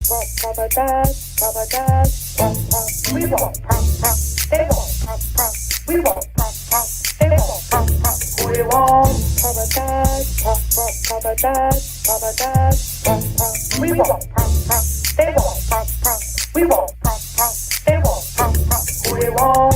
We won't pop, pop. They won't pop, pop. We won't pop, pop. They won't pop, pop. We won't pop a dad, pop, pop, pop a dad, pop a dad, pop, pop. We won't pop, pop. They won't pop, pop. We won't pop, pop. They won't pop, pop. We won't.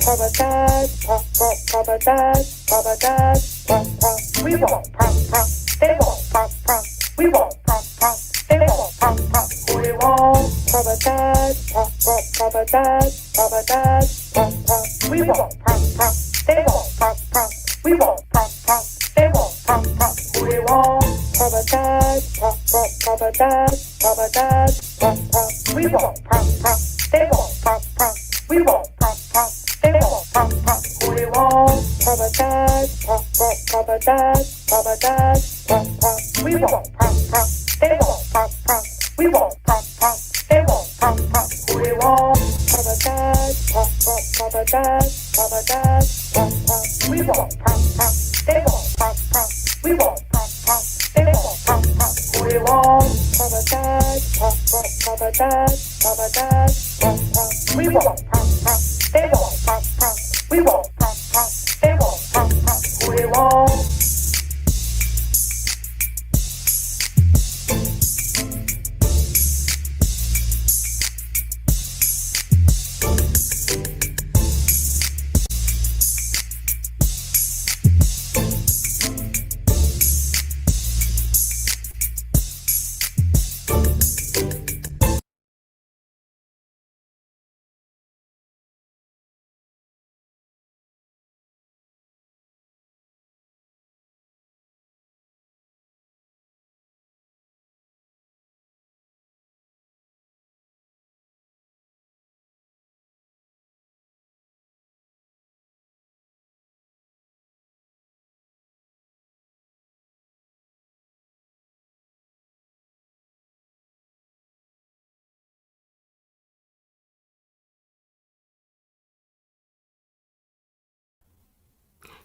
Pop a dad, pop, pop, pop a dad, pop a dad, pop, pop. We won't pop, pop. They won't pop, pop. We won't pop, pop. They won't pop, pop. We won't pop a dad, pop, pop, pop a dad, pop a dad, pop, pop. We won't pop, pop. They won't pop, pop. We won't pop, pop. They won't pop, pop. We won't pop a dad, pop, pop, pop a dad, pop a dad, pop, pop. We won't pop, pop. They won't pop, pop. We won't pop, pop. They won't pop, pop. We won't pop a dad, pop, pop, pop a dad, pop a dad, pop, pop. We won't pop, pop. They won't pop, pop. We won't pop, pop. They won't pop, pop. We won't pop a dad, pop, pop, pop a dad, pop a dad, pop, pop. We won't pop, pop. They won't pop, pop. We won't pop, pop. They won't pop, pop. We won't pop a dad, pop, pop, pop a dad, pop a dad, pop, pop. We won't pop, pop. They won't pop, pop. We won't pop, pop. They won't pop, pop. We won't.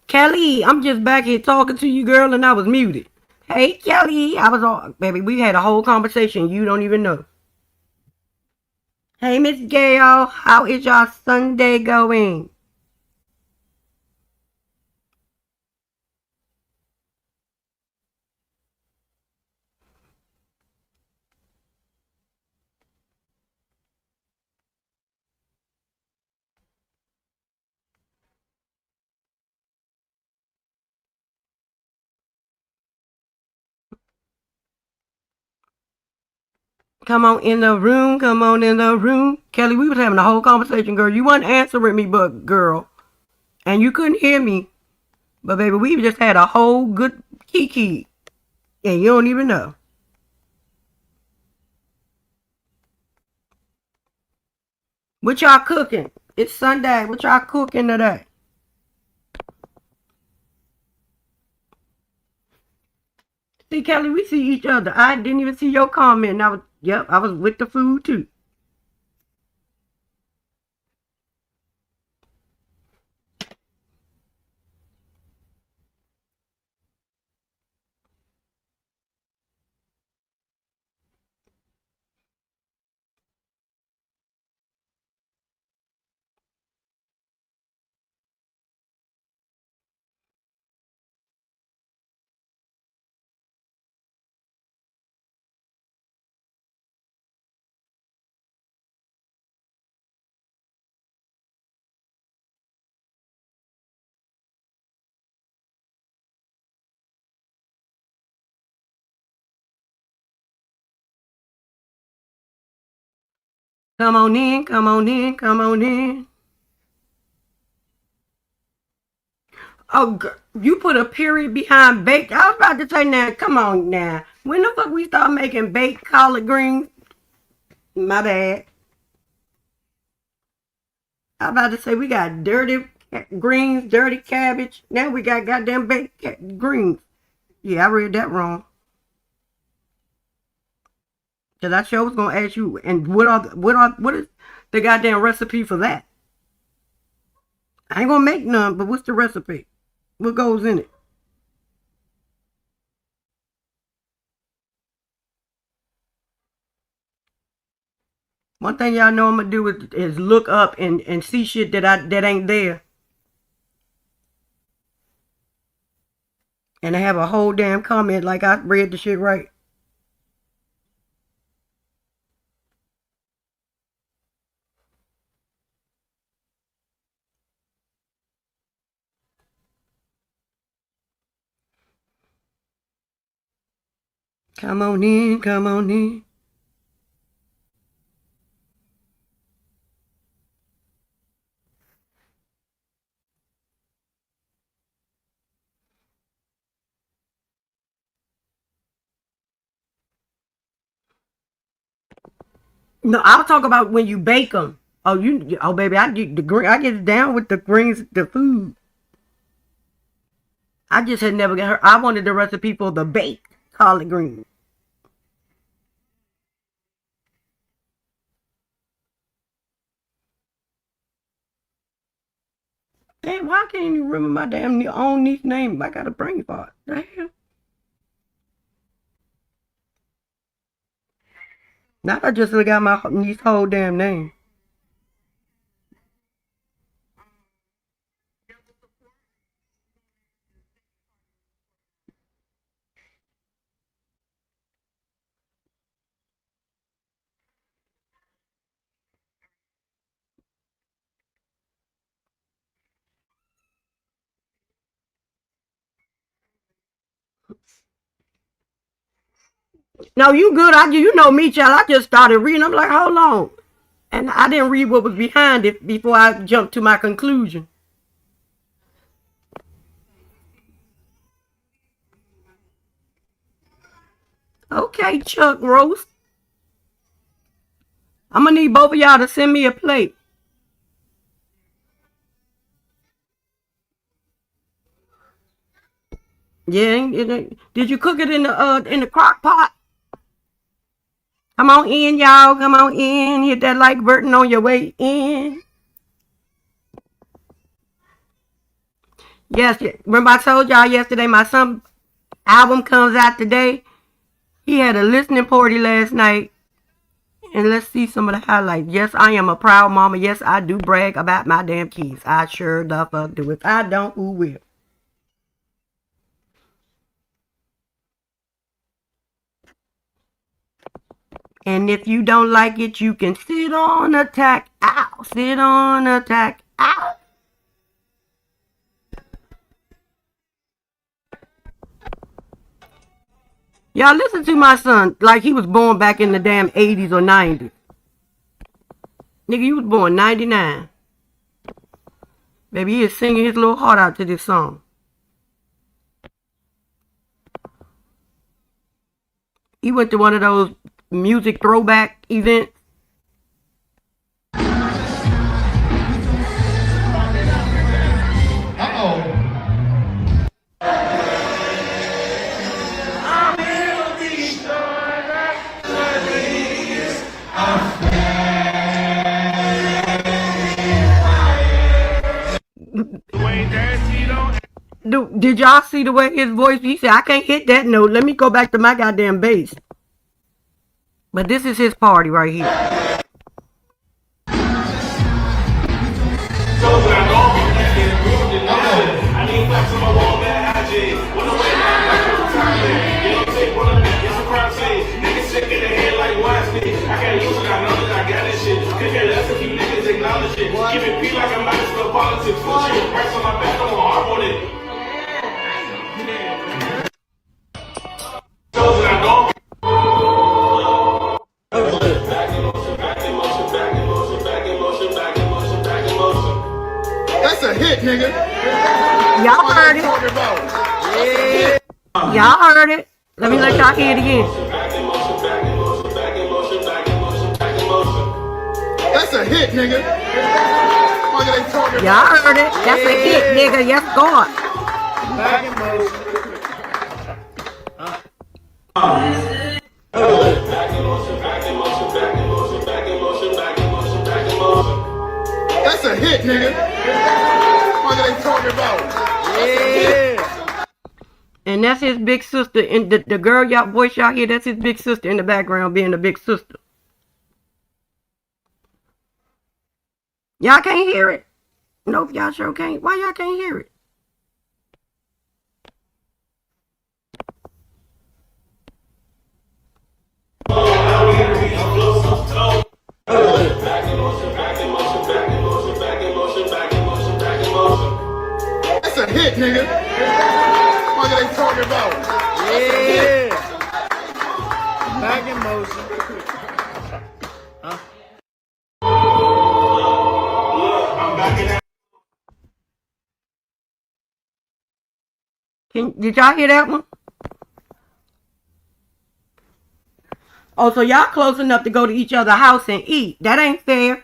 Kelly, I'm just back here talking to you, girl, and I was muted. Hey, Kelly, I was on, baby, we had a whole conversation. You don't even know. Hey, Miss Gail, how is your Sunday going? Come on in the room, come on in the room. Kelly, we was having a whole conversation, girl. You wasn't answering me, but girl, and you couldn't hear me. But baby, we just had a whole good kiki, and you don't even know. What y'all cooking? It's Sunday. What y'all cooking today? See, Kelly, we see each other. I didn't even see your comment. I was, yep, I was with the food too. Come on in, come on in, come on in. Oh, you put a period behind baked. I was about to say now, come on now. When the fuck we start making baked collard greens? My bad. I was about to say we got dirty greens, dirty cabbage. Now we got goddamn baked greens. Yeah, I read that wrong. Cause I sure was gonna ask you, and what is the goddamn recipe for that? I ain't gonna make none, but what's the recipe? What goes in it? One thing y'all know I'm gonna do is look up and see shit that ain't there. And I have a whole damn comment like I read the shit right. Come on in, come on in. No, I'll talk about when you bake them. Oh baby, I get it down with the greens, the food. I just had never got her. I wanted the recipe for the baked collard greens. Damn, why can't you remember my damn own niece name? I got a brain fart. Damn. Now I just got my niece's whole damn name. No, you good. You know me, child. I just started reading. I'm like, hold on. And I didn't read what was behind it before I jumped to my conclusion. Okay, Chuck Roast. I'm gonna need both of y'all to send me a plate. Yeah, did you cook it in the crock pot? Come on in, y'all. Come on in. Hit that like button on your way in. Yes, remember I told y'all yesterday my son album comes out today. He had a listening party last night. And let's see some of the highlights. Yes, I am a proud mama. Yes, I do brag about my damn kids. I sure the fuck do. If I don't, who will? And if you don't like it, you can sit on attack out. Sit on attack out. Y'all listen to my son like he was born back in the damn 80s or 90s. Nigga, you was born 99. Baby, he is singing his little heart out to this song. He went to one of those music throwback events. Did y'all see the way his voice? He said, I can't hit that note. Let me go back to my goddamn bass. But this is his party right here. That's a hit, nigga. Y'all heard it. Yeah. Y'all heard it. Let me let y'all hear it again. That's a hit, nigga. Fuck are they talking Y'all about? heard it. That's a hit, nigga. Yes, God. Back in motion. That's a hit, nigga. Fuck are they talking about? Yeah. And that's his big sister. And the girl y'all voice y'all hear, that's his big sister in the background being the big sister. Y'all can't hear it? Nope, y'all sure can't. Why y'all can't hear it? That's a hit, nigga. Fuck are they talking about? Yeah. Back in motion. Did y'all hear that one? Oh, so y'all close enough to go to each other's house and eat. That ain't fair.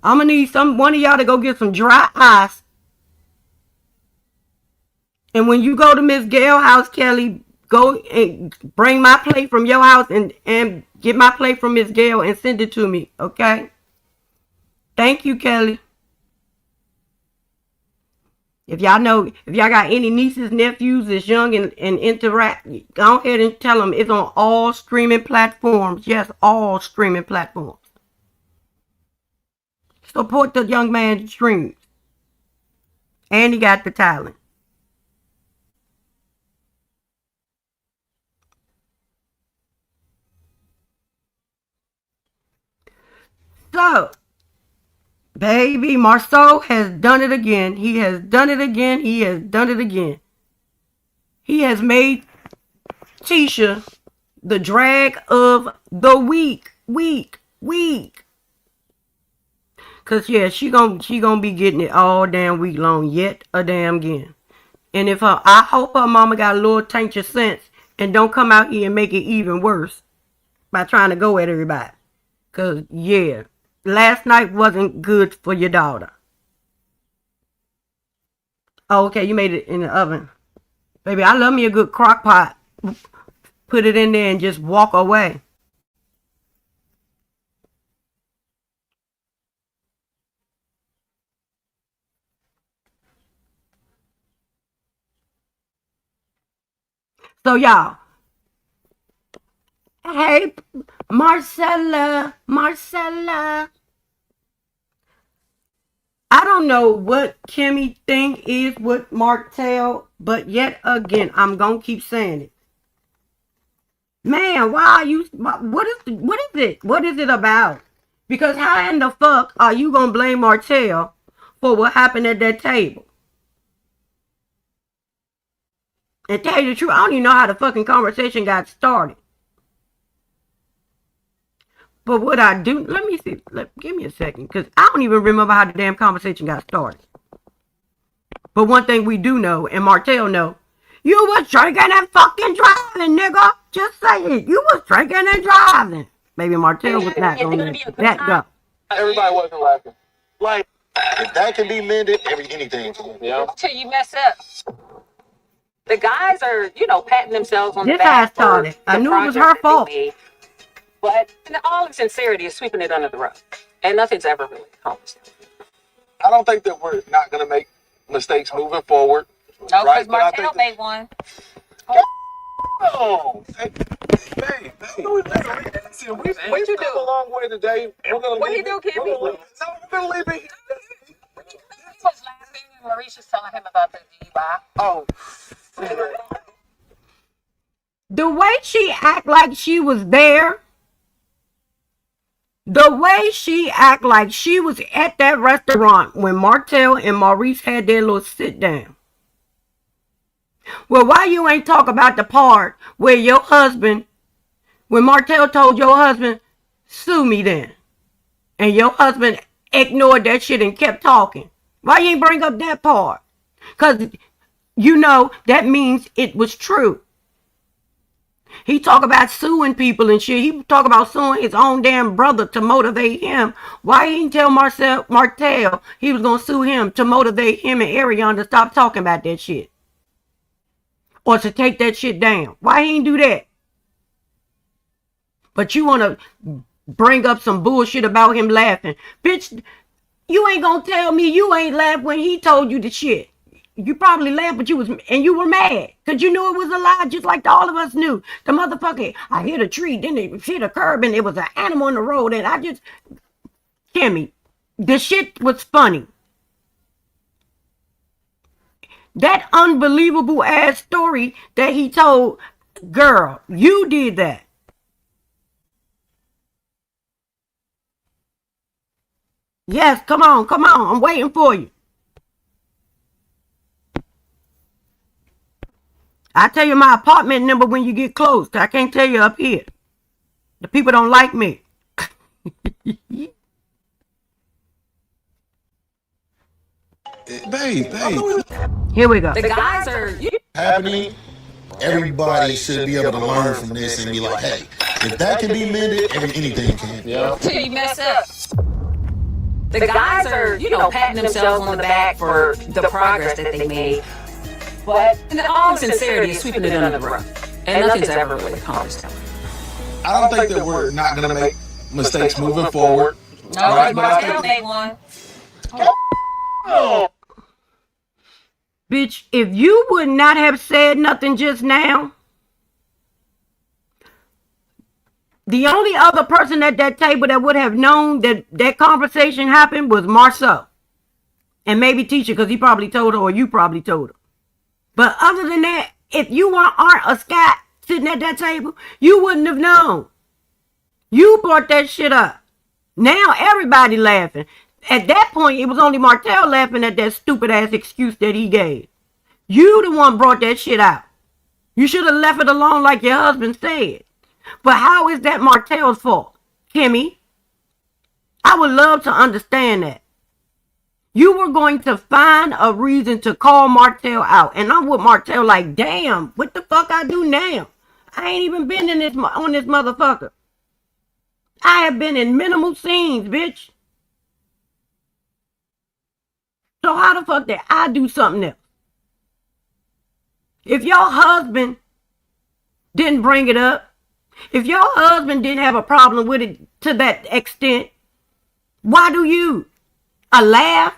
I'm gonna need one of y'all to go get some dry ice. And when you go to Miss Gayle's house, Kelly, go and bring my plate from your house and get my plate from Miss Gayle and send it to me, okay? Thank you, Kelly. If y'all got any nieces, nephews that's young and interact, go ahead and tell them it's on all streaming platforms. Yes, all streaming platforms. Support the young man's dreams. And he got the talent. So, baby, Marsau has done it again. He has done it again. He has done it again. He has made Tisha the drag of the week. Cause yeah, she gonna be getting it all damn week long yet a damn again. And I hope her mama got a little taint of sense and don't come out here and make it even worse by trying to go at everybody. Cause yeah, last night wasn't good for your daughter. Oh, okay, you made it in the oven. Baby, I love me a good crock pot. Put it in there and just walk away. So y'all, hey, Marcella. I don't know what Kimmy think is with Martell, but yet again, I'm gonna keep saying it. Man, why are you? What is it? What is it about? Because how in the fuck are you gonna blame Martell for what happened at that table? And tell you the truth, I don't even know how the fucking conversation got started. But what I do, let me see. Give me a second, because I don't even remember how the damn conversation got started. But one thing we do know, and Martell know, you was drinking and fucking driving, nigga. Just say it. You was drinking and driving. Maybe Martell was not going to let that go. Everybody wasn't laughing. Like, if that can be mended, anything can be. Yeah. Till you mess up. The guys are, patting themselves on the This how it back. started. I knew it was her fault. But in all sincerity, is sweeping it under the rug. And nothing's ever really accomplished. I don't think that we're not going to make mistakes moving forward. No, right? because Martell made one. Oh, hey, listen, we've come a long way today. What he do, Kimmy? No, we're going to leave it. He was laughing and Marisha's telling him about the DUI. Oh. The way she act like she was there, the way she act like she was at that restaurant when Martell and Maurice had their little sit down. Well, why you ain't talk about the part where your husband, when Martell told your husband, sue me then, and your husband ignored that shit and kept talking? Why you ain't bring up that part? Because that means it was true. He talk about suing people and shit. He talk about suing his own damn brother to motivate him. Why he didn't tell Martell he was gonna sue him to motivate him and Ariana to stop talking about that shit? Or to take that shit down? Why he didn't do that? But you wanna bring up some bullshit about him laughing. Bitch, you ain't gonna tell me you ain't laughed when he told you the shit. You probably laughed, but you were mad. Cause you knew it was a lie, just like all of us knew. The motherfucker, I hit a tree, then it hit a curb, and it was an animal in the road, and Kimmy, the shit was funny. That unbelievable ass story that he told, girl, you did that. Yes, come on, I'm waiting for you. I tell you my apartment number when you get close. I can't tell you up here. The people don't like me. Babe. Here we go. The guys are Happening. Everybody should be able to learn from this and be like, hey, if that can be mended, anything can. Yeah. till you mess up. The guys are, patting themselves on the back for the progress that they made. But in all sincerity, sweeping it under the rug. And nothing's ever really accomplished. I don't think that we're not going to make mistakes moving forward. No, Right, but but I I think- made one. Bitch, if you would not have said nothing just now, the only other person at that table that would have known that that conversation happened was Marsau. And maybe Tisha, because he probably told her, or you probably told her. But other than that, if you aren't a Scott sitting at that table, you wouldn't have known. You brought that shit up. Now everybody laughing. At that point, it was only Martell laughing at that stupid ass excuse that he gave. You the one brought that shit out. You should have left it alone like your husband said. But how is that Martell's fault, Kimmy? I would love to understand that. You were going to find a reason to call Martell out. And I'm with Martell like, damn, what the fuck I do now? I ain't even been in this on this motherfucker. I have been in minimal scenes, bitch. So how the fuck did I do something else? If your husband didn't bring it up, if your husband didn't have a problem with it to that extent, why do you? A laugh?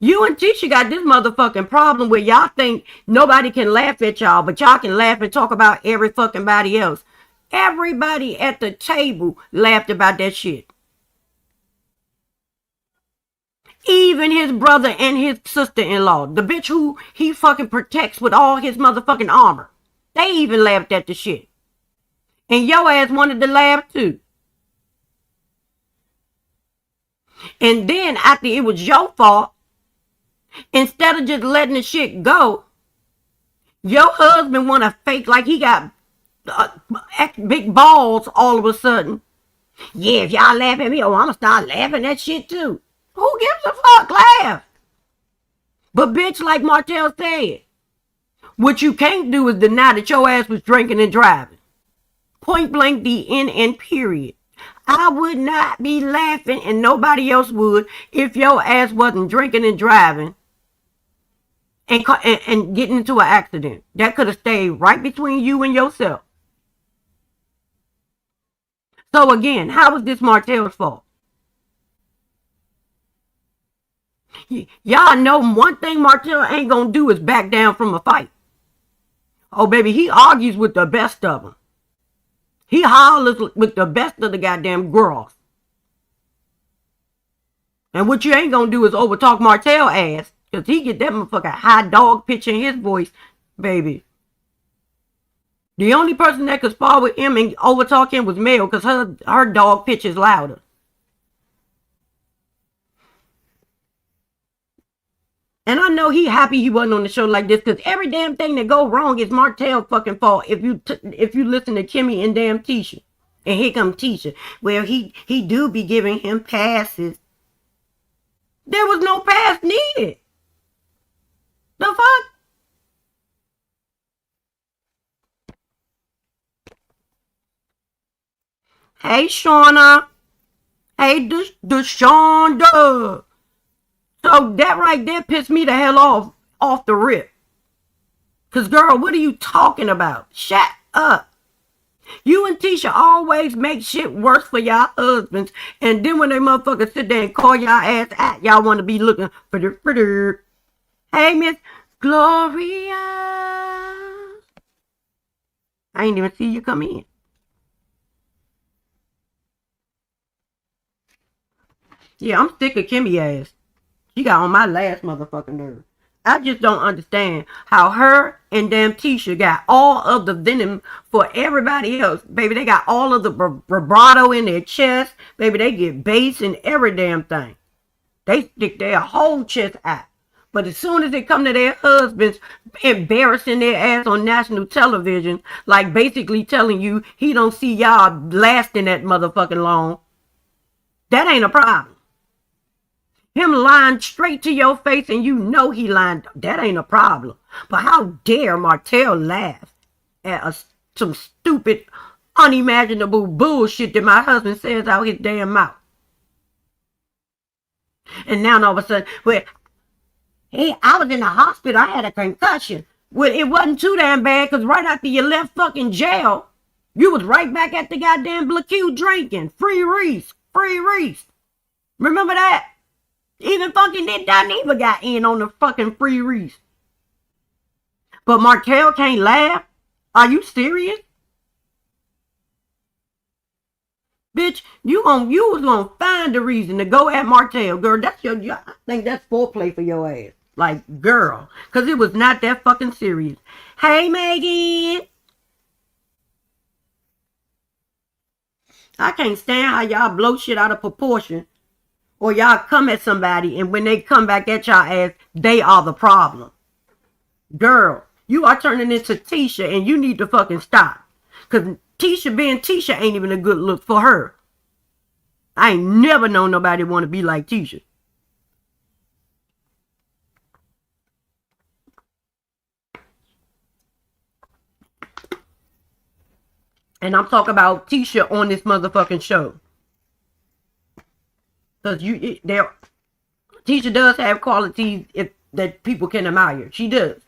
You and Tisha got this motherfucking problem where y'all think nobody can laugh at y'all, but y'all can laugh and talk about every fucking body else. Everybody at the table laughed about that shit. Even his brother and his sister-in-law, the bitch who he fucking protects with all his motherfucking armor. They even laughed at the shit. And your ass wanted to laugh too. And then after it was your fault, instead of just letting the shit go, your husband want to fake like he got big balls all of a sudden. Yeah, if y'all laugh at me, I'm going to start laughing at shit too. Who gives a fuck? Laugh. But bitch, like Martell said, what you can't do is deny that your ass was drinking and driving. Point blank, the end and period. I would not be laughing, and nobody else would, if your ass wasn't drinking and driving and getting into an accident. That could have stayed right between you and yourself. So again, how was this Martell's fault? Y'all know one thing Martell ain't gonna do is back down from a fight. Oh, baby, he argues with the best of them. He hollers with the best of the goddamn girls. And what you ain't gonna do is overtalk Martell ass, because he get that motherfucker high dog pitch in his voice, baby. The only person that could spar with him and overtalk him was Mel, because her dog pitch is louder. And I know he happy he wasn't on the show like this, because every damn thing that go wrong is Martell's fucking fault. If you listen to Kimmy and damn Tisha, and here come Tisha, well he do be giving him passes. There was no pass needed. The fuck? Hey, Shauna. Hey, Deshonda. So that right there pissed me the hell off the rip. Because, girl, what are you talking about? Shut up. You and Tisha always make shit worse for y'all husbands. And then when they motherfuckers sit there and call y'all ass out, y'all want to be looking for the. Hey, Miss Gloria. I ain't even see you come in. Yeah, I'm sick of Kimmy ass. She got on my last motherfucking nerve. I just don't understand how her and damn Tisha got all of the venom for everybody else. Baby, they got all of the bravado in their chest. Baby, they get bass and every damn thing. They stick their whole chest out. But as soon as it come to their husbands embarrassing their ass on national television, like basically telling you he don't see y'all lasting that motherfucking long, that ain't a problem. Him lying straight to your face and you know he lying, that ain't a problem. But how dare Martell laugh at some stupid, unimaginable bullshit that my husband says out his damn mouth. And now all of a sudden, well, hey, I was in the hospital, I had a concussion. Well, it wasn't too damn bad because right after you left fucking jail, you was right back at the goddamn Blue Q drinking. Free Reese. Remember that? Even fucking Nick Dineva got in on the fucking Free Reese. But Martell can't laugh? Are you serious? Bitch, you was gonna find a reason to go at Martell, girl. That's I think that's foreplay for your ass. Like, girl. Because it was not that fucking serious. Hey, Megan. I can't stand how y'all blow shit out of proportion. Or y'all come at somebody and when they come back at y'all ass, they are the problem. Girl, you are turning into Tisha and you need to fucking stop. Because Tisha being Tisha ain't even a good look for her. I ain't never known nobody want to be like Tisha. And I'm talking about Tisha on this motherfucking show. Because Tisha does have qualities that people can admire. She does.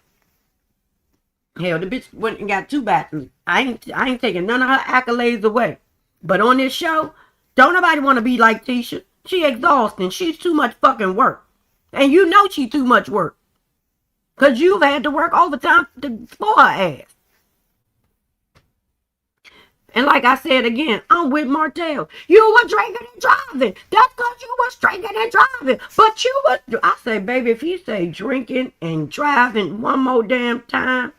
Hell, the bitch went and got 2 bathrooms. I ain't taking none of her accolades away. But on this show, don't nobody want to be like Tisha. She exhausting. She's too much fucking work. And you know she too much work. Because you've had to work overtime for her ass. And like I said again, I'm with Martell. You were drinking and driving. That's because you was drinking and driving. But you was... I say, baby, if he say drinking and driving one more damn time,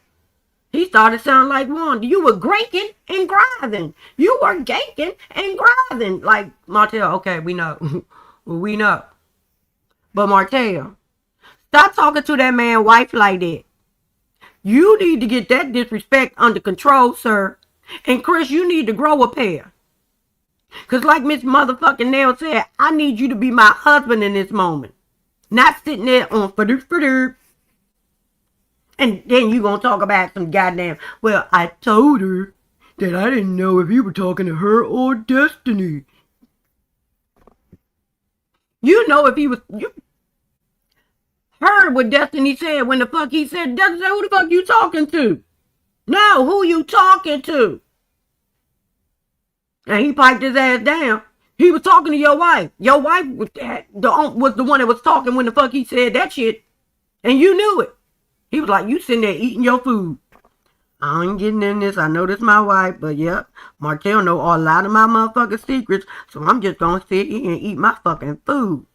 he started sounding like one. You were drinking and driving. You were ganking and driving. Like, Martell, okay, we know. We know. But Martell, stop talking to that man's wife like that. You need to get that disrespect under control, sir. And Chris, you need to grow a pair. Because like Miss motherfucking Nail said, I need you to be my husband in this moment. Not sitting there on for and then you gonna talk about some goddamn, well, I told her that I didn't know if you were talking to her or Destiny. You know if he was... You heard what Destiny said when the fuck he said, Destiny said, who the fuck you talking to? No, who you talking to? And he piped his ass down. He was talking to your wife. Your wife was the one that was talking when the fuck he said that shit. And you knew it. He was like, you sitting there eating your food. I ain't getting in this. I know this my wife. But yep, Martell know a lot of my motherfucking secrets. So I'm just going to sit here and eat my fucking food.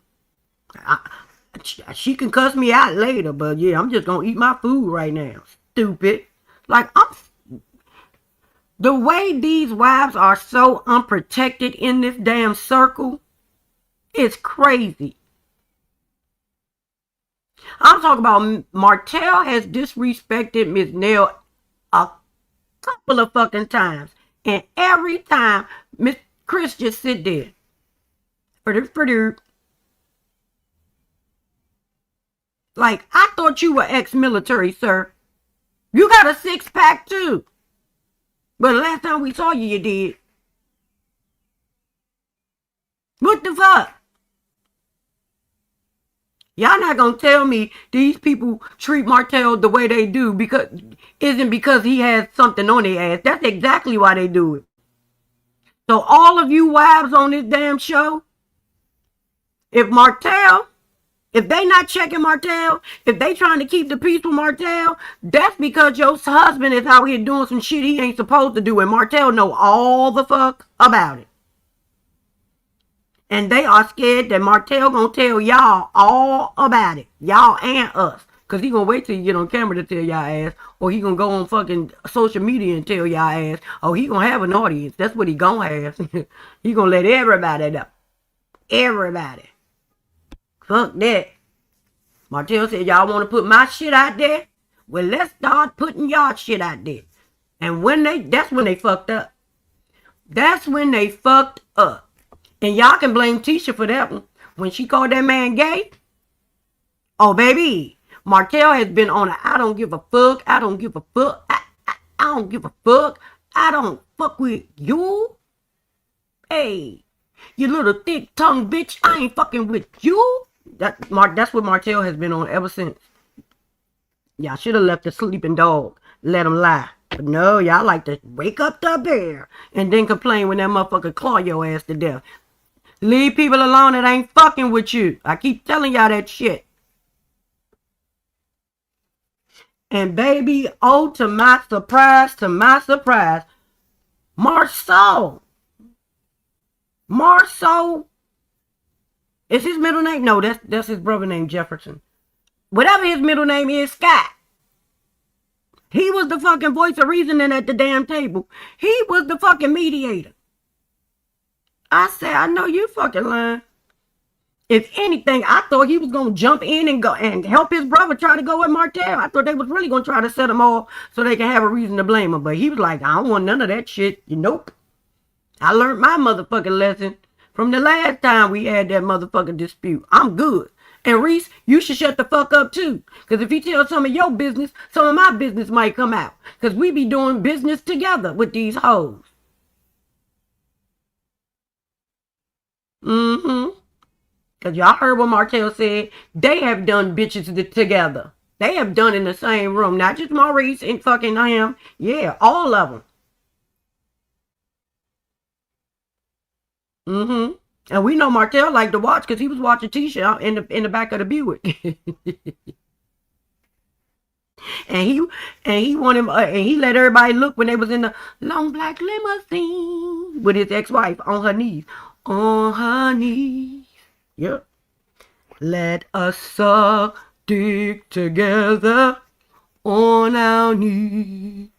She can cuss me out later. But yeah, I'm just going to eat my food right now. Stupid. Like, the way these wives are so unprotected in this damn circle is crazy. I'm talking about Martell has disrespected Miss Nail a couple of fucking times. And every time, Miss Chris just sit there. Like, I thought you were ex-military, sir. You got a 6-pack too. But the last time we saw you, you did. What the fuck? Y'all not gonna tell me these people treat Martell the way they do because he has something on their ass. That's exactly why they do it. So all of you wives on this damn show, if they not checking Martell, if they trying to keep the peace with Martell, that's because your husband is out here doing some shit he ain't supposed to do, and Martell know all the fuck about it. And they are scared that Martell gonna tell y'all all about it. Y'all and us. Cause he gonna wait till you get on camera to tell y'all ass. Or he gonna go on fucking social media and tell y'all ass. Oh, he gonna have an audience. That's what he gonna have. He gonna let everybody know. Everybody. Fuck that. Martell said, y'all wanna put my shit out there? Well, let's start putting y'all shit out there. And that's when they fucked up. That's when they fucked up. And y'all can blame Tisha for that one. When she called that man gay. Oh, baby. Martell has been on a I don't give a fuck. I don't give a fuck. I don't give a fuck. I don't fuck with you. Hey, you little thick tongue bitch. I ain't fucking with you. That's what Martell has been on ever since. Y'all should have left the sleeping dog. Let him lie. But no, y'all like to wake up the bear and then complain when that motherfucker claw your ass to death. Leave people alone that ain't fucking with you. I keep telling y'all that shit. And baby, oh, to my surprise, Marsau is his middle name? No, that's his brother named Jefferson. Whatever his middle name is, Scott. He was the fucking voice of reasoning at the damn table. He was the fucking mediator. I said, I know you fucking lying. If anything, I thought he was going to jump in and go and help his brother try to go with Martell. I thought they was really going to try to set him off so they can have a reason to blame him. But he was like, I don't want none of that shit. Nope. I learned my motherfucking lesson from the last time we had that motherfucking dispute. I'm good. And Reese, you should shut the fuck up too. Because if you tell some of your business, some of my business might come out. Because we be doing business together with these hoes. Because y'all heard what Martell said. They have done bitches together. They have done in the same room. Not just Maurice and fucking him. Yeah, all of them. And we know Martell liked to watch because he was watching Tisha in the back of the Buick. and he wanted and he let everybody look when they was in the long black limousine with his ex-wife on her knees. On her knees. Yep. Let us suck dick together on our knees.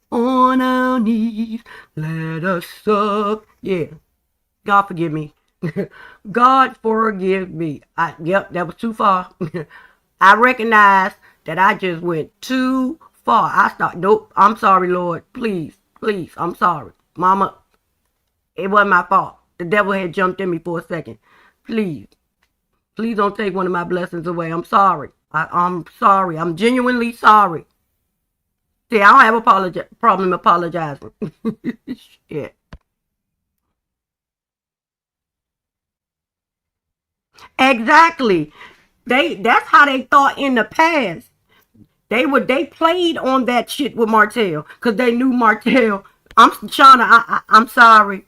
On our knees. Let us suck. Yeah. God forgive me. God forgive me. Yep, that was too far. I recognize that I just went too far. Nope, I'm sorry, Lord. Please, I'm sorry. Mama, it wasn't my fault. The devil had jumped in me for a second. Please don't take one of my blessings away. I'm sorry. I'm sorry. I'm genuinely sorry. See, I don't have a problem apologizing. Shit. Exactly. That's how they thought in the past. They played on that shit with Martell because they knew Martell. I'm sorry.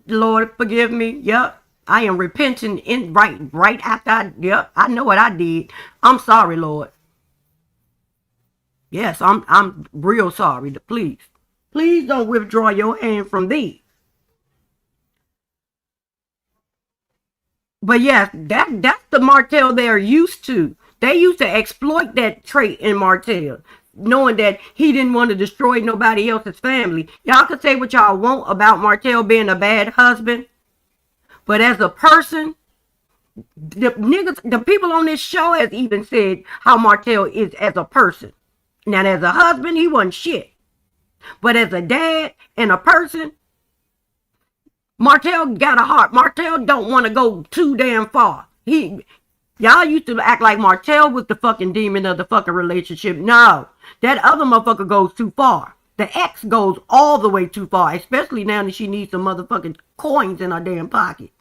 Lord, forgive me. Yep. I am repenting right after I know what I did. I'm sorry, Lord. Yes, I'm real sorry. Please don't withdraw your hand from thee. But yes, that's the Martell they're used to. They used to exploit that trait in Martell, knowing that he didn't want to destroy nobody else's family. Y'all can say what y'all want about Martell being a bad husband, but as a person, the people on this show has even said how Martell is as a person. Now, as a husband, he wasn't shit. But as a dad and a person, Martell got a heart. Martell don't want to go too damn far. Y'all used to act like Martell was the fucking demon of the fucking relationship. No, that other motherfucker goes too far. The ex goes all the way too far, especially now that she needs some motherfucking coins in her damn pocket.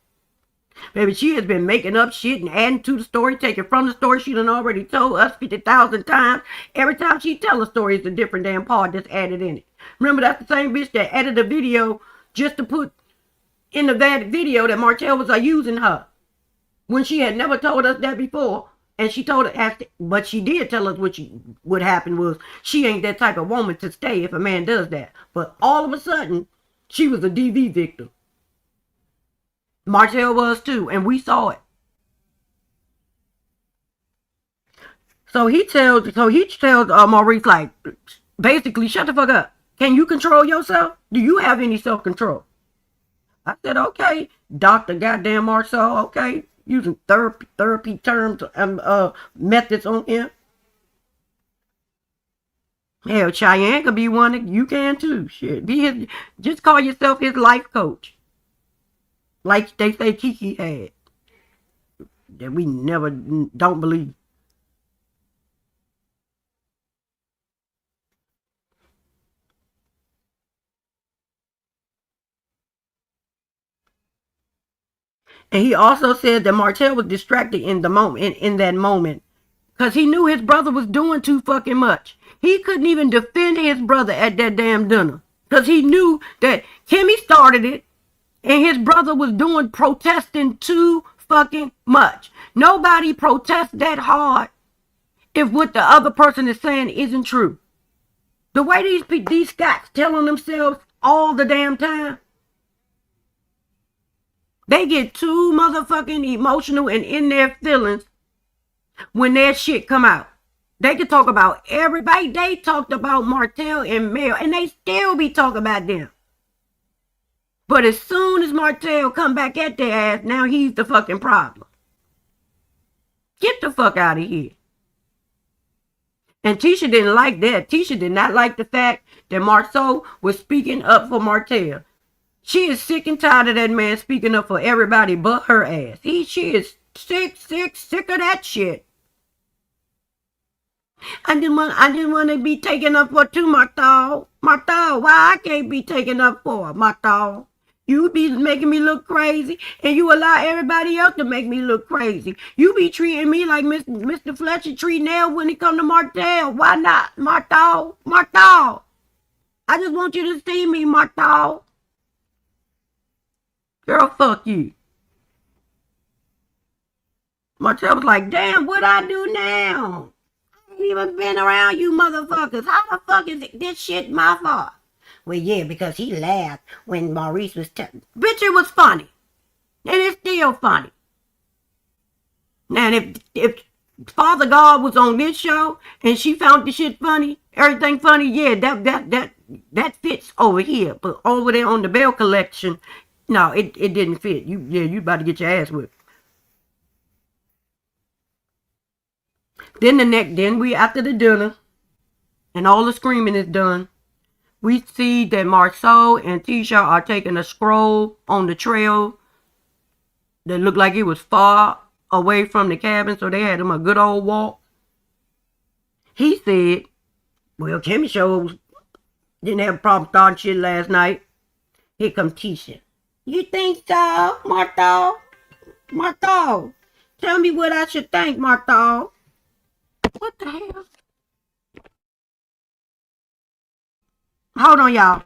Baby, she has been making up shit and adding to the story, taking from the story she done already told us 50,000 times. Every time she tell a story, it's a different damn part that's added in it. Remember, that's the same bitch that added a video just to put in the video that Martell was using her. When she had never told us that before. And she told us, but she did tell us what happened was she ain't that type of woman to stay if a man does that. But all of a sudden, she was a DV victim. Martell was too, and we saw it. So he tells Maurice, like, basically, shut the fuck up. Can you control yourself? Do you have any self-control? I said, okay, Dr. Goddamn Marsau, okay, using therapy terms, methods on him. Hell, Cheyenne could be one. You can too. Shit, just call yourself his life coach. Like they say Kiki had. That we never don't believe. And he also said that Martell was distracted in the moment, in that moment, because he knew his brother was doing too fucking much. He couldn't even defend his brother at that damn dinner, because he knew that Kimmy started it, and his brother was protesting too fucking much. Nobody protests that hard if what the other person is saying isn't true. The way these Scots telling themselves all the damn time. They get too motherfucking emotional and in their feelings when their shit come out. They can talk about everybody. They talked about Martell and Mel, and they still be talking about them. But as soon as Martell come back at their ass, now he's the fucking problem. Get the fuck out of here. And Tisha didn't like that. Tisha did not like the fact that Marsau was speaking up for Martell. She is sick and tired of that man speaking up for everybody but her ass. She is sick of that shit. I just want to be taken up for too, Marsau. Marsau, why I can't be taken up for, Marsau? You be making me look crazy, and you allow everybody else to make me look crazy. You be treating me like Mr. Fletcher treat Nell when it come to Martell. Why not, Marsau? Marsau, I just want you to see me, Marsau. Girl, fuck you. Martell was like, damn, what I do now? I ain't even been around you motherfuckers. How the fuck is this shit my fault? Well, yeah, because he laughed when Maurice was telling. Bitch, it was funny. And it's still funny. Now, if Father God was on this show and she found the shit funny, everything funny, yeah, that fits over here. But over there on the Bell Collection, no, it didn't fit. You about to get your ass whipped. Then we after the dinner, and all the screaming is done. We see that Marsau and Tisha are taking a stroll on the trail that looked like it was far away from the cabin, so they had them a good old walk. He said, well, Kimmy shows didn't have a problem starting shit last night. Here comes Tisha. You think so, Marsau? Marsau, tell me what I should think, Marsau. What the hell? Hold on, y'all.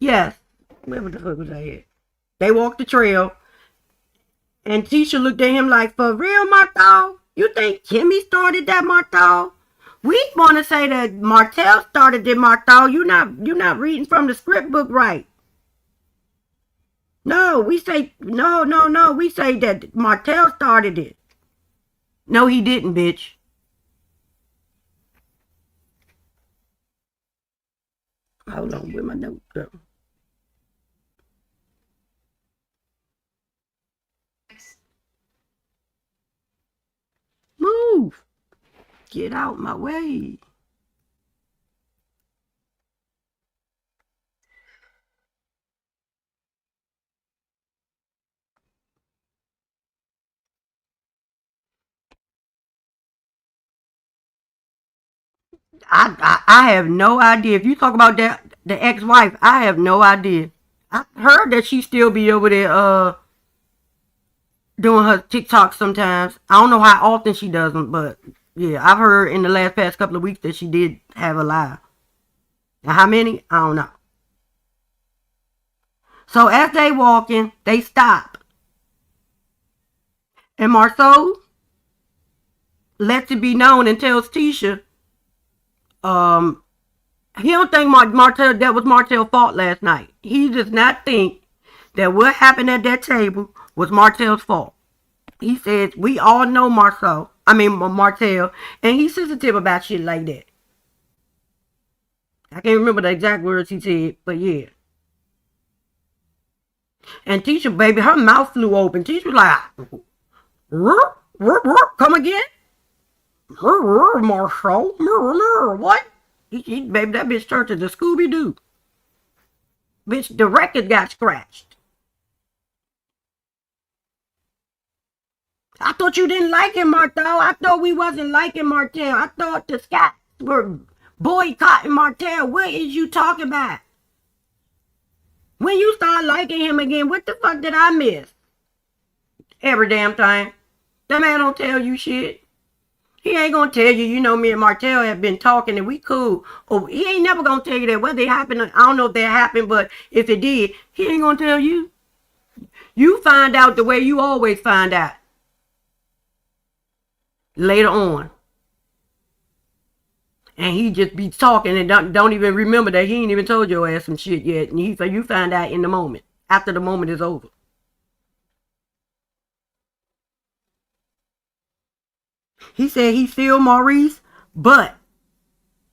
Yes. Where the fuck was I at? They walked the trail. And Tisha looked at him like, for real, Marsau? You think Kimmy started that, Marsau? We want to say that Martell started it, Marsau. You're not reading from the script book right. No, we say, no. We say that Martell started it. No, he didn't, bitch. Hold on, where my notes go? Get out my way. I have no idea. If you talk about that the ex-wife, I have no idea. I heard that she still be over there doing her TikTok sometimes. I don't know how often she does them, but yeah, I've heard in the past couple of weeks that she did have a live. Now how many? I don't know. So as they walking, they stop. And Marsau lets it be known and tells Tisha, he don't think Martell that was Martell's fault last night. He does not think that what happened at that table was Martell's fault. He says, we all know Martell, and he's sensitive about shit like that. I can't remember the exact words he said, but yeah. And Tisha, baby, her mouth flew open. Tisha was like, come again? Marsau, what? Baby, that bitch turned to the Scooby-Doo. Bitch, the record got scratched. I thought you didn't like him, Martell. I thought we wasn't liking Martell. I thought the Scots were boycotting Martell. What is you talking about? When you start liking him again, what the fuck did I miss? Every damn thing. That man don't tell you shit. He ain't gonna tell you, you know, me and Martell have been talking and we cool. Oh, he ain't never gonna tell you that. Whether it happened, I don't know if that happened, but if it did, he ain't gonna tell you. You find out the way you always find out. Later on. And he just be talking and don't even remember that he ain't even told your ass some shit yet. And you find out in the moment. After the moment is over. He said he still Maurice, but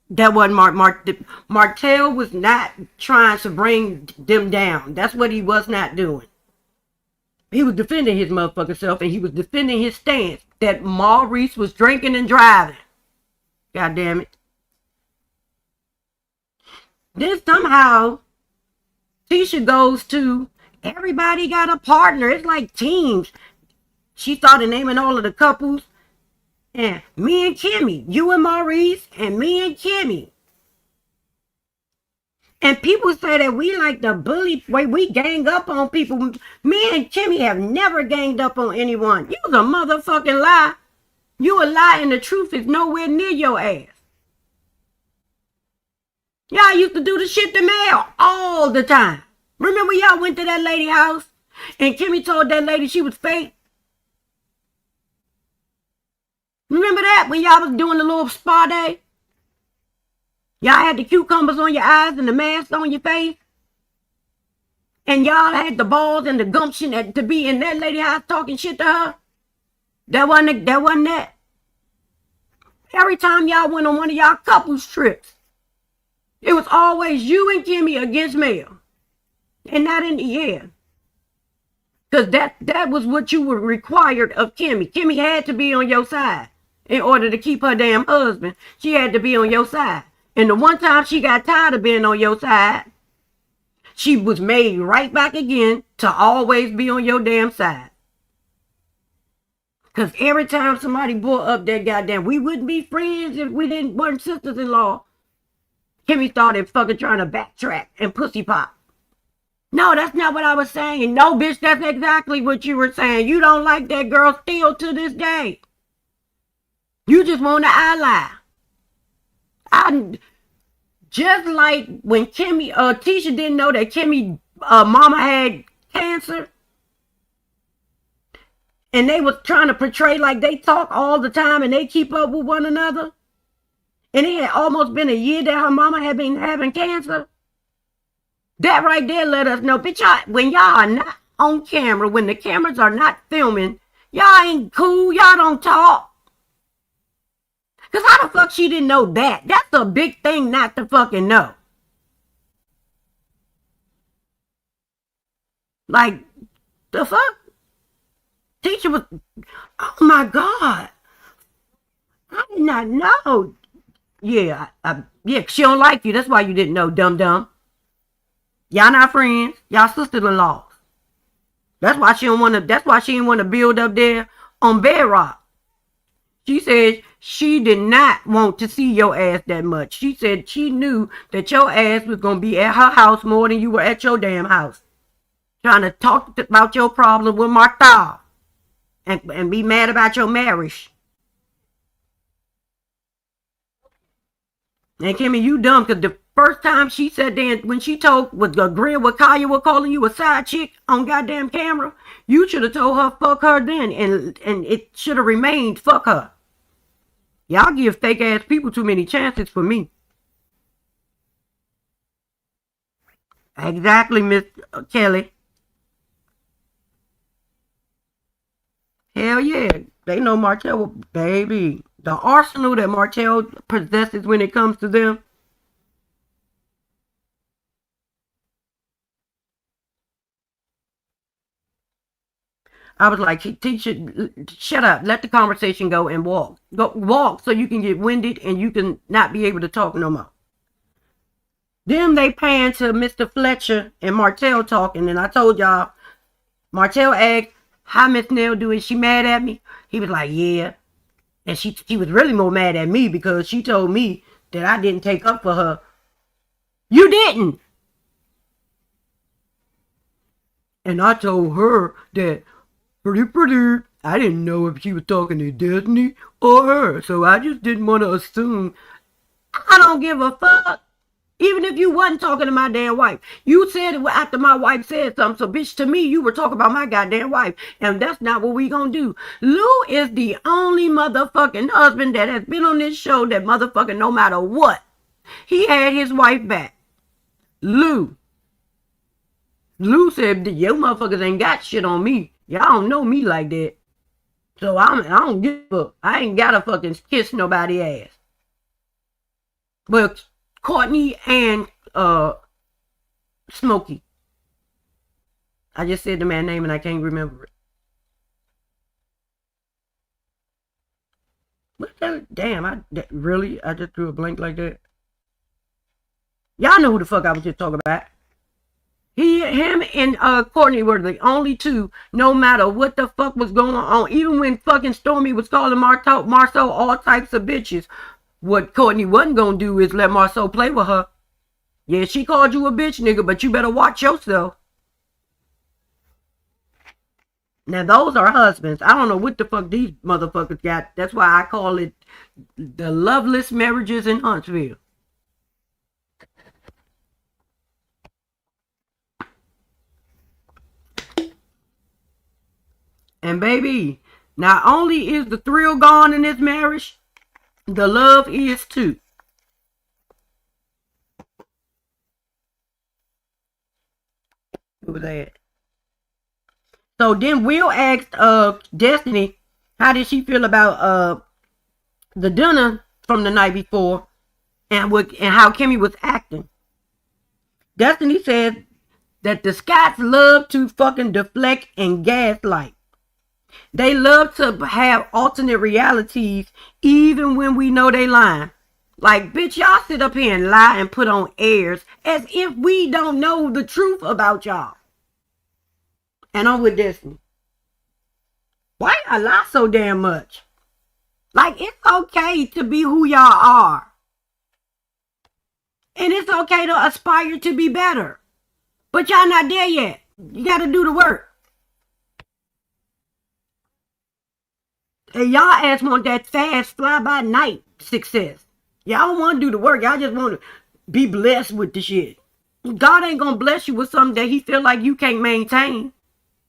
that wasn't Martell was not trying to bring them down. That's what he was not doing. He was defending his motherfucking self, and he was defending his stance that Maurice was drinking and driving. God damn it. Then somehow Tisha goes to everybody got a partner. It's like teams. She started naming all of the couples. And me and Kimmy, you and Maurice, and me and Kimmy. And people say that we like the bully way we gang up on people. Me and Kimmy have never ganged up on anyone. You was a motherfucking lie. You a lie and the truth is nowhere near your ass. Y'all used to do the shit to Mel all the time. Remember y'all went to that lady house and Kimmy told that lady she was fake? Remember that when y'all was doing the little spa day? Y'all had the cucumbers on your eyes and the mask on your face? And y'all had the balls and the gumption to be in that lady house talking shit to her? That wasn't that. Every time y'all went on one of y'all couples trips, it was always you and Kimmy against Mel. And not in the air. Because that was what you were required of Kimmy. Kimmy had to be on your side. In order to keep her damn husband, she had to be on your side. And the one time she got tired of being on your side, she was made right back again to always be on your damn side. Because every time somebody brought up that goddamn, we wouldn't be friends if we weren't sisters-in-law, Kimmy started fucking trying to backtrack and pussy pop. No, that's not what I was saying. No, bitch, that's exactly what you were saying. You don't like that girl still to this day. You just want to ally. Just like when Tisha didn't know that Kimmy mama had cancer. And they was trying to portray like they talk all the time and they keep up with one another. And it had almost been a year that her mama had been having cancer. That right there let us know, bitch, when y'all are not on camera, when the cameras are not filming, y'all ain't cool, y'all don't talk. Because how the fuck she didn't know that? That's a big thing not to fucking know. Like, the fuck? Teacher was, oh my God. I did not know. Yeah, yeah, she don't like you. That's why you didn't know, dum dum. Y'all not friends. Y'all sisters-in-law. That's why she don't want to. That's why she didn't want to build up there on bedrock. She said she did not want to see your ass that much. She said she knew that your ass was gonna be at her house more than you were at your damn house, trying to talk about your problem with Martha and be mad about your marriage. And Kimmy, you dumb, because the first time she said that, when she was agreeing with Kaya was calling you a side chick on goddamn camera, you should have told her fuck her then, and it should have remained fuck her. Y'all give fake ass people too many chances for me. Exactly, Miss Kelly. Hell yeah. They know Martell, baby. The arsenal that Martell possesses when it comes to them. I was like, Tisha, shut up. Let the conversation go and walk. Go walk so you can get winded and you can not be able to talk no more. Then they pan to Mr. Fletcher and Martell talking, and I told y'all, Martell asked, how Miss Nell do? Is she mad at me? He was like, yeah. And she was really more mad at me because she told me that I didn't take up for her. You didn't. And I told her that pretty, I didn't know if she was talking to Destiny or her. So I just didn't want to assume. I don't give a fuck. Even if you wasn't talking to my damn wife. You said it after my wife said something. So, bitch, to me, you were talking about my goddamn wife. And that's not what we gonna do. Lou is the only motherfucking husband that has been on this show that motherfucking no matter what, he had his wife back. Lou said, yo motherfuckers ain't got shit on me. Y'all don't know me like that. So I don't give a fuck. I ain't gotta fucking kiss nobody ass. But Courtney and Smokey. I just said the man's name and I can't remember it. What the damn? I just drew a blank like that. Y'all know who the fuck I was just talking about. Him and Courtney were the only two, no matter what the fuck was going on. Even when fucking Stormy was calling Marsau all types of bitches. What Courtney wasn't gonna do is let Marsau play with her. Yeah, she called you a bitch, nigga, but you better watch yourself. Now, those are husbands. I don't know what the fuck these motherfuckers got. That's why I call it the loveless marriages in Huntsville. And baby, not only is the thrill gone in this marriage, the love is too. Who was that? So then Will asked Destiny, how did she feel about the dinner from the night before and how Kimmy was acting. Destiny said that the Scots love to fucking deflect and gaslight. They love to have alternate realities even when we know they lying. Like, bitch, y'all sit up here and lie and put on airs as if we don't know the truth about y'all. And I'm with Destiny. Why y'all lie so damn much? Like, it's okay to be who y'all are. And it's okay to aspire to be better. But y'all not there yet. You gotta do the work. And y'all ass want that fast fly-by-night success. Y'all don't want to do the work. Y'all just want to be blessed with the shit. God ain't gonna bless you with something that he feel like you can't maintain.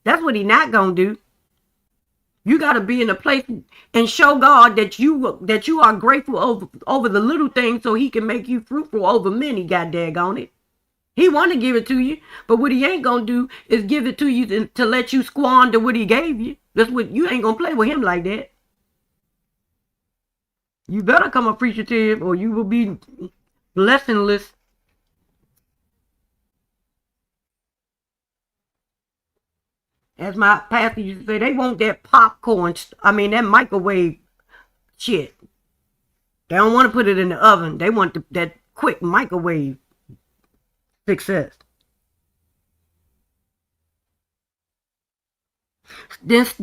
That's what he not gonna do. You gotta be in a place and show God that you are grateful over the little things so he can make you fruitful over many, god daggone it. He want to give it to you, but what he ain't gonna do is give it to you to let you squander what he gave you. That's what you ain't gonna play with him like that. You better come appreciative or you will be blessingless. As my pastor used to say, they want that popcorn, that microwave shit. They don't want to put it in the oven. They want that quick microwave success. This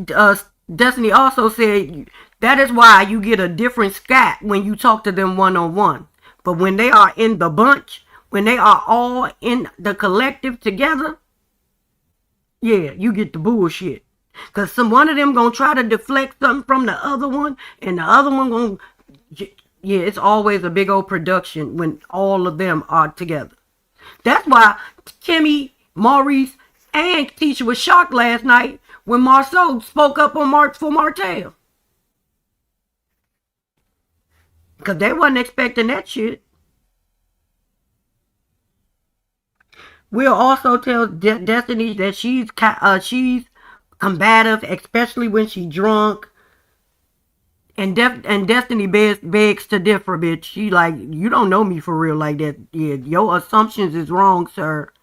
Destiny also said that is why you get a different scat when you talk to them one-on-one. But when they are in the bunch, when they are all in the collective together, yeah, you get the bullshit. Because one of them going to try to deflect something from the other one, and the other one going to... Yeah, it's always a big old production when all of them are together. That's why Kimmy, Maurice, and Tisha was shocked last night when Marsau spoke up on for Martell. Because they wasn't expecting that shit. We'll also tell Destiny that she's combative, especially when she's drunk. And Destiny begs to differ, bitch. She like, you don't know me for real like that. Yeah, your assumptions is wrong, sir.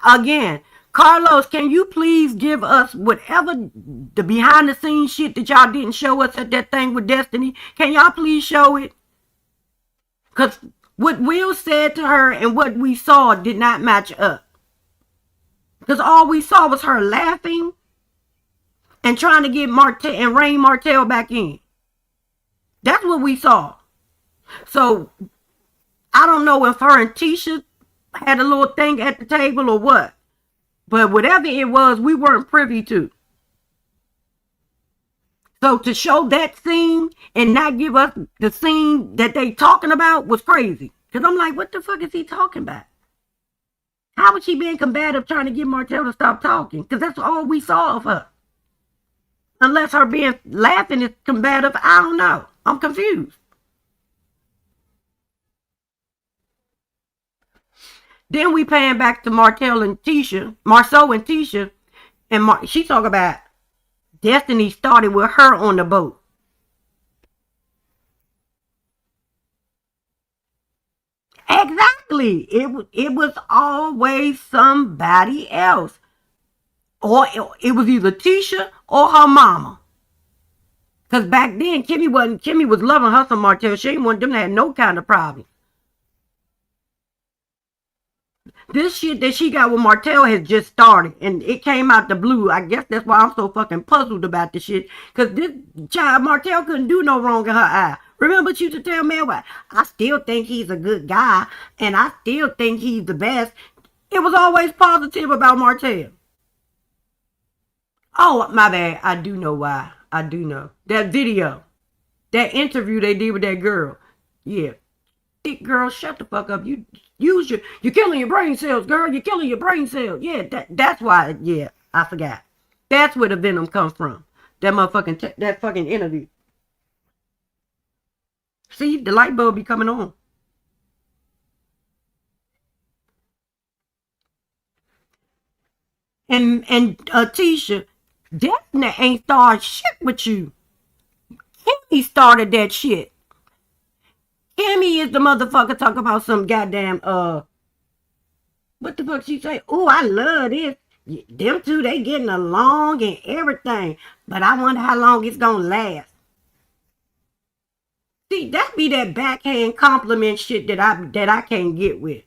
Again, Carlos, can you please give us whatever the behind the scenes shit that y'all didn't show us at that thing with Destiny? Can y'all please show it? Because what Will said to her and what we saw did not match up. Because all we saw was her laughing and trying to get Martell and rein Martell back in. That's what we saw. So, I don't know if her and Tisha had a little thing at the table or what. But whatever it was, we weren't privy to. So, to show that scene and not give us the scene that they talking about was crazy. Because I'm like, what the fuck is he talking about? How was she being combative trying to get Martell to stop talking? Because that's all we saw of her. Unless her being laughing is combative, I don't know. I'm confused. Then we pan back to Marsau and Tisha, and she talk about Destiny started with her on the boat. Exactly. It was always somebody else. Or it was either Tisha or her mama. Because back then, Kimmy was loving her some Martell. She ain't want them to have no kind of problem. This shit that she got with Martell has just started. And it came out the blue. I guess that's why I'm so fucking puzzled about this shit. Because this child, Martell couldn't do no wrong in her eye. Remember she used to tell me, well, I still think he's a good guy. And I still think he's the best. It was always positive about Martell. Oh, my bad. I do know why. I do know. That video. That interview they did with that girl. Yeah. Thick girl, shut the fuck up. You're killing your brain cells, girl. You're killing your brain cells. Yeah, that's why. Yeah, I forgot. That's where the venom comes from. That motherfucking, that fucking interview. See, the light bulb be coming on. And Tisha, Destiny ain't started shit with you. Kimmy started that shit. Kimmy is the motherfucker talking about some goddamn, what the fuck she say? Oh, I love this. Them two, they getting along and everything. But I wonder how long it's gonna last. See, that be that backhand compliment shit that I can't get with.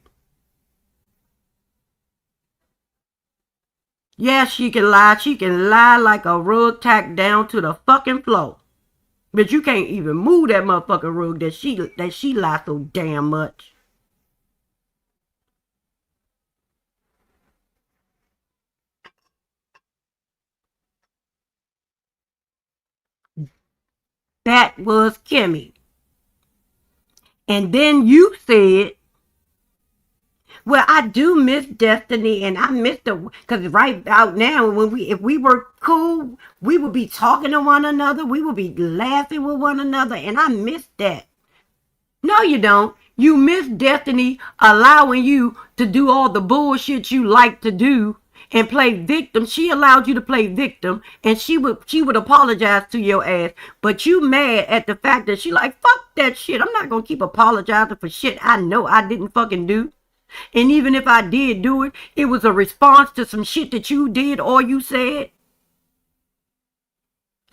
Yeah, she can lie. She can lie like a rug tacked down to the fucking floor. But you can't even move that motherfucking rug that she lies so damn much. That was Kimmy. And then you said, well, I do miss Destiny, and I miss because right out now, if we were cool, we would be talking to one another, we would be laughing with one another, and I miss that. No, you don't. You miss Destiny allowing you to do all the bullshit you like to do and play victim. She allowed you to play victim, and she would apologize to your ass, but you mad at the fact that she like, fuck that shit. I'm not gonna keep apologizing for shit I know I didn't fucking do. And even if I did do it, it was a response to some shit that you did or you said.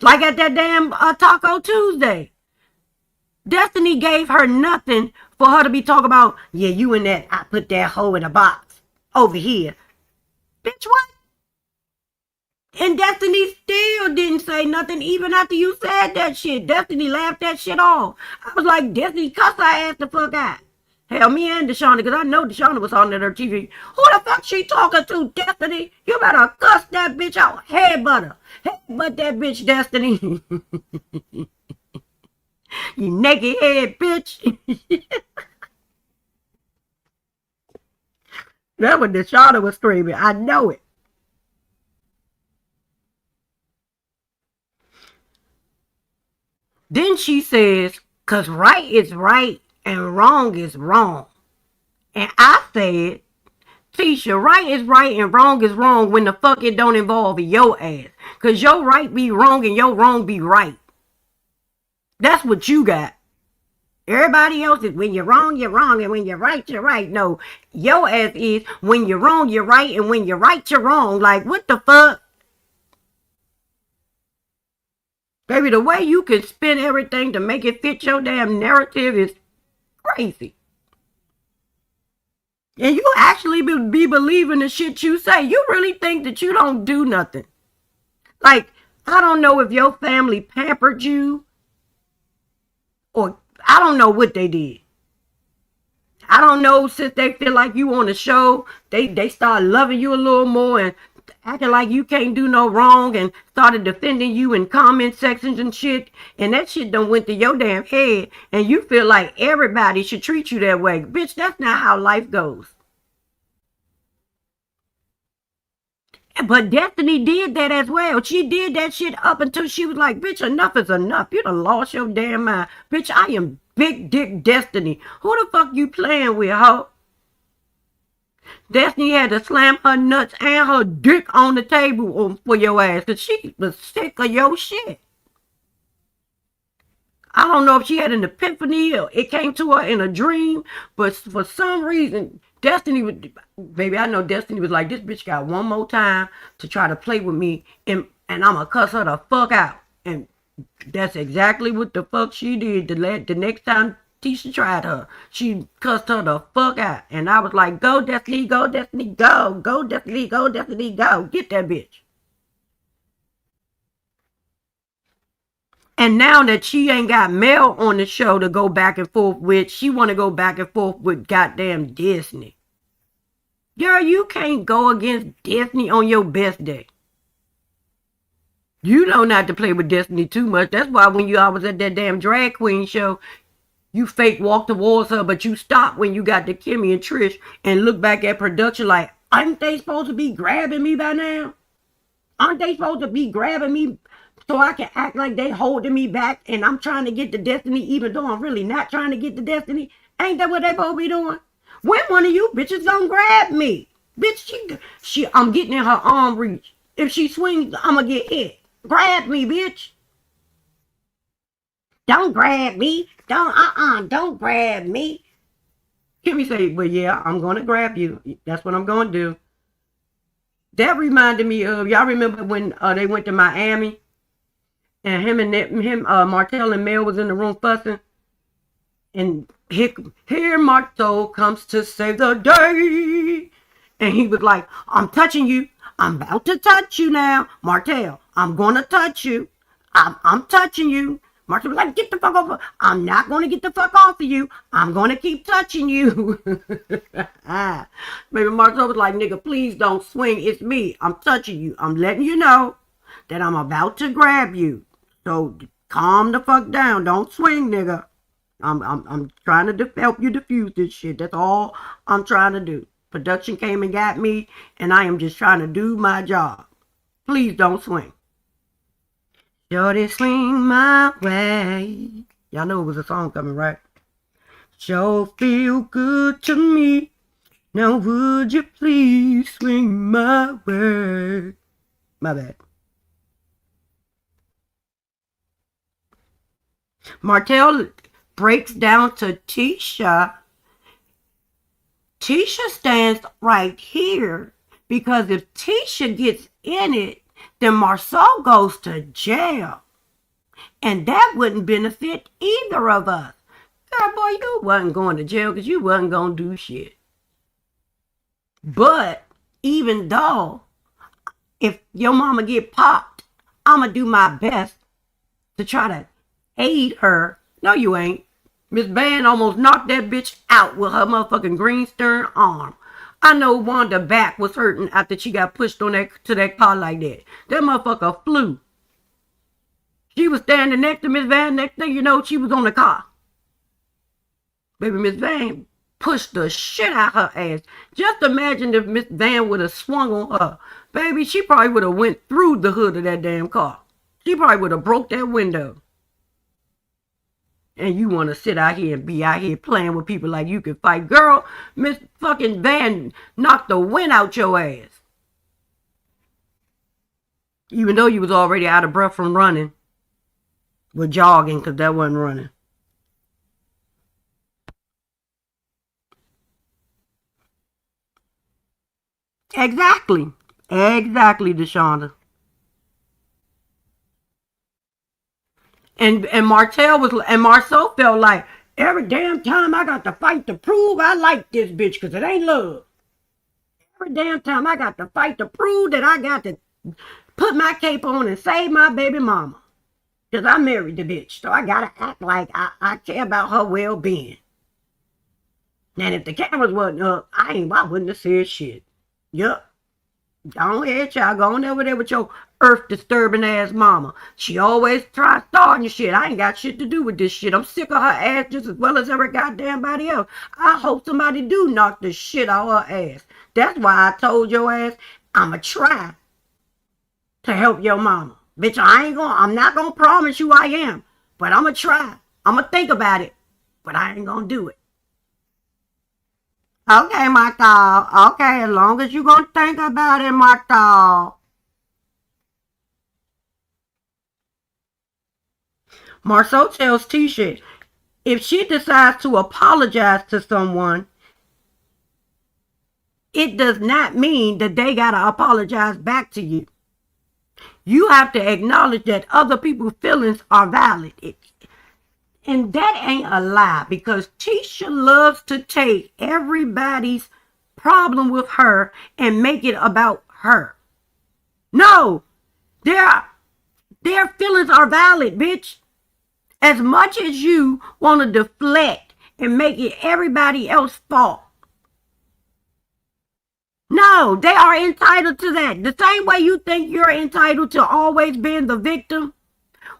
Like at that damn Taco Tuesday. Destiny gave her nothing for her to be talking about, yeah, you and that, I put that hoe in a box over here. Bitch, what? And Destiny still didn't say nothing even after you said that shit. Destiny laughed that shit off. I was like, Destiny, cuss her ass the fuck out. Hell, me and Deshauna, because I know Deshauna was on her TV. Who the fuck she talking to, Destiny? You better cuss that bitch out. Headbutt her. Headbutt that bitch, Destiny. You naked head bitch. That's what Deshauna was screaming. I know it. Then she says, because right is right and wrong is wrong. And I said, Tisha, right is right and wrong is wrong when the fuck it don't involve your ass. Because your right be wrong and your wrong be right. That's what you got. Everybody else is when you're wrong, and when you're right, you're right. No, your ass is when you're wrong, you're right, and when you're right, you're wrong. Like, what the fuck? Baby, the way you can spin everything to make it fit your damn narrative is crazy. And you actually be believing the shit you say. You really think that you don't do nothing. Like, I don't know if your family pampered you or I don't know what they did. I don't know, since they feel like you on the show, they start loving you a little more and acting like you can't do no wrong and started defending you in comment sections and shit. And that shit done went to your damn head. And you feel like everybody should treat you that way. Bitch, that's not how life goes. But Destiny did that as well. She did that shit up until she was like, bitch, enough is enough. You done lost your damn mind. Bitch, I am Big Dick Destiny. Who the fuck you playing with, ho? Destiny had to slam her nuts and her dick on the table for your ass because she was sick of your shit. I don't know if she had an epiphany or it came to her in a dream, but for some reason, Destiny would, baby, I know Destiny was like, this bitch got one more time to try to play with me and I'm going to cuss her the fuck out. And that's exactly what the fuck she did the next time Tisha tried her. She cussed her the fuck out. And I was like, go Destiny, go Destiny, go. Go Destiny, go Destiny, go. Get that bitch. And now that she ain't got Mel on the show to go back and forth with, she want to go back and forth with goddamn Disney. Girl, you can't go against Disney on your best day. You know not to play with Destiny too much. That's why when you always at that damn drag queen show, you fake walk towards her, but you stop when you got to Kimmy and Trish and look back at production like, aren't they supposed to be grabbing me by now? Aren't they supposed to be grabbing me so I can act like they holding me back and I'm trying to get to Destiny even though I'm really not trying to get to Destiny? Ain't that what they supposed to be doing? When one of you bitches gonna grab me? Bitch, I'm getting in her arm reach. If she swings, I'm gonna get hit. Grab me, bitch. Don't grab me. Don't grab me. Kimmy say, well, yeah, I'm gonna grab you. That's what I'm gonna do. That reminded me of, y'all remember when they went to Miami and Martell and Mel was in the room fussing? And here Marsau comes to save the day. And he was like, I'm touching you. I'm about to touch you now. Martell, I'm going to touch you. I'm touching you. Marsau was like, get the fuck off. I'm not going to get the fuck off of you. I'm going to keep touching you. Maybe Marsau was like, nigga, please don't swing. It's me. I'm touching you. I'm letting you know that I'm about to grab you. So calm the fuck down. Don't swing, nigga. I'm trying to help you diffuse this shit. That's all I'm trying to do. Production came and got me, and I am just trying to do my job. Please don't swing. Shorty swing my way. Y'all know it was a song coming, right? Sure feel good to me. Now would you please swing my way? My bad. Martell breaks down to Tisha. Tisha stands right here because if Tisha gets in it, then Marsau goes to jail. And that wouldn't benefit either of us. Girl, boy, you wasn't going to jail because you wasn't going to do shit. But even though, if your mama get popped, I'm going to do my best to try to aid her. No, you ain't. Miss Van almost knocked that bitch out with her motherfucking green stern arm. I know Wanda's back was hurting after she got pushed on to that car like that. That motherfucker flew. She was standing next to Miss Van. Next thing you know, she was on the car. Baby, Miss Van pushed the shit out her ass. Just imagine if Miss Van would have swung on her. Baby, she probably would have went through the hood of that damn car. She probably would have broke that window. And you want to sit out here and be out here playing with people like you can fight. Girl, Miss fucking Van knocked the wind out your ass. Even though you was already out of breath from running. Well, jogging, because that wasn't running. Exactly. Exactly, Deshaunda. And Marsau felt like every damn time I got to fight to prove I like this bitch because it ain't love. Every damn time I got to fight to prove that I got to put my cape on and save my baby mama. Because I married the bitch, so I gotta act like I care about her well-being. And if the cameras wasn't up, I wouldn't have said shit. Yup. Go ahead, y'all. Go on over there with your earth-disturbing ass mama. She always tries starting your shit. I ain't got shit to do with this shit. I'm sick of her ass just as well as every goddamn body else. I hope somebody do knock the shit out of her ass. That's why I told your ass I'ma try to help your mama. Bitch, I'm not gonna promise you I am. But I'ma try. I'ma think about it. But I ain't gonna do it. Okay, my dog. Okay, as long as you gonna think about it, my dog. Marsau tells Tisha if she decides to apologize to someone, it does not mean that they gotta apologize back to you. You have to acknowledge that other people's feelings are valid. And that ain't a lie, because Tisha loves to take everybody's problem with her and make it about her. No, their feelings are valid, bitch. As much as you want to deflect and make it everybody else's fault. No, they are entitled to that. The same way you think you're entitled to always being the victim.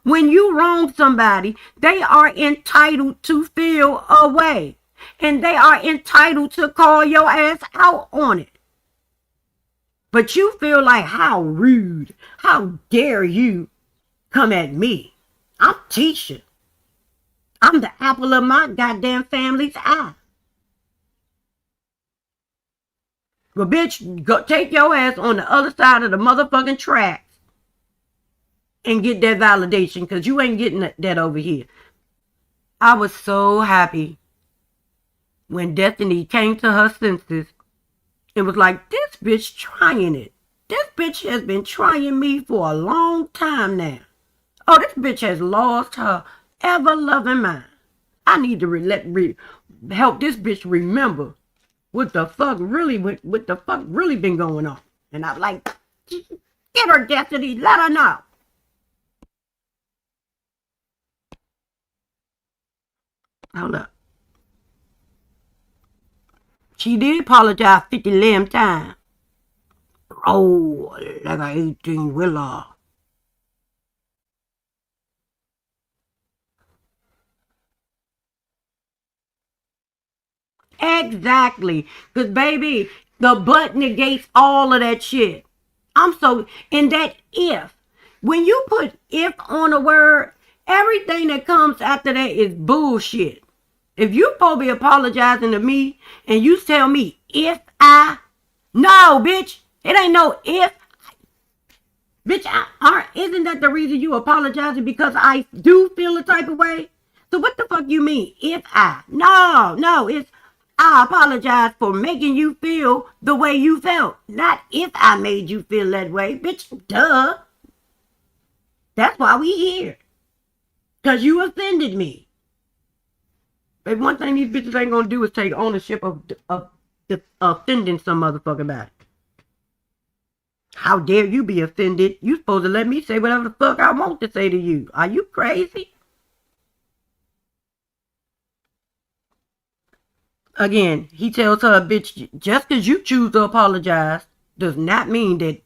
When you wrong somebody, they are entitled to feel a way. And they are entitled to call your ass out on it. But you feel like, how rude. How dare you come at me? I'm Tisha. I'm the apple of my goddamn family's eye. Well, bitch, go take your ass on the other side of the motherfucking tracks and get that validation, because you ain't getting that over here. I was so happy when Destiny came to her senses and was like, this bitch trying it. This bitch has been trying me for a long time now. Oh, this bitch has lost her ever-loving mind. I need to help this bitch remember what the fuck really been going on. And I'm like, get her, Destiny, let her know. Hold up. She did apologize 50 lamb times. Oh, like a 18-wheeler. Exactly. Because, baby, the butt negates all of that shit. And that if. When you put if on a word, everything that comes after that is bullshit. If you supposed to be apologizing to me and you tell me if I. No, bitch. It ain't no if. Bitch, isn't that the reason you apologizing? Because I do feel a type of way? So what the fuck you mean, if I? No, it's I apologize for making you feel the way you felt. Not if I made you feel that way. Bitch, duh. That's why we here. Because you offended me. Baby, one thing these bitches ain't gonna do is take ownership of offending some motherfucker back. How dare you be offended? You supposed to let me say whatever the fuck I want to say to you. Are you crazy? Again, he tells her, bitch, just because you choose to apologize does not mean that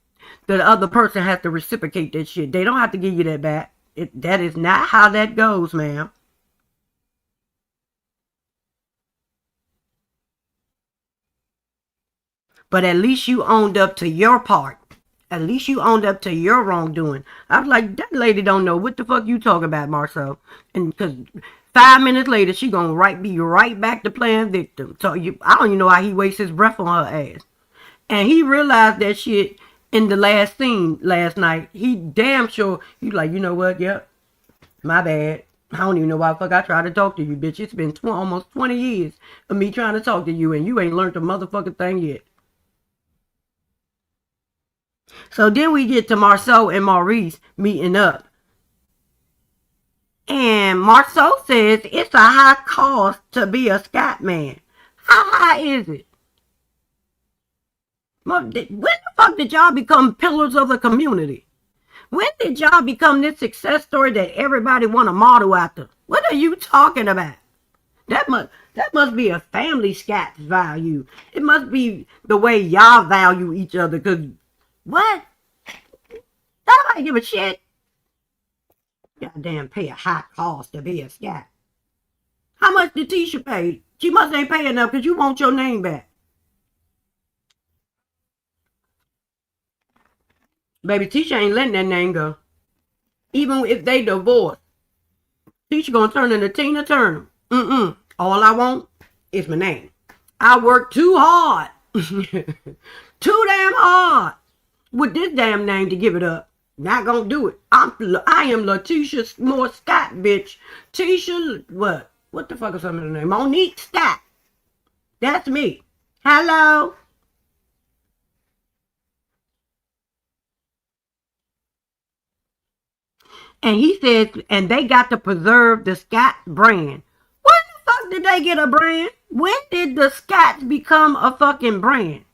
the other person has to reciprocate that shit. They don't have to give you that back. That is not how that goes, ma'am. But at least you owned up to your part. At least you owned up to your wrongdoing. I was like, that lady don't know what the fuck you talking about, Marsau. And because 5 minutes later, she gonna be right back to playing victim. So I don't even know why he wastes his breath on her ass. And he realized that shit in the last scene last night. He damn sure, he like, you know what, yep, my bad. I don't even know why the fuck I tried to talk to you, bitch. It's been almost 20 years of me trying to talk to you, and you ain't learned a motherfucking thing yet. So then we get to Marsau and Maurice meeting up. And Marsau says it's a high cost to be a scat man. How high is it? When the fuck did y'all become pillars of the community? When did y'all become this success story that everybody want to model after? What are you talking about? That must be a family scat's value. It must be the way y'all value each other. Cause what? Nobody give a shit. Goddamn, pay a high cost to be a scat. How much did Tisha pay? She must ain't pay enough because you want your name back. Baby, Tisha ain't letting that name go. Even if they divorce, Tisha gonna turn into Tina Turner. All I want is my name. I work too hard. Too damn hard with this damn name to give it up. Not gonna do it. I am Letitia Moore Scott, bitch. Tisha, what? What the fuck is her name? Monique Scott. That's me. Hello. And he says, and they got to preserve the Scott brand. When the fuck did they get a brand? When did the Scotts become a fucking brand?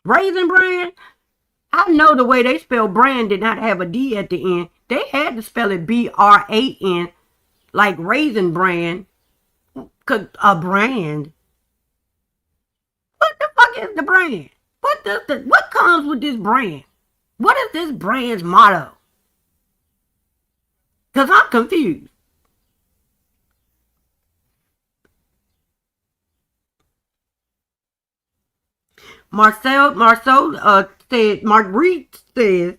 Raisin brand? I know the way they spell brand did not have a D at the end. They had to spell it B-R-A-N, like Raisin brand. Cause a brand. What the fuck is the brand? What comes with this brand? What is this brand's motto? Cause I'm confused. Marsau said, Marguerite says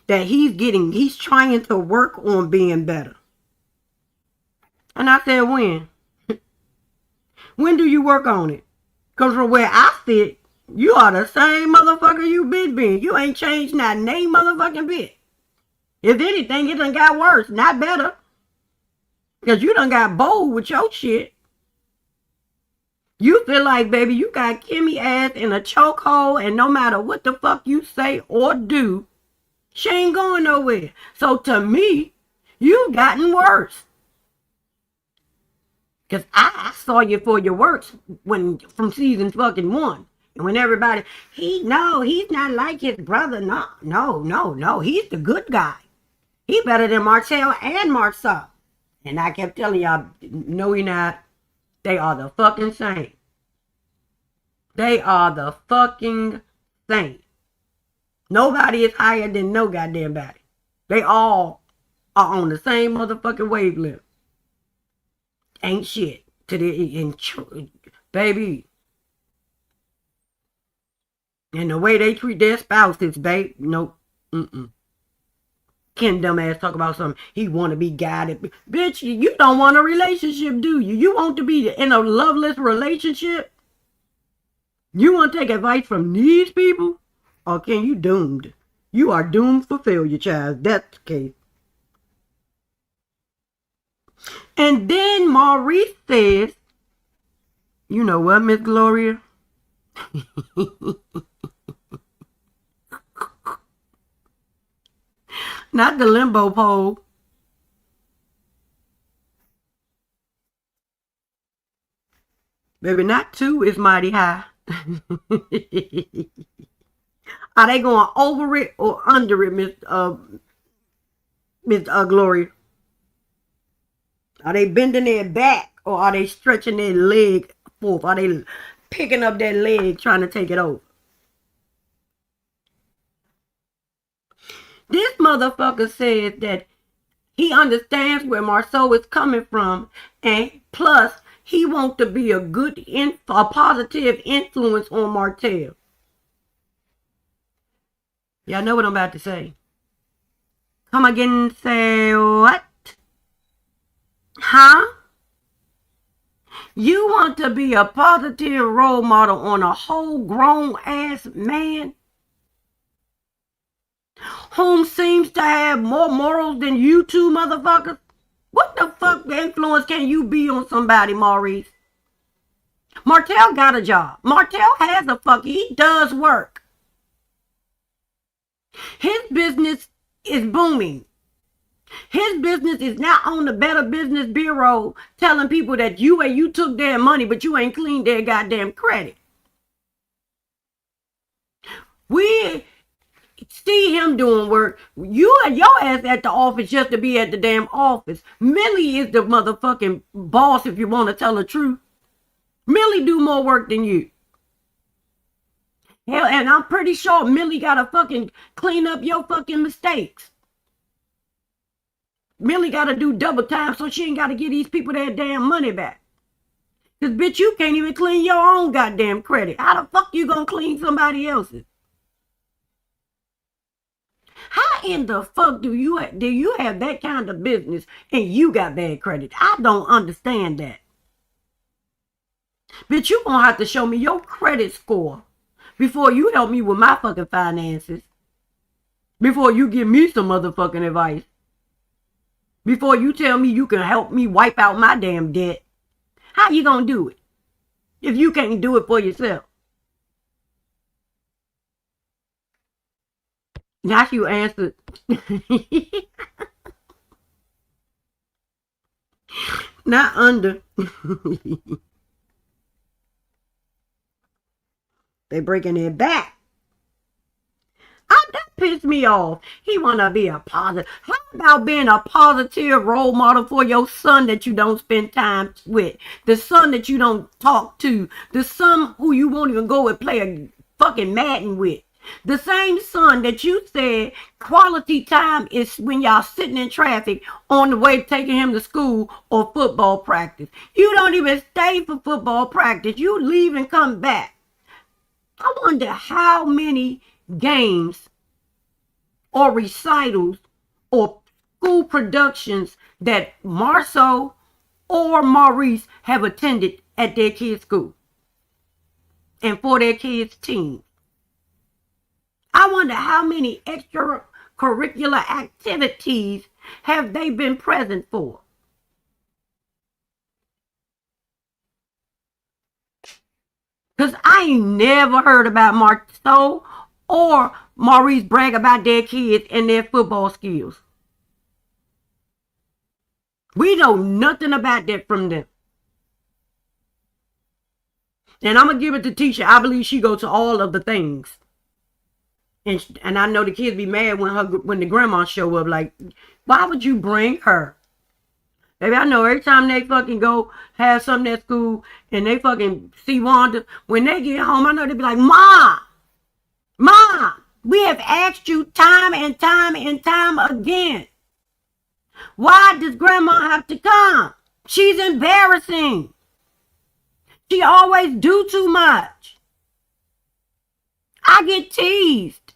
that he's trying to work on being better. And I said, when? When do you work on it? Because from where I sit, you are the same motherfucker you been. You ain't changed not a motherfucking bit. If anything, it done got worse, not better. Because you done got bold with your shit. You feel like, baby, you got Kimmy ass in a chokehold, and no matter what the fuck you say or do, she ain't going nowhere. So to me, you gotten worse. Because I saw you for your works from season fucking 1. And when everybody, he's not like his brother. No. He's the good guy. He better than Martell and Marsau. And I kept telling y'all, no, he not. They are the fucking same. They are the fucking same. Nobody is higher than no goddamn body. They all are on the same motherfucking wavelength. Ain't shit to the baby. And the way they treat their spouses, babe, nope. Ken dumbass talk about something. He want to be guided. Bitch, you don't want a relationship, do you? You want to be in a loveless relationship? You want to take advice from these people? Or can you doomed? You are doomed for failure, child. That's the case. And then Maurice says, you know what, Miss Gloria? Not the limbo pole. Baby, not 2 is mighty high. Are they going over it or under it, Miss Gloria? Are they bending their back or are they stretching their leg forth? Are they picking up their leg trying to take it over? This motherfucker says that he understands where Marsau is coming from, and plus he wants to be a positive influence on Martell. Y'all know what I'm about to say. Come again and say what? Huh? You want to be a positive role model on a whole grown ass man whom seems to have more morals than you two motherfuckers? What the fuck influence can you be on somebody, Maurice? Martell got a job. Martell has he does work. His business is booming. His business is now on the Better Business Bureau telling people that you took their money, but you ain't cleaned their goddamn credit. We see him doing work. You and your ass at the office just to be at the damn office. Millie is the motherfucking boss if you want to tell the truth. Millie do more work than you. Hell, and I'm pretty sure Millie gotta fucking clean up your fucking mistakes. Millie gotta do double time so she ain't gotta give these people their damn money back. Cause bitch, you can't even clean your own goddamn credit. How the fuck you gonna clean somebody else's? How in the fuck do you have that kind of business and you got bad credit? I don't understand that. Bitch, you gonna have to show me your credit score before you help me with my fucking finances. Before you give me some motherfucking advice. Before you tell me you can help me wipe out my damn debt. How you gonna do it if you can't do it for yourself? Now you answered. Not under. They breaking their back. That pissed me off. He want to be a positive. How about being a positive role model for your son that you don't spend time with? The son that you don't talk to. The son who you won't even go and play a fucking Madden with. The same son that you said quality time is when y'all sitting in traffic on the way taking him to school or football practice. You don't even stay for football practice. You leave and come back. I wonder how many games or recitals or school productions that Marsau or Maurice have attended at their kids' school and for their kids' team. I wonder how many extracurricular activities have they been present for. Because I ain't never heard about Marsau or Maurice brag about their kids and their football skills. We know nothing about that from them. And I'm going to give it to Tisha. I believe she goes to all of the things. And I know the kids be mad when the grandma show up. Like, why would you bring her? Baby, I know every time they fucking go have something at school and they fucking see Wanda, when they get home, I know they be like, Ma, we have asked you time and time and time again. Why does grandma have to come? She's embarrassing. She always do too much. I get teased.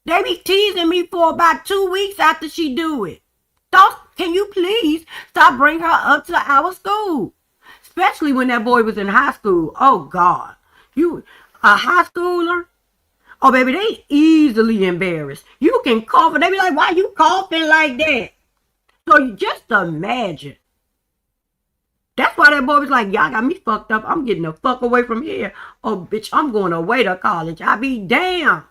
They be teasing me for about 2 weeks after she do it. Can you please stop bringing her up to our school? Especially when that boy was in high school. Oh, God. You, a high schooler? Oh, baby, they easily embarrassed. You can cough and they be like, why you coughing like that? So you just imagine. That's why that boy was like, y'all got me fucked up. I'm getting the fuck away from here. Oh, bitch, I'm going away to college. I be damned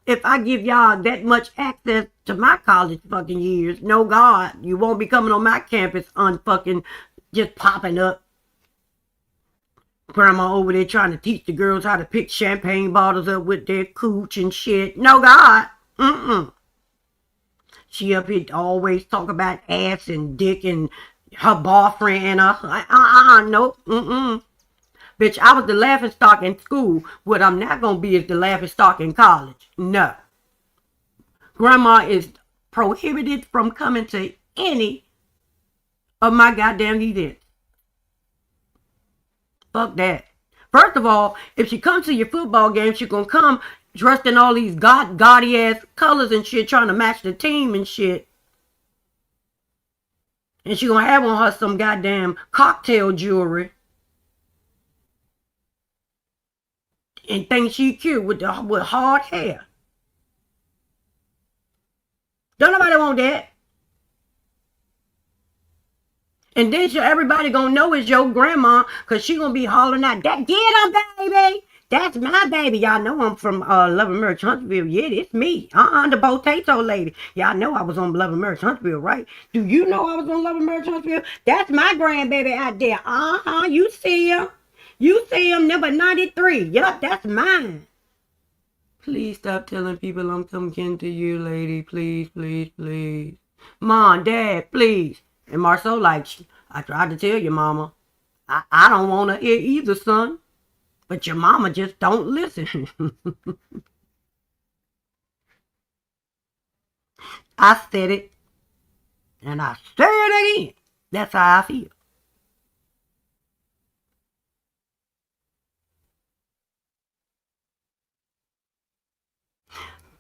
if I give y'all that much access to my college fucking years. No, God, you won't be coming on my campus unfucking just popping up. Grandma over there trying to teach the girls how to pick champagne bottles up with their cooch and shit. No, God. She up here always talk about ass and dick and her boyfriend and her. Nope. Bitch, I was the laughing stock in school. What I'm not going to be is the laughing stock in college. No. Grandma is prohibited from coming to any of my goddamn events. Fuck that. First of all, if she comes to your football game, she gonna come dressed in all these gaudy ass colors and shit, trying to match the team and shit. And she gonna have on her some goddamn cocktail jewelry. And think she cute with hard hair. Don't nobody want that. And then everybody gonna know it's your grandma, cause she gonna be hollering out, "That get him, baby! That's my baby." Y'all know I'm from Love and Marriage Huntsville. Yeah, it's me. The potato lady. Y'all know I was on Love and Marriage Huntsville, right? Do you know I was on Love and Marriage Huntsville? That's my grandbaby out there. You see him. You see him, number 93. Yup, that's mine. Please stop telling people I'm coming to you, lady. Please, please, please. Mom, Dad, please. And Marsau, like, I tried to tell your mama, I don't want to hear either, son. But your mama just don't listen. I said it, and I said it again. That's how I feel.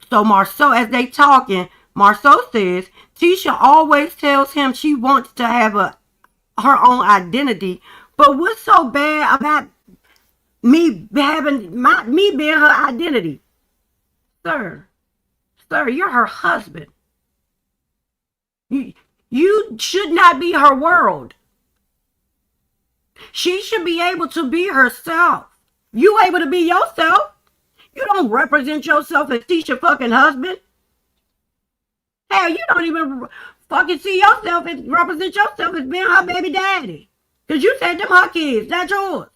So Marsau, as they talking, Marsau says, Tisha always tells him she wants to have her own identity. But what's so bad about me having me being her identity? Sir, you're her husband. You should not be her world. She should be able to be herself. You able to be yourself. You don't represent yourself as Tisha fucking husband. Hell, you don't even fucking see yourself as represent yourself as being her baby daddy. Because you said them her kids, that's yours.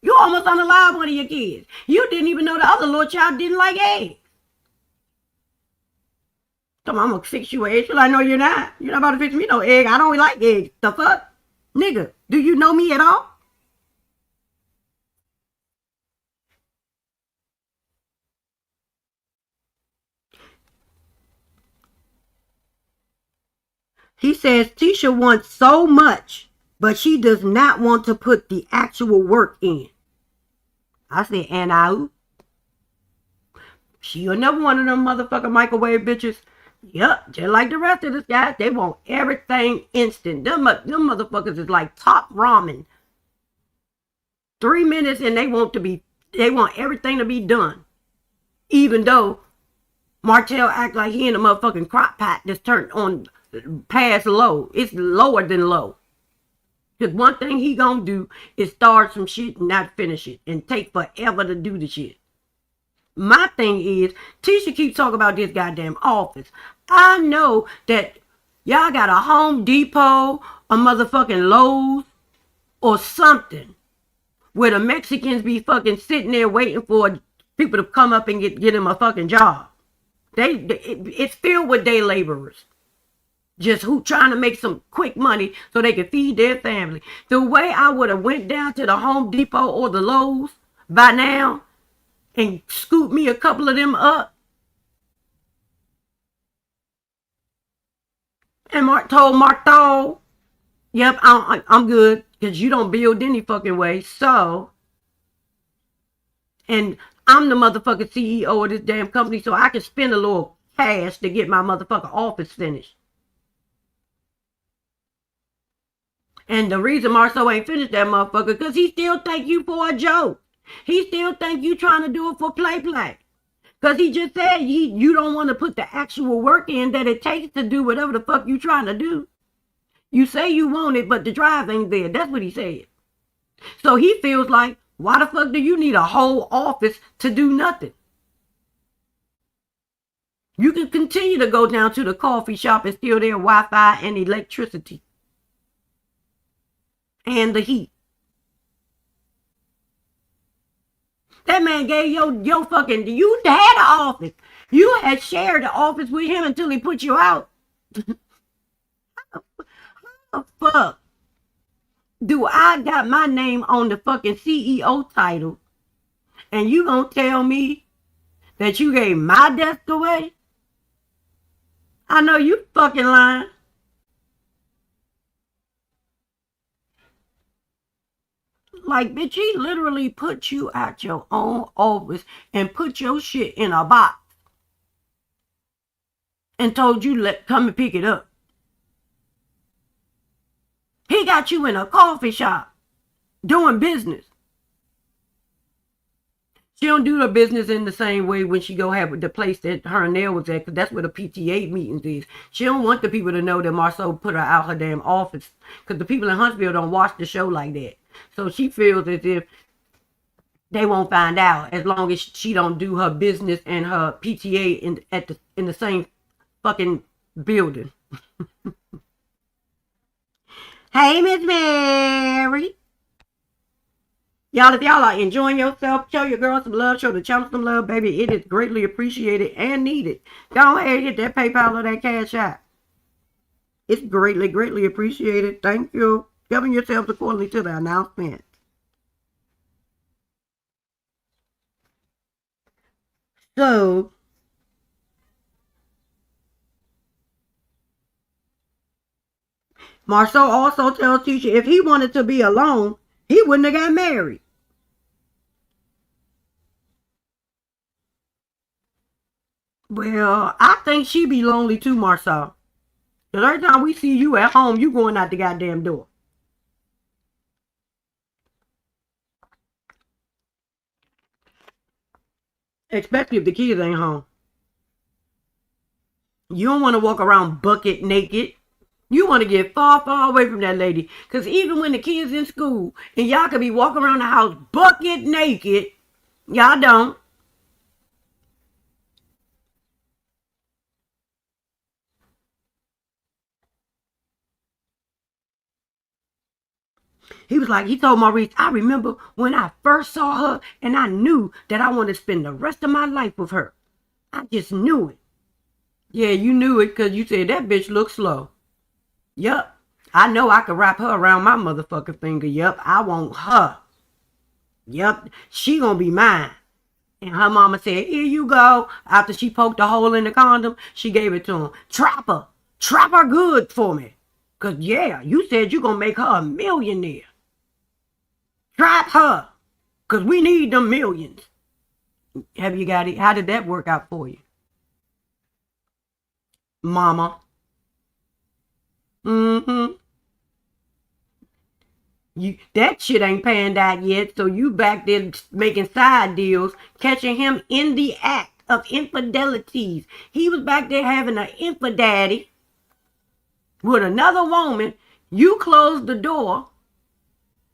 You almost unalive one of your kids. You didn't even know the other little child didn't like eggs. So I'm gonna fix you an egg. Well, I know you're not. You're not about to fix me no egg. I don't like eggs. The fuck? Nigga, do you know me at all? He says Tisha wants so much, but she does not want to put the actual work in. I said, and she another one of them motherfucking microwave bitches. Yup, just like the rest of this guys, they want everything instant. Them motherfuckers is like top ramen. 3 minutes and they want everything to be done. Even though Martell act like he in a motherfucking crock pot that's turned on past low. It's lower than low. Because one thing he gonna do is start some shit and not finish it. And take forever to do the shit. My thing is, Tisha keeps talking about this goddamn office. I know that y'all got a Home Depot, a motherfucking Lowe's, or something. Where the Mexicans be fucking sitting there waiting for people to come up and get them a fucking job. It's filled with day laborers. Just who trying to make some quick money so they can feed their family. The way I would have went down to the Home Depot or the Lowe's by now and scooped me a couple of them up. And told Marsau, yep, I'm good. Because you don't build any fucking way. So, and I'm the motherfucking CEO of this damn company, so I can spend a little cash to get my motherfucking office finished. And the reason Marsau ain't finished that motherfucker, because he still think you for a joke. He still think you trying to do it for play. Because he just said you don't want to put the actual work in that it takes to do whatever the fuck you trying to do. You say you want it, but the drive ain't there. That's what he said. So he feels like, why the fuck do you need a whole office to do nothing? You can continue to go down to the coffee shop and steal their Wi-Fi and electricity. And the heat. That man gave your fucking, you had an office. You had shared the office with him until he put you out. How the fuck do I got my name on the fucking CEO title and you gonna tell me that you gave my desk away? I know you fucking lying. Like, bitch, he literally put you at your own office and put your shit in a box and told you come and pick it up. He got you in a coffee shop doing business. She don't do the business in the same way when she go have the place that her and Nell was at, because that's where the PTA meetings is. She don't want the people to know that Marsau put her out her damn office, because the people in Huntsville don't watch the show like that. So she feels as if they won't find out as long as she don't do her business and her PTA in the same fucking building. Hey, Miss Mary. Y'all, if y'all are enjoying yourself, show your girl some love, show the channel some love, baby. It is greatly appreciated and needed. Go ahead, hit that PayPal or that Cash App. It's greatly, greatly appreciated. Thank you. Govern yourselves accordingly to the announcement. So, Marsau also tells Tisha if he wanted to be alone, he wouldn't have got married. Well, I think she be lonely too, Marsau. Because every time we see you at home, you going out the goddamn door. Especially if the kids ain't home. You don't want to walk around bucket naked. You want to get far, far away from that lady. Because even when the kids in school and y'all could be walking around the house bucket naked, y'all don't. He was like, he told Maurice, I remember when I first saw her and I knew that I wanted to spend the rest of my life with her. I just knew it. Yeah, you knew it because you said that bitch looks slow. Yup. I know I could wrap her around my motherfucking finger. Yup. I want her. Yup. She gonna be mine. And her mama said, here you go. After she poked a hole in the condom, she gave it to him. Trap her. Trap her good for me. Because, yeah, you said you gonna make her a millionaire. Trap her. Because we need them millions. Have you got it? How did that work out for you? Mama. That shit ain't panned out yet, so you back there making side deals, catching him in the act of infidelities. He was back there having an infidaddy with another woman. You close the door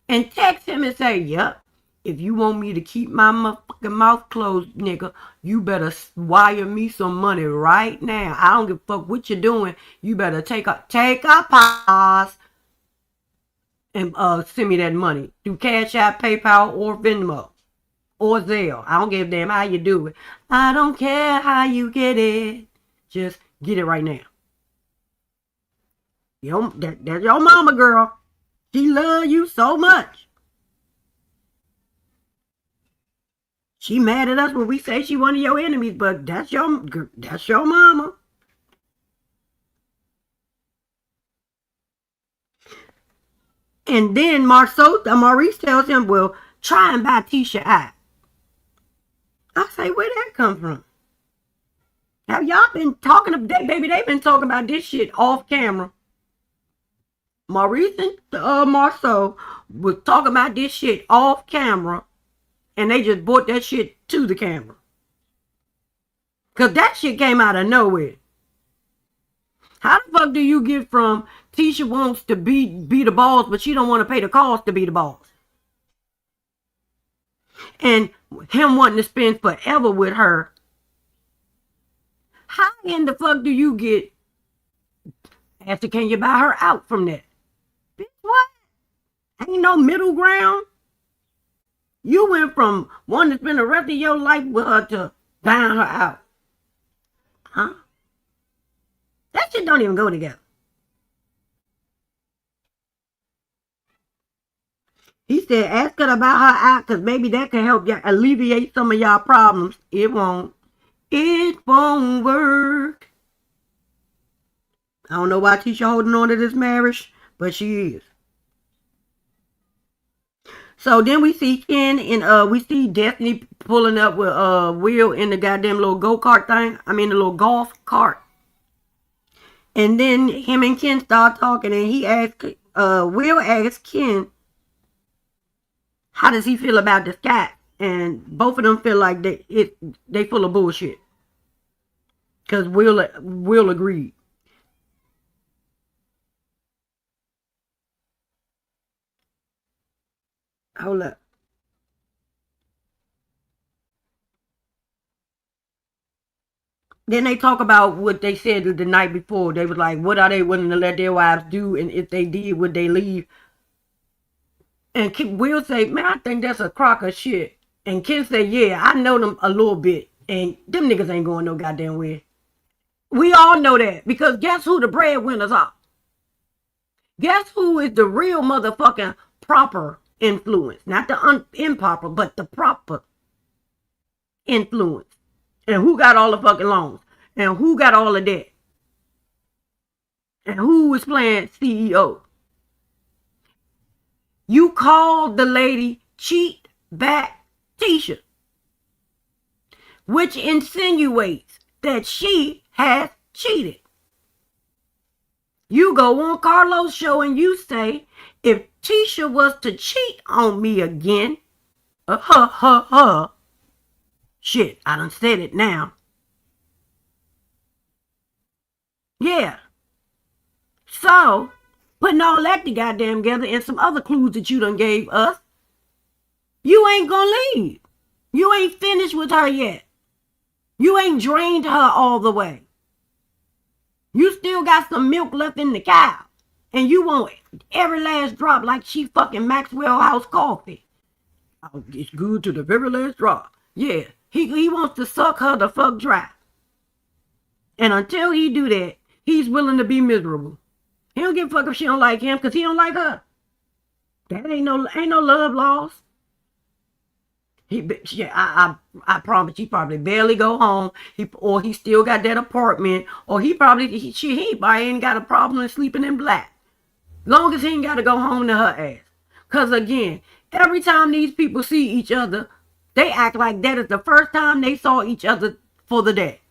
and text him and say, yep, if you want me to keep my motherfucking mouth closed, nigga, you better wire me some money right now. I don't give a fuck what you're doing. You better take a pause and send me that money through Cash App, PayPal, or Venmo, or Zelle. I don't give a damn how you do it. I don't care how you get it. Just get it right now. That's your mama, girl. She love you so much. She mad at us when we say she one of your enemies, but that's your mama. And then Maurice tells him, well, try and buy Tisha out. I say, where'd that come from? Have y'all been talking about, baby, they've been talking about this shit off camera. Maurice and Marsau was talking about this shit off camera, and they just brought that shit to the camera. Because that shit came out of nowhere. How the fuck do you get from Tisha wants to be the boss, but she don't want to pay the cost to be the boss? And him wanting to spend forever with her. How in the fuck do you get, after can you buy her out from that? Bitch, what? Ain't no middle ground. You went from wanting to spend the rest of your life with her to buying her out. Huh? That shit don't even go together. He said, ask her about her out, because maybe that can help you alleviate some of y'all problems. It won't. It won't work. I don't know why Tisha holding on to this marriage, but she is. So then we see Ken and we see Destiny pulling up with Will in the goddamn little go-kart thing. I mean the little golf cart. And then him and Ken start talking, and he asked Will asked Ken, how does he feel about the sky? And both of them feel like they full of bullshit. Cause Will agreed. Hold up. Then they talk about what they said the night before. They was like, what are they willing to let their wives do? And if they did, would they leave? And Will say, man, I think that's a crock of shit. And Ken say, yeah, I know them a little bit. And them niggas ain't going no goddamn way. We all know that. Because guess who the breadwinners are? Guess who is the real motherfucking proper influence? Not the improper, but the proper influence. And who got all the fucking loans? And who got all of that? And who is playing CEO? You called the lady cheat back Tisha, which insinuates that she has cheated. You go on Carlos' show and you say, if Tisha was to cheat on me again, shit, I done said it now. Yeah. So, putting all that goddamn together and some other clues that you done gave us, you ain't gonna leave. You ain't finished with her yet. You ain't drained her all the way. You still got some milk left in the cow. And you want every last drop like she fucking Maxwell House coffee. Oh, it's good to the very last drop. Yeah, he wants to suck her the fuck dry. And until he do that, he's willing to be miserable. He don't give a fuck if she don't like him because he don't like her. That ain't no love lost. I promise he probably barely go home. He still got that apartment. Or he probably ain't got a problem in sleeping in black. Long as he ain't got to go home to her ass. Because again, every time these people see each other, they act like that is the first time they saw each other for the day.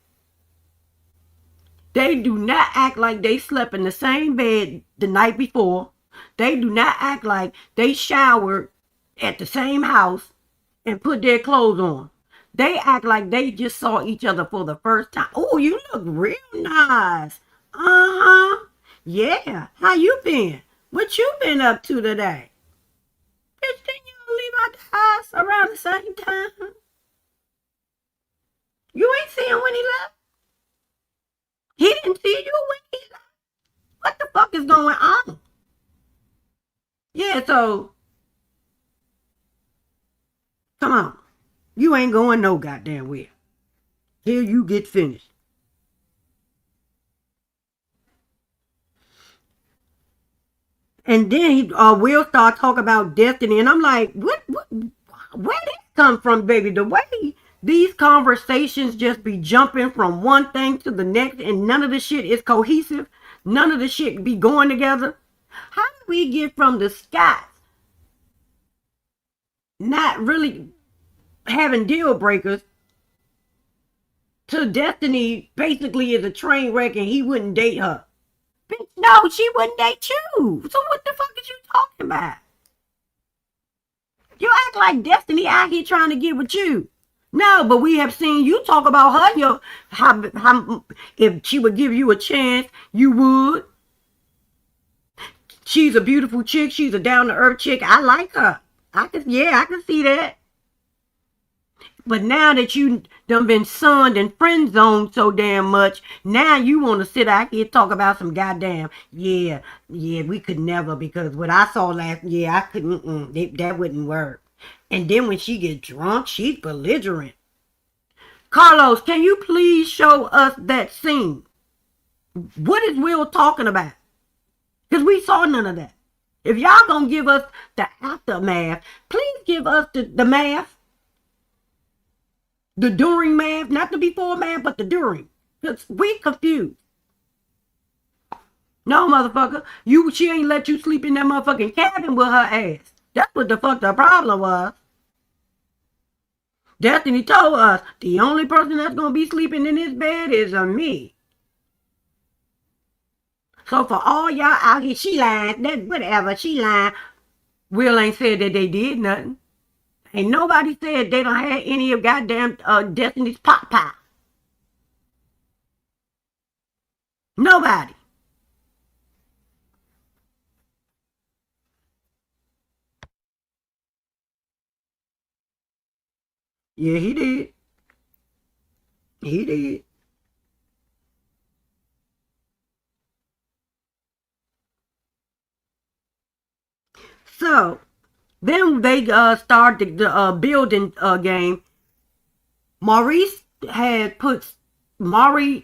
They do not act like they slept in the same bed the night before. They do not act like they showered at the same house and put their clothes on. They act like they just saw each other for the first time. Oh, you look real nice. Uh-huh. Yeah. How you been? What you been up to today? Bitch, didn't you leave out the house around the same time? You ain't seen when he left? He didn't see you when he left? What the fuck is going on? Yeah, so come on. You ain't going no goddamn where. Here you get finished. And then he will start talking about destiny. And I'm like, where did this come from, baby? The way these conversations just be jumping from one thing to the next and none of the shit is cohesive. None of the shit be going together. How do we get from the skies not really having deal breakers to Destiny basically is a train wreck and he wouldn't date her? Bitch, no, she wouldn't date you. So what the fuck is you talking about? You act like Destiny out here trying to get with you. No, but we have seen you talk about her. How if she would give you a chance, you would. She's a beautiful chick. She's a down-to-earth chick. I like her. I can see that. But now that you done been sunned and friend zoned so damn much, now you want to sit out here talk about some goddamn, yeah, we could never, because what I saw last, I couldn't, that wouldn't work. And then when she gets drunk, she's belligerent. Carlos, can you please show us that scene? What is Will talking about? Because we saw none of that. If y'all gonna give us the aftermath, please give us the math. The during math, not the before math, but the during. Because we confused. No, motherfucker. She ain't let you sleep in that motherfucking cabin with her ass. That's what the fuck the problem was. Destiny told us the only person that's gonna be sleeping in this bed is me. So for all y'all out here, she lying, that whatever, she lying. Will ain't said that they did nothing. Ain't nobody said they don't have any of goddamn Destiny's pop. Nobody. Yeah, he did. He did. So then they started the building game. Maurice had put Maurice,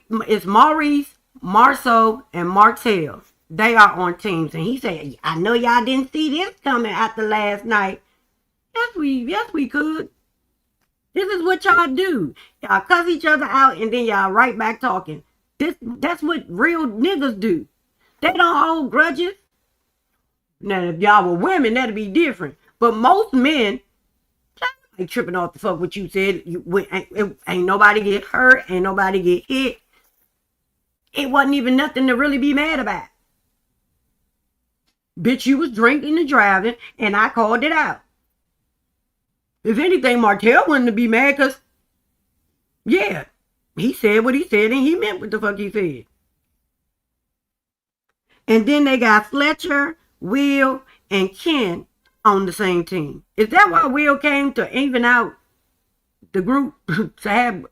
Marsau, and Martell. They are on teams, and he said, "I know y'all didn't see this coming after last night." Yes, we could. This is what y'all do. Y'all cuss each other out, and then y'all right back talking. That's what real niggas do. They don't hold grudges. Now, if y'all were women, that'd be different. But most men ain't tripping off the fuck what you said. Ain't nobody get hurt. Ain't nobody get hit. It wasn't even nothing to really be mad about. Bitch, you was drinking and driving, and I called it out. If anything, Martell wanted to be mad because, yeah, he said what he said, and he meant what the fuck he said. And then they got Fletcher, Will, and Ken on the same team. Is that why Will came to even out the group to have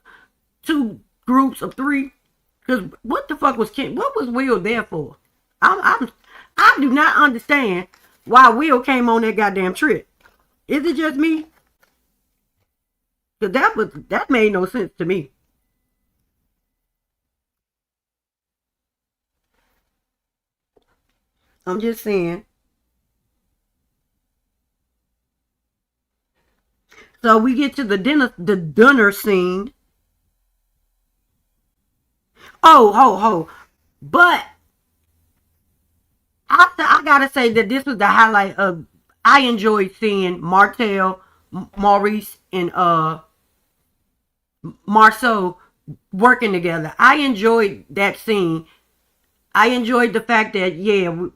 two groups of three? Because what the fuck was Ken? What was Will there for? I do not understand why Will came on that goddamn trip. Is it just me? Because that made no sense to me. I'm just saying. So we get to the dinner scene. Oh. But I gotta say that this was the highlight of. I enjoyed seeing Martell, Maurice, and Marsau working together. I enjoyed that scene. I enjoyed the fact that, yeah,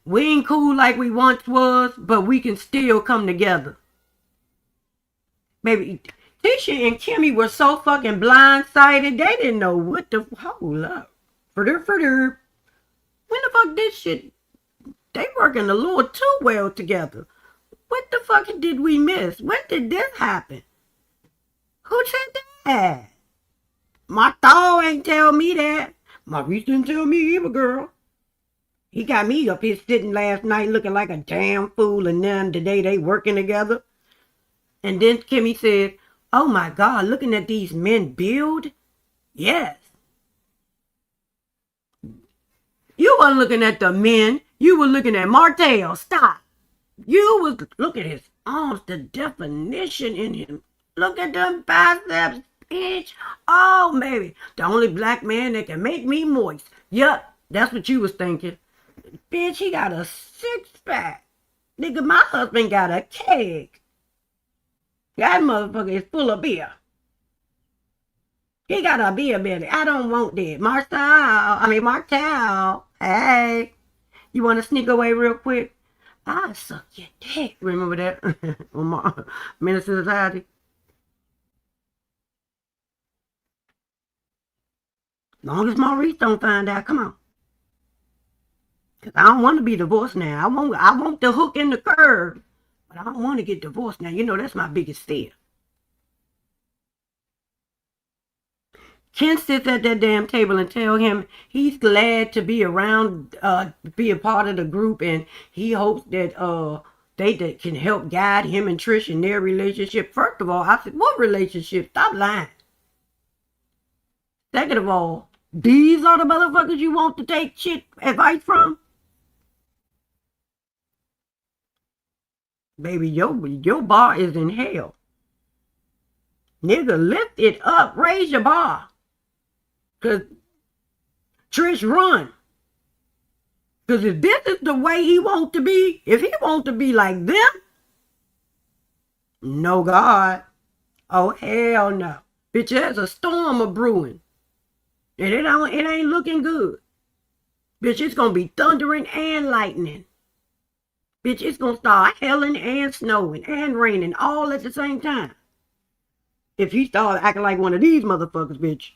we ain't cool like we once was, but we can still come together. Maybe Tisha and Kimmy were so fucking blindsided, they didn't know what the, hold up. When the fuck this shit, they working a little too well together. What the fuck did we miss? When did this happen? Who said that? My thaw ain't tell me that. Maurice didn't tell me either, girl. He got me up here sitting last night looking like a damn fool, and then today they working together. And then Kimmy said, "Oh my God, looking at these men build? Yes." You weren't looking at the men. You were looking at Martell. Stop. You was looking at his arms, the definition in him. Look at them biceps, bitch. Oh, baby. The only black man that can make me moist. Yup, that's what you was thinking. Bitch, he got a six-pack. Nigga, my husband got a keg. That motherfucker is full of beer. He got a beer belly. I don't want that. Martell. Hey, you want to sneak away real quick? I'll suck your dick. Remember that? On Minister Society. Long as Maurice don't find out, come on. Cause I don't want to be divorced now. I want the hook in the curve, but I don't want to get divorced now. You know that's my biggest fear. Ken sits at that damn table and tell him he's glad to be around, be a part of the group, and he hopes that they that can help guide him and Trish in their relationship. First of all, I said, what relationship? Stop lying. Second of all, these are the motherfuckers you want to take shit advice from? Baby, your bar is in hell. Nigga, lift it up. Raise your bar. Because Trish run. Because if this is the way he wants to be, if he wants to be like them, no God. Oh, hell no. Bitch, there's a storm a brewing. And it ain't looking good. Bitch, it's going to be thundering and lightning. Bitch, it's going to start hailing and snowing and raining all at the same time. If he started acting like one of these motherfuckers, bitch.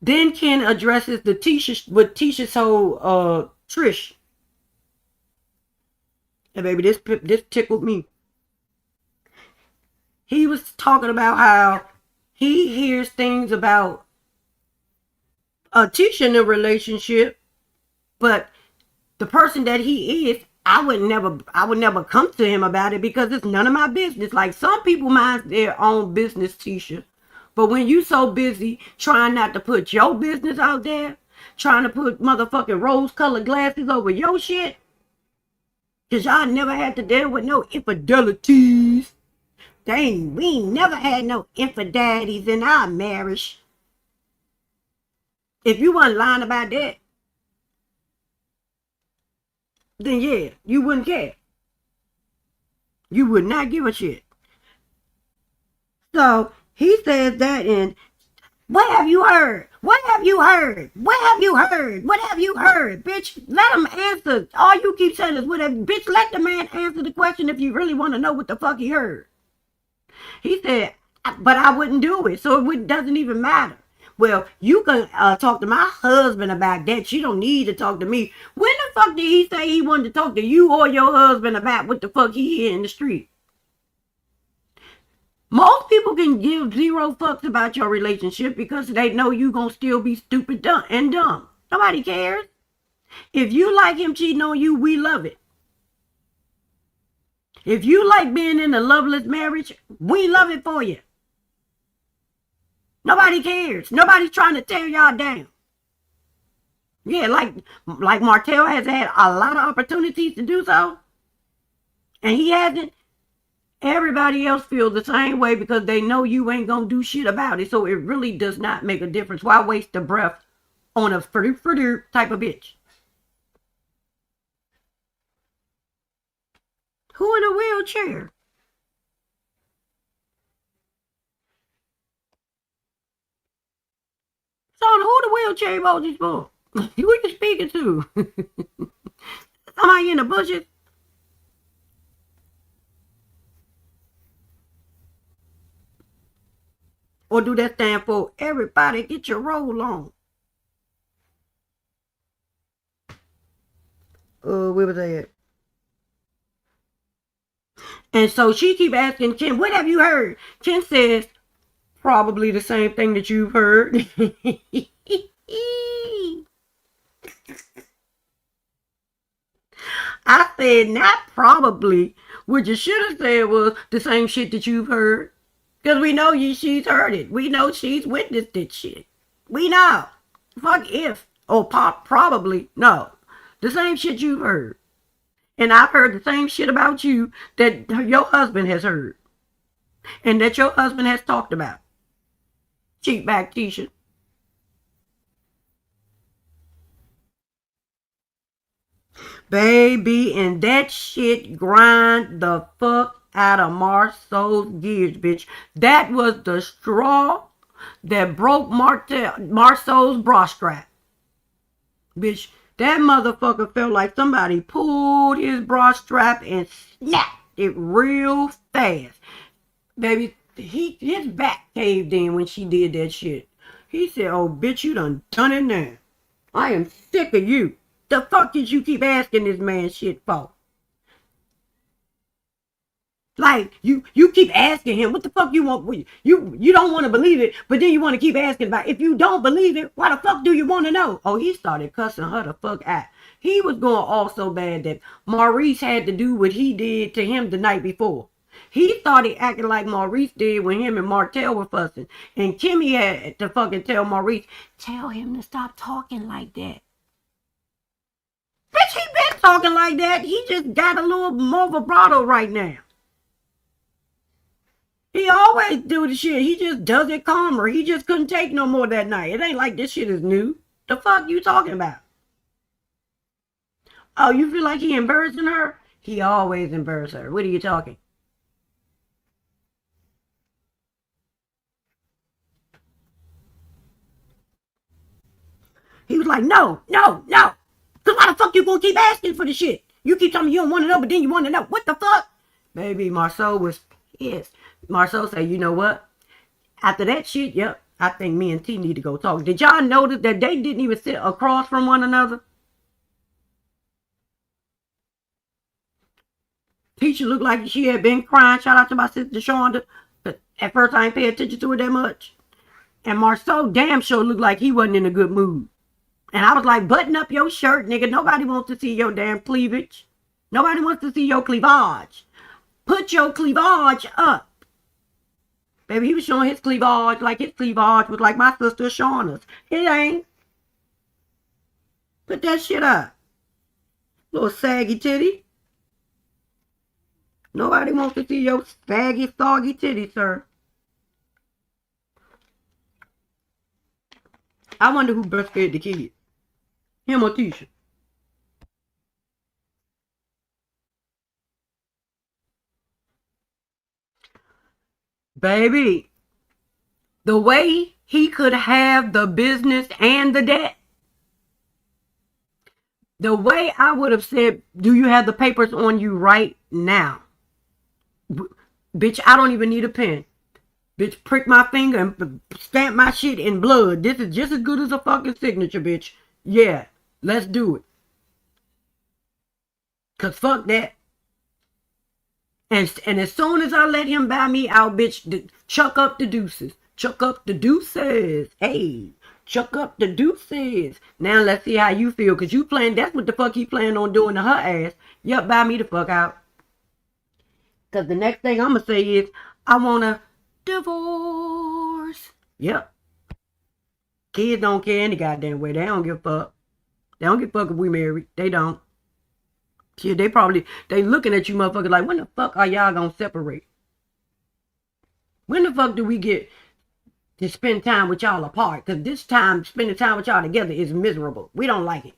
Then Ken addresses the Tisha's whole Trish. And baby, this tickled me. He was talking about how he hears things about Tisha in a relationship, but the person that he is, I would never come to him about it because it's none of my business. Like, some people mind their own business, Tisha. But when you so busy trying not to put your business out there, trying to put motherfucking rose-colored glasses over your shit, because y'all never had to deal with no infidelities. Dang, we ain't never had no infidelities in our marriage. If you wasn't lying about that, then yeah, you wouldn't care. You would not give a shit. So he says that, and what have you heard? What have you heard? What have you heard? What have you heard? Bitch, let him answer. All you keep saying is what have, bitch, let the man answer the question if you really want to know what the fuck he heard. He said, but I wouldn't do it, so it doesn't even matter. Well, you can talk to my husband about that. You don't need to talk to me. When the fuck did he say he wanted to talk to you or your husband about what the fuck he hear in the street? Most people can give zero fucks about your relationship because they know you gonna still be stupid and dumb. Nobody cares. If you like him cheating on you, we love it. If you like being in a loveless marriage, we love it for you. Nobody cares. Nobody's trying to tear y'all down. Yeah, like Martell has had a lot of opportunities to do so, and he hasn't. Everybody else feels the same way because they know you ain't gonna do shit about it. So it really does not make a difference. Why waste the breath on a further type of bitch? Who in a wheelchair? Son, who the wheelchair emojis for? Who you speaking to? Somebody in the bushes? Or do that stand for everybody get your roll on? Where was I at? And so she keep asking Ken, what have you heard? Ken says, probably the same thing that you've heard. I said, not probably. What you should have said was the same shit that you've heard. Because we know she's heard it. We know she's witnessed this shit. We know. Fuck if. Or probably. No. The same shit you've heard. And I've heard the same shit about you that your husband has heard. And that your husband has talked about. Cheap back Tisha. Baby, and that shit grind the fuck out of Marsau's gears, bitch. That was the straw that broke Marsau's bra strap. Bitch, that motherfucker felt like somebody pulled his bra strap and snapped it real fast. Baby, his back caved in when she did that shit. He said, oh, bitch, you done it now. I am sick of you. The fuck did you keep asking this man shit for? Like, you keep asking him, what the fuck you want? You don't want to believe it, but then you want to keep asking about it. If you don't believe it, why the fuck do you want to know? Oh, he started cussing her the fuck out. He was going off so bad that Maurice had to do what he did to him the night before. He started acting like Maurice did when him and Martell were fussing. And Kimmy had to fucking tell Maurice, tell him to stop talking like that. Bitch, he been talking like that. He just got a little more vibrato right now. He always do the shit. He just does it calmer. He just couldn't take no more that night. It ain't like this shit is new. The fuck you talking about? Oh, you feel like he embarrassing her? He always embarrass her. What are you talking? He was like, no. Because why the fuck you gonna keep asking for the shit? You keep telling me you don't want to know, but then you want to know. What the fuck? Baby, Marsau was pissed. Marsau said, you know what? After that shit, yep, I think me and T need to go talk. Did y'all notice that they didn't even sit across from one another? Tisha looked like she had been crying. Shout out to my sister Shonda. At first, I ain't pay attention to her that much. And Marsau damn sure looked like he wasn't in a good mood. And I was like, button up your shirt, nigga. Nobody wants to see your damn cleavage. Nobody wants to see your cleavage. Put your cleavage up. Baby, he was showing his cleavage like his cleavage was like my sister Shauna's. It ain't. Put that shit up. Little saggy titty. Nobody wants to see your saggy, soggy titty, sir. I wonder who breastfed the kid. Him or Tisha? Baby, the way he could have the business and the debt, the way I would have said, do you have the papers on you right now? Bitch, I don't even need a pen. Bitch, prick my finger and stamp my shit in blood. This is just as good as a fucking signature, bitch. Yeah, let's do it. Cause fuck that. And as soon as I let him buy me out, bitch, chuck up the deuces. Chuck up the deuces. Hey, chuck up the deuces. Now let's see how you feel. Cause you playing, that's what the fuck he planned on doing to her ass. Yup, buy me the fuck out. Cause the next thing I'm gonna say is, I wanna divorce. Yep. Kids don't care any goddamn way. They don't give a fuck. They don't give a fuck if we married. They don't. Shit, they looking at you motherfuckers like, when the fuck are y'all gonna separate? When the fuck do we get to spend time with y'all apart? Because this time, spending time with y'all together is miserable. We don't like it.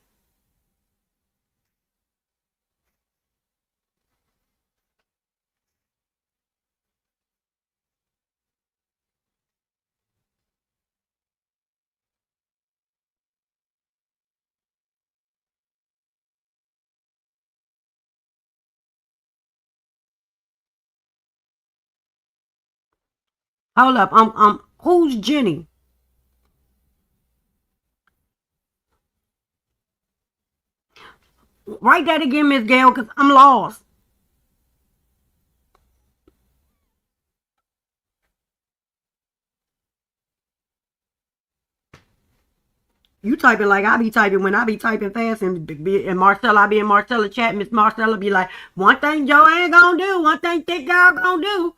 Hold up, who's Jenny? Write that again, Miss Gail, because I'm lost. You typing like I be typing when I be typing fast, and Marcella, I be in Marcella chat. Miss Marcella be like, one thing JoAnn gonna do, one thing Thick Girl gonna do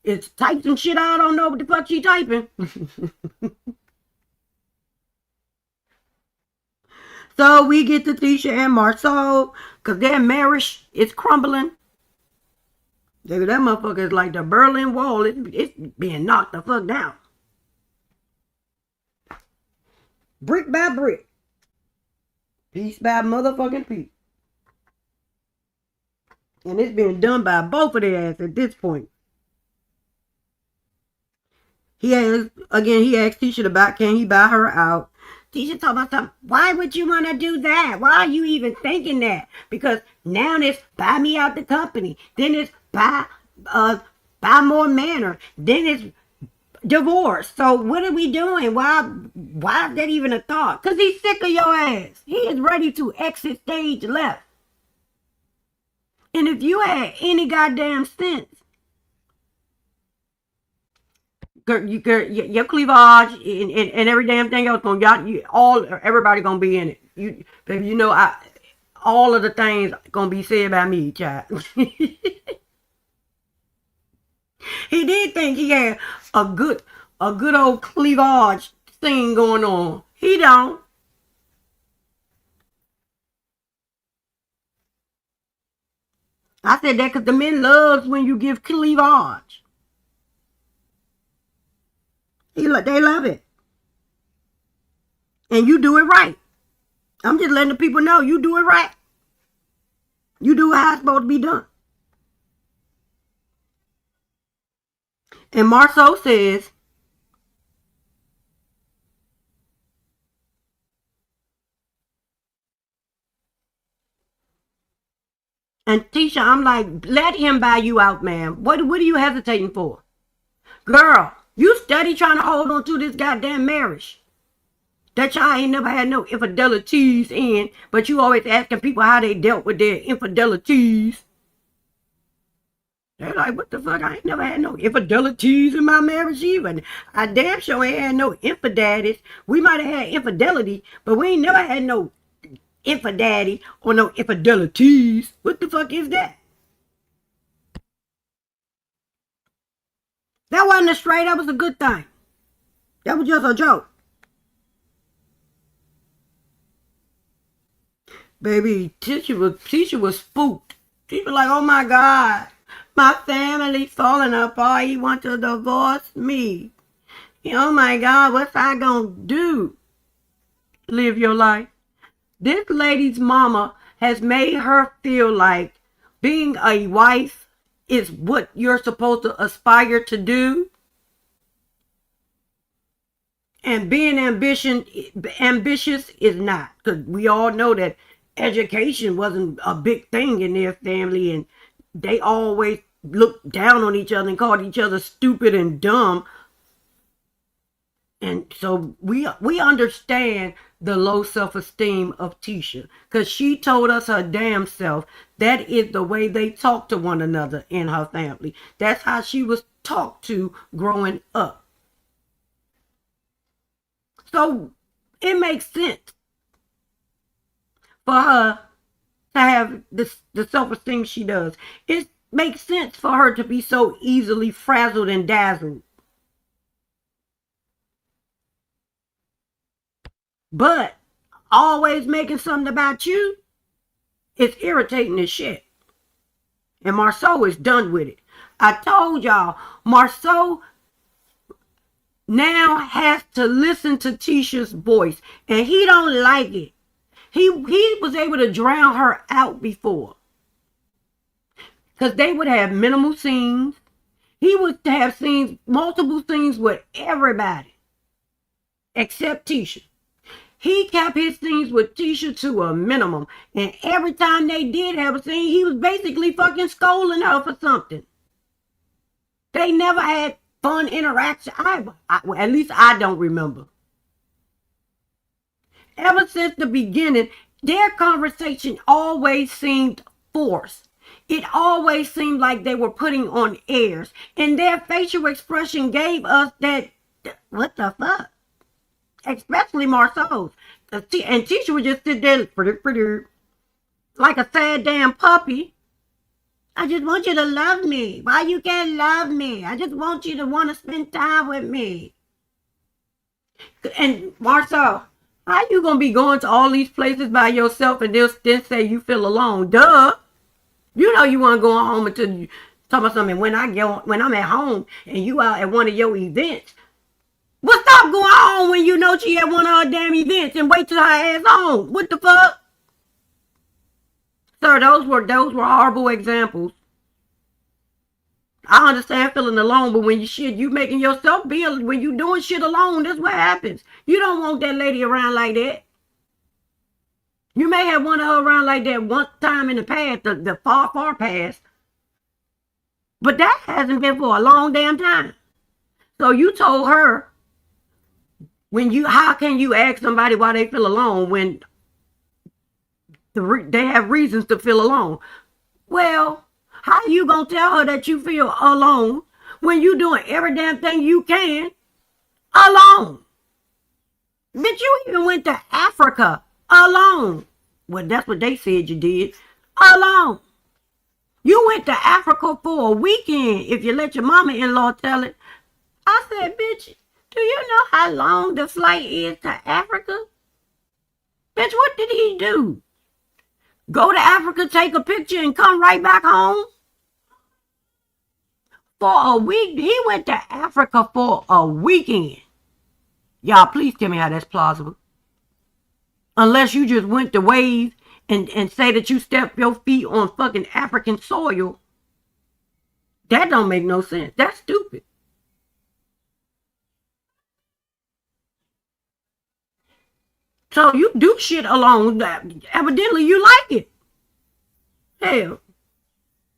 is type some shit I don't know what the fuck she typing. So we get to Tisha and Marsau, because their marriage is crumbling. Baby, that motherfucker is like the Berlin Wall. It's being knocked the fuck down. Brick by brick. Piece by motherfucking piece. And it's being done by both of their ass at this point. He asked Tisha about, can he buy her out? Tisha talking about something. Why would you want to do that? Why are you even thinking that? Because now it's buy me out the company. Then it's buy more manor. Then it's divorce. So what are we doing? Why is that even a thought? Because he's sick of your ass. He is ready to exit stage left. And if you had any goddamn sense, Your cleavage and every damn thing else everybody gonna be in it. Baby, all of the things gonna be said by me, child. He did think he had a good old cleavage thing going on. He don't. I said that because the men loves when you give cleavage. They love it. And you do it right. I'm just letting the people know you do it right. You do how it's supposed to be done. And Marsau says, and Tisha, I'm like, let him buy you out, ma'am. What are you hesitating for? Girl, you steady trying to hold on to this goddamn marriage. That y'all ain't never had no infidelities in, but you always asking people how they dealt with their infidelities. They're like, what the fuck? I ain't never had no infidelities in my marriage even. I damn sure ain't had no infidaddies. We might have had infidelity, but we ain't never had no infidaddy or no infidelities. What the fuck is that? That wasn't a straight, that was a good thing. That was just a joke. Baby, Tisha was spooked. She was like, oh my God, my family's falling apart. He wants to divorce me. Oh my God, what's I gonna do? Live your life. This lady's mama has made her feel like being a wife is what you're supposed to aspire to do. And being ambitious is not. Because we all know that education wasn't a big thing in their family, and they always looked down on each other and called each other stupid and dumb. And so we understand the low self-esteem of Tisha, because she told us her damn self that is the way they talk to one another in her family. That's how she was talked to growing up. So it makes sense for her to have the self-esteem she does. It makes sense for her to be so easily frazzled and dazzled. But always making something about you is irritating as shit. And Marsau is done with it. I told y'all, Marsau now has to listen to Tisha's voice, and he don't like it. He was able to drown her out before, because they would have minimal scenes. He would have scenes, multiple scenes with everybody except Tisha. He kept his scenes with Tisha to a minimum, and every time they did have a scene, he was basically fucking scolding her for something. They never had fun interaction. At least I don't remember. Ever since the beginning, their conversation always seemed forced. It always seemed like they were putting on airs, and their facial expression gave us that, what the fuck? Especially Marsau's. And Tisha would just sit there like a sad damn puppy. I just want you to love me. Why you can't love me? I just want you to want to spend time with me. And Marsau, how you gonna be going to all these places by yourself and then say you feel alone? Duh. You know you want to go home until you talk about something. When I'm at home and you out at one of your events, well, stop going home when you know she at one of her damn events and wait till her ass home. What the fuck? Sir, those were horrible examples. I understand feeling alone, but when you making yourself when you doing shit alone, that's what happens. You don't want that lady around like that. You may have wanted her around like that one time in the past, the far, far past. But that hasn't been for a long damn time. So you told her, how can you ask somebody why they feel alone when they have reasons to feel alone? Well, how you gonna tell her that you feel alone when you doing every damn thing you can alone. Bitch, you even went to Africa alone. Well, that's what they said you did. Alone. You went to Africa for a weekend, if you let your mama-in-law tell it. I said, bitch, do you know how long the flight is to Africa? Bitch, what did he do? Go to Africa, take a picture, and come right back home? For a week, he went to Africa for a weekend. Y'all, please tell me how that's plausible. Unless you just went to wave and say that you stepped your feet on fucking African soil. That don't make no sense. That's stupid. So you do shit alone. Evidently you like it. Hell.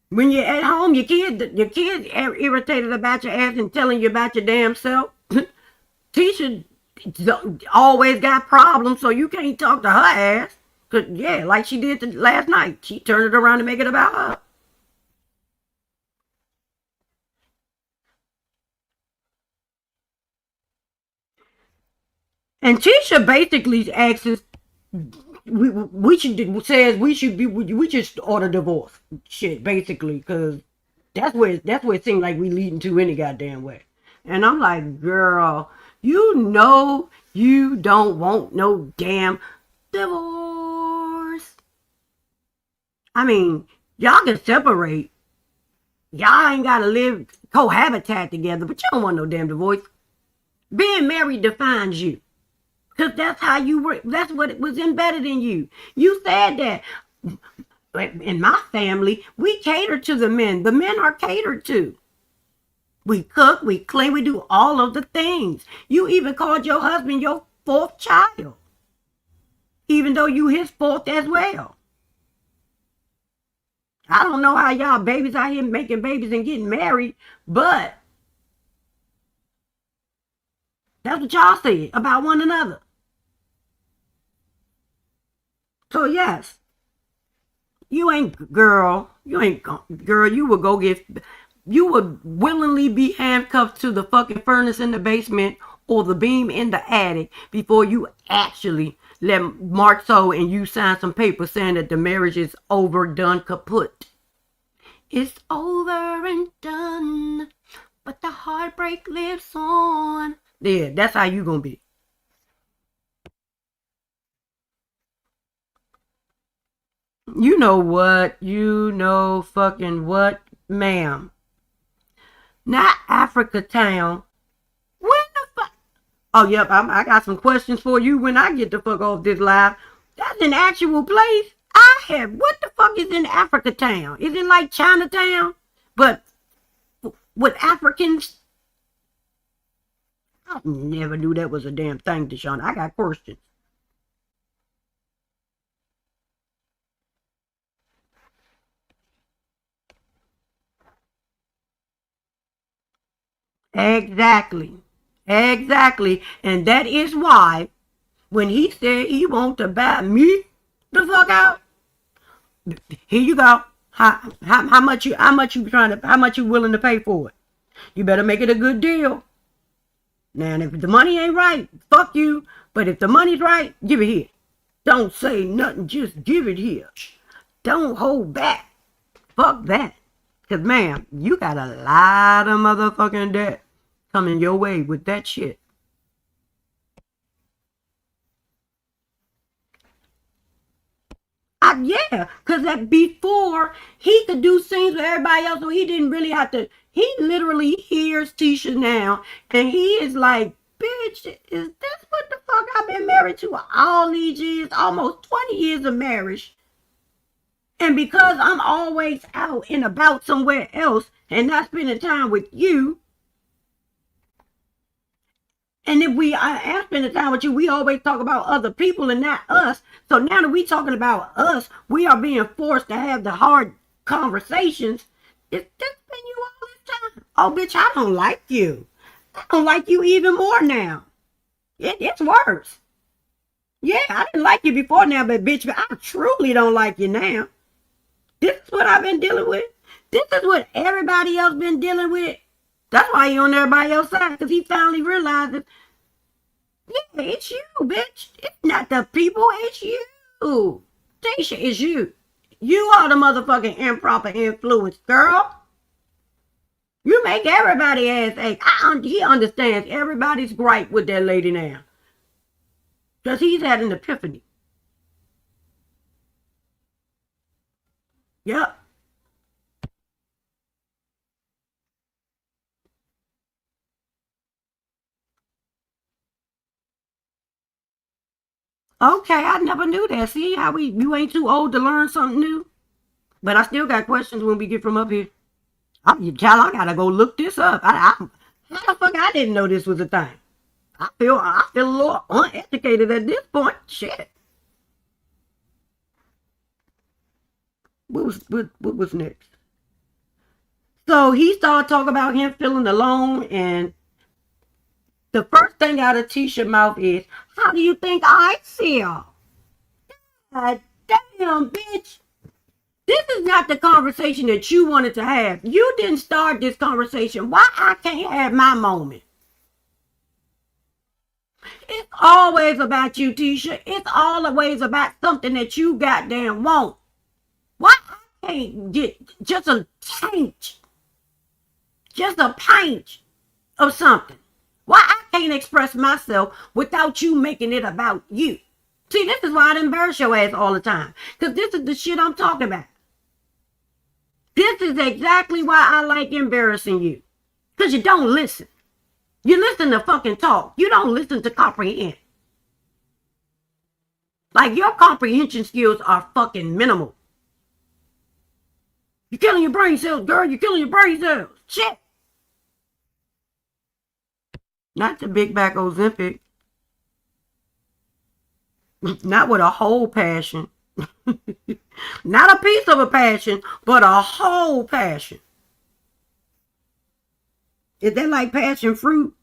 When you're at home, your kids irritated about your ass and telling you about your damn self. Tisha always got problems, so you can't talk to her ass. Cause yeah, like she did last night. She turned it around to make it about her. And Tisha basically asks, we should order divorce. Shit, basically, because that's where it seems like we leading to any goddamn way. And I'm like, girl, you know you don't want no damn divorce. I mean, y'all can separate. Y'all ain't gotta live cohabitat together, but you don't want no damn divorce. Being married defines you. Because that's how you were, that's what was embedded in you. You said that. In my family, we cater to the men. The men are catered to. We cook, we clean, we do all of the things. You even called your husband your fourth child. Even though you his fourth as well. I don't know how y'all babies out here making babies and getting married, but that's what y'all said about one another. So yes, you would willingly be handcuffed to the fucking furnace in the basement or the beam in the attic before you actually let Marsau and you sign some paper saying that the marriage is over, done, kaput. It's over and done, but the heartbreak lives on. Yeah, that's how you gonna be. You know what? You know fucking what, ma'am? Not Africa Town. When the fuck? Oh, yep, I got some questions for you when I get the fuck off this live. That's an actual place. What the fuck is in Africa Town? Is it like Chinatown? But with Africans? I never knew that was a damn thing, Deshaun. I got questions. Exactly. And that is why when he said he want to buy me the fuck out, here you go. How much you willing to pay for it? You better make it a good deal. Now, and if the money ain't right, fuck you. But if the money's right, give it here. Don't say nothing, just give it here. Don't hold back. Fuck that. Because, ma'am, you got a lot of motherfucking debt coming your way with that shit. Yeah, because that before, he could do scenes with everybody else, so he didn't really have to. He literally hears Tisha now, and he is like, bitch, is this what the fuck I've been married to all these years? Almost 20 years of marriage. And because I'm always out and about somewhere else and not spending time with you, and if I am spending time with you, we always talk about other people and not us. So now that we're talking about us, we are being forced to have the hard conversations. It's just been you all this time. Oh, bitch, I don't like you. I don't like you even more now. It's worse. Yeah, I didn't like you before now, but bitch, I truly don't like you now. This is what I've been dealing with. This is what everybody else been dealing with. That's why he on there by your side, because he finally realizes, yeah, it's you, bitch. It's not the people, it's you. Tisha, it's you. You are the motherfucking improper influence, girl. You make everybody ass ache. He understands everybody's gripe with that lady now. Because he's had an epiphany. Yep. Okay, I never knew that. See how you ain't too old to learn something new? But I still got questions when we get from up here. I gotta go look this up. How the fuck I didn't know this was a thing? I feel a little uneducated at this point. Shit. What was next? So he started talking about him feeling alone, and the first thing out of Tisha's mouth is, "How do you think I feel?" God damn, bitch. This is not the conversation that you wanted to have. You didn't start this conversation. Why I can't have my moment? It's always about you, Tisha. It's always about something that you goddamn want. Why I can't get just a pinch of something? Why I can't express myself without you making it about you? See, this is why I embarrass your ass all the time. Because this is the shit I'm talking about. This is exactly why I like embarrassing you. Because you don't listen. You listen to fucking talk. You don't listen to comprehend. Like, your comprehension skills are fucking minimal. You're killing your brain cells, girl. You're killing your brain cells. Shit. Not the big back Ozempic. Not with a whole passion. Not a piece of a passion, but a whole passion. Is that like passion fruit?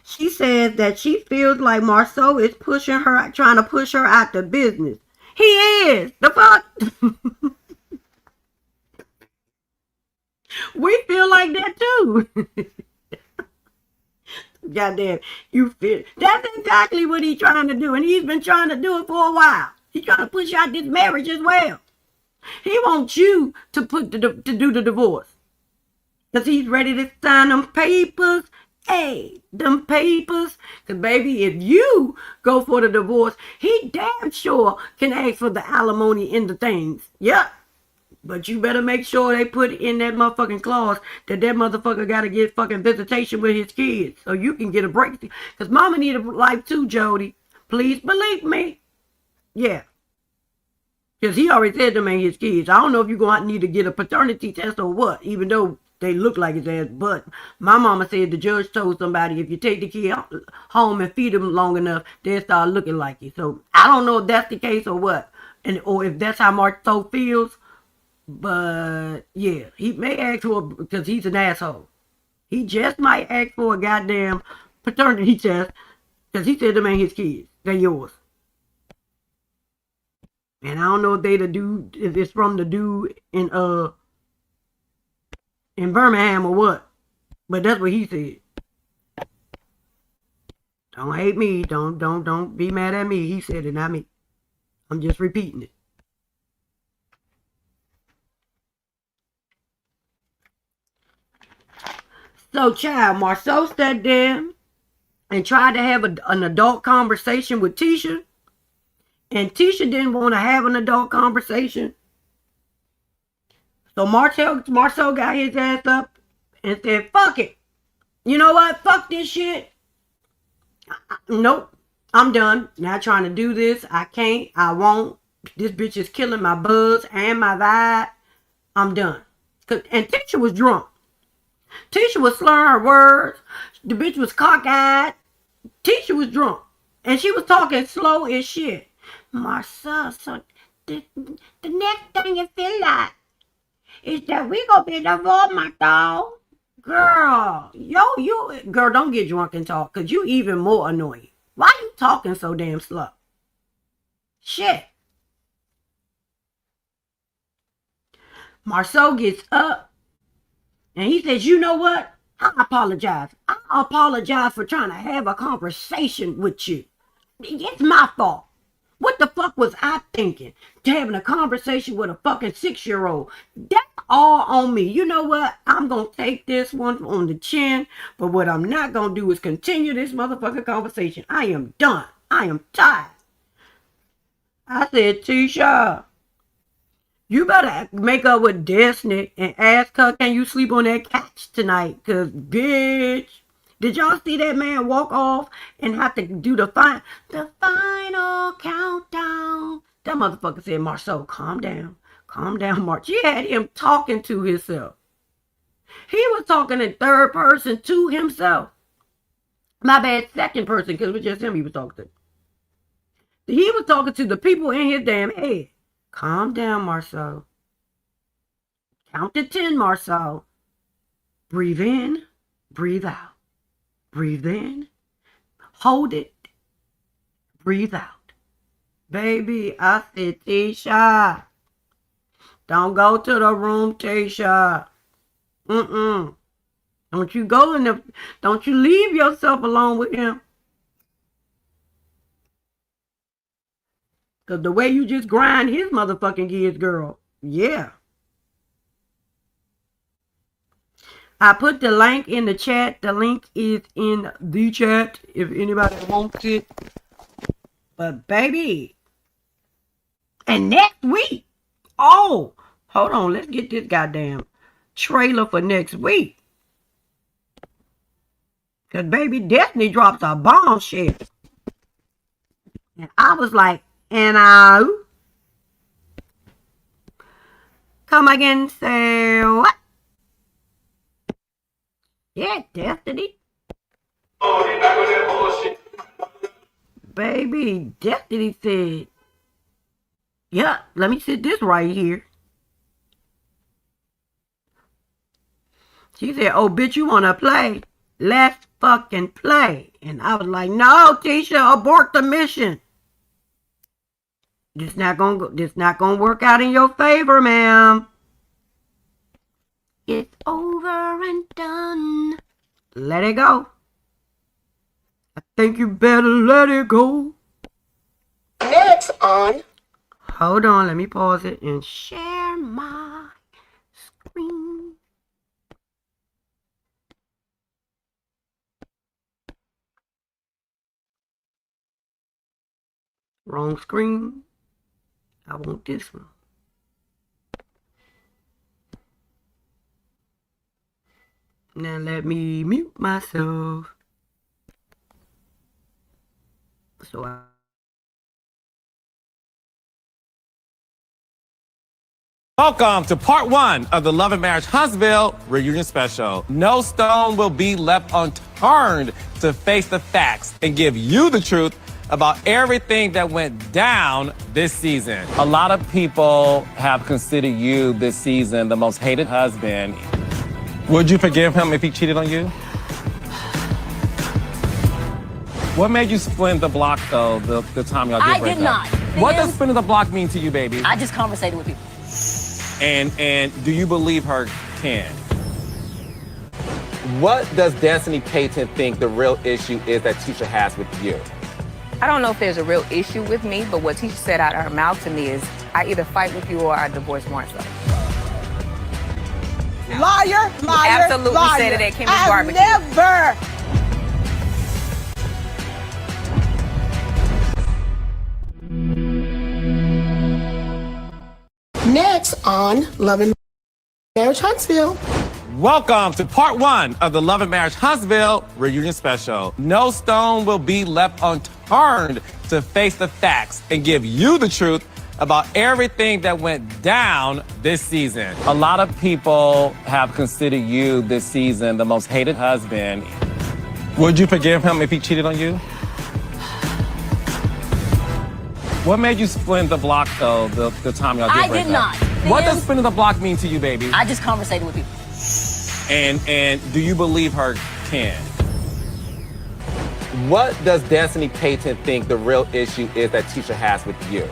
She says that she feels like Marsau is trying to push her out the business. He is. The fuck? We feel like that too. Goddamn, you feel. That's exactly what he's trying to do, and he's been trying to do it for a while. He's trying to push out this marriage as well. He wants you to do the divorce, because he's ready to sign them papers. Hey, them papers. Because, baby, if you go for the divorce, he damn sure can ask for the alimony in the things. Yep. But you better make sure they put in that motherfucking clause that motherfucker got to get fucking visitation with his kids so you can get a break. Because mama need a life too, Jody. Please believe me. Yeah. Because he already said them ain't his kids. I don't know if you're going to need to get a paternity test or what, even though they look like his ass. But my mama said the judge told somebody if you take the kid home and feed him long enough, they'll start looking like you. So I don't know if that's the case or what, or if that's how Marsau feels. But yeah, he may ask for because he's an asshole. He just might ask for a goddamn paternity test because he said them ain't his kids. They're yours. And I don't know if if it's from the dude in Birmingham or what. But that's what he said. Don't hate me. Don't be mad at me. He said it, not me. I'm just repeating it. So, child, Marsau sat there and tried to have an adult conversation with Tisha. And Tisha didn't want to have an adult conversation. So Marsau got his ass up and said, fuck it. You know what? Fuck this shit. Nope. I'm done. Not trying to do this. I can't. I won't. This bitch is killing my buzz and my vibe. I'm done. And Tisha was drunk. Tisha was slurring her words. The bitch was cockeyed. Tisha was drunk. And she was talking slow as shit. Marsau, so the next thing you feel like is that we gonna be divorced, my dog. Girl, girl, don't get drunk and talk, because you even more annoying. Why you talking so damn slow? Shit. Marsau gets up and he says, you know what? I apologize. I apologize for trying to have a conversation with you. It's my fault. What the fuck was I thinking? Having a conversation with a fucking 6-year-old. That's all on me. You know what? I'm going to take this one on the chin. But what I'm not going to do is continue this motherfucking conversation. I am done. I am tired. I said, Tisha, you better make up with Destiny and ask her, can you sleep on that couch tonight? Because, bitch, did y'all see that man walk off and have to do the final countdown? That motherfucker said, Marsau, calm down. Calm down, Mark. She had him talking to himself. He was talking in third person to himself. My bad, second person, because it was just him he was talking to. He was talking to the people in his damn head. Calm down, Marsau. Count to 10, Marsau. Breathe in, breathe out. Breathe in, hold it, breathe out. Baby, I said, Tisha, don't go to the room, Tisha. Don't you go in the, don't you leave yourself alone with him. Because the way you just grind his motherfucking kids, girl, yeah. I put the link in the chat. The link is in the chat if anybody wants it. But baby, and next week, oh, hold on, let's get this goddamn trailer for next week. Because baby, Destiny drops a bombshell. And I was like, come again, say what? Yeah, Destiny. Baby, Destiny said, yeah, let me sit this right here. She said, oh, bitch, you want to play? Let's fucking play. And I was like, no, Tisha, abort the mission. This not gonna work out in your favor, ma'am. It's over and done. Let it go. I think you better let it go. Next on. Hold on, let me pause it and share my screen. Wrong screen. I want this one. Now let me mute myself. So Welcome to part 1 of the Love and Marriage Huntsville reunion special. No stone will be left unturned to face the facts and give you the truth about everything that went down this season. A lot of people have considered you this season the most hated husband. Would you forgive him if he cheated on you? What made you split the block, though, the time y'all did break up? I did not. What does splinter the block mean to you, baby? I just conversated with people. And do you believe her, Ken? What does Destiny Payton think the real issue is that Tisha has with you? I don't know if there's a real issue with me, but what Tisha said out of her mouth to me is, I either fight with you or I divorce Marsau. Liar, liar, Absolutely liar. said it at Kimmy's I've barbecue. Never. Next on Love and Marriage Huntsville. Welcome to part 1 of the Love and Marriage Huntsville reunion special. No stone will be left unturned to face the facts and give you the truth about everything that went down this season. A lot of people have considered you this season the most hated husband. Would you forgive him if he cheated on you? What made you split the block, though, the time y'all did break up? I did not. What does splinter the block mean to you, baby? I just conversated with people. And do you believe her, Ken? What does Destiny Payton think the real issue is that Tisha has with you?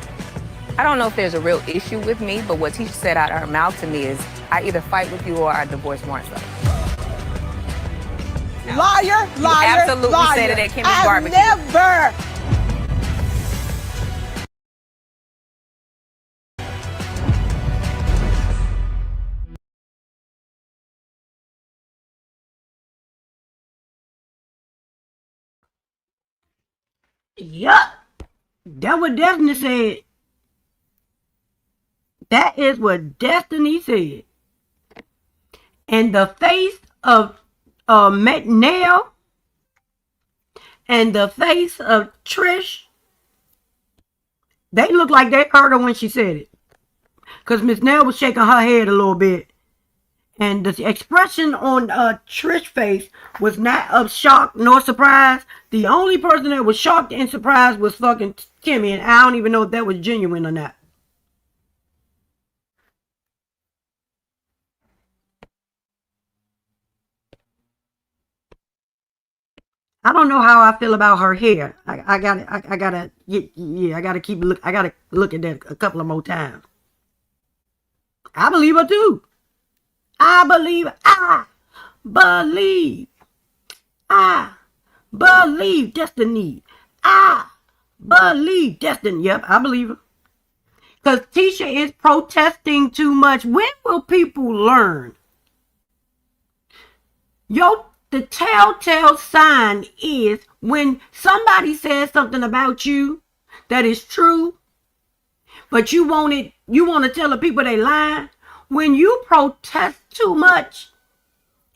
I don't know if there's a real issue with me, but what Tisha said out of her mouth to me is, I either fight with you or I divorce Marsau. Liar, You liar, absolutely liar. said it at Kimmy's I've barbecue. never. Yup. That's what Destiny said. That is what Destiny said. And the face of McNail and the face of Trish, they look like they heard her when she said it. Because Miss Nail was shaking her head a little bit. And the expression on Trish's face was not of shock nor surprise. The only person that was shocked and surprised was fucking Kimmy. And I don't even know if that was genuine or not. I don't know how I feel about her hair. I gotta keep look. I gotta look at that a couple of more times. I believe her too. I believe Destiny. I believe Destiny. Yep, I believe her. Because Tisha is protesting too much. When will people learn? The telltale sign is when somebody says something about you that is true, but you want to tell the people they lying. When you protest too much,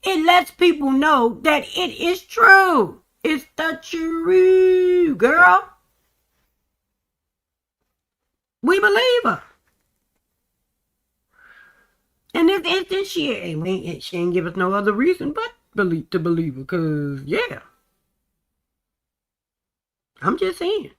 it lets people know that it is true. It's the truth, girl. We believe her. In this instance, she ain't give us no other reason but to believe her. Because, yeah. I'm just saying.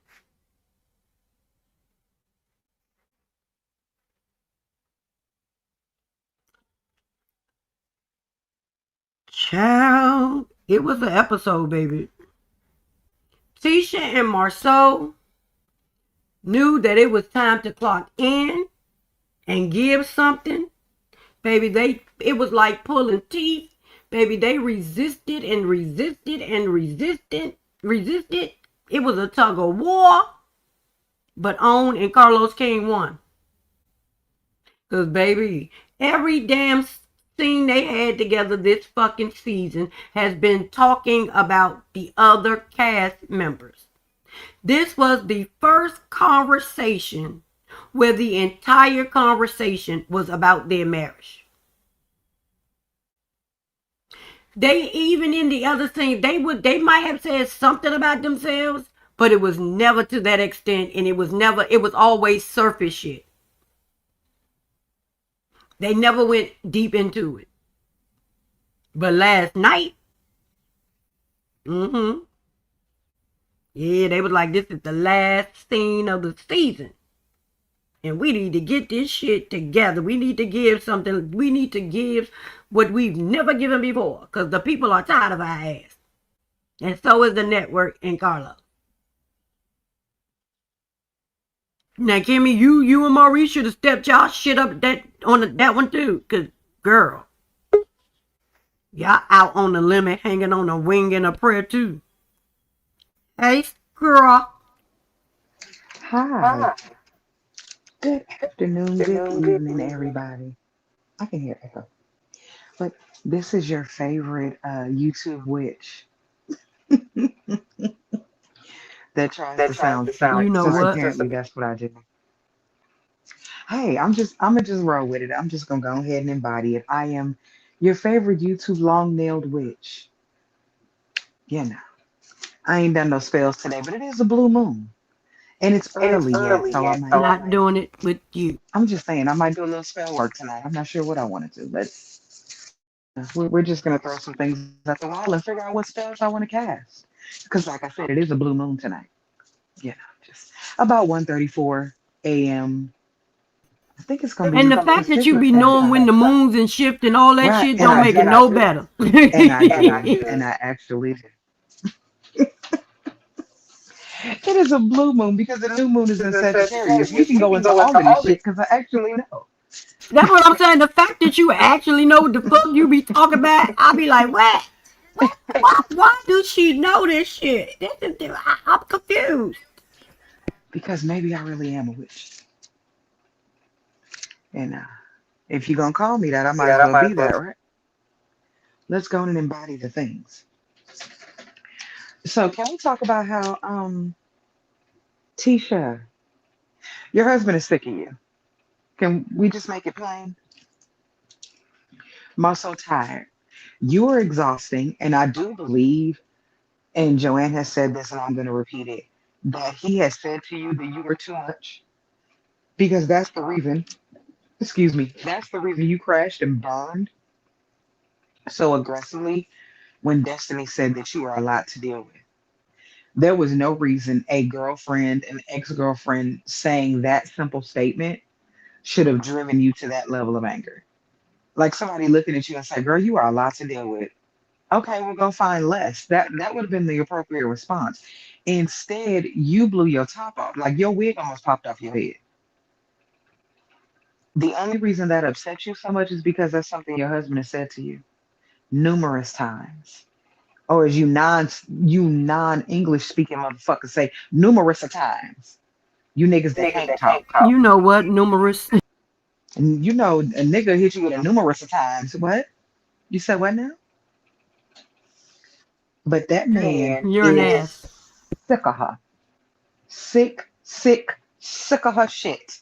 Child, it was an episode, baby. Tisha and Marsau knew that it was time to clock in and give something. Baby, it was like pulling teeth. Baby, they resisted and resisted and resisted. It was a tug of war. But On and Carlos King won. Because, baby, every damn scene they had together this fucking season has been talking about the other cast members. This was the first conversation where the entire conversation was about their marriage. They, even in the other scene, they might have said something about themselves, but it was never to that extent, and it was always surface shit. They never went deep into it. But last night, yeah, they was like, this is the last scene of the season. And we need to get this shit together. We need to give something. We need to give what we've never given before. Because the people are tired of our ass. And so is the network and Carlos. Now, Kimmy, you and Maurice should have stepped y'all shit up that one too. Because, girl, y'all out on the limit, hanging on a wing and a prayer too. Hey, girl. Hi. Good afternoon, good evening, everybody. I can hear echo. But this is your favorite YouTube witch that tries to sound smart. You know Since what? apparently that's what I do. Hey, I'm gonna just roll with it. I'm just gonna go ahead and embody it. I am your favorite YouTube long-nailed witch. You know, I ain't done no spells today, but it is a blue moon. And it's early yet, so I might Not doing it with you. I'm just saying I might do a little spell work tonight. I'm not sure what I want to do, but we're just gonna throw some things at the wall and figure out what spells I want to cast. Because like I said, it is a blue moon tonight. You know, just about 1:34 a.m. I think it's gonna be. And the fact that you be knowing when the moons and shift and all that Right, shit and don't I make do. it no better. And I actually do. It is a blue moon because the new moon is in Sagittarius. We can go into all of this shit because I actually know. That's what I'm saying. The fact that you actually know what the fuck you be talking about, I'll be like, what? Why do she know this shit? I'm confused. Because maybe I really am a witch. And if you're going to call me that, I might as well be that, right? Let's go and embody the things. So can we talk about how, Tisha, your husband is sick of you? Can we just make it plain? Marsau tired. You are exhausting, and I do believe, and JoAnn has said this, and I'm going to repeat it, that he has said to you that you were too much because that's the reason, excuse me, that's the reason you crashed and burned so aggressively when Destiny said that you were a lot to deal with. There was no reason a girlfriend, an ex-girlfriend saying that simple statement should have driven you to that level of anger. Like somebody looking at you and say, girl, you are a lot to deal with. Okay, we'll go find less. That would have been the appropriate response. Instead, you blew your top off. Like your wig almost popped off your head. The only reason that upsets you so much is because that's something your husband has said to you numerous times. Or as you non English speaking motherfuckers say, numerous of times. You niggas that can't talk. You know what? Numerous. And you know a nigga hit you with a numerous of times. What? You said what now? But that man You're an is ass. sick of her. Sick of her shit.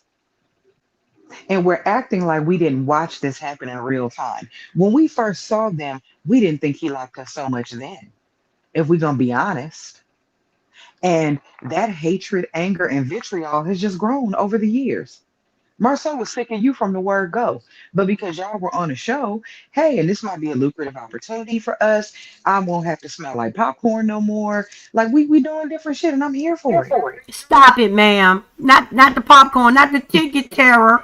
And we're acting like we didn't watch this happen in real time. When we first saw them, we didn't think he liked us so much then, if we're going to be honest. And that hatred, anger, and vitriol has just grown over the years. Marsau was sick of you from the word go. But because y'all were on a show, hey, and this might be a lucrative opportunity for us. I won't have to smell like popcorn no more. Like we doing different shit and I'm here for it. Stop it, ma'am. Not the popcorn, not the ticket terror.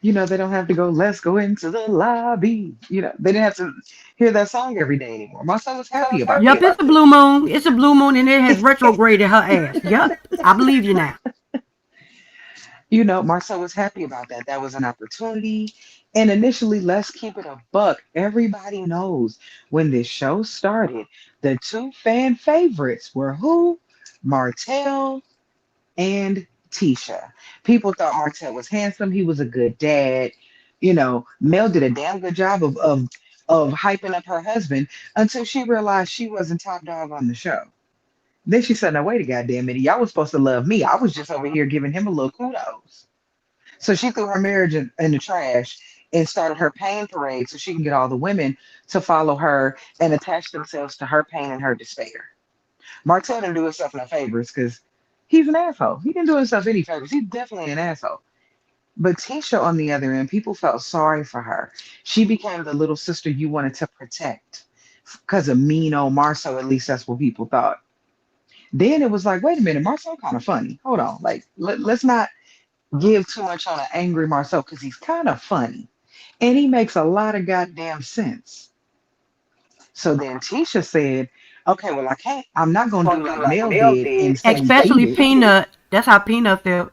You know, they don't have to go, let's go into the lobby. You know, they didn't have to hear that song every day anymore. Marsau was happy about Yup, that. it's a blue moon. It's a blue moon and it has retrograded her ass. Yup, I believe you now. You know, Marsau was happy about that. That was an opportunity. And initially, let's keep it a buck. Everybody knows when this show started, the two fan favorites were who? Martell and Tisha. People thought Martell was handsome. He was a good dad. You know, Mel did a damn good job of hyping up her husband until she realized she wasn't top dog on the show. Then she said, "Now wait a goddamn minute, y'all was supposed to love me. I was just over here giving him a little kudos." So she threw her marriage in the trash and started her pain parade so she can get all the women to follow her and attach themselves to her pain and her despair. Martell didn't do himself no favors because he's an asshole. He didn't do himself any favors. He's definitely an asshole. But Tisha, on the other end, people felt sorry for her. She became the little sister you wanted to protect because of mean old Marsau. At least that's what people thought. Then it was like, wait a minute, Marsau kind of funny. Hold on, like let's not give too much on an angry Marsau because he's kind of funny, and he makes a lot of goddamn sense. So then Tisha said, "Okay, well I can't. I'm not gonna do like Mel did and say Especially beat it." Peanut. That's how Peanut felt.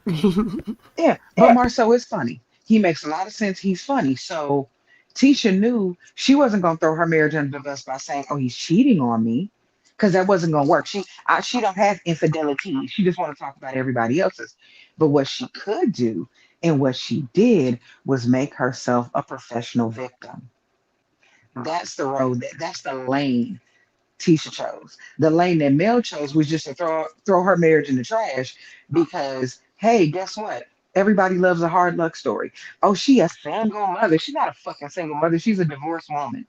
Yeah, but Marsau is funny. He makes a lot of sense. He's funny. So Tisha knew she wasn't gonna throw her marriage under the bus by saying, "Oh, he's cheating on me," because that wasn't gonna work. She don't have infidelity. She just want to talk about everybody else's. But what she could do and what she did was make herself a professional victim. That's the road. That's the lane Tisha chose. The lane that Mel chose was just to throw her marriage in the trash because, hey, guess what? Everybody loves a hard luck story. Oh, she a single mother. She's not a fucking single mother. She's a divorced woman.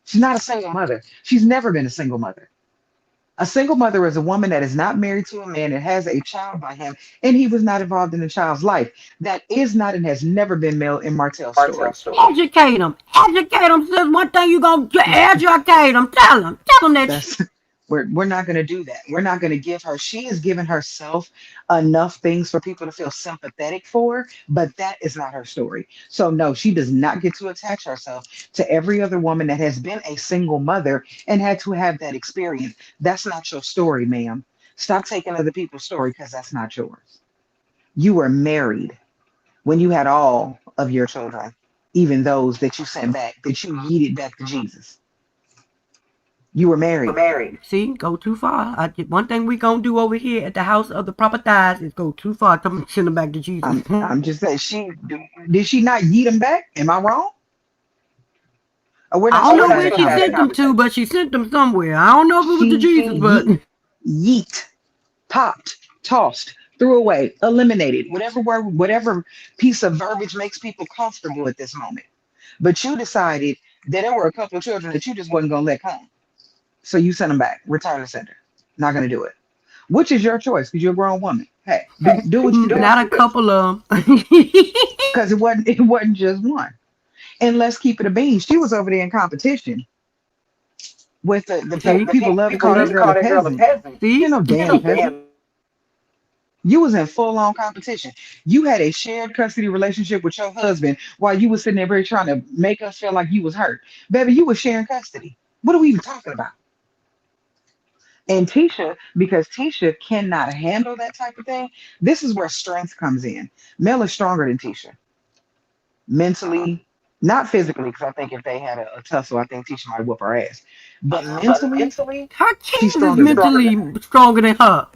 She's not a single mother. She's never been a single mother. A single mother is a woman that is not married to a man and has a child by him, and he was not involved in the child's life. That is not and has never been Mel and Martell's story. Educate them. Educate them, sis. One thing you gonna educate them. Tell them. Tell them that shit. We're not going to do that. We're not going to give her. She has given herself enough things for people to feel sympathetic for, but that is not her story. So no, she does not get to attach herself to every other woman that has been a single mother and had to have that experience. That's not your story, ma'am. Stop taking other people's story because that's not yours. You were married when you had all of your children, even those that you sent back, that you yeeted back to Jesus. You were married. See, go too far. One thing we gonna do over here at the house of the proper thighs is go too far. Come send them back to Jesus. I'm just saying, did she not yeet them back? Am I wrong? Or we're I not don't supposed know to have where that she sent them conversation. to, but she sent them somewhere. I don't know if it was to She Jesus, but yeet, popped, tossed, threw away, eliminated, whatever word, whatever piece of verbiage makes people comfortable at this moment. But you decided that there were a couple of children that you just wasn't gonna let come. So you sent them back, return to sender. Not gonna do it. Which is your choice because you're a grown woman. Hey, do what you do. not a couple of them. Because it wasn't just one. And let's keep it a bean. She was over there in competition with the See, people love to call that girl a peasant. You're see, no damn peasant. You was in full on competition. You had a shared custody relationship with your husband while you was sitting there very trying to make us feel like you was hurt. Baby, you was sharing custody. What are we even talking about? And Tisha, because Tisha cannot handle that type of thing, this is where strength comes in. Mel is stronger than Tisha. Mentally, not physically, because I think if they had a tussle, I think Tisha might whoop her ass. But mentally, her she's kids is stronger than her. mentally stronger than her.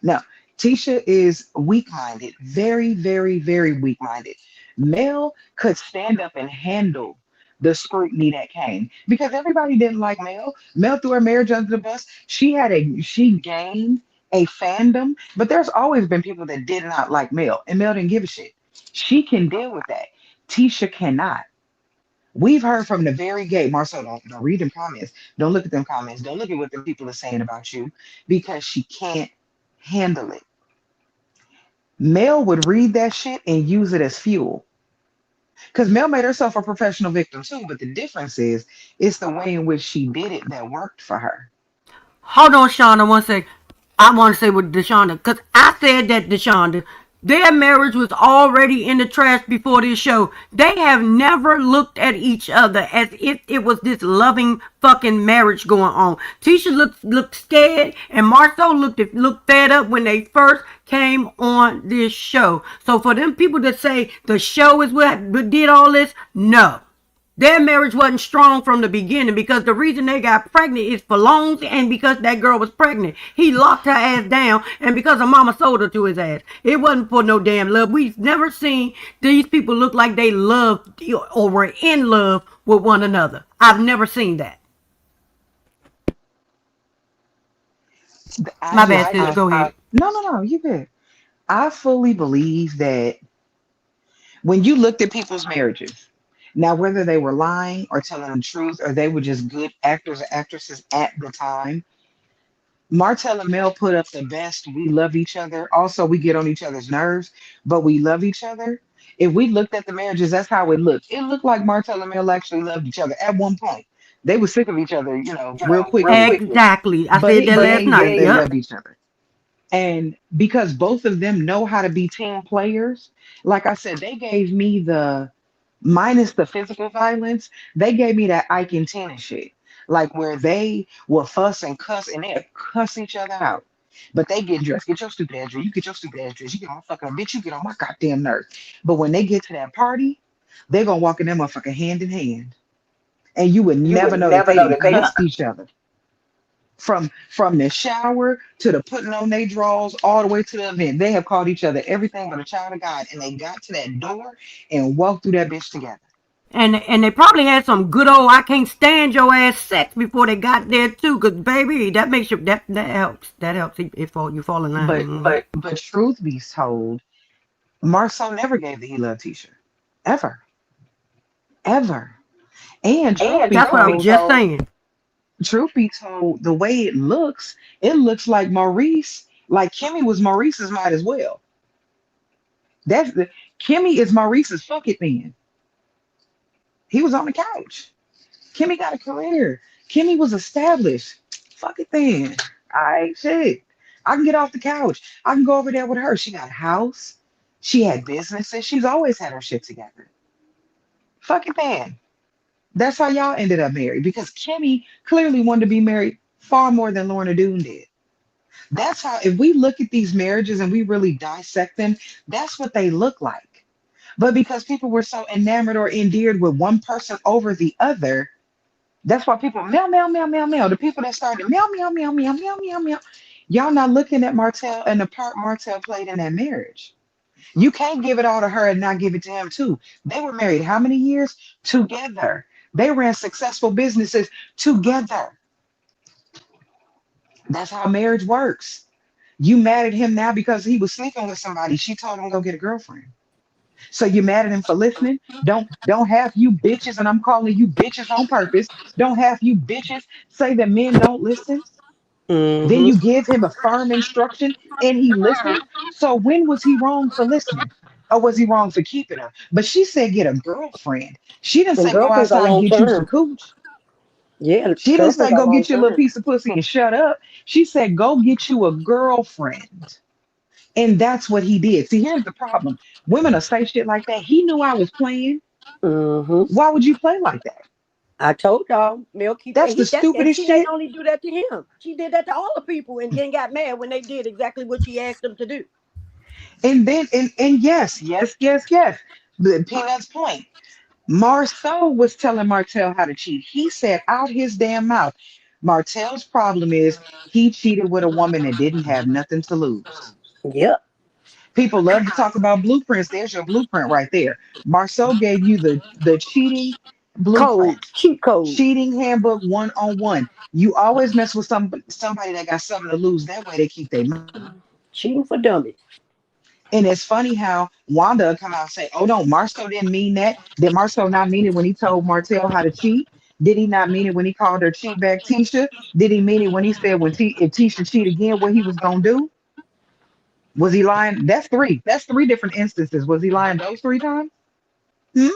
Now, Tisha is weak minded, very, very, very weak minded. Mel could stand up and handle the scrutiny that came because everybody didn't like Mel. Mel threw her marriage under the bus. She gained a fandom, but there's always been people that did not like Mel, and Mel didn't give a shit. She can deal with that. Tisha cannot. We've heard from the very gate, Marsau, don't read them comments. Don't look at them comments. Don't look at what the people are saying about you because she can't handle it. Mel would read that shit and use it as fuel. Because Mel made herself a professional victim too, but the difference is it's the way in which she did it that worked for her. Hold on, Shonda, one sec. I want to say with Deshonda, because I said that Deshonda, their marriage was already in the trash before this show. They have never looked at each other as if it was this loving fucking marriage going on. Tisha looked scared, and Marsau looked fed up when they first came on this show. So for them people to say the show is what did all this, no. Their marriage wasn't strong from the beginning because the reason they got pregnant is for loans and because that girl was pregnant. He locked her ass down and because her mama sold her to his ass. It wasn't for no damn love. We've never seen these people look like they loved or were in love with one another. I've never seen that. My bad, sis. Go ahead. No, you good. I fully believe that when you looked at people's marriages, now whether they were lying or telling the truth or they were just good actors or actresses at the time, Martell and Mel put up the best. We love each other. Also, we get on each other's nerves, but we love each other. If we looked at the marriages, that's how it looked. It looked like Martell and Mel actually loved each other at one point. They were sick of each other, real quickly. Exactly. I But said that last night. they Yep. loved each other. And because both of them know how to be team players, like I said, they gave me the minus the physical violence, they gave me that Ike and Tina shit. Like where they will fuss and cuss and they cuss each other out. But they get dressed. Get your stupid ass dressed. You get your stupid ass dressed. You get on my fucking bitch. You get on my goddamn nerves. But when they get to that party, they're gonna walk in that motherfucker hand in hand. And you would never know that they didn't cuss each other from the shower to the putting on their drawers all the way to the event. They have called each other everything but a child of God, and they got to that door and walked through that bitch together. And they probably had some good old I can't stand your ass sex before they got there too, cause baby, that makes you that helps. That helps if you fall in line. But truth be told, Marsau never gave the he loved Tisha. Ever. Ever. And That's what I was just saying. Truth be told, the way it looks like Maurice, like Kimmy was Maurice's might as well. Kimmy is Maurice's fuck it man. He was on the couch. Kimmy got a career. Kimmy was established. Fuck it then. I ain't shit. I can get off the couch. I can go over there with her. She got a house. She had businesses. She's always had her shit together. Fuck it then. That's how y'all ended up married because Kimmy clearly wanted to be married far more than Lorna Doone did. That's how, if we look at these marriages and we really dissect them, that's what they look like. But because people were so enamored or endeared with one person over the other, that's why people meow, meow, meow, meow, meow. The people that started meow, meow, meow, meow, meow, meow, meow. Y'all not looking at Martell and the part Martell played in that marriage. You can't give it all to her and not give it to him too. They were married how many years? Together. They ran successful businesses together. That's how marriage works. You mad at him now because he was sleeping with somebody. She told him to go get a girlfriend. So you mad at him for listening? Don't have you bitches, and I'm calling you bitches on purpose. Don't have you bitches say that men don't listen. Then you give him a firm instruction and he listens. So when was he wrong for listening? Or was he wrong for keeping her? But she said get a girlfriend. She didn't And say go girlfriends are outside and long get you some term. cooch. Yeah, She didn't say girlfriends are go long get your little term. piece of pussy and shut up. She said go get you a girlfriend. And that's what he did. See, here's the problem. Women will say shit like that. He knew I was playing. Mm-hmm. Why would you play like that? I told y'all, Mel keep That's the and stupidest she didn't shit. only do that to him. She did that to all the people and then got mad when they did exactly what she asked them to do. And then and yes, yes, yes, yes. The Peanut's point. Marsau was telling Martell how to cheat. He said out his damn mouth. Martell's problem is he cheated with a woman that didn't have nothing to lose. Yep. People love to talk about blueprints. There's your blueprint right there. Marceau gave you the cheating Code, blueprint, cheat code. cheating handbook 101. You always mess with somebody that got something to lose. That way they keep their mouth. Cheating for dummies. And it's funny how Wanda will come out and say, "Oh no, Marceau didn't mean that. Did Marceau not mean it when he told Martell how to cheat? Did he not mean it when he called her cheat back Tisha? Did he mean it when he said if Tisha cheat again, what he was gonna do? Was he lying? That's three. That's three different instances. Was he lying those three times? Hmm?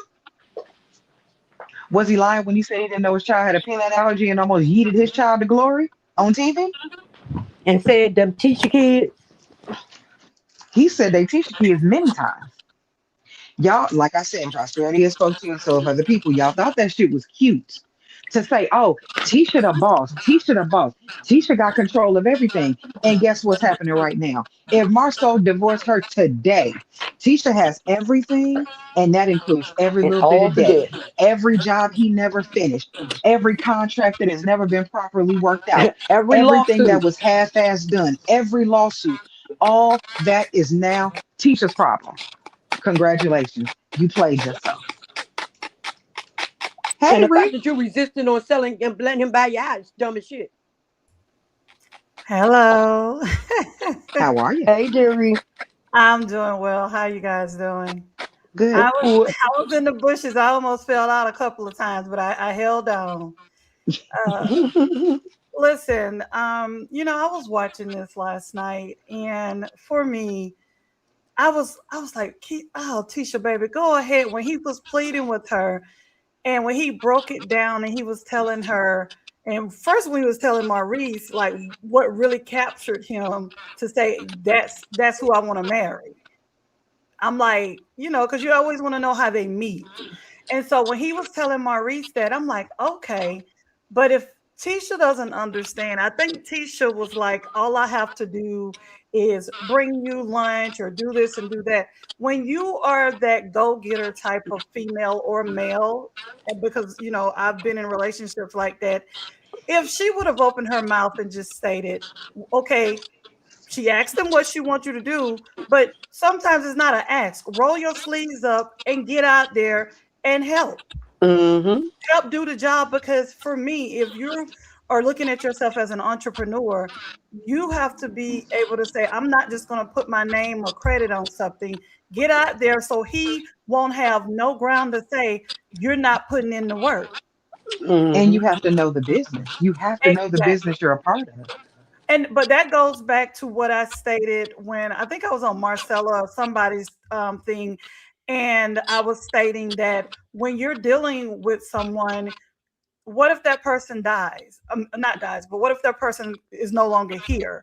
Was he lying when he said he didn't know his child had a peanut allergy and almost yeeted his child to glory on TV? And said them teacher kids. He said they teach the kids many times. Y'all, like I said, prosperity is spoke to and so of other people. Y'all thought that shit was cute to say, oh, Tisha the boss, Tisha the boss. Tisha got control of everything. And guess what's happening right now? If Marceau divorced her today, Tisha has everything, and that includes every And little bit all of the debt, debt. every job he never finished, every contract that has never been properly worked out, Every everything that lawsuit. was half-assed done, every lawsuit, all that is now Tisha's problem. Congratulations. You played yourself. And Hey, the fact Ree. that you're resisting on selling and letting him buy your house, dumb as shit. Hello. How are you? Hey, dearie. I'm doing well. How you guys doing? Good. I was I was in the bushes. I almost fell out a couple of times, but I held on. Uh, listen, I was watching this last night, and for me, I was like, "Oh, Tisha, baby, go ahead." When he was pleading with her, and when he broke it down, and he was telling her, and first when he was telling Maurice, like what really captured him to say that's who I want to marry. I'm like, because you always want to know how they meet. And so when he was telling Maurice that, I'm like, okay, but if Tisha doesn't understand, I think Tisha was like, all I have to do is bring you lunch or do this and do that. When you are that go getter type of female or male, and because, I've been in relationships like that, if she would have opened her mouth and just stated, okay, she asked them what she wants you to do, but sometimes it's not an ask. Roll your sleeves up and get out there and help. Mm-hmm. Help do the job, because for me, if you are looking at yourself as an entrepreneur, you have to be able to say, I'm not just going to put my name or credit on something. Get out there so he won't have no ground to say you're not putting in the work. And Mm-hmm. you have to know the business. You have to know the Exactly. business you're a part of. But that goes back to what I stated when I think I was on Marcella or somebody's thing, and I was stating that when you're dealing with someone, what if that person dies? Not dies, but what if that person is no longer here?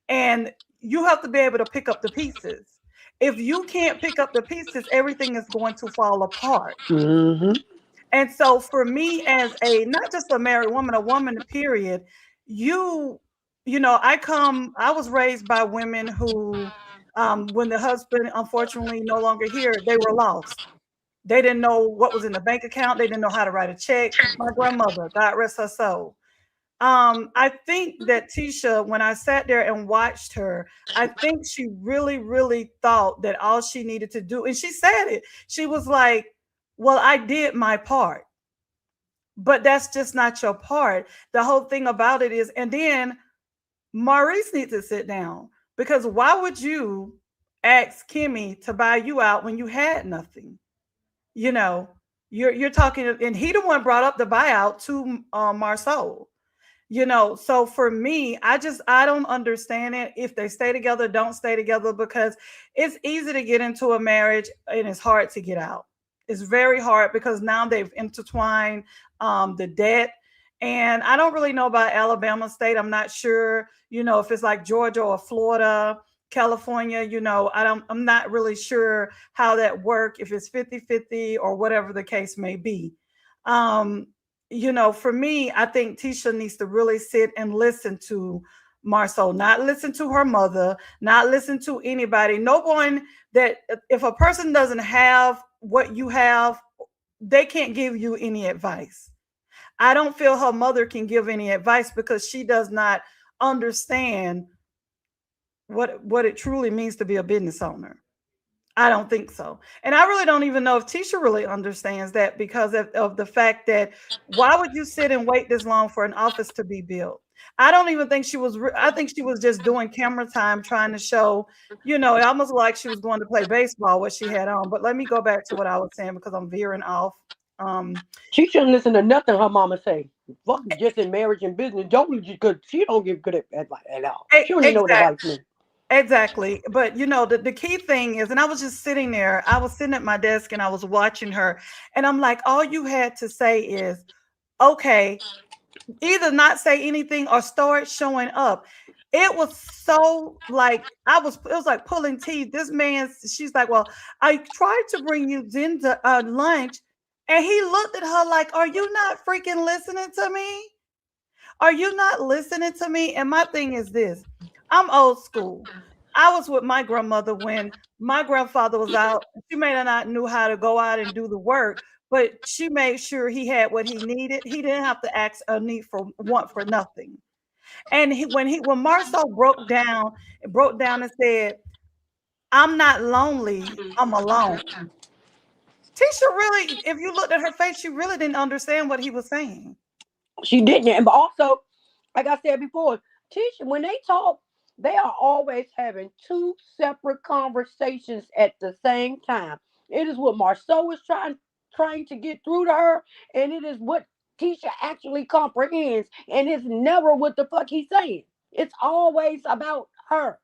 And you have to be able to pick up the pieces. If you can't pick up the pieces, everything is going to fall apart. Mm-hmm. And so for me as a not just a married woman, a woman, period, I was raised by women who when the husband unfortunately no longer here, they were lost. They didn't know what was in the bank account. They didn't know how to write a check. My grandmother, God rest her soul. I think that Tisha, when I sat there and watched her, I think she really, really thought that all she needed to do, and she said it, she was like, well, I did my part, but that's just not your part. The whole thing about it is, and then Maurice needs to sit down, because why would you ask Kimmy to buy you out when you had nothing? You know, you're talking, and he the one brought up the buyout to Marsau. So for me, I don't understand it. If they stay together, don't stay together, because it's easy to get into a marriage and it's hard to get out. It's very hard because now they've intertwined the debt. And I don't really know about Alabama state. I'm not sure, if it's like Georgia or Florida, California, I'm not really sure how that work, if it's 50-50 or whatever the case may be. For me, I think Tisha needs to really sit and listen to Marsau, not listen to her mother, not listen to anybody. No one that, if a person doesn't have what you have, they can't give you any advice. I don't feel her mother can give any advice because she does not understand what it truly means to be a business owner. I don't think so. And I really don't even know if Tisha really understands that, because of the fact that why would you sit and wait this long for an office to be built? I don't even think I think she was just doing camera time, trying to show, it almost like she was going to play baseball, what she had on. But let me go back to what I was saying, because I'm veering off. She shouldn't listen to nothing her mama say. Fuck just in marriage and business. Because she don't give good advice at all. She don't even know what advice means. Exactly. But the key thing is, and I was just sitting there, I was sitting at my desk and I was watching her, and I'm like, all you had to say is, okay, either not say anything or start showing up. It was so like, it was like pulling teeth. This man, she's like, well, I tried to bring you dinner, lunch. And he looked at her like, are you not freaking listening to me? Are you not listening to me? And my thing is this, I'm old school. I was with my grandmother when my grandfather was out. She may not knew how to go out and do the work, but she made sure he had what he needed. He didn't have to ask or want for nothing. And when Marsau broke down and said, I'm not lonely, I'm alone. Tisha really, if you looked at her face, she really didn't understand what he was saying. She didn't. And also, like I said before, Tisha, when they talk, they are always having two separate conversations at the same time. It is what Marsau is trying to get through to her, and it is what Tisha actually comprehends, and it's never what the fuck he's saying. It's always about her.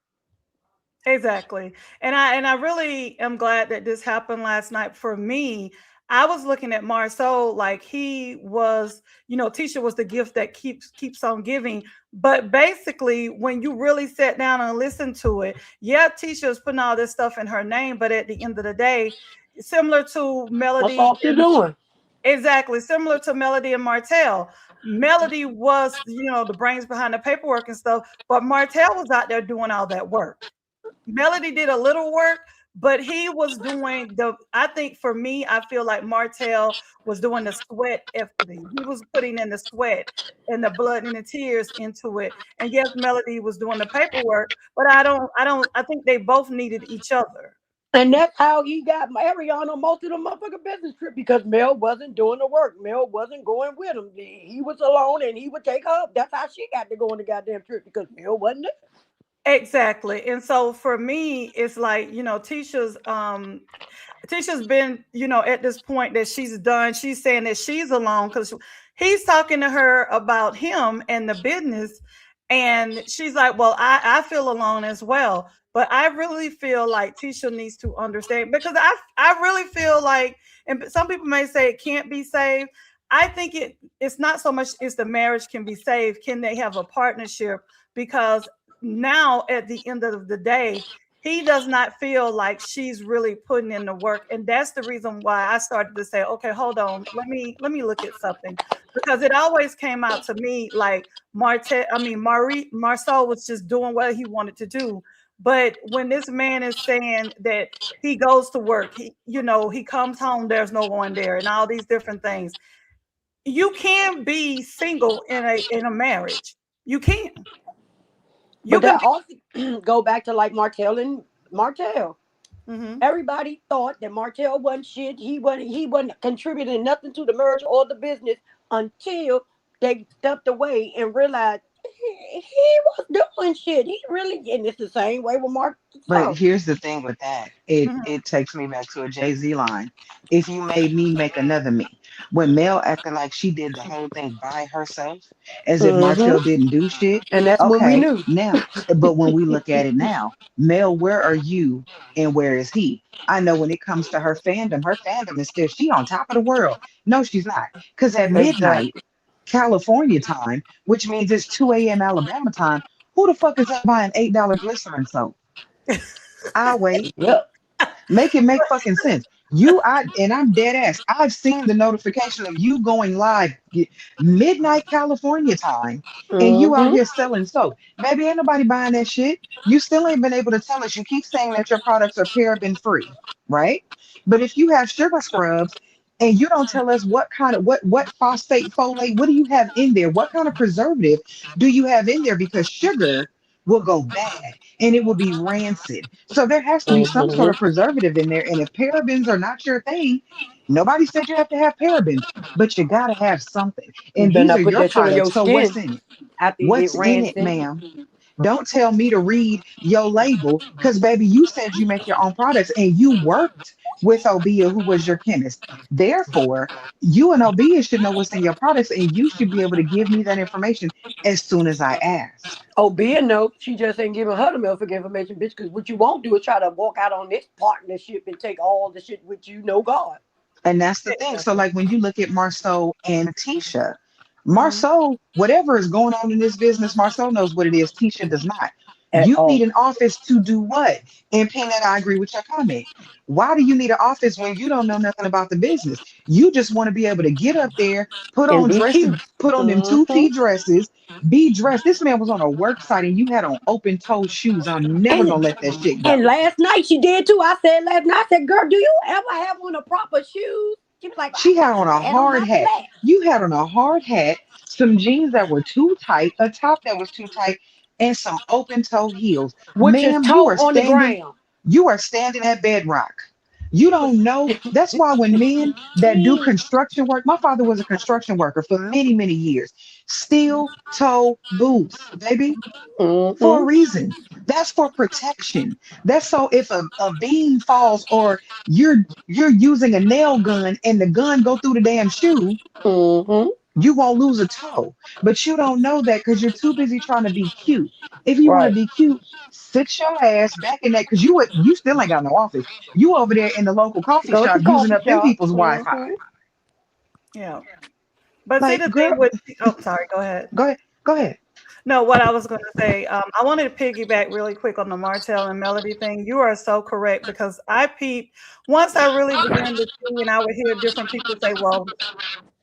Exactly. And I really am glad that this happened last night. For me, I was looking at Marsau like he was, Tisha was the gift that keeps on giving. But basically, when you really sat down and listened to it, yeah, Tisha is putting all this stuff in her name, but at the end of the day, similar to Melody. That's all she's doing. Exactly. Similar to Melody and Martell. Melody was, the brains behind the paperwork and stuff, but Martell was out there doing all that work. Melody did a little work, but he was doing I think for me, I feel like Martell was doing the sweat equity. He was putting in the sweat and the blood and the tears into it. And yes, Melody was doing the paperwork, but I think they both needed each other. And that's how he got Marion on most of the motherfucking business trip, because Mel wasn't doing the work. Mel wasn't going with him. He was alone and he would take her up. That's how she got to go on the goddamn trip, because Mel wasn't there. Exactly. And so for me, it's like, Tisha's been, at this point that she's done. She's saying that she's alone because he's talking to her about him and the business. And she's like, well, I feel alone as well. But I really feel like Tisha needs to understand, because I really feel like, and some people may say it can't be saved. I think it's not so much is the marriage can be saved. Can they have a partnership? Because now at the end of the day, he does not feel like she's really putting in the work. And that's the reason why I started to say, okay, hold on, let me look at something. Because it always came out to me like Marsau was just doing what he wanted to do. But when this man is saying that he goes to work, he comes home, there's no one there, and all these different things. You can be single in a marriage. You can. But that also go back to like Martell and Martell. Mm-hmm. Everybody thought that Martell wasn't shit. He wasn't contributing nothing to the marriage or the business until they stepped away and realized he was doing shit. He really, and it's the same way with Mark. But here's the thing with that. It takes me back to a Jay-Z line. If you made me, make another me. When Mel acting like she did the whole thing by herself, as if Martell didn't do shit. And that's when we Okay, knew. now, but when we look at it now, Mel, where are you and where is he? I know when it comes to her fandom is still she on top of the world. No, she's not. Because at midnight, California time, which means it's 2 a.m. Alabama time, who the fuck is up buying $8 glycerin soap? I'll wait. Yep. Make it make fucking sense. And I'm dead ass. I've seen the notification of you going live midnight California time, and you out here selling soap. Baby, ain't nobody buying that shit. You still ain't been able to tell us. You keep saying that your products are paraben free, right? But if you have sugar scrubs and you don't tell us what kind of what phosphate, folate, what do you have in there? What kind of preservative do you have in there? Because sugar will go bad and it will be rancid. So there has to be some sort of preservative in there. And if parabens are not your thing, nobody said you have to have parabens, but you gotta have something. You And better these not are put your that shit on your products. So what's skin in it? after you get What's in it, rancid. ma'am? Don't tell me to read your label because, baby, you said you make your own products and you worked with Obia, who was your chemist. Therefore, you and Obia should know what's in your products and you should be able to give me that information as soon as I ask. Oh, being no, she just ain't giving her the motherfucking information, bitch. Because what you won't do is try to walk out on this partnership and take all the shit with you know God. And that's the thing. So, like when you look at Marsau and Tisha, Marsau, whatever is going on in this business, Marsau knows what it is. Tisha does not. At You need all. an office to do what? And Peanut, I agree with your comment. Why do you need an office when you don't know nothing about the business? You just want to be able to get up there, put And on be dresses, cute. put on them 2P dresses, be dressed. This man was on a work site and you had on open toe shoes. I'm never And gonna let that shit and go. last night she did too. I said last night, I said, girl, do you ever have on a proper shoes? She was like, She I had got on a flat on hard my hat. flat. You had on a hard hat, some jeans that were too tight, a top that was too tight, and some open toe heels. With your Ma'am, toe on the ground. you are standing at bedrock. You don't know. That's why when men that do construction work, my father was a construction worker for many, many years. Steel toe boots, baby, for a reason. That's for protection. That's so if a beam falls or you're using a nail gun and the gun go through the damn shoe, you won't lose a toe. But you don't know that because you're too busy trying to be cute. If you want to Right. be cute, sit your ass back in that because you still ain't got no office. You over there in the local coffee Go shop to using coffee up them shop. people's Wi-Fi. Yeah. But see Like, the thing girl, with sorry, go ahead. go ahead. Go ahead. No, what I was going to say, I wanted to piggyback really quick on the Martell and Melody thing. You are so correct because I peeped once I really began to see, and I would hear different people say, "Well,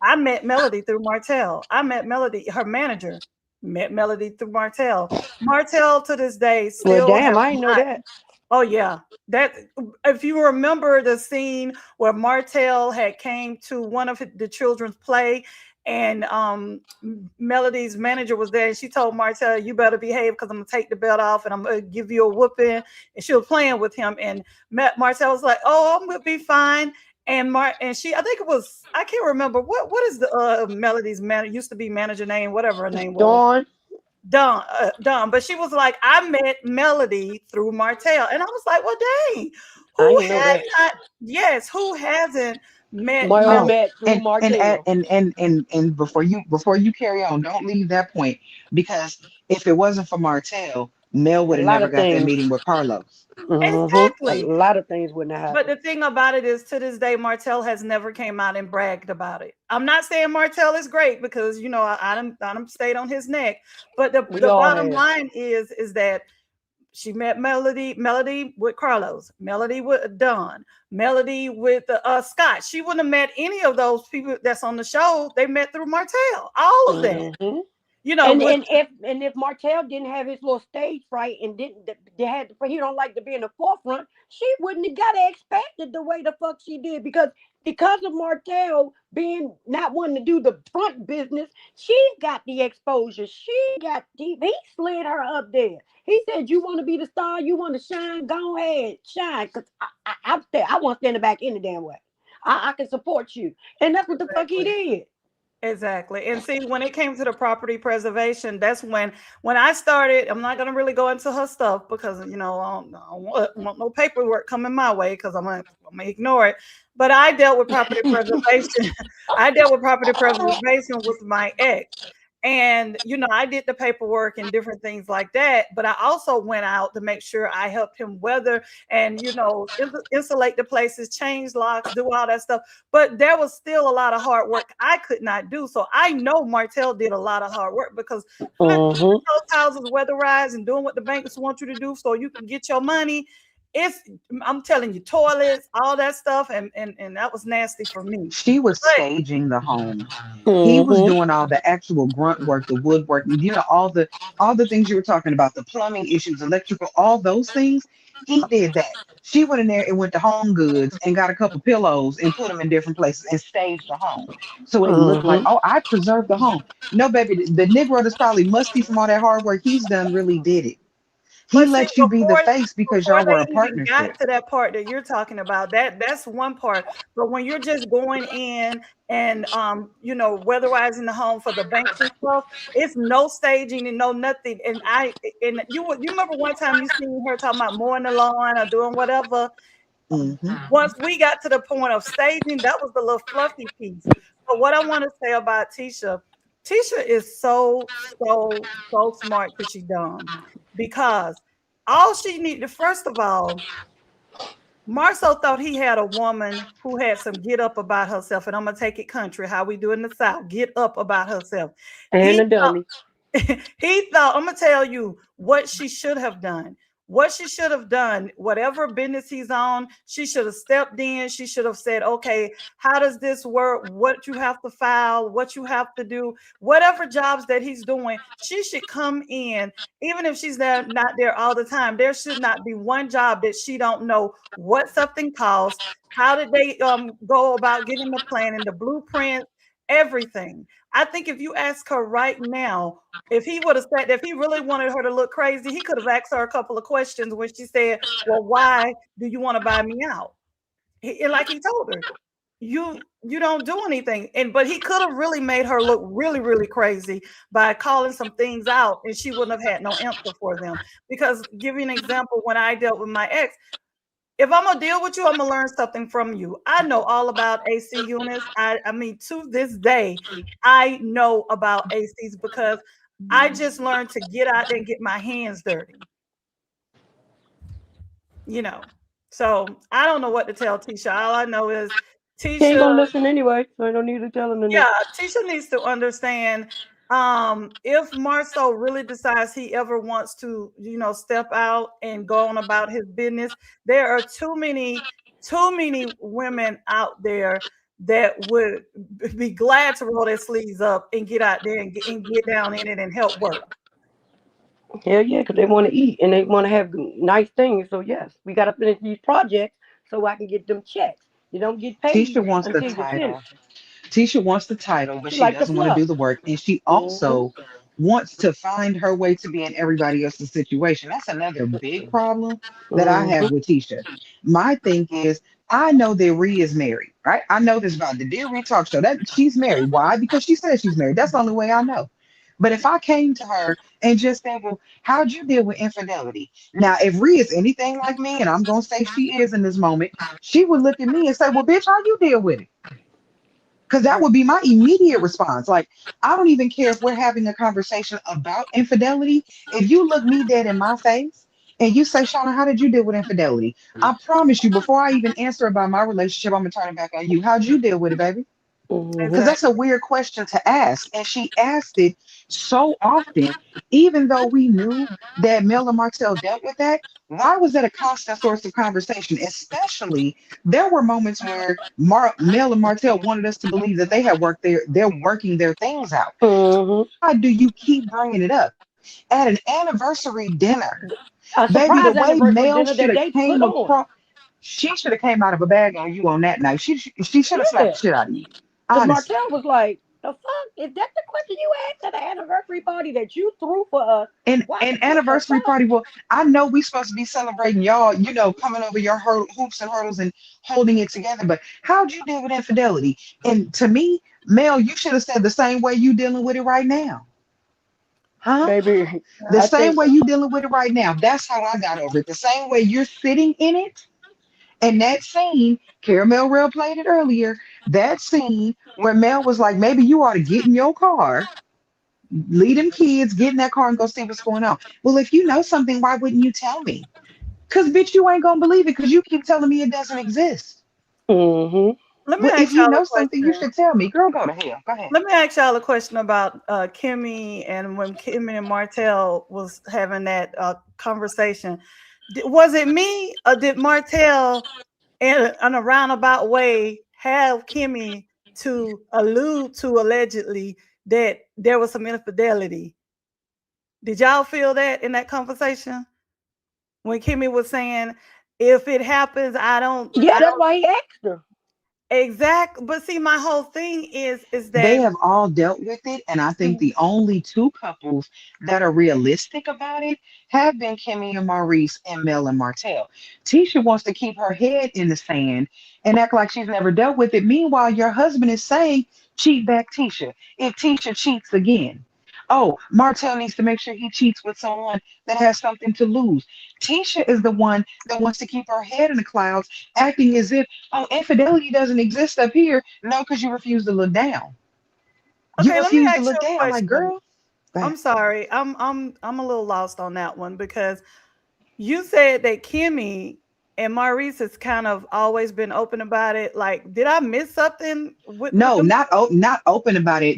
I met Melody through Martell. I met Melody, her manager, met Melody through Martell. Martell to this day Well, still damn, have I ain't know not. that. Oh yeah, that if you remember the scene where Martell had came to one of the children's play and Melody's manager was there and she told Martell, you better behave because I'm gonna take the belt off and I'm gonna give you a whooping, and she was playing with him and Martell was like, oh, I'm gonna be fine. And and she, I think it was, I can't remember what is the Melody's used to be manager name, whatever her name was. Dawn. Dawn, but she was like, I met Melody through Martell, and I was like, well, dang, I who ain't know has that. not? Yes, who hasn't met Well, Melody? met through Martell. And before you carry on, don't leave that point because if it wasn't for Martell, Mel A would have lot never of got that things. meeting with Carlos. A Exactly. lot of things wouldn't have But the happened. thing about it is, to this day, Martell has never came out and bragged about it. I'm not saying Martell is great because I done stayed on his neck. But the We the all bottom have. line is that she met Melody with Carlos, Melody with Don, Melody with Scott. She wouldn't have met any of those people that's on the show. They met through Martell, all of them. Hmm. You know And what? if Martell didn't have his little stage fright and didn't they had he don't like to be in the forefront, she wouldn't have got expected the way the fuck she did because of Martell being not wanting to do the front business, she got the exposure. He slid her up there. He said, "You want to be the star? You want to shine? Go ahead, shine. Cause I want to stand in the back any damn way. I can support you." And that's what the fuck he Exactly. did. Exactly. And see, when it came to the property preservation, that's when I started. I'm not gonna really go into her stuff because I don't want no paperwork coming my way because I'm gonna ignore it. But I dealt with property preservation. I dealt with property preservation with my ex. And I did the paperwork and different things like that. But I also went out to make sure I helped him weather and insulate the places, change locks, do all that stuff. But there was still a lot of hard work I could not do. So I know Martell did a lot of hard work because keeping Hmm. those houses weatherized and doing what the banks want you to do so you can get your money. It's I'm telling you, toilets, all that stuff, and that was nasty for me. She was But staging the home. He was Hmm. doing all the actual grunt work, the woodwork, all the things you were talking about, the plumbing issues, electrical, all those things. He did that. She went in there and went to Home Goods and got a couple pillows and put them in different places and staged the home. So it looked like, Hmm. oh, I preserved the home. No, baby, the Negro that's probably musty from all that hard work he's done really did it. He But see, let you be the face because before y'all were they a even partnership. got to that part that you're talking about, that's one part. But when you're just going in and weatherizing the home for the banks and stuff, it's no staging and no nothing. And you remember one time you seen her talking about mowing the lawn or doing whatever. Hmm. Once we got to the point of staging, that was the little fluffy piece. But what I want to say about Tisha is so smart because she dumb. Because all she needed, first of all, Marsau thought he had a woman who had some get up about herself, and I'm gonna take it country, how we do in the South, get up about herself. And He a dummy. he thought, I'm gonna tell you what she should have done. What she should have done, whatever business he's on, she should have stepped in. She should have said, okay, how does this work? What you have to file, what you have to do, whatever jobs that he's doing, she should come in, even if she's there, not there all the time. There should not be one job that she don't know what something costs, how did they go about getting the plan and the blueprint, everything. I think if you ask her right now, if he would have said, if he really wanted her to look crazy, he could have asked her a couple of questions when she said, well, why do you want to buy me out? And like he told her, you don't do anything. But he could have really made her look really, really crazy by calling some things out, and she wouldn't have had no answer for them. Because give you an example, when I dealt with my ex, if I'm gonna deal with you, I'm gonna learn something from you. I know all about AC units. I mean, to this day, I know about ACs because I just learned to get out there and get my hands dirty, you know. So I don't know what to tell Tisha. All I know is He ain't Tisha, gonna listen anyway, so I don't need to tell him to yeah, listen. Tisha needs to understand if Marceau really decides he ever wants to, step out and go on about his business, there are too many women out there that would be glad to roll their sleeves up and get out there and get down in it and help work. Hell yeah, because they want to eat and they want to have nice things. So yes, we got to finish these projects so I can get them checks. You don't get paid Tisha wants the until you finish. title. Tisha wants the title, but She she like the doesn't want to fluff. do the work. And she Hmm. also wants to find her way to be in everybody else's situation. That's another big problem that I Hmm. have with Tisha. My thing is, I know that Ree is married, right? I know this about the Dear Ree talk show that she's married. Why? Because she says she's married. That's the only way I know. But if I came to her and just said, well, how'd you deal with infidelity? Now, if Ree is anything like me, and I'm going to say she is in this moment, she would look at me and say, well, bitch, how you deal with it? Because that would be my immediate response. Like, I don't even care if we're having a conversation about infidelity. If you look me dead in my face and you say, Shauna, how did you deal with infidelity? I promise you, before I even answer about my relationship, I'm gonna turn it back on you. How'd you deal with it, baby? Because Exactly. that's a weird question to ask. And she asked it so often, even though we knew that Mel and Martell dealt with that. Why was that a constant source of conversation? Especially, there were moments where Mel and Martell wanted us to believe that they had they're working their things out. Mm-hmm. Why do you keep bringing it up at an anniversary dinner? A Baby, the surprise way anniversary Mel dinner should that have they put came on. across, she should have came out of a bag on you on that night. She should have slapped Yeah. the shit out of you. Because Honestly. Martell was like, the fuck? Is that the question you asked at the anniversary party that you threw for us? And Why? an What the anniversary fuck? party. Well, I know we supposed to be celebrating y'all, coming over your hoops and hurdles and holding it together. But how'd you deal with infidelity? And to me, Mel, you should have said the same way you dealing with it right now. Huh? Baby, The I same think, way you dealing with it right now. That's how I got over it. The same way you're sitting in it. And that scene, Caramel Rail played it earlier. That scene where Mel was like, maybe you ought to get in your car, lead them kids, get in that car and go see what's going on. Well, if you know something, why wouldn't you tell me? Because, bitch, you ain't going to believe it because you keep telling me it doesn't exist. mm-hmm. Let me Well, if ask you y'all a know something, you question. should tell me. Girl, go to hell. Go ahead. Let me ask y'all a question about Kimmy and when Kimmy and Martell was having that conversation. Was it me or did Martell in a roundabout way have Kimmy to allude to allegedly that there was some infidelity? Did y'all feel that in that conversation when Kimmy was saying, "If it happens, Yeah, I that's don't." why he asked her. Exact. But see, my whole thing is They that have all dealt with it. And I think the only two couples that are realistic about it have been Kimmy and Maurice and Mel and Martell. Tisha wants to keep her head in the sand and act like she's never dealt with it. Meanwhile, your husband is saying, cheat back Tisha. If Tisha cheats again. Oh, Martell needs to make sure he cheats with someone that has something to lose. Tisha is the one that wants to keep her head in the clouds, acting as if, oh, infidelity doesn't exist up here. No, because you refuse to look down. You okay. Let me refuse to ask look you a down. Like, question. girl, bye. I'm sorry. I'm a little lost on that one because you said that Kimmy and Maurice has kind of always been open about it. Like, did I miss something with No, them? not open about it.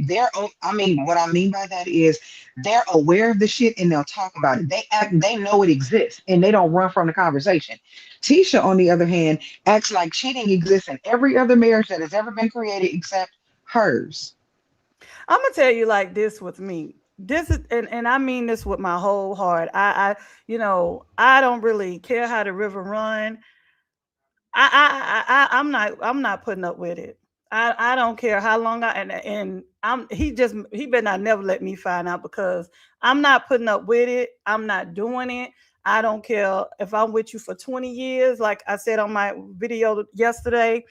I mean, what I mean by that is they're aware of the shit and they'll talk about it. They know it exists and they don't run from the conversation. Tisha, on the other hand, acts like cheating exists in every other marriage that has ever been created except hers. I'm gonna tell you like this with me. This is and I mean this with my whole heart. I don't really care how the river run. I'm not putting up with it. I don't care how long and he better not never let me find out because I'm not putting up with it. I'm not doing it. I don't care if I'm with you for 20 years, like I said on my video yesterday.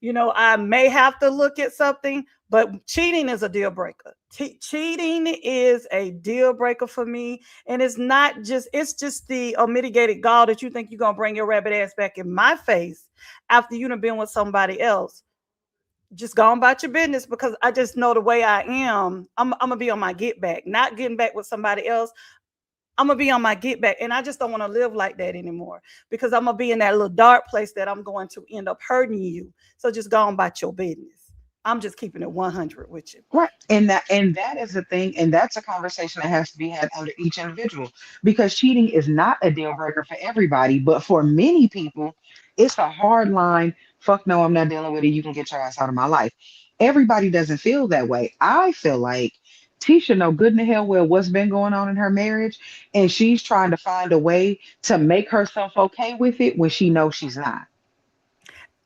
I may have to look at something, but cheating is a deal breaker. Cheating is a deal breaker for me. And it's just the mitigated gall that you think you're going to bring your rabbit ass back in my face after you've been with somebody else. Just go on about your business because I just know the way I am. I'm going to be on my get back, not getting back with somebody else. I'm going to be on my get back. And I just don't want to live like that anymore because I'm going to be in that little dark place that I'm going to end up hurting you. So just go on about your business. I'm just keeping it 100 with you. Right. And that is a thing, and that's a conversation that has to be had under each individual because cheating is not a deal breaker for everybody, but for many people, it's a hard line. Fuck no, I'm not dealing with it. You can get your ass out of my life. Everybody doesn't feel that way. I feel like Tisha know good and hell well what's been going on in her marriage, and she's trying to find a way to make herself okay with it when she knows she's not.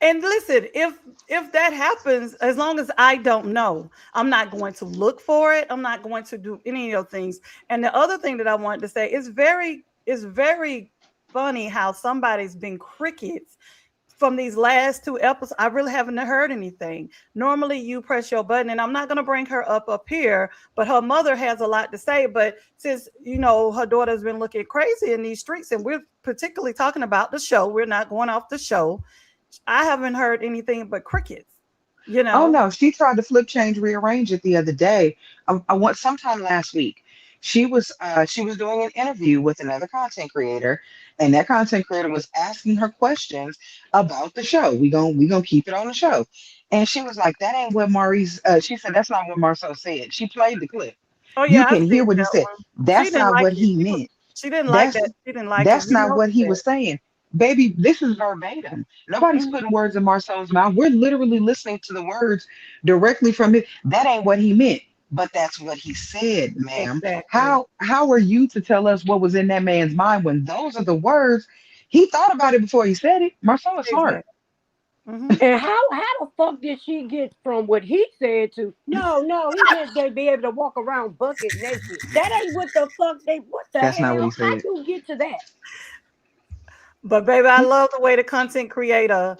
And listen, if that happens, as long as I don't know, I'm not going to look for it. I'm not going to do any of those things. And the other thing that I wanted to say is very funny how somebody's been crickets from these last two episodes. I really haven't heard anything. Normally you press your button, and I'm not going to bring her up here, but her mother has a lot to say. But since her daughter's been looking crazy in these streets, and we're particularly talking about the show, we're not going off the show. I haven't heard anything but crickets. You Oh know. no, she tried to flip change rearrange it the other day. I want sometime last week. She was doing an interview with another content creator, and that content creator was asking her questions about the show. We gonna keep it on the show, and she was like, "That ain't what Maurice." She said, "That's not what Marceau said." She played the clip. Oh You yeah, I can hear seen what he that said. one. She That's didn't not like what it. he meant. She didn't like That's that. She didn't like it. that's You not know what he that. was saying. Baby, this is verbatim. Nobody's Mhm. putting words in Marcel's mouth. We're literally listening to the words directly from it. That ain't what he meant, but that's what he said, ma'am. Exactly. How are you to tell us what was in that man's mind when those are the words? He thought about it before he said it. Marcel is smart. Exactly. Hmm. And how the fuck did she get from what he said to no, he meant they'd be able to walk around bucket naked. That ain't what the fuck what the That's not what he hell? How said. you get to that? But baby, I love the way the content creator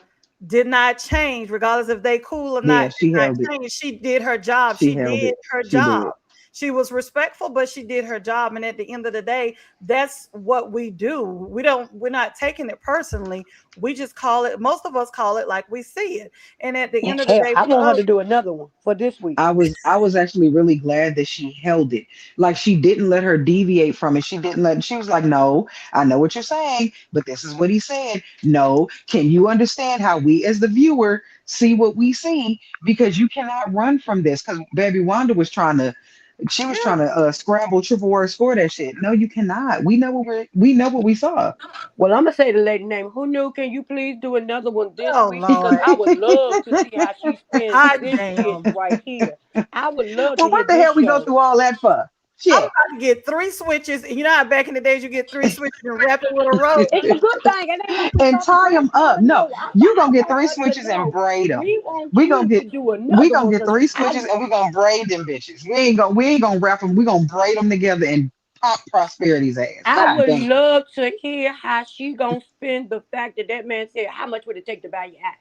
did not change, regardless if they cool or Yeah, not. Did she not held it. change. She did her job. She She held did it. her She job. did. She was respectful, but she did her job. And at the end of the day, that's what we do. We're not taking it personally. We just call it, most of us call it like we see it. And at the end of the Hell, day, I for want her us, to do another one for this week. I was actually really glad that she held it. Like she didn't let her deviate from it. She was like, "No, I know what you're saying, but this is what he said. No, can you understand how we as the viewer see what we see? Because you cannot run from this." Because baby Wanda was trying to she was trying to scramble triple words for that shit. No, you cannot. We know what we saw. Well, I'm gonna say the lady name. Who knew? Can you please do another one this oh week? Because Lord, I would love to see how she spins hot this shit damn. right here. I would love to Well, hear what the this hell we go show. through all that for? I'm Shit. about to get 3 switches. You know how back in the days you get 3 switches and wrap it with a rope? It's a good thing. It ain't like we And talking tie them up. grandfather. No, No, you gonna I get want three her to switches and know. braid them. We want We gonna you get to do we another gonna one get because three switches and we gonna braid them bitches. We ain't gonna wrap them. We gonna braid them together and pop Prosperity's ass. I God would damn. love to hear how she gonna spin the fact that that man said, "How much would it take to buy your house?"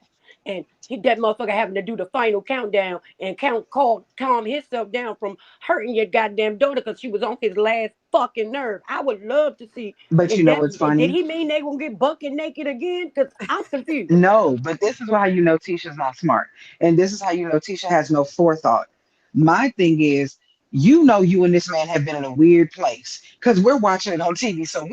And that motherfucker having to do the final countdown and calm himself down from hurting your goddamn daughter because she was on his last fucking nerve. I would love to see But you if know that what's did funny? he mean they gonna get bucket naked again? Because I'm confused. No, but this is how you know Tisha's not smart. And this is how you know Tisha has no forethought. My thing is, you know you and this man have been in a weird place because we're watching it on TV. So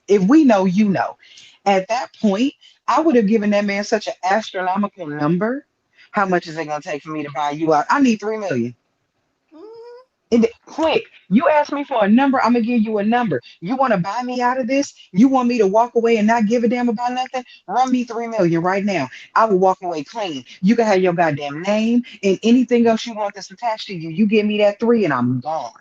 if we know, you know. At that point, I would have given that man such an astronomical number. How much is it gonna take for me to buy you out? I need 3 million. And quick, you ask me for a number, I'm gonna give you a number. You want to buy me out of this? You want me to walk away and not give a damn about nothing? Run me 3 million right now. I will walk away clean. You can have your goddamn name and anything else you want that's attached to you. You give me that three and I'm gone.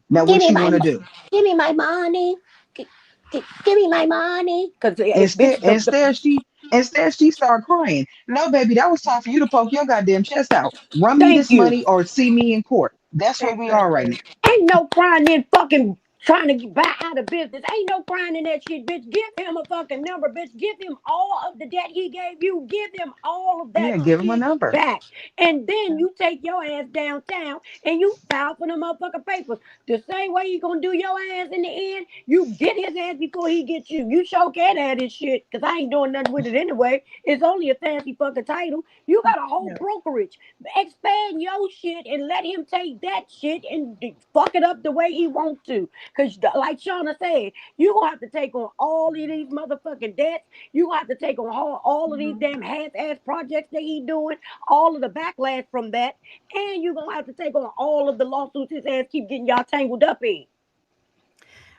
Now Give what me you my want to do? give me my money. Give me my money. Because Instead, bitch, instead she started crying. No, baby, that was time for you to poke your goddamn chest out. Run me thank this you. money or see me in court. That's where we are right Exactly. now. Ain't no crying in fucking trying to buy out of business. Ain't no crying in that shit, bitch. Give him a fucking number, bitch. Give him all of the debt he gave you. Give him all of that Yeah, give him a shit number. back. And then you take your ass downtown and you file for the motherfucking papers. The same way you gonna do your ass in the end, you get his ass before he gets you. You sure can have this shit, because I ain't doing nothing with it anyway. It's only a fancy fucking title. You got a whole Yeah. brokerage. Expand your shit and let him take that shit and fuck it up the way he wants to. Because, like Shauna said, you going to have to take on all of these motherfucking debts. You going to have to take on all of these Mhm. damn half-ass projects that he doing, all of the backlash from that, and you going to have to take on all of the lawsuits his ass keep getting y'all tangled up in.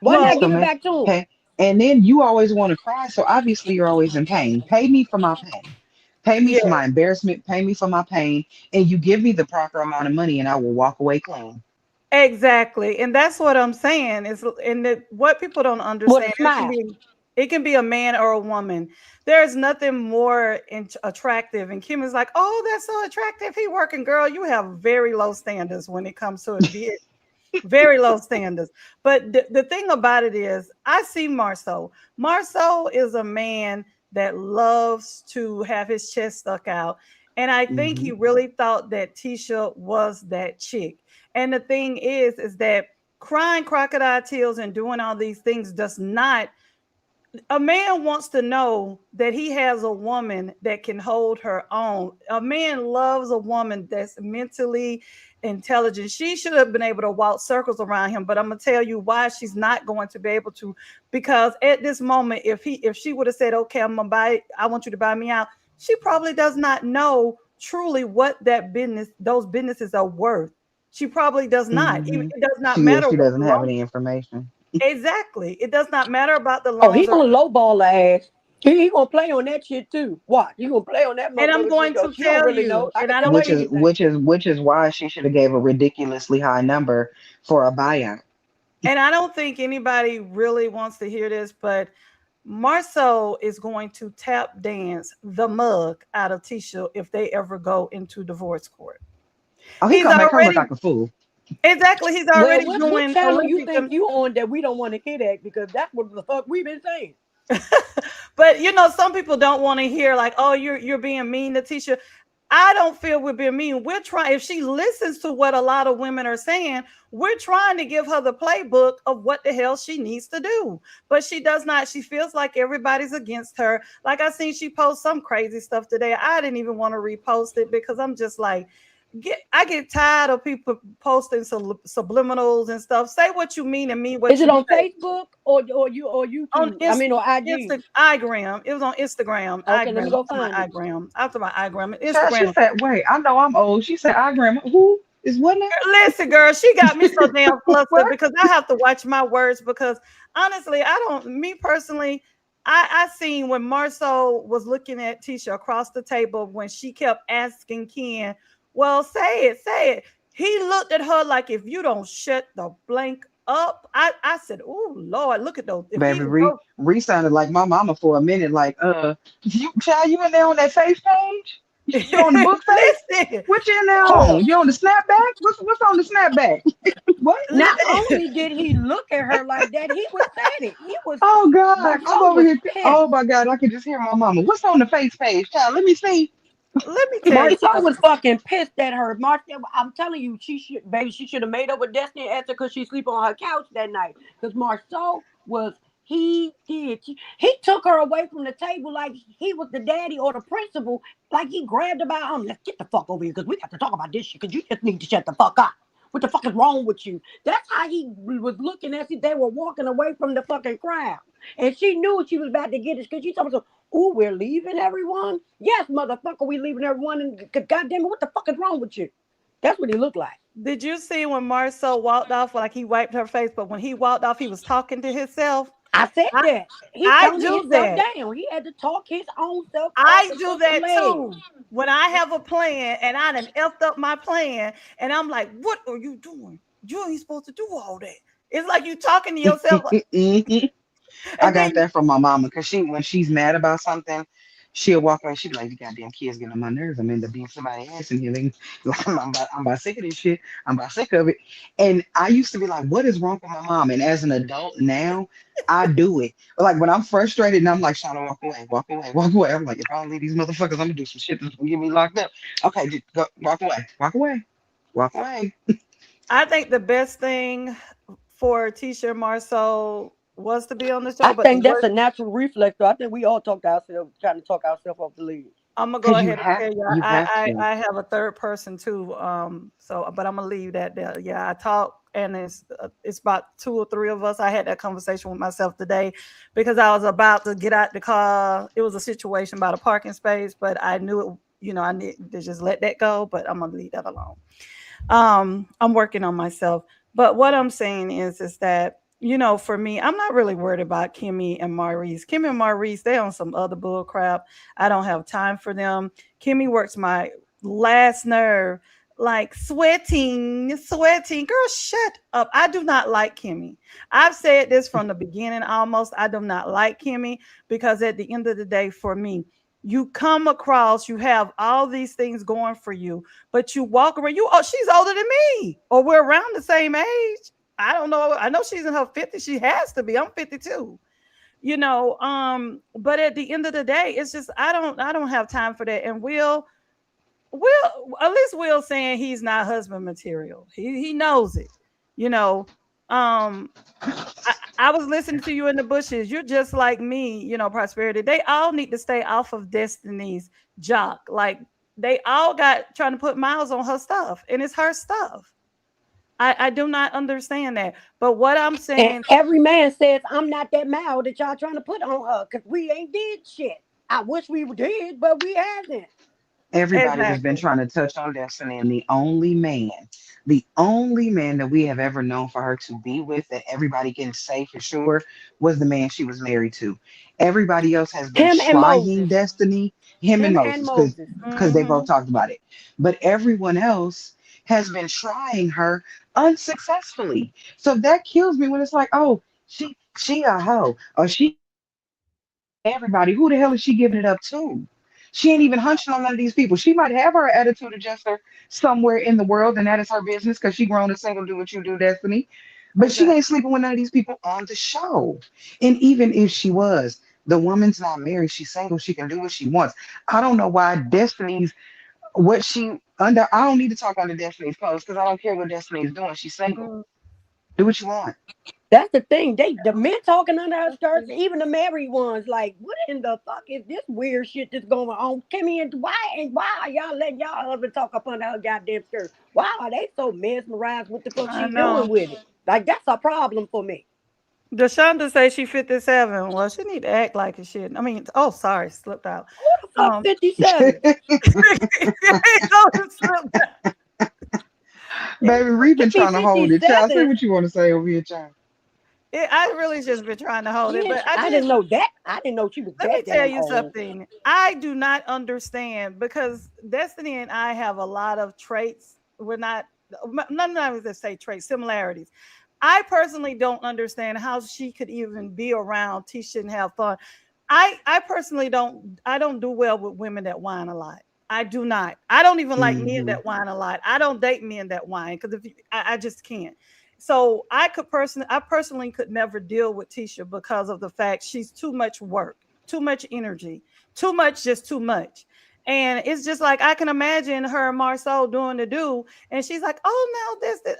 Why Well, not So give it man, back to him? okay. And then you always want to cry, so obviously you're always in pain. Pay me for my pain. Pay me yeah, for my embarrassment. Pay me for my pain, and you give me the proper amount of money, and I will walk away clean. exactly. And that's what I'm saying is, and what people don't With understand, a smile. it can be a man or a woman. There's nothing more attractive. And Kim is like, oh, that's so attractive. He working, girl. You have very low standards when it comes to it. Very low standards. But the thing about it is, I see Marsau. Marsau is a man that loves to have his chest stuck out. And I think Hmm. he really thought that Tisha was that chick. And the thing is that crying crocodile tears and doing all these things does not A man wants to know that he has a woman that can hold her own. A man loves a woman that's mentally intelligent. She should have been able to walk circles around him, but I'm gonna tell you why she's not going to be able to. Because at this moment, if she would have said, "Okay, I'm gonna buy, I want you to buy me out," she probably does not know truly what those businesses are worth. She probably does not. Hmm. It does not She matter she what doesn't the have loan. any information. Exactly. It does not matter about the Oh, he loans or. gonna lowball her ass. He gonna play on that shit too. Watch, he gonna play on that And I'm motherfucker shit going though. to She don't tell really you, know. I and can I tell don't her Which is think anything. why she should have gave a ridiculously high number for a buyout. anybody really wants to hear this, but Marsau is going to tap dance the mug out of Tisha if they ever go into divorce court. Oh, he He's gonna make her look already like a fool. exactly. He's Well, already what doing channel you Olympic. think you on that we don't want to hear that because that's what the fuck we've been saying. But some people don't want to hear like, "Oh, you're being mean to Tisha." I don't feel we're being mean. We're trying. If she listens to what a lot of women are saying, we're trying to give her the playbook of what the hell she needs to do. But she does not. She feels like everybody's against her. Like I seen she post some crazy stuff today. I didn't even want to repost it because I'm just like, I get tired of people posting subliminals and stuff. Say what you mean and mean Is what it you on say. Facebook or On YouTube? I mean, or IG. Instagram. It was on Instagram. Okay, let me igram. go After my find it. igram. After my igram. Child, she Instagram. said, "Wait, I know I'm old." She said, "I grandma who is what now?" Listen, girl, she got me so damn flustered What? because I have to watch my words because honestly, I don't, me personally, I seen when Marsau was looking at Tisha across the table when she kept asking Ken, well, say it. He looked at her like, if you don't shut the blank up, I said, oh, Lord, look at those. If he Baby, can re go, re sounded like my mama for a minute. Like, you child, you in there on that face page? You on the book face? listen, What you in there Hold up. on? You on the snapback? What's on the snapback? What? Not listen. only did he look at her like that, he was saying it. He was Oh God, I'm Marsau over was here. pissed. Oh my God, I can just hear my mama. What's on the face page, child? Let me see. Let me tell you Marsau was something. fucking pissed at her. Marsau, I'm telling you, she should have made up with Destiny and Esther because she sleep on her couch that night. Because Marsau was he took her away from the table like he was the daddy or the principal. Like he grabbed her by arm. Let's get the fuck over here because we got to talk about this shit. Because you just need to shut the fuck up. What the fuck is wrong with you? That's how he was looking as if they were walking away from the fucking crowd. And she knew she was about to get it because she told us, "Oh, we're leaving everyone." Yes, motherfucker, we leaving everyone. And goddamn it, what the fuck is wrong with you? That's what he looked like. Did you see when Marcel walked off, like he wiped her face, but when he walked off, he was talking to himself? I said I, that. He I counted do himself that. down. He had to talk his own self off I the do fucking that ledge. too. When I have a plan and I done effed up my plan, and I'm like, what are you doing? You ain't supposed to do all that. It's like you talking to yourself. Mhm. I And got then that from my mama because when she's mad about something, she'll walk away. She be like, "The goddamn kids getting on my nerves. I'm end up being somebody ass in here. Like, I'm about sick of this shit. I'm about sick of it." And I used to be like, "What is wrong with my mom?" And as an adult now, I do it. Like when I'm frustrated and I'm like, "Shauna, walk away, walk away, walk away." I'm like, if I don't leave these motherfuckers, I'm gonna do some shit that's gonna get me locked up. Okay, just go, walk away, walk away, walk away. I think the best thing for Tisha Marceau was to be on the show, I but the think that's worst. a natural reflex. Though. I think we all talk to ourselves, trying to talk ourselves off the ledge. I'm gonna go Cause ahead and tell you, you have I to. I, I have a third person too. So, but I'm gonna leave that there. Yeah, I talk, and it's about two or three of us. I had that conversation with myself today because I was about to get out the car. It was a situation about a parking space, but I knew it. I need to just let that go. But I'm gonna leave that alone. I'm working on myself. But what I'm saying is that, for me, I'm not really worried about Kimmy and Maurice. Kimmy and Maurice, they on some other bull crap. I don't have time for them. Kimmy works my last nerve, like sweating. Girl, shut up. I do not like Kimmy. I've said this from the beginning almost. I do not like Kimmy because at the end of the day, for me, you come across, you have all these things going for you, but you walk around, she's older than me, or we're around the same age. I don't know. I know she's in her 50s. She has to be. I'm 52. But at the end of the day, it's just I don't have time for that. And at least Will saying he's not husband material. He knows it. You know, um I, I was listening to you in the bushes. You're just like me, Prosperity. They all need to stay off of Destiny's jock. Like they all got trying to put miles on her stuff, and it's her stuff. I do not understand that. But what I'm And saying, every man says, I'm not that mouth that y'all trying to put on her because we ain't did shit. I wish we did, but we haven't. Everybody has been exactly. trying to touch on Destiny, and the only man that we have ever known for her to be with that everybody can say for sure was the man she was married to. Everybody else has been Him and trying Moses. Destiny, him and Him and Moses, because Moses. they both Hmm. talked about it. But everyone else has been trying her unsuccessfully. So that kills me when it's like, oh, she a hoe, or she everybody. Who the hell is she giving it up to? She ain't even hunching on none of these people. She might have her attitude adjuster somewhere in the world, and that is her business because she grown and single, do what you do, Destiny. But she ain't Exactly. sleeping with none of these people on the show. And even if she was, the woman's not married. She's single. She can do what she wants. I don't know why Destiny's what she under. I don't need to talk under Destiny's clothes because I don't care what Destiny's doing. She's single. Mm, Do what you want. That's the thing. The men talking under her skirts, even the married ones, like, what in the fuck is this weird shit that's going on? Kimmy, and why are y'all letting y'all husband talk up under her goddamn skirt? Why are they so mesmerized with the fuck I she doing know. with it? Like that's a problem for me. Deshonda say she 57. Well, she need to act like a shit. I mean, oh, sorry, slipped out. Who the fuck Um, 57? slipped out. Baby, we've Give been me trying to hold it. Child, say 57. what you want to say over here, child. I really just been trying to hold it, Yeah, but I didn't know that. I didn't know she was let me that tell damn you old. something. I do not understand because Destiny and I have a lot of traits. We're not none of us that say traits, similarities. I personally don't understand how she could even be around Tisha and have fun. I personally don't do well with women that whine a lot. I do not. I don't even like men Hmm. that whine a lot. I don't date men that whine because I just can't. So I personally could never deal with Tisha because of the fact she's too much work, too much energy, too much, just too much. And it's just like I can imagine her and Marsau doing the do, and she's like, "Oh no, this."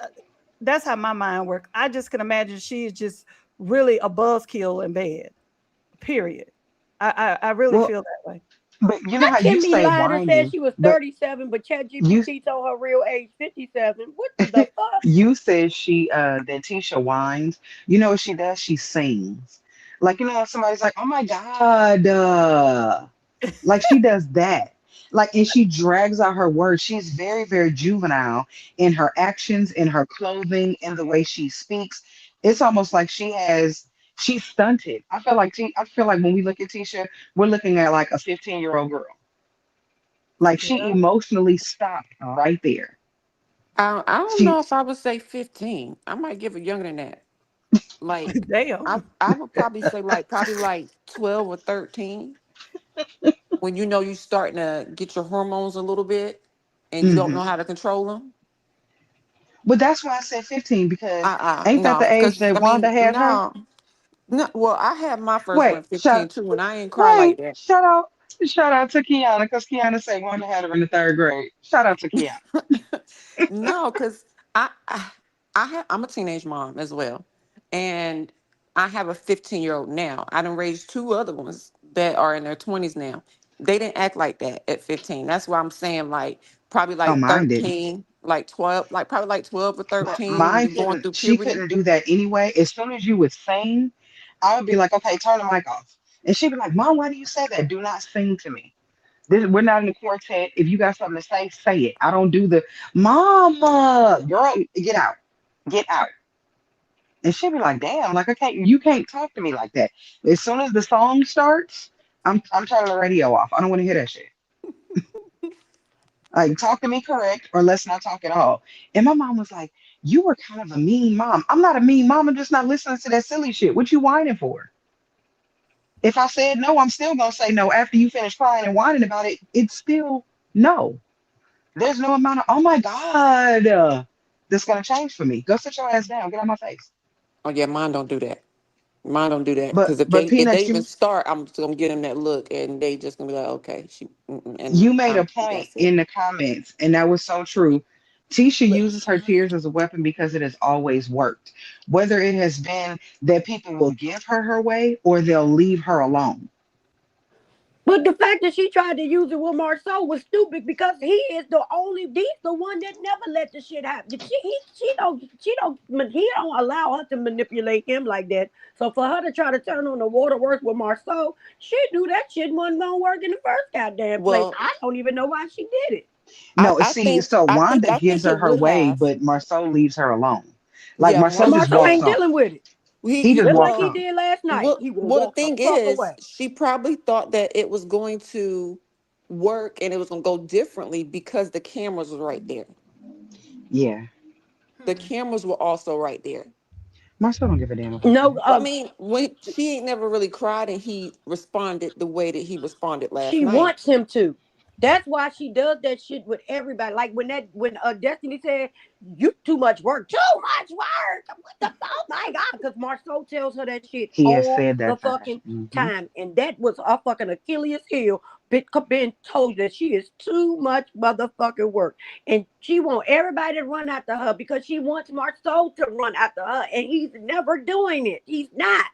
That's how my mind works. I just can imagine she's just really a buzzkill in bed. Period. I really Well, feel that way. but you know How how you Kimmy say lied and said whining, she was but 37, but you ChatGPT told her real age 57. What the fuck? you said she that Tisha whines. You know what she does? She sings. Like you know, when somebody's like, "Oh my God," like she does that. Like and she drags out her words. She's very, very juvenile in her actions, in her clothing, in the way she speaks. It's almost like she's stunted. I feel like when we look at Tisha, we're looking at like a 15-year-old girl. Like she Yeah. emotionally stopped right there. I don't She know if I would say 15. I might give it younger than that. Like I Damn. I would probably say probably like 12 or 13 when you starting to get your hormones a little bit and you don't hmm know how to control them. But that's why I said 15 because ain't that No, the age because that I Wanda mean had her? no. Well, I had my first one Wait, at 15 too, and I ain't cry like wait, that. shout out to Kiana because Kiana said Wanda had her in the third grade. Shout out to Kiana. No, because I'm a teenage mom as well, and I have a 15-year-old now. I done raised two other ones that are in their 20s now. They didn't act like that at 15. That's why I'm saying like probably Oh, like mine didn't. 13, like 12, like probably like 12 or But 13 when mine you're going couldn't, through she puberty. couldn't do that anyway. As soon as you would sing, I would be like, okay, turn the mic off. And she'd be like, Mom, why do you say that? Do not sing to me. We're not in a quartet. If you got something to say it. I don't do the mama, girl, get out. Get out. And she'd be like, damn, like you can't talk to me like that. As soon as the song starts, I'm turning the radio off. I don't want to hear that shit. Like talk to me correct or let's not talk at all. And my mom was like, you were kind of a mean mom. I'm not a mean mom. I'm just not listening to that silly shit. What you whining for? If I said no, I'm still gonna say no. After you finish crying and whining about it, it's still no. There's no amount of oh my God that's gonna change for me. Go sit your ass down. Get out my face. Oh yeah, mine don't do that. Mine don't do that But because if but they Peanuts, even start, I'm just gonna get them that look, and they just gonna be like, okay, she, and you made a point that's it. in the comments, and that was so true. Tisha uses her tears as a weapon because it has always worked. Whether it has been that people will give her her way or they'll leave her alone. But the fact that she tried to use it with Marsau was stupid because he's the one that never let the shit happen. He don't allow her to manipulate him like that. So for her to try to turn on the waterworks with Marsau, she knew that shit wasn't gonna work in the first goddamn place. Well, I don't even know why she did it. No, I see, think so I think Wanda I gives think her it her would way, have. but Marceau leaves her alone. Like Yeah, Marceau And just Marsau walks ain't Marcel. off. dealing with it. He just Just like walks he off. did last night. Well, He will well, the walk the thing fuck is, away. she probably thought that it was going to work and it was going to go differently because the cameras were right there. Yeah. The cameras were also right there. Marceau don't give a damn about No, that. Well, I mean, when she ain't never really cried and he responded the way that he responded last she night. wants him to. That's why she does that shit with everybody. Like when Destiny said, "You too much work, too much work." What the? Oh my god! Because Marceau tells her that shit He has all said the that time. fucking Hmm. time, and that was a fucking Achilles heel. Being told that she is too much motherfucking work, and she want everybody to run after her because she wants Marceau to run after her, and he's never doing it. He's not.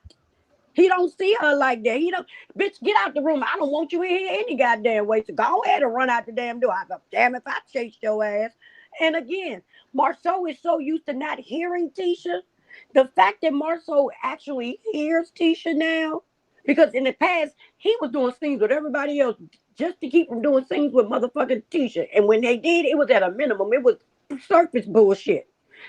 He don't see her like that. He don't, bitch, get out the room. I don't want you in here any goddamn way. So go ahead and run out the damn door. I go, damn if I chase your ass. And again, Marceau is so used to not hearing Tisha. The fact that Marceau actually hears Tisha now, because in the past, he was doing scenes with everybody else just to keep from doing scenes with motherfucking Tisha. And when they did, it was at a minimum. It was surface bullshit.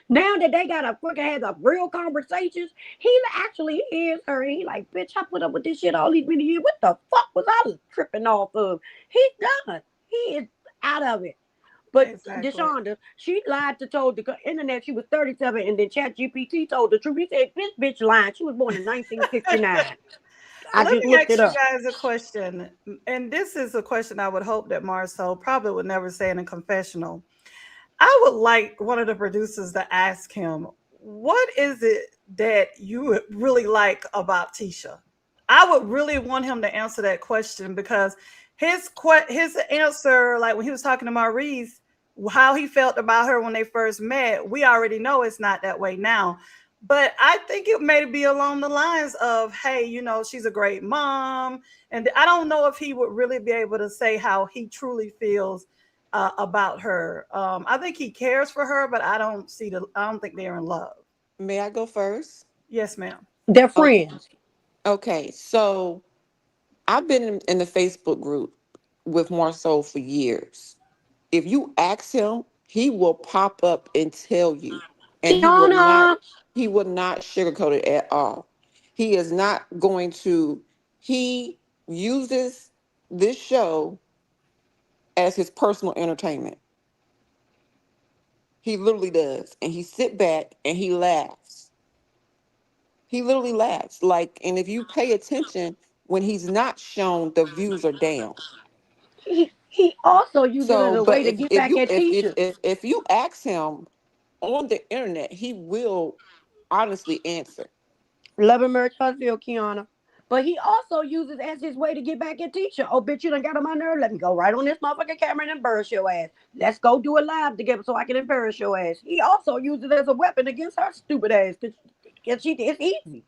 Now that they got to fucking have a real conversations, he actually hears her. And he like, bitch, I put up with this shit all these many years. What the fuck was I tripping off of? He's done. He is out of it. But Exactly. Deshonda, she lied to told the internet she was 37, and then ChatGPT told the truth. He said, this bitch lying. She was born in 1969. I Let just me looked ask it you up. guys a question. And this is a question I would hope that Marcel probably would never say in a confessional. I would like one of the producers to ask him, what is it that you would really like about Tisha? I would really want him to answer that question because his answer, like when he was talking to Maurice, how he felt about her when they first met, we already know it's not that way now. But I think it may be along the lines of, hey, she's a great mom. And I don't know if he would really be able to say how he truly feels about her. I think he cares for her, but I don't think they're in love. May I go first? Yes, ma'am. They're Okay. friends. Okay. So I've been in the Facebook group with Marceau for years. If you ask him, he will pop up and tell you, and Kiana. he will not sugarcoat it at all. He is not going to. He uses this show as his personal entertainment. He literally does, and he sit back and he laughs. He literally laughs. Like, and if you pay attention, when he's not shown, the views are down. He also used it as So, a but way to get back at Tisha. if you ask him on the internet, he will honestly answer. Love and marriage, Huntsville, Kiana. But he also uses as his way to get back at Tisha. Oh, bitch, you done got on my nerve. Let me go right on this motherfucking camera and embarrass your ass. Let's go do a live together so I can embarrass your ass. He also uses it as a weapon against her stupid ass. Because it's easy.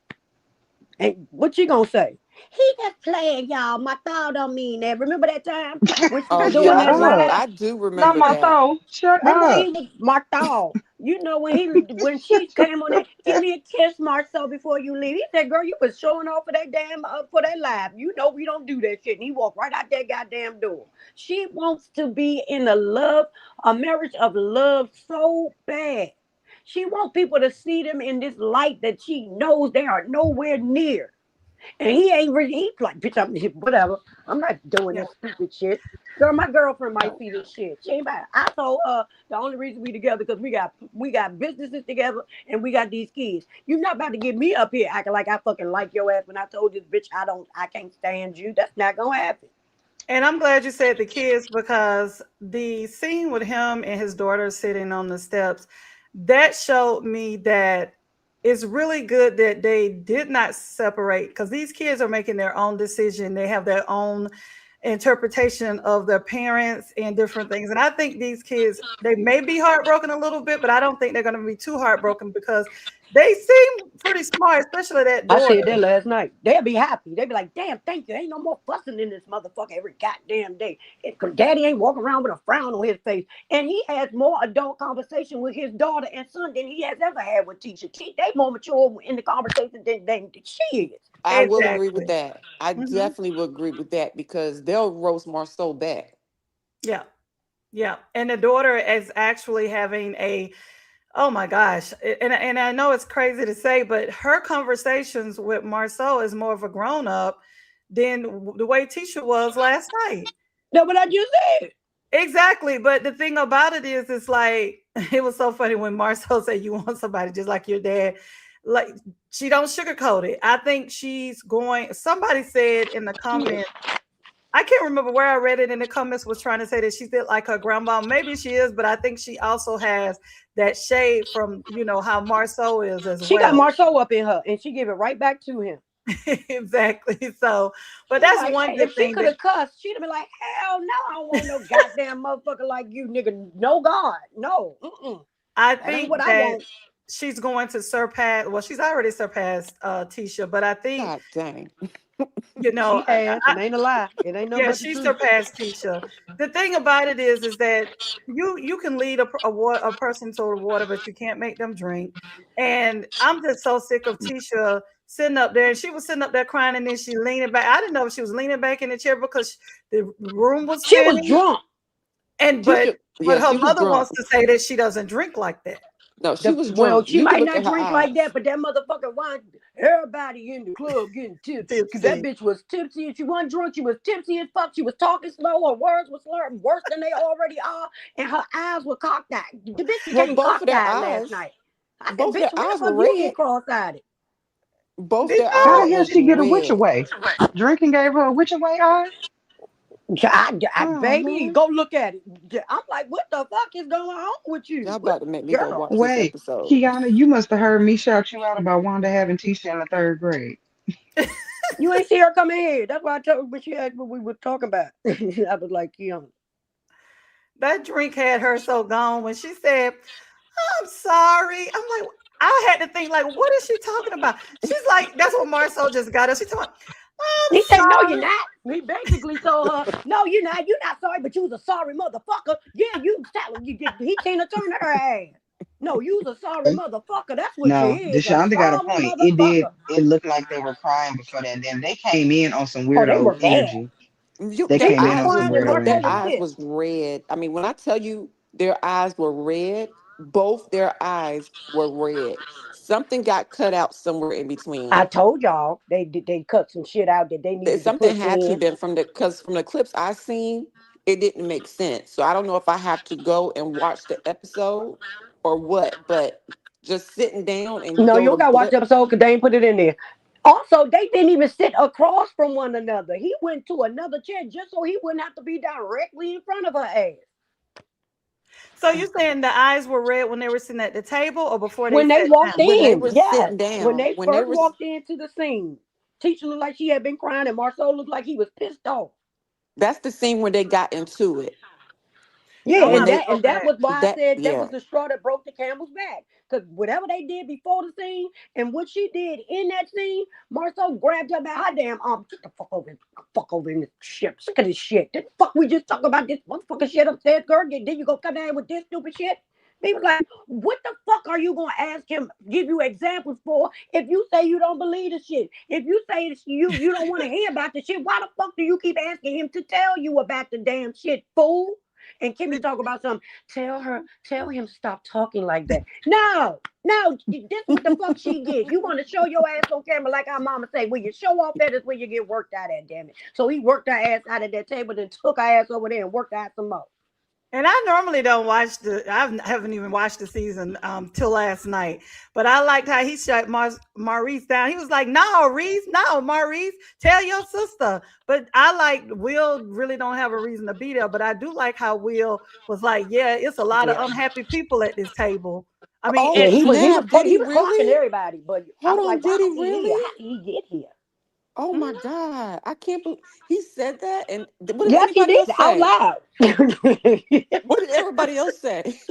And what you gonna say? He just playing, y'all. My thought don't mean that. Remember that time when she Oh was yeah, doing Shut that up. live? I do Not remember that. Marceau. Shut Remember up. he was Marthal. You know when she came on there, give me a kiss, Marcel, before you leave. He said, "Girl, you was showing off for that damn for that live. You know we don't do that shit." And he walked right out that goddamn door. She wants to be in a marriage of love so bad. She wants people to see them in this light that she knows they are nowhere near. And he ain't really, he's like, bitch, I'm whatever. I'm not doing Yeah. that stupid shit. Girl, my girlfriend might No. see this shit. She ain't bad. I told her the only reason we together because we got businesses together and we got these kids. You're not about to get me up here acting like I fucking like your ass when I told this bitch I can't stand you. That's not gonna happen. And I'm glad you said the kids because the scene with him and his daughter sitting on the steps, that showed me that it's really good that they did not separate because these kids are making their own decision. They have their own interpretation of their parents and different things. And I think these kids, they may be heartbroken a little bit, but I don't think they're going to be too heartbroken because they seem pretty smart, especially that I daughter. said that last night. They'll be happy. They'll be like, damn, thank you. Ain't no more fussing in this motherfucker every goddamn day. Because daddy ain't walking around with a frown on his face. And he has more adult conversation with his daughter and son than he has ever had with Tisha. They more mature in the conversation than she is. I will agree with Exactly. that. I definitely will agree with that because they'll roast Marsau back. Yeah. Yeah. And the daughter is actually having a, oh my gosh. And I know it's crazy to say, but her conversations with Marsau is more of a grown up than the way Tisha was last night. No, but I just said. Exactly. But the thing about it is, it's like, it was so funny when Marsau said, you want somebody just like your dad. Like, she don't sugarcoat it. I think she's going, somebody said in the comments, I can't remember where I read it in the comments, was trying to say that she's like her grandma. Maybe she is, but I think she also has that shade from, how Marsau is as She got well. Marsau up in her and she give it right back to him. Exactly. So, but She's that's like, one hey, good if she thing could that have cussed, she'd have been like, hell no, I don't want no goddamn motherfucker like you, nigga. No God. No. I That ain't think what I that want. she's going to surpass, well, she's already surpassed Tisha, but I think, God dang. I, She has. It ain't a lie. It ain't nothing yeah, but the she truth. surpassed Tisha. The thing about it is that you can lead a person to the water, but you can't make them drink. And I'm just so sick of Tisha sitting up there. And she was sitting up there crying, and then she leaning back. I didn't know if she was leaning back in the chair because the room was She was spinning. drunk. And Tisha, but yeah, her she was mother drunk. wants to say that she doesn't drink like that. No, she was Well, drunk. she You could might look not at her drink like eyes. that, but that motherfucker wine, everybody in the club getting tipsy. Because that Tipsy. bitch was tipsy and she wasn't drunk. She was tipsy as fuck. She was talking slow. Her words were slurred worse than they already are. And her eyes were cocked-eyed. The bitch Well, became both of their cocked-eyed last eyes, night. I said, both of bitch, their when the eyes fuck were you get red. cross-eyed? Both Did their How eyes the hell was she get a witch red. away? Drinking gave her a witch away eye? Oh, Baby, Lord. go look at it. I'm like, what the fuck is going on with Y'all you? about to make me go Girl. watch this Wait, episode. Kiana, you must have heard me shout you out about Wanda having Tisha in the third grade. You ain't see her come in here. That's why I told her when she asked what we were talking about. I was like, that drink had her so gone when she said, I'm sorry. I'm like, I had to think, like, what is she talking about? She's like, that's what Marsau just got us. She's talking, he I'm said, no, you're sorry. not. He basically told her, no, you're not. You're not sorry, but you was a sorry motherfucker. Yeah, you tell him. He Tina Turner her ass. No, you was a sorry motherfucker. That's what you No, is. A Deshonda got a sorry point. It did. motherfucker. It looked like they were crying before that. Then they came in on some Oh, they weirdo were bad. energy. You, They their She came was in on eyes some was crying and weirdo their Marcel was energy. eyes pissed. was red. I mean, when I tell you their eyes were red, both their eyes were red. Something got cut out somewhere in between. I told y'all they cut some shit out that they needed to Something put had to in. been from the because from the clips I seen, it didn't make sense. So I don't know if I have to go and watch the episode or what. But just sitting down and No, you throw the don't gotta watch the blip. episode because they ain't put it in there. Also, they didn't even sit across from one another. He went to another chair just so he wouldn't have to be directly in front of her ass. So you saying the eyes were red when they were sitting at the table or before they When they sat walked down? When they in, were yes. sitting When down, they when they first were walked into the scene, Tisha looked like she had been crying, and Marcel looked like he was pissed off. that's the scene where they got into it. Yeah, I'm gonna When have to they go and that back. was why I that said that was yeah. the straw that broke the camel's back. Because whatever they did before the scene and what she did in that scene, Marcel grabbed her by her damn arm. Get the fuck over in the shit. Look at this shit. The fuck we just talking about this motherfucking shit upstairs, girl. Then you go come down with this stupid shit. He was like, what the fuck are you gonna ask him, give you examples for if you say you don't believe the shit? If you say you don't want to hear about the shit, why the fuck do you keep asking him to tell you about the damn shit, fool? And Kimmy talk about something. Tell him to stop talking like that. No, this what the fuck she get. You want to show your ass on camera like our mama say, where you show off that is where you get worked out at, damn it. So he worked her ass out of that table, then took her ass over there and worked out some more. And I normally don't watch I haven't even watched the season till last night. But I liked how he shut Maurice down. He was like, no, Reese, no, Maurice, tell your sister. But I like Will really don't have a reason to be there. But I do like how Will was like, yeah, it's a lot of Yeah. unhappy people at this table. I mean, Oh Yeah, and he was snap! Did he clocking really? everybody, but I Hold was on, like, why did he is he here? really? How did he get here? Oh my God. I can't believe he said that. And what did Yes, he anybody did else out say? loud. What did everybody else say?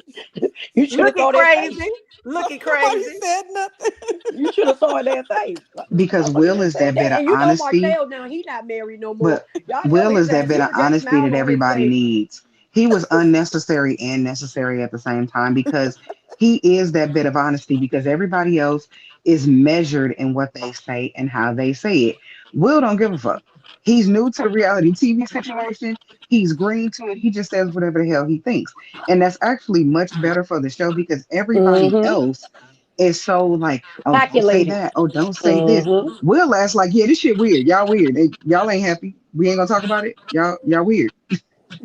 You should have Looking saw their face. crazy. Looking Nobody crazy. said nothing. You should have saw their face. Because Motherfucker Will didn't is say that that. bit of And you know honesty. Martell now, he not married no more. But Y'all know Will his is that ass. bit He of was just honesty that smiling on his everybody face. needs. He was unnecessary and necessary at the same time because he is that bit of honesty because everybody else is measured in what they say and how they say it. Will don't give a fuck. He's new to the reality TV situation. He's green to it. He just says whatever the hell he thinks. And that's actually much better for the show because everybody Mm-hmm. else is so like, oh, don't say Calculated. that. Oh, don't say this. Mm-hmm. Will ask like, yeah, this shit weird. Y'all weird. Y'all ain't happy. We ain't gonna talk about it. Y'all weird.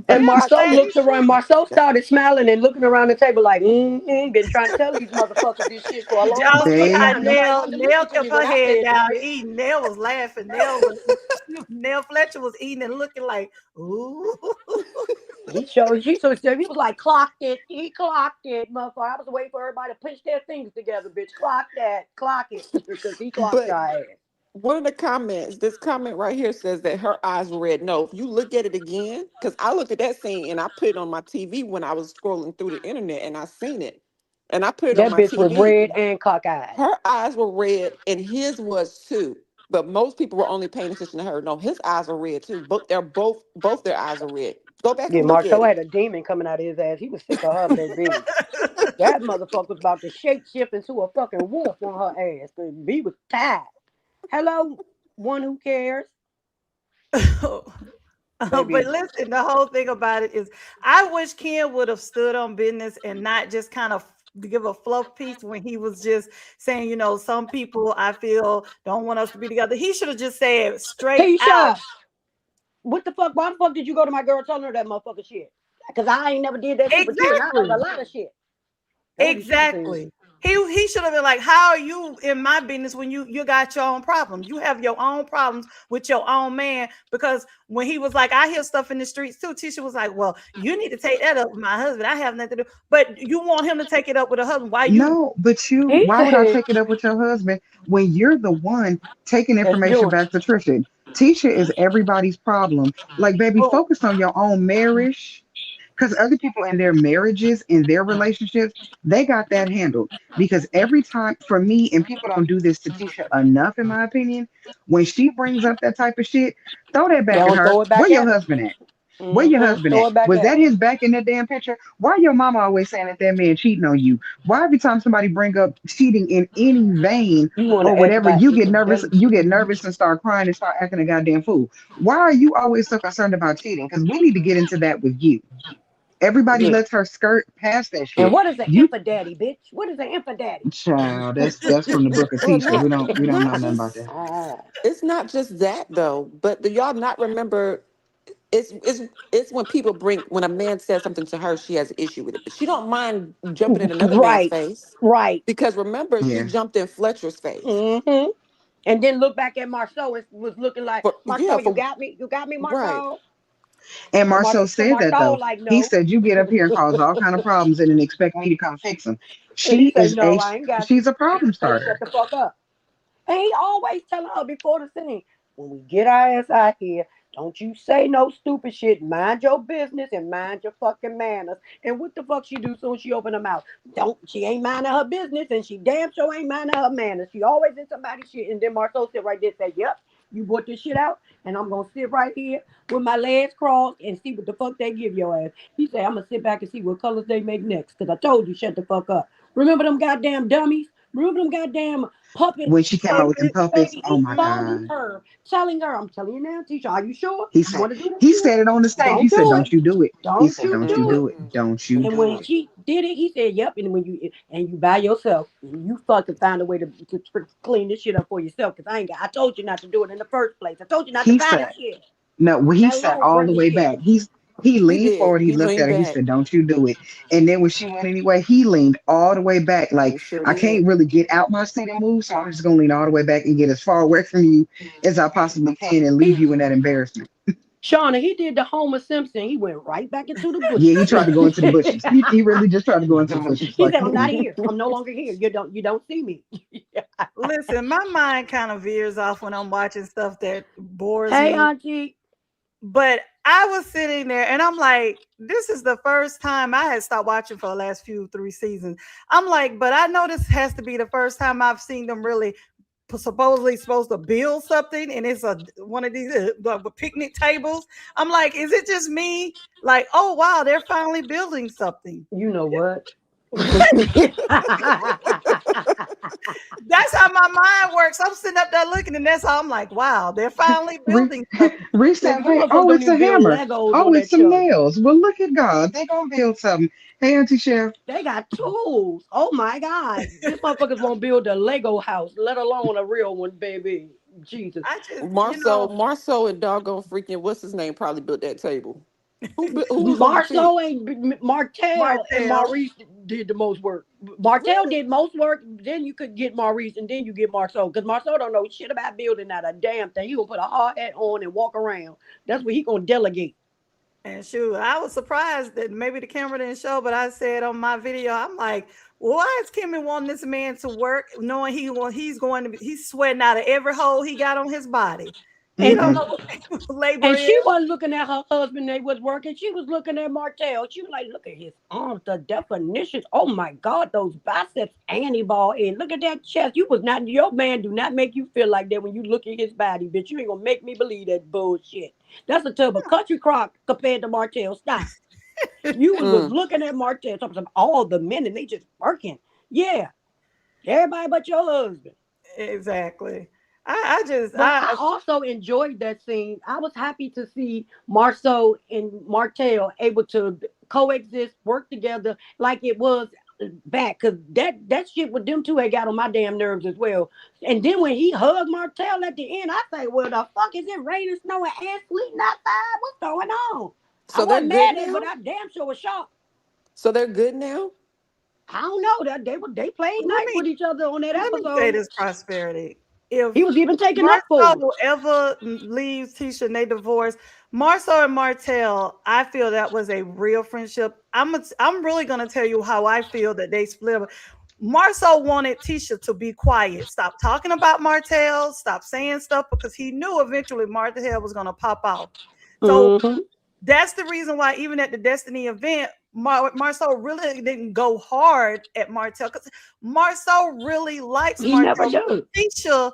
And Yeah, but Marceau that looked is around. true. Marceau started smiling and looking around the table like, mm-hmm. Been trying to tell these motherfuckers this shit for a Did long y'all see motherfucking how They time. Nobody Nell wanted to listen to kept me her when I head said this down shit. eating? Nell was laughing. Nell Fletcher was eating and looking like, ooh. He showed. He so he was like, clocked it. He clocked it, motherfucker. I was waiting for everybody to pinch their fingers together, bitch. Clock that. Clock it, because he clocked But your ass. one of the comments, this comment right here says that her eyes were red. No, if you look at it again, because I looked at that scene and I put it on my TV when I was scrolling through the internet and I seen it. And I put it on That my bitch was TV. red and cockeyed. Her eyes were red and his was too. But most people were only paying attention to her. No, his eyes are red too. Both their eyes are red. Go back Yeah, and look at Marceau it. had a demon coming out of his ass. He was sick of her, baby. That motherfucker was about to shape shift into a fucking wolf on her ass. He was tired. Hello, one who cares, But baby. listen, the whole thing about it is, I wish Ken would have stood on business and not just kind of give a fluff piece when he was just saying, some people I feel don't want us to be together. He should have just said straight out. Tisha, what the fuck? Why the fuck did you go to my girl telling her that motherfucker shit? Because I ain't never did that shit with you, and I heard a Exactly. lot of shit. That's what he should have said. Exactly. He should have been like, how are you in my business when you got your own problems? You have your own problems with your own man. Because when he was like, I hear stuff in the streets too, Tisha was like, well, you need to take that up with my husband. I have nothing to do. But you want him to take it up with a husband. Why you? no, but He why would I said take it up with your husband when you're the one taking that's information doing back to Trisha? Tisha is everybody's problem. Like, baby, it. focus on your own marriage. Because other people in their marriages, in their relationships, they got that handled. Because every time, for me, and people don't do this to Tisha enough, in my opinion, when she brings up that type of shit, throw that back at Don't her. throw it Where back your at her. husband at? Where your husband Throw at? it back Was at that her. his back in that damn picture? Why your mama always saying that that man cheating on you? Why every time somebody bring up cheating in any vein You want or to ask whatever, about you shit? get Cause nervous, them, you get nervous and start crying and start acting a goddamn fool. Why are you always so concerned about cheating? Because we need to get into that with you. Everybody yeah. lets her skirt past that And shit. what is an You infidaddy, bitch? What is an infidaddy? child, that's from the book of Well, Tisha. not We don't know not nothing about just that. Oh, it's not just that though, but do y'all not remember it's when people bring when a man says something to her, she has an issue with it. But she don't mind jumping in another man's right, face. right. Because remember, she Yeah. jumped in Fletcher's face. Mm-hmm. And then look back at Marceau and was looking like, For Marceau, yeah, you for got me? You got me, right. Marceau? And And Marcel said that Marceau though. like, He no. said you get up here and cause all kind of problems and then expect me to come fix them. And She he say, is no, I ain't got you. she's a problem He say, shut starter. the fuck up. And he always telling her before the scene, when we get our ass out here, don't you say no stupid shit. Mind your business and mind your fucking manners. And what the fuck she do soon as she open her mouth? Don't she ain't minding her business and she damn sure ain't minding her manners. She always in somebody's shit. And then Marceau sit right there and say, yep, you brought this shit out and I'm gonna sit right here with my legs crossed and see what the fuck they give your ass. He say, I'm gonna sit back and see what colors they make next. Cause I told you shut the fuck up. Remember them goddamn dummies? Remember them goddamn puppets? When she came out with them puppets, Baby, oh he my calling God. her, telling her, I'm telling you now, Tisha, are you sure? He You said want to do this he shit? said it on the stage. He Don't said, do it. don't you do it. He Don't said, you don't you do it. do it. Don't you And do when it. she did it, he said, "Yep." And when you by yourself, and you fucking find a way to clean this shit up for yourself. Cause I ain't got. I told you not to do it in the first place. I told you not to He buy said this shit. no, when he Let sat alone all bring the the way shit. back. He He leaned did. forward, he He looked at leaned her, he back. said, don't you do it. And then when she went anyway, he leaned all the way back. Like, He sure I did. can't really get out my seat and move, so I'm just gonna lean all the way back and get as far away from you as I possibly can and leave He, you in that embarrassment. Shauna, he did the Homer Simpson. He went right back into the Yeah, bushes. he tried to go into the bushes. He really just tried to go into the bushes. He Like, said, "I'm not mm-mm. here. I'm no longer here. You don't see me." Listen, my mind kind of veers off when I'm watching stuff that bores Hey, me. Auntie. But I was sitting there and I'm like, this is the first time I had stopped watching for the last few 3 seasons. I'm like, but I know this has to be the first time I've seen them really supposedly supposed to build something, and it's a one of these picnic tables. I'm like, is it just me? Like, oh wow, they're finally building something. You know what? That's how my mind works. I'm sitting up there looking, and that's how I'm like, wow, they're finally Re- building something. Reset. Them Hey, motherfuckers oh, don't it's a even build hammer. Legos Oh, on it's that some truck. nails. Well, look at God. They gonna build something. Hey, Auntie Chef. They got tools. Oh my God. These motherfuckers won't build a Lego house, let alone a real one, baby. Jesus. I just, Marceau and doggone freaking what's his name probably built that table. Who was on the team? Marceau ain't Martell and Martell. Maurice did the most work. Martell Really? did most work, then you could get Maurice, and then you get Marceau. Because Marceau don't know shit about building not a damn thing. He gonna put a hard hat on and walk around. That's what he gonna delegate. And shoot, I was surprised that maybe the camera didn't show, but I said on my video, I'm like, why is Kimmy wanting this man to work, knowing he's going to be, he's sweating out of every hole he got on his body. He And don't Mm-mm. know what labor And is. she wasn't looking at her husband that was working. She was looking at Martell. She was like, look at his arms, the definitions. Oh my God, those biceps, Annie ball. And look at that chest. You was not, your man do not make you feel like that when you look at his body, bitch. You ain't gonna make me believe that bullshit. That's a tub of country crock compared to Martell. Stop. You was Mm. looking at Martell, talking about all the men and they just working. Yeah. Everybody but your husband. Exactly. I just, But I also enjoyed that scene. I was happy to see Marceau and Martell able to coexist, work together like it was back. Cause that shit with them two had got on my damn nerves as well. And then when he hugged Martell at the end, I say, well, the fuck is it raining, snowing, and sleeting outside? What's going on? I So they're wasn't good mad at it, but now? I damn sure was shocked. So they're good now? I don't know that they played let nice me with each other on that let me say episode. this, Prosperity. If He was even taken up for it. Marcel ever leaves Tisha and they divorce, Marcel and Martell, I feel that was a real friendship. I'm really gonna tell you how I feel that they split up. Marcel wanted Tisha to be quiet, stop talking about Martell, stop saying stuff because he knew eventually Martell was gonna pop off. So Mm-hmm. that's the reason why even at the Destiny event, Marcel really didn't go hard at Martell because Marcel really likes He never Martell. does. Tisha,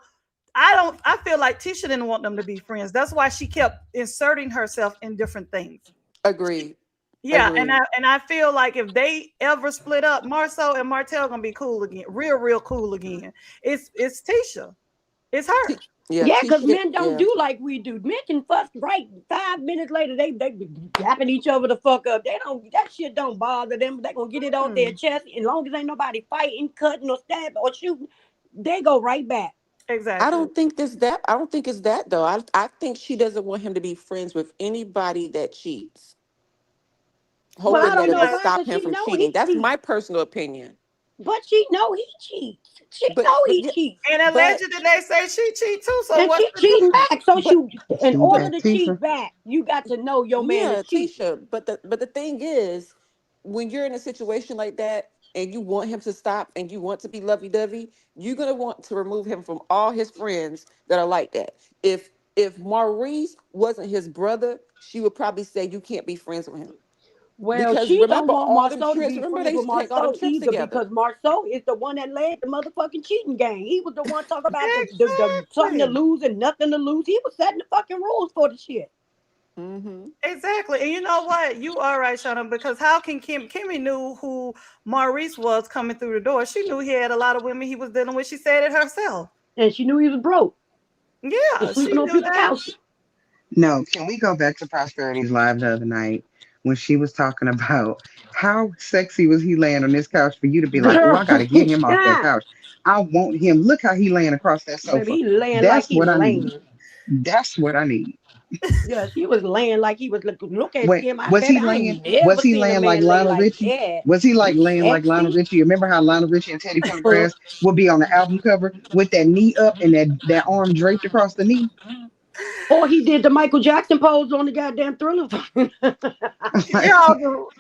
I feel like Tisha didn't want them to be friends. That's why she kept inserting herself in different things. Agreed. Yeah, and Agreed. I feel like if they ever split up, Marcel and Martell gonna be cool again, real cool again. It's Tisha, it's her. Yeah, Yeah, because Tisha. men don't Yeah. do like we do. Men can fuss right 5 minutes later. They be dapping each other the fuck up. They don't that shit don't bother them. They gonna get it off their Hmm, chest. As long as ain't nobody fighting, cutting, or stabbing or shooting, they go right back. exactly. I don't think it's that though. I think she doesn't want him to be friends with anybody that cheats, Well, I hoping that don't know it'll But why, stop because him she from know he cheating. That's cheats. my personal opinion. But she know he cheats. She But know but he yeah, cheats. and but allegedly they say she cheat too. So And what's she the cheating difference? back. So but in See order that, to Tisha? cheat back, you got to know your man is yeah, cheating. Tisha. But the thing is, when you're in a situation like that and you want him to stop and you want to be lovey dovey, you're gonna want to remove him from all his friends that are like that. If Maurice wasn't his brother, she would probably say you can't be friends with him. Well, Because she don't remember want all them Marceau to trips. be Remember friends they with used to take all them Marceau trips either together. because Marceau is the one that led the motherfucking cheating game. He was the one talking about the something to Exactly. lose and nothing to lose. He was setting the fucking rules for the shit. Hmm. Exactly. And you know what? You are right, Shauna, because how can Kimmy knew who Maurice was coming through the door. She knew he had a lot of women he was dealing with. She said it herself. And she knew he was broke and Yeah, sleeping she on knew people's that. couches. No, can we go back to Prosperity's live the other night when she was talking about how sexy was he laying on this couch for you to be like, oh, Girl, I gotta get him off that yeah. couch. I want him. Look how he laying across that Baby, sofa. he laying like That's he what I need. laying. That's what I need. Yes, he was laying like he was look at Wait, him. was Baby, he I laying? ain't Was never he seen a laying like man lay Lionel like Richie? that. Was he like He's laying like Lionel sexy. Richie? You remember how Lionel Richie and Teddy Pendergrass would be on the album cover with that knee up and that arm draped across the knee? Or he did the Michael Jackson pose on the goddamn Thriller. Y'all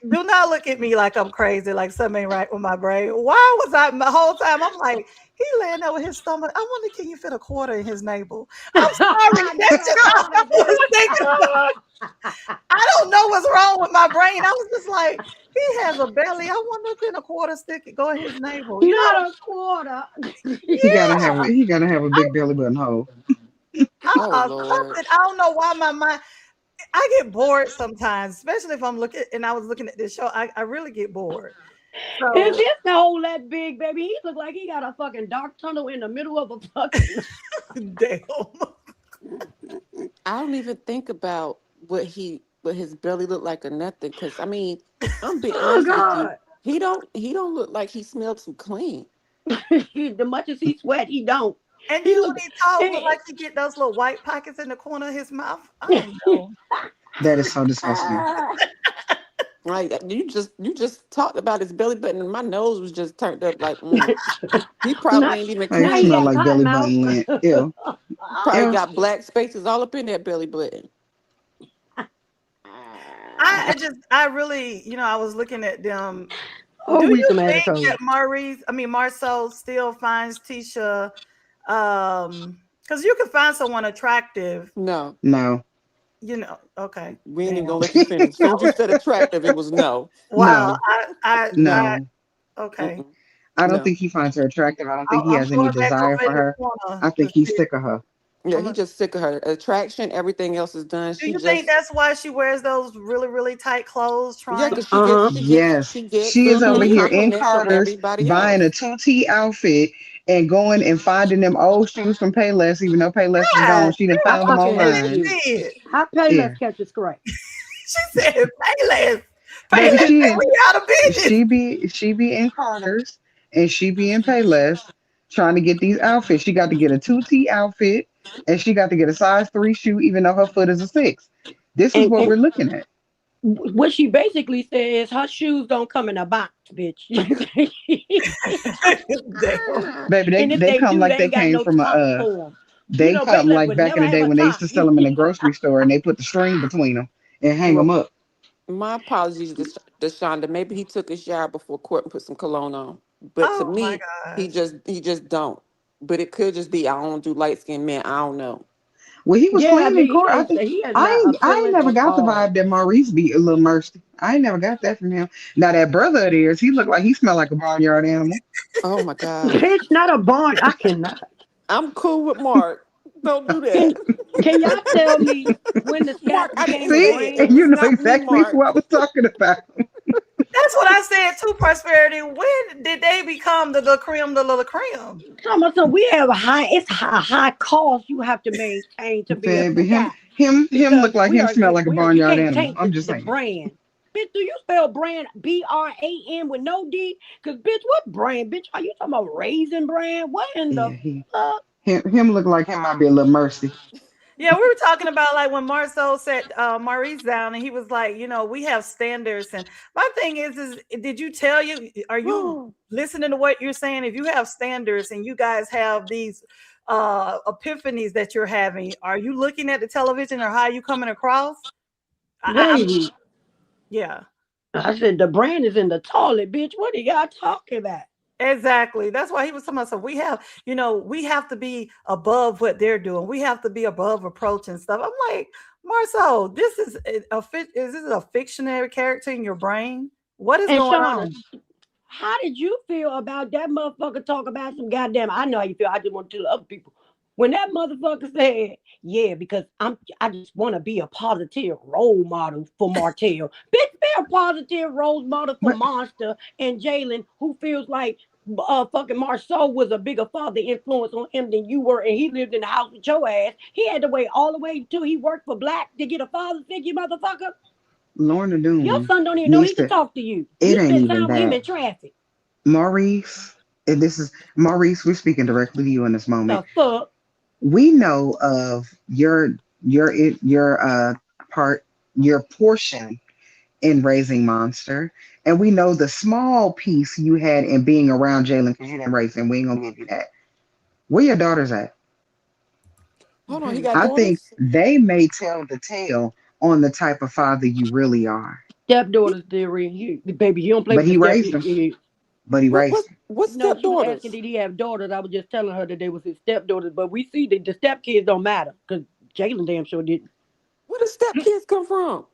do not look at me like I'm crazy, like something ain't right with my brain. Why was I the whole time? I'm like, he laying there with his stomach. I wonder, can you fit a quarter in his navel? I'm sorry, that's just all I was thinking about. I don't know what's wrong with my brain. I was just like, he has a belly. I wonder, can a quarter stick go in his navel? You know, Not a quarter. yeah. He gotta have a big belly button hole. Oh Lord. Something. I don't know why my mind. I get bored sometimes, especially if I'm looking and I was looking at this show. I really get bored. If So this hole that big, baby, he look like he got a fucking dark tunnel in the middle of a fucking. damn. I don't even think about what his belly looked like or nothing. Cause I mean, I'm being Oh honest with you. God. He don't look like he smelled too clean. The much as he sweat, he don't. And He then look. when he talk, look like he get those little white pockets in the corner of his mouth. I don't know. That is so disgusting. Right? You just talked about his belly button, and my nose was just turned up. Like he now, probably ain't even Like, it now he smell clean. got like cotton belly mouth. button lint. Ew. Probably Ew. got black spaces all up in that belly button. I really, I was looking at them. Oh, Do we you some think assholes. that Marcel still finds Tisha? Because you can find someone attractive, No, No. Okay, we ain't even damn. gonna let you finish. As soon as you said attractive, it was no, Wow. No. no, No. Okay. mm-mm, I don't no. think he finds her attractive. I don't think he I'm has any going back desire over for in the her. corner I to think he's see. sick of her. Yeah, he just sick of her attraction. Everything else is done. Do She you think just that's why she wears those really, really tight clothes? yeah, Trying. cause Uh Yes. she gets She is over here in compliments from Carter's everybody buying a else. 2T outfit and going and finding them old shoes from Payless, even though Payless is Yeah, gone. She done I found them fucking and hate then online. you. she did. How pay Yeah. less catch a scratch? She said, "Payless, Baby, Payless, said we out of business." she be in Carter's and she be in Payless trying to get these outfits. She got to get a 2T outfit and she got to get a size 3 shoe, even though her foot is a 6. This is what And we're looking at. what she basically says, her shoes don't come in a box, bitch. Damn. Baby, And if they they come do, like they they ain't got came no from top for them. they come Payless like would back never in the have day a when they used top. to sell them in the grocery store and they put the string between them and hang them up. My apologies to Shonda. Maybe he took a shower before court and put some cologne on. But to Oh my me, gosh. he just don't. But it could just be I don't do light skinned men. I don't know. Well, he was Yeah, clean but in court. I think he is not I ain't appealing never at got the all. vibe that Maurice be a little mercy. I ain't never got that from him. Now that brother of theirs, he looked like he smelled like a barnyard animal. Oh my gosh. Bitch, not a barn. I cannot. I'm cool with Mark. Don't do that. Can can y'all tell me when the Mark, scalp I didn't became a say it. See, It and brand? you was know not me, exactly who Mark. I was talking about. That's what I said too, Prosperity. When did they become the creme de la creme? So we have a high. It's a high cost you have to maintain to be a Baby, scalp him because look like him smell like a you barnyard can't animal. take I'm just the saying. brand. Bitch, do you spell brand BRAN with no D? Cause bitch, what brand? Bitch, are you talking about raisin brand? What in Yeah, the fuck? him look like him might be a little mercy. Yeah, we were talking about like when Marceau sat Maurice down and he was like, we have standards. And my thing is did you tell you, are you listening to what you're saying? If you have standards and you guys have these epiphanies that you're having, are you looking at the television or how are you coming across? I'm Baby, yeah. I said the brand is in the toilet, bitch. What are y'all talking about? Exactly. That's why he was talking about. So we have to be above what they're doing. We have to be above approach and stuff. I'm like, Marcel, this is is this a fictionary character in your brain? What is And going Shauna, on? how did you feel about that motherfucker talk about some goddamn? I know how you feel. I just want to tell other people. When that motherfucker said, "Yeah, because I just want to be a positive role model for Martell." Bitch, be a positive role model for But Monster and Jalen, who feels like fucking Marsau was a bigger father influence on him than you were, and he lived in the house with your ass. He had to wait all the way till he worked for Black to get a father figure, motherfucker. Lorna Your Doone son don't even know he needs can to. talk to you. It You ain't spend even time with him that. in traffic. Maurice, and this is Maurice, we're speaking directly to you in this moment. The fuck? We know of your part your portion in raising Monster, and we know the small piece you had in being around Jalen because you didn't raise him. We ain't gonna give you that. Where your daughters at? Hold on, he got I think daughters? they may tell the tale on the type of father you really are. Stepdaughters theory. Baby, you don't play But with the he step. raised them. But he raised them. What No, she was asking stepdaughters? did he have daughters. I was just telling her that they was his stepdaughters. But we see that the stepkids don't matter because Jalen damn sure didn't. Where the stepkids come from?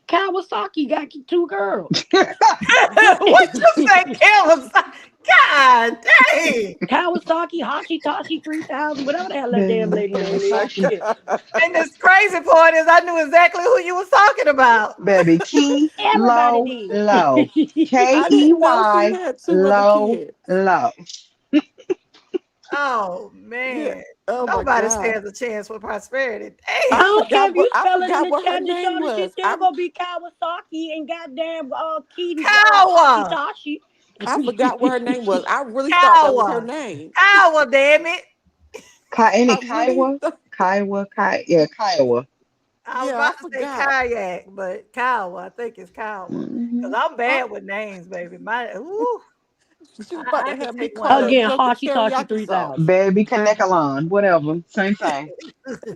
Kawasaki got 2 girls. What you say, Caleb? God dang. Kawasaki, Hashitashi 3000, whatever the hell that damn Baby, lady name is. Kawasaki. Shit. And this crazy part is I knew exactly who you was talking about. Baby, Key, Everybody low, low. did. I didn't know she Key, had 2 other low, kids. low. Oh Yeah. man. Oh my Nobody God. stands a chance with prosperity. I Damn. don't care if you I spell it in forgot the what her chat, name Deshaun. She's was. still gonna be Kawasaki and goddamn Keaton Kawa. Hashitashi. I forgot what her name was. I really thought that was her Kawa. name. Kawa, damn it. Ain't I it really Kiowa? Yeah, Kiowa. I was yeah, I about to say forgot. kayak, but Kawa. I think it's Kawa. Hmm. Because I'm I, bad with names, baby. she was about I to can have me take one call of her Again, drunken Hashitashi teriyaki sauce. 3000. Baby, Kanekalon, whatever. Same thing.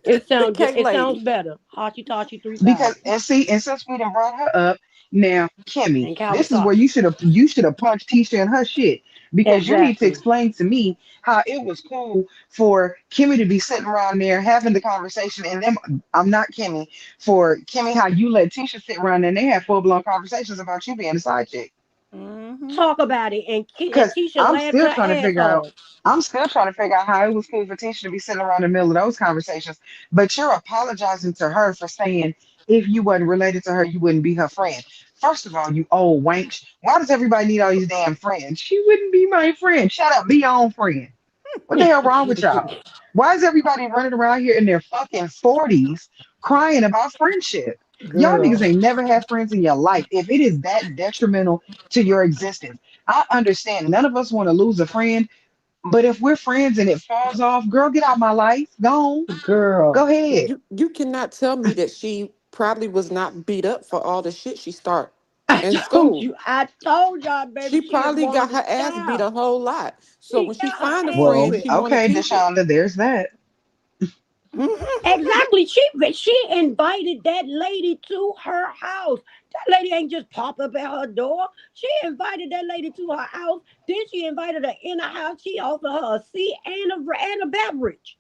It The sounds K it sounds lady. better. Hashitashi 3000 Because and since we done brought her up, now Kimmy, and this is where Kawasaki. you should have punched Tisha and her shit because you need to Exactly. explain to me how it was cool for Kimmy to be sitting around there having the conversation and them. I'm not Kimmy for Kimmy how you let Tisha sit around and they have full blown conversations about you being a side chick. Mm-hmm. Talk about it. And Because Tisha laughed her ass off. I'm still trying to figure out how it was cool for Tisha to be sitting around in the middle of those conversations. But you're apologizing to her for saying if you wasn't related to her, you wouldn't be her friend. First of all, you old wench. Why does everybody need all these damn friends? She wouldn't be my friend. Shut up, be your own friend. What the hell wrong with y'all? Why is everybody running around here in their fucking 40s crying about friendship? Y'all niggas Girl. ain't never had friends in your life. If it is that detrimental to your existence, I understand. None of us want to lose a friend, but if we're friends and it falls off, girl, get out my life. Go on. Girl. Go ahead. You cannot tell me that she probably was not beat up for all the shit she started in school. I told y'all, She baby, she didn't probably want got to her ass beat stop. a whole lot. So She when she got her find a ass friend, Well, she whipped. want to okay, keep it. Deshonda, there's that. Exactly. She invited that lady to her house. That lady ain't just pop up at her door. She invited that lady to her house. Then she invited her in the house. She offered her a seat and a beverage.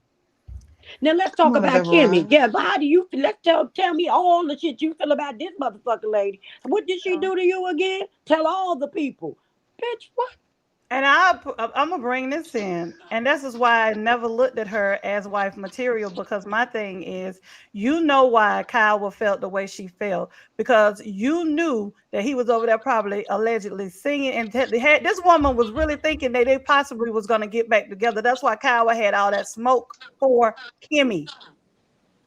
Now let's talk Mother about Kimmy. Veron. Yeah, but how do you feel? Let's tell me all the shit you feel about this motherfucking lady. What did she do to you again? Tell all the people. Bitch, what? And I'm gonna bring this in, and this is why I never looked at her as wife material because my thing is, you know why Kyle felt the way she felt because you knew that he was over there probably allegedly singing, and this woman was really thinking that they possibly was gonna get back together. That's why Kyle had all that smoke for Kimmy.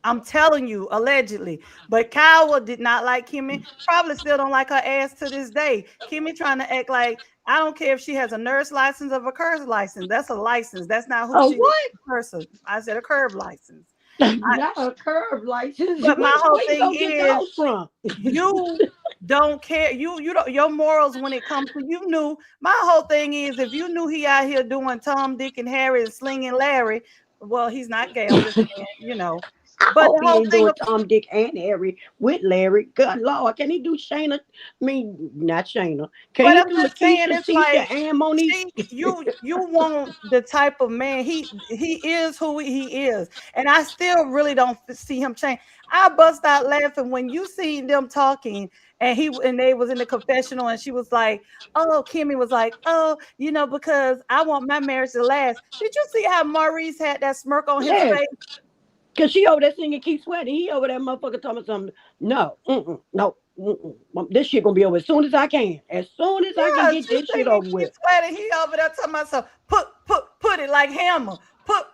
I'm telling you, allegedly. But Kyle did not like Kimmy. Probably still don't like her ass to this day. Kimmy trying to act like I don't care if she has a nurse license or a curve license. That's a license. That's not who Oh, she is what? as a person. I said a curve license. Not a curve license. But my whole Where you thing gonna get is those from? you don't care. You don't your morals when it comes to you knew. My whole thing is if you knew he out here doing Tom, Dick, and Harry and slinging Larry, well, he's not gay. I'm just saying, you know. I But hope the he whole ain't thing doing Tom, Dick, and Harry with Larry. Good Lord, can he do Shayna? I mean, not Shayna. Can But he I'm do just saying, Lakeisha, it's Tisha, like and Monique? you want the type of man he is who he is, and I still really don't see him change. I bust out laughing when you see them talking, and they was in the confessional, and she was like, "Oh," Kimmy was like, "Oh, because I want my marriage to last." Did you see how Maurice had that smirk on his Yes, face? because she over there singing Keep Sweating. He over there motherfucker talking about something. No, no. This shit gonna be over as soon as I can. As soon as I can Yeah, get she's this shit singing over Keith with. Sweat, and he over there talking about some put it like hammer. Put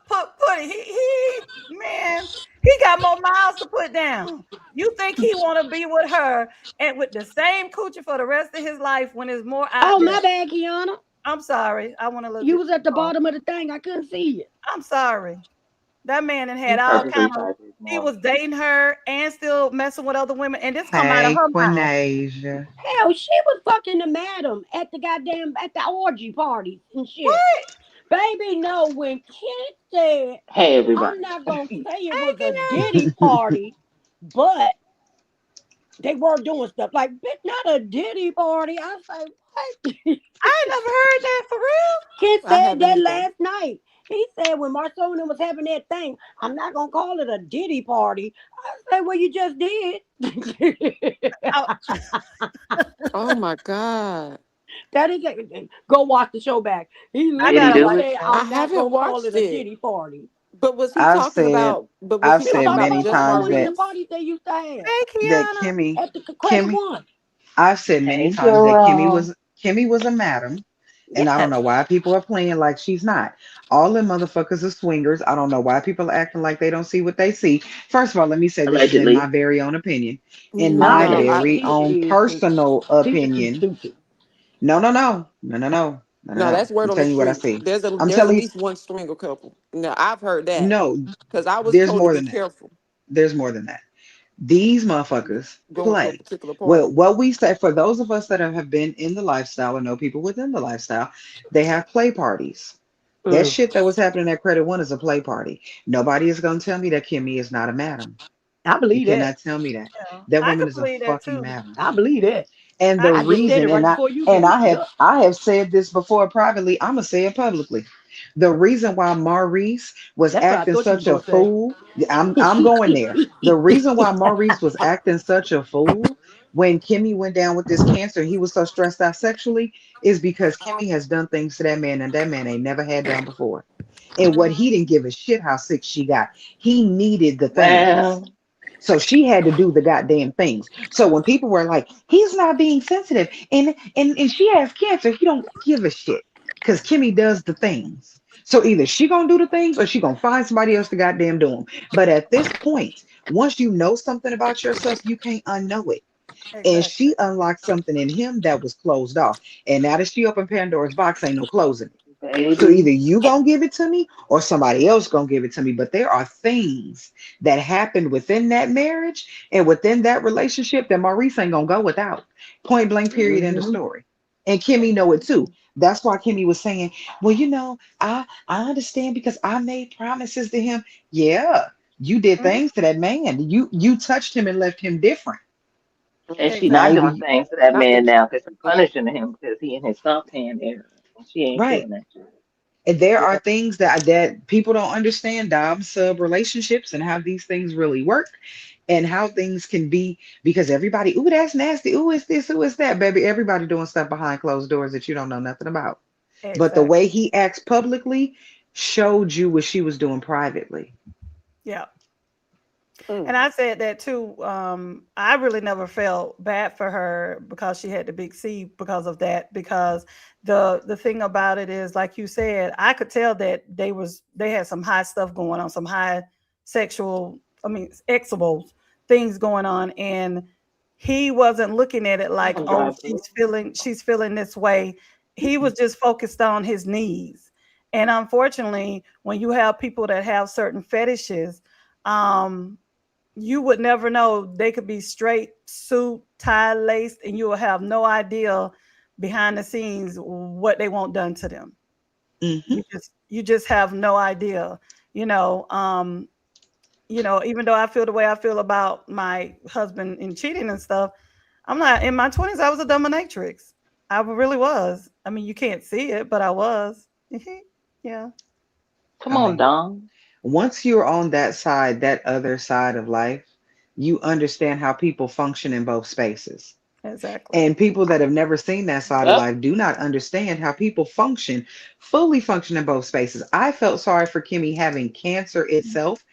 it. Man, he got more miles to put down. You think he want to be with her and with the same coochie for the rest of his life when there's more Oh, out there? my bad, Kiana. I'm sorry. I want a little You bit was at the more. bottom of the thing. I couldn't see it. I'm sorry. That man and had You all perfectly kind of. fine, He Mom. was dating her and still messing with other women, and this come out of Hey, her mouth. Quinasia. Hell, she was fucking the madam at the goddamn at the orgy parties and shit. What? Baby, no, when Kenneth said, Hey, everybody. I'm not going to say it Hey, was a Diddy party, but they were doing stuff like, bitch, not a Diddy party. I say, what? I ain't never heard that for real. Ken I said haven't that either. last night. He said when Marsau and them was having that thing, I'm not going to call it a Diddy party. I say, well, you just did. Oh, Oh my God. That is go watch the show back. He I Did he gotta literally do watch it? said, that. I I'm not haven't gonna call watched it a it. Diddy party. But was he I've talking said about but was I've he He was talking said talking about many about just all the times women that the Maurice? parties they used to have Hey, that Kiana. Kimmy at the credit Kimmy one. I've said many Hey, times that girl. Kimmy was a madam, and I don't Yes. know why people are playing like she's not. All them motherfuckers are swingers. I don't know why people are acting like they don't see what they see. First of all, let me say this is in my Allegedly. very own opinion, in No, my No, Tisha, I very Tisha own is too. personal Tisha too opinion. stupid. No, no, no, no, no, no, no, no, no, no. that's word I'm on the telling you what I street. see. I'm There's at telling you, least one stringer couple. No, I've heard that. no, Because I was there's told to more be than that. careful There's more than that. These motherfuckers going to a play. particular Well, party. what we say for those of us that have been in the lifestyle or know people within the lifestyle, they have play parties. That Mm. shit that was happening at Credit One is a play party. Nobody is going to tell me that Kimmy is not a madam. I You believe that. cannot tell me that. Yeah, That I woman could is a believe that fucking too. madam. I believe that. And the I I could just believe said reason, it that. right before you and did. I Yup. have said this before privately, I'm gonna say it publicly. The reason why Maurice was That's what I acting thought you was such a gonna say. fool, I'm going there. The reason why Maurice was acting such a fool when Kimmy went down with this cancer, he was so stressed out sexually, is because Kimmy has done things to that man and that man ain't never had done before. And what he didn't give a shit how sick she got. He needed the things. Well, So she had to do the goddamn things. So when people were like, he's not being sensitive and she has cancer, he don't give a shit. Because Kimmy does the things. So either she gonna do the things or she gonna find somebody else to goddamn do them. But at this point, once you know something about yourself, you can't unknow it. And Exactly. she unlocked something in him that was closed off. And now that she opened Pandora's box, ain't no closing it. So baby. either you gonna give it to me or somebody else gonna give it to me. But there are things that happened within that marriage and within that relationship that Maurice ain't gonna go without. Point blank, period, end of Hmm. story. And Kimmy know it too. That's why Kimmy was saying, well, I understand because I made promises to him. Yeah, you did Mhm. things to that man. You touched him and left him different. And she Now not Exactly. doing either things to that Not the man now because she's punishing him because he and his son paying there. And she ain't right. feeling that shit. And there are yeah. things that people don't understand, dom sub relationships and how these things really work and how things can be because everybody, ooh, that's nasty. Ooh, it's this, ooh, it's that, baby. Everybody doing stuff behind closed doors that you don't know nothing about. But the way Exactly. he acts publicly showed you what she was doing privately. Yeah. Mm. And I said that too. I really never felt bad for her because she had the big C because of that. Because the thing about it is, like you said, I could tell that they had some high stuff going on, some high sexual, I mean, sexual things going on, and he wasn't looking at it I'm like, gonna oh, drive through. she's feeling this way. He was just focused on his needs. And unfortunately, when you have people that have certain fetishes, um, you would never know. They could be straight suit, tie, laced, and you will have no idea behind the scenes what they want done to them. Hmm. You just have no idea. You know, even though I feel the way I feel about my husband and cheating and stuff, I'm not in my 20s, I was a dominatrix. I really was. I mean, you can't see it, but I was. Yeah, Come I on, mean, Dom. once you're on that side, that other side of life, you understand how people function in both spaces. exactly. And people that have never seen that side of Yep. life do not understand how people function, fully function in both spaces. I felt sorry for Kimmy having cancer itself,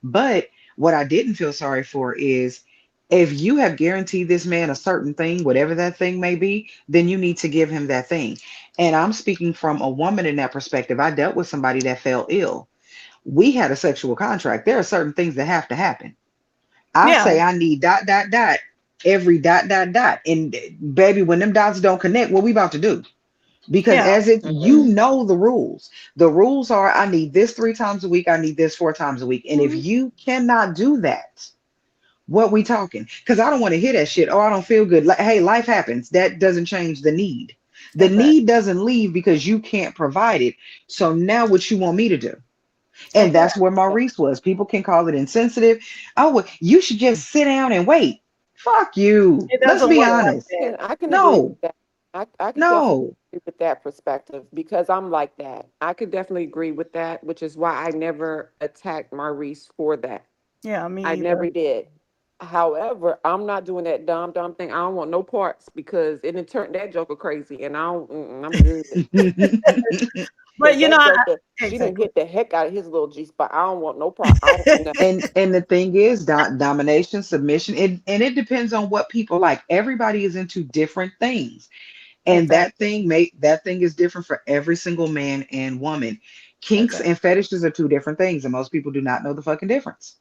but what I didn't feel sorry for is if you have guaranteed this man a certain thing, whatever that thing may be, then you need to give him that thing. And I'm speaking from a woman in that perspective. I dealt with somebody that fell ill. We had a sexual contract. There are certain things that have to happen. I Yeah, say I need dot dot dot every dot dot dot. And baby, when them dots don't connect, what we about to do? Because yeah. as it you Hmm. know the rules. The rules are I need this 3 times a week, I need this 4 times a week. And if Mhm. you cannot do that, what we talking? Because I don't want to hear that shit. Oh, I don't feel good. Like, hey, life happens. That doesn't change the need. The need doesn't leave because you can't provide it. So now what you want me to do? And that's where Maurice was. People can call it insensitive. Oh, well, you should just sit down and wait. Fuck you. It Let's doesn't be work like honest. that. I can agree No, with that. I could definitely no. agree with that perspective because I'm like that. I could definitely agree with that, which is why I never attacked Maurice for that. Yeah, me I either. never did. However, I'm not doing that dumb thing. I don't want no parts because it done turned that joker crazy, and I don't. I'm good. But Because you know, that joker, she didn't exactly. hit the heck out of his little G spot. I don't want no part. I don't want nothing. And the thing is, domination, submission, and it depends on what people like. Everybody is into different things, and Exactly. that thing is different for every single man and woman. Kinks Exactly. and fetishes are two different things, and most people do not know the fucking difference.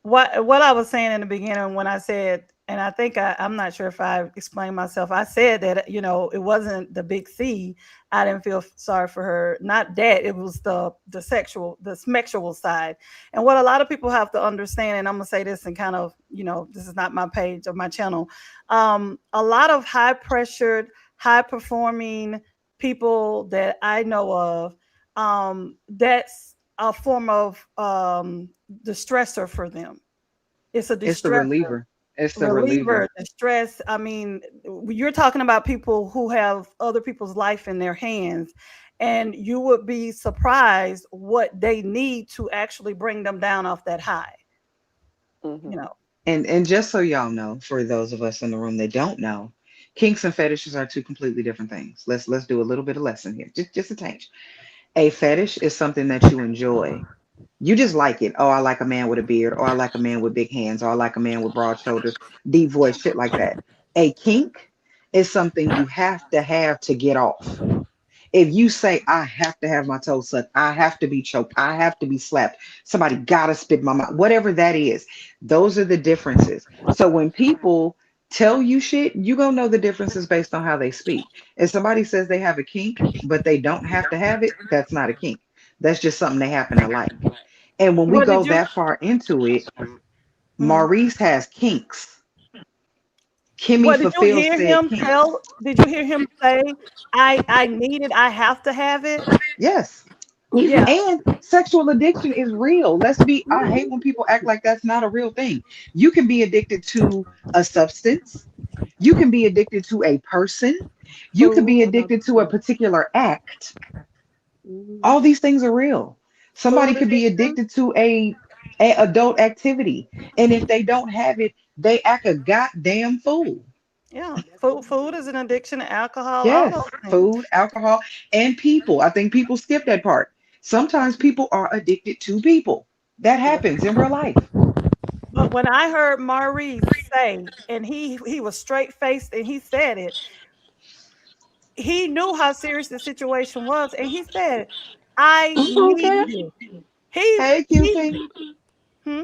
What I was saying in the beginning when I said, and I think I'm not sure if I explained myself. I said that it wasn't the big C. I didn't feel sorry for her. Not that it was the sexual side. And what a lot of people have to understand, and I'm gonna say this and kind of this is not my page of my channel. A lot of high pressured, high performing people that I know of, that's a form of the stressor for them. It's a It's the distressor, reliever. It's the reliever, reliever. distress. I mean, you're talking about people who have other people's life in their hands, and you would be surprised what they need to actually bring them down off that high. Mm-hmm. And just so y'all know, for those of us in the room that don't know, kinks and fetishes are two completely different things. Let's do a little bit of lesson here. Just a taste. A fetish is something that you enjoy. You just like it. Oh, I like a man with a beard, or I like a man with big hands, or I like a man with broad shoulders, deep voice, shit like that. A kink is something you have to get off. If you say, I have to have my toes sucked, I have to be choked, I have to be slapped, somebody gotta spit in my mouth, whatever that is, those are the differences. So when people tell you shit, you gonna know the differences based on how they speak. If somebody says they have a kink, but they don't have to have it, that's not a kink. That's just something they happen to like. And when we What go did you? that far into it, Mhm. Maurice has kinks. Kimmy What did you fulfills hear said him kinks. tell? Did you hear him say, "I need it. I have to have it"? Yes. Yeah. And sexual addiction is real. I hate when people act like that's not a real thing. You can be addicted to a substance, you can be addicted to a person, you can be Food, addicted to a particular act. mhm. All these things are real. Somebody Food could be addiction. addicted to a adult activity. And if they don't have it, they act a goddamn fool. Yeah. Food is an addiction. Alcohol. All Yes, those things. food, alcohol, and people. I think people skip that part. Sometimes people are addicted to people. That Yeah. happens in real life. But when I heard Maurice say, and he was straight faced, and he said it, he knew how serious the situation was, and he said, "I need Okay. this." He Hey, he. QP. Hmm?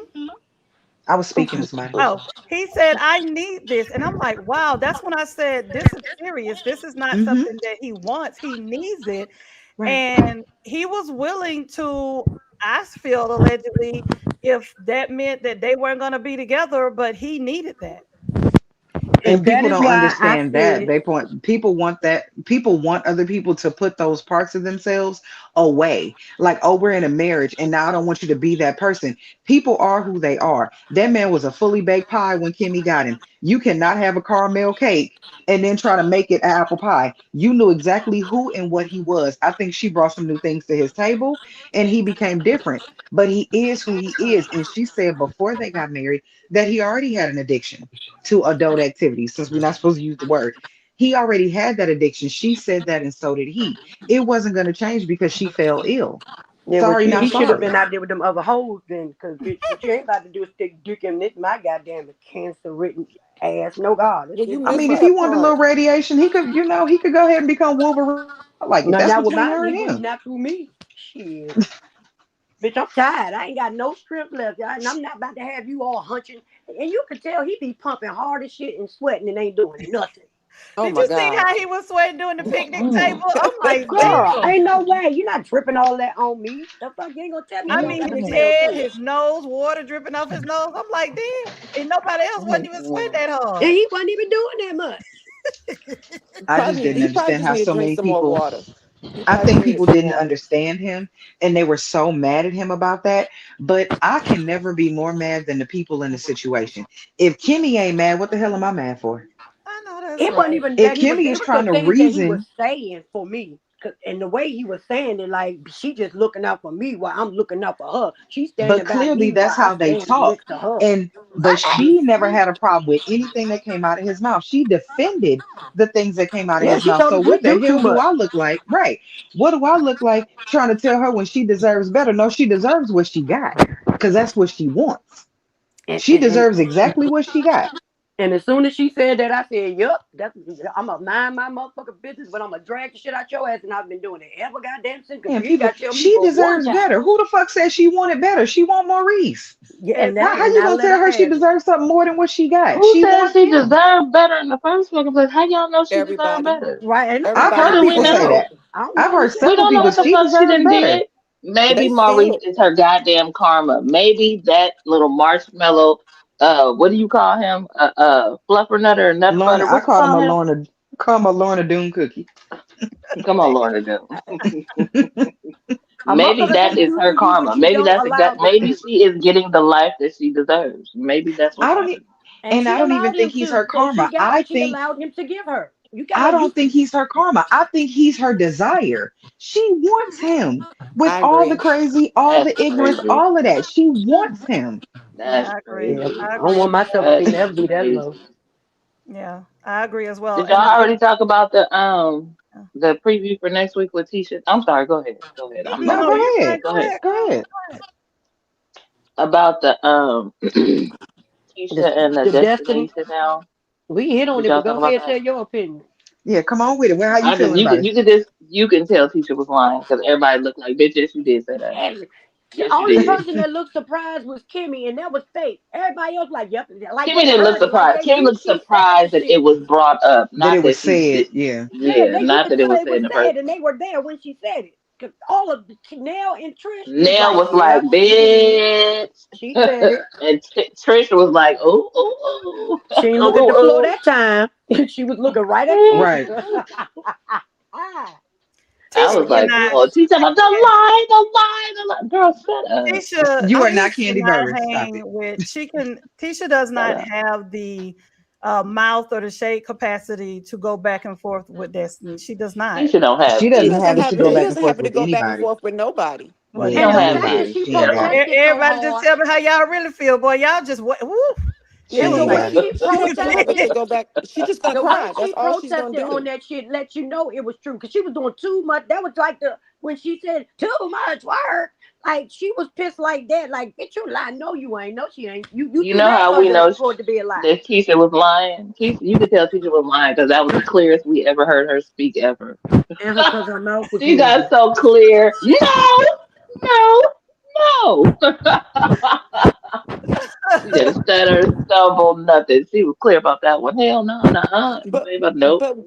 I was speaking to somebody. Oh, he said, "I need this." And I'm like, wow, that's when I said, this is serious. This is not Mm-hmm. something that he wants. He needs it. Right. And he was willing to, I feel allegedly, if that meant that they weren't going to be together, but he needed that. And And that people is don't why I understand that. said, People want that. People want other people to put those parts of themselves away. Like, oh, we're in a marriage and now I don't want you to be that person. People are who they are. That man was a fully baked pie when Kimmy got him. You cannot have a caramel cake and then try to make it an apple pie. You knew exactly who and what he was. I think she brought some new things to his table and he became different. But he is who he is. And she said before they got married that he already had an addiction to adult activities, since we're not supposed to use the word. He already had that addiction. She said that, and so did he. It wasn't going to change because she fell ill. yeah, well, Sorry, shit, not he should have been sorry. out there with them other hoes then, because bitch, what you ain't about to do is stick dick in this my goddamn cancer written ass. No God, that's Yeah, you just I too missed mean, if much. he that wanted a little part. radiation, he could go ahead and become Wolverine. Like it. No, That's not with between my her and nigga, him. not through me. Shit. Bitch, I'm tired. I ain't got no strength left, y'all, and I'm not about to have you all hunching. And you could tell he be pumping hard as shit and sweating and ain't doing nothing. Oh Did my you see God. how he was sweating during the picnic table? I'm like, Girl, damn. ain't no way. You're not dripping all that on me. The fuck, you ain't gonna tell me I you don't mean, got his to smell head, good. his nose, water dripping off his nose. I'm like, damn. And nobody else wasn't even sweating that And hard. he wasn't even doing that much. I just didn't He probably understand just how need to so drink many some more people. water. He I probably think just needed people some didn't water. understand him and they were so mad at him about that. But I can never be more mad than the people in the situation. If Kimmy ain't mad, what the hell am I mad for? I know that's It wasn't right. even If that he was. Kimmy It is was the trying to things that he was reason, saying for me, and the way he was saying it, like she just looking out for me while I'm looking out for her. She's but standing by clearly me while that's I how they stand talk. next to her. And but she never had a problem with anything that came out of his mouth. She defended the things that came out of Yeah, his she mouth. told So him she what the do too hell do much. I look like? Right. What do I look like trying to tell her when she deserves better? No, she deserves what she got because that's what she wants. And, She and and deserves exactly what she got. and as soon as she said that, I said, "Yup, that's I'm gonna mind my motherfucking business, but I'm gonna drag the shit out your ass." And I've been doing it ever goddamn since. Cause And you ain't people, got to tell me she but one deserves time. better. Who the fuck said she wanted better? She want Maurice. Yeah, How and you I gonna let tell her her she have it. deserves something more than what she got? Who She said wants she him. deserved better in the first fucking place? How y'all know she deserved Everybody. better? Right? I've Everybody How heard do we people deserves say better. know? that. I don't I've know. heard I'm We just several don't know people. what the She fuck she deserves done better. did. Maybe They Maurice said is her goddamn karma. Maybe that little marshmallow, what do you call him? Fluffernutter or nutter Lorna, butter? I What you called him call a him? Lorna. Call him a Lorna Doone cookie. Come on, Lorna Doone. a Maybe motherfucker that can is do her for you karma. what you Maybe don't that's allow exact. them to Maybe do. she is getting the life that she deserves. Maybe that's what's I don't. happening. And And she I don't allowed even think him he's to. her So she karma. got what she allowed him to give her. You I gotta don't you think he's her karma. I think he's her desire. She wants him with I all the agree. crazy, all That's the ignorance, crazy. all of that. She wants him. That's I agree. Yeah, crazy. I I don't agree. want my self-esteem That's to ever be that crazy. low. Yeah, I agree as well. Did y'all And the thing, already talk about the preview for next week with Tisha? I'm sorry. Go ahead. Go ahead. I'm No, no, sorry. you go fine. ahead. Go Go ahead. ahead, Go girl. ahead. Go ahead. About the The, Tisha and the the destiny. destination now. We hit on Did it, y'all but talk go about ahead, that? tell your opinion. Yeah, come on with it. Well, how you I just feeling about it? you can tell Tisha was lying because everybody looked like bitch. Yes, you did say that. And the Yes, you only did. person that looked surprised was Kimmy, and that was fake. Everybody else like, yep, like Kimmy they didn't look heard it, like surprised. they Kimmy knew looked she said the surprised that it shit. was brought up, That it not was that she said. did. Yeah. Yeah, Yeah, you not could that it tell was it said was in the said, first. and they were there when she said it. Cause all of Nell and Trish was Nell like, was like, "Yep, she did. bitch. She said it. And Trish was like, ooh, ooh, ooh, She ain't look at the floor ooh, that time. She was looking right at ooh. Right. Tisha." I Tisha was like, cannot. oh, she's talking about the lie, the lie, the lie. Girl, shut up. You are not Tisha Candy cannot Burris. Stop it. hang with. Tisha does Shut not up. have the mouth or the shade capacity to go back and forth with Destiny. She does not. Tisha don't have She She doesn't it. doesn't have it to have go she back She, and doesn't forth have it to with go back and anybody. forth with nobody. Well, she Yeah, And don't the have fact that it. anybody. she She ain't got it. protested so Everybody just hard, tell me how y'all really feel, boy. Y'all just woo. She It and was the ain't way got it. she She doesn't have it protested to weak. go back. She's just gonna the way cry. That's she all she's gonna protested on do. that shit let you know it was true because she was doing too much. That was like the when she said too much work. Like she was pissed like that. Like bitch, you lie. No, you ain't. No, she ain't. You You too know late how we know for it to be a lie. that Tisha was lying? Tisha, you could tell Tisha was lying because that was the clearest we ever heard her speak ever. And her cause her mouth was She got moving. so clear. No, no, no. She didn't stutter, stumble, nothing. She was clear about that one. Hell no, no. But Nope. but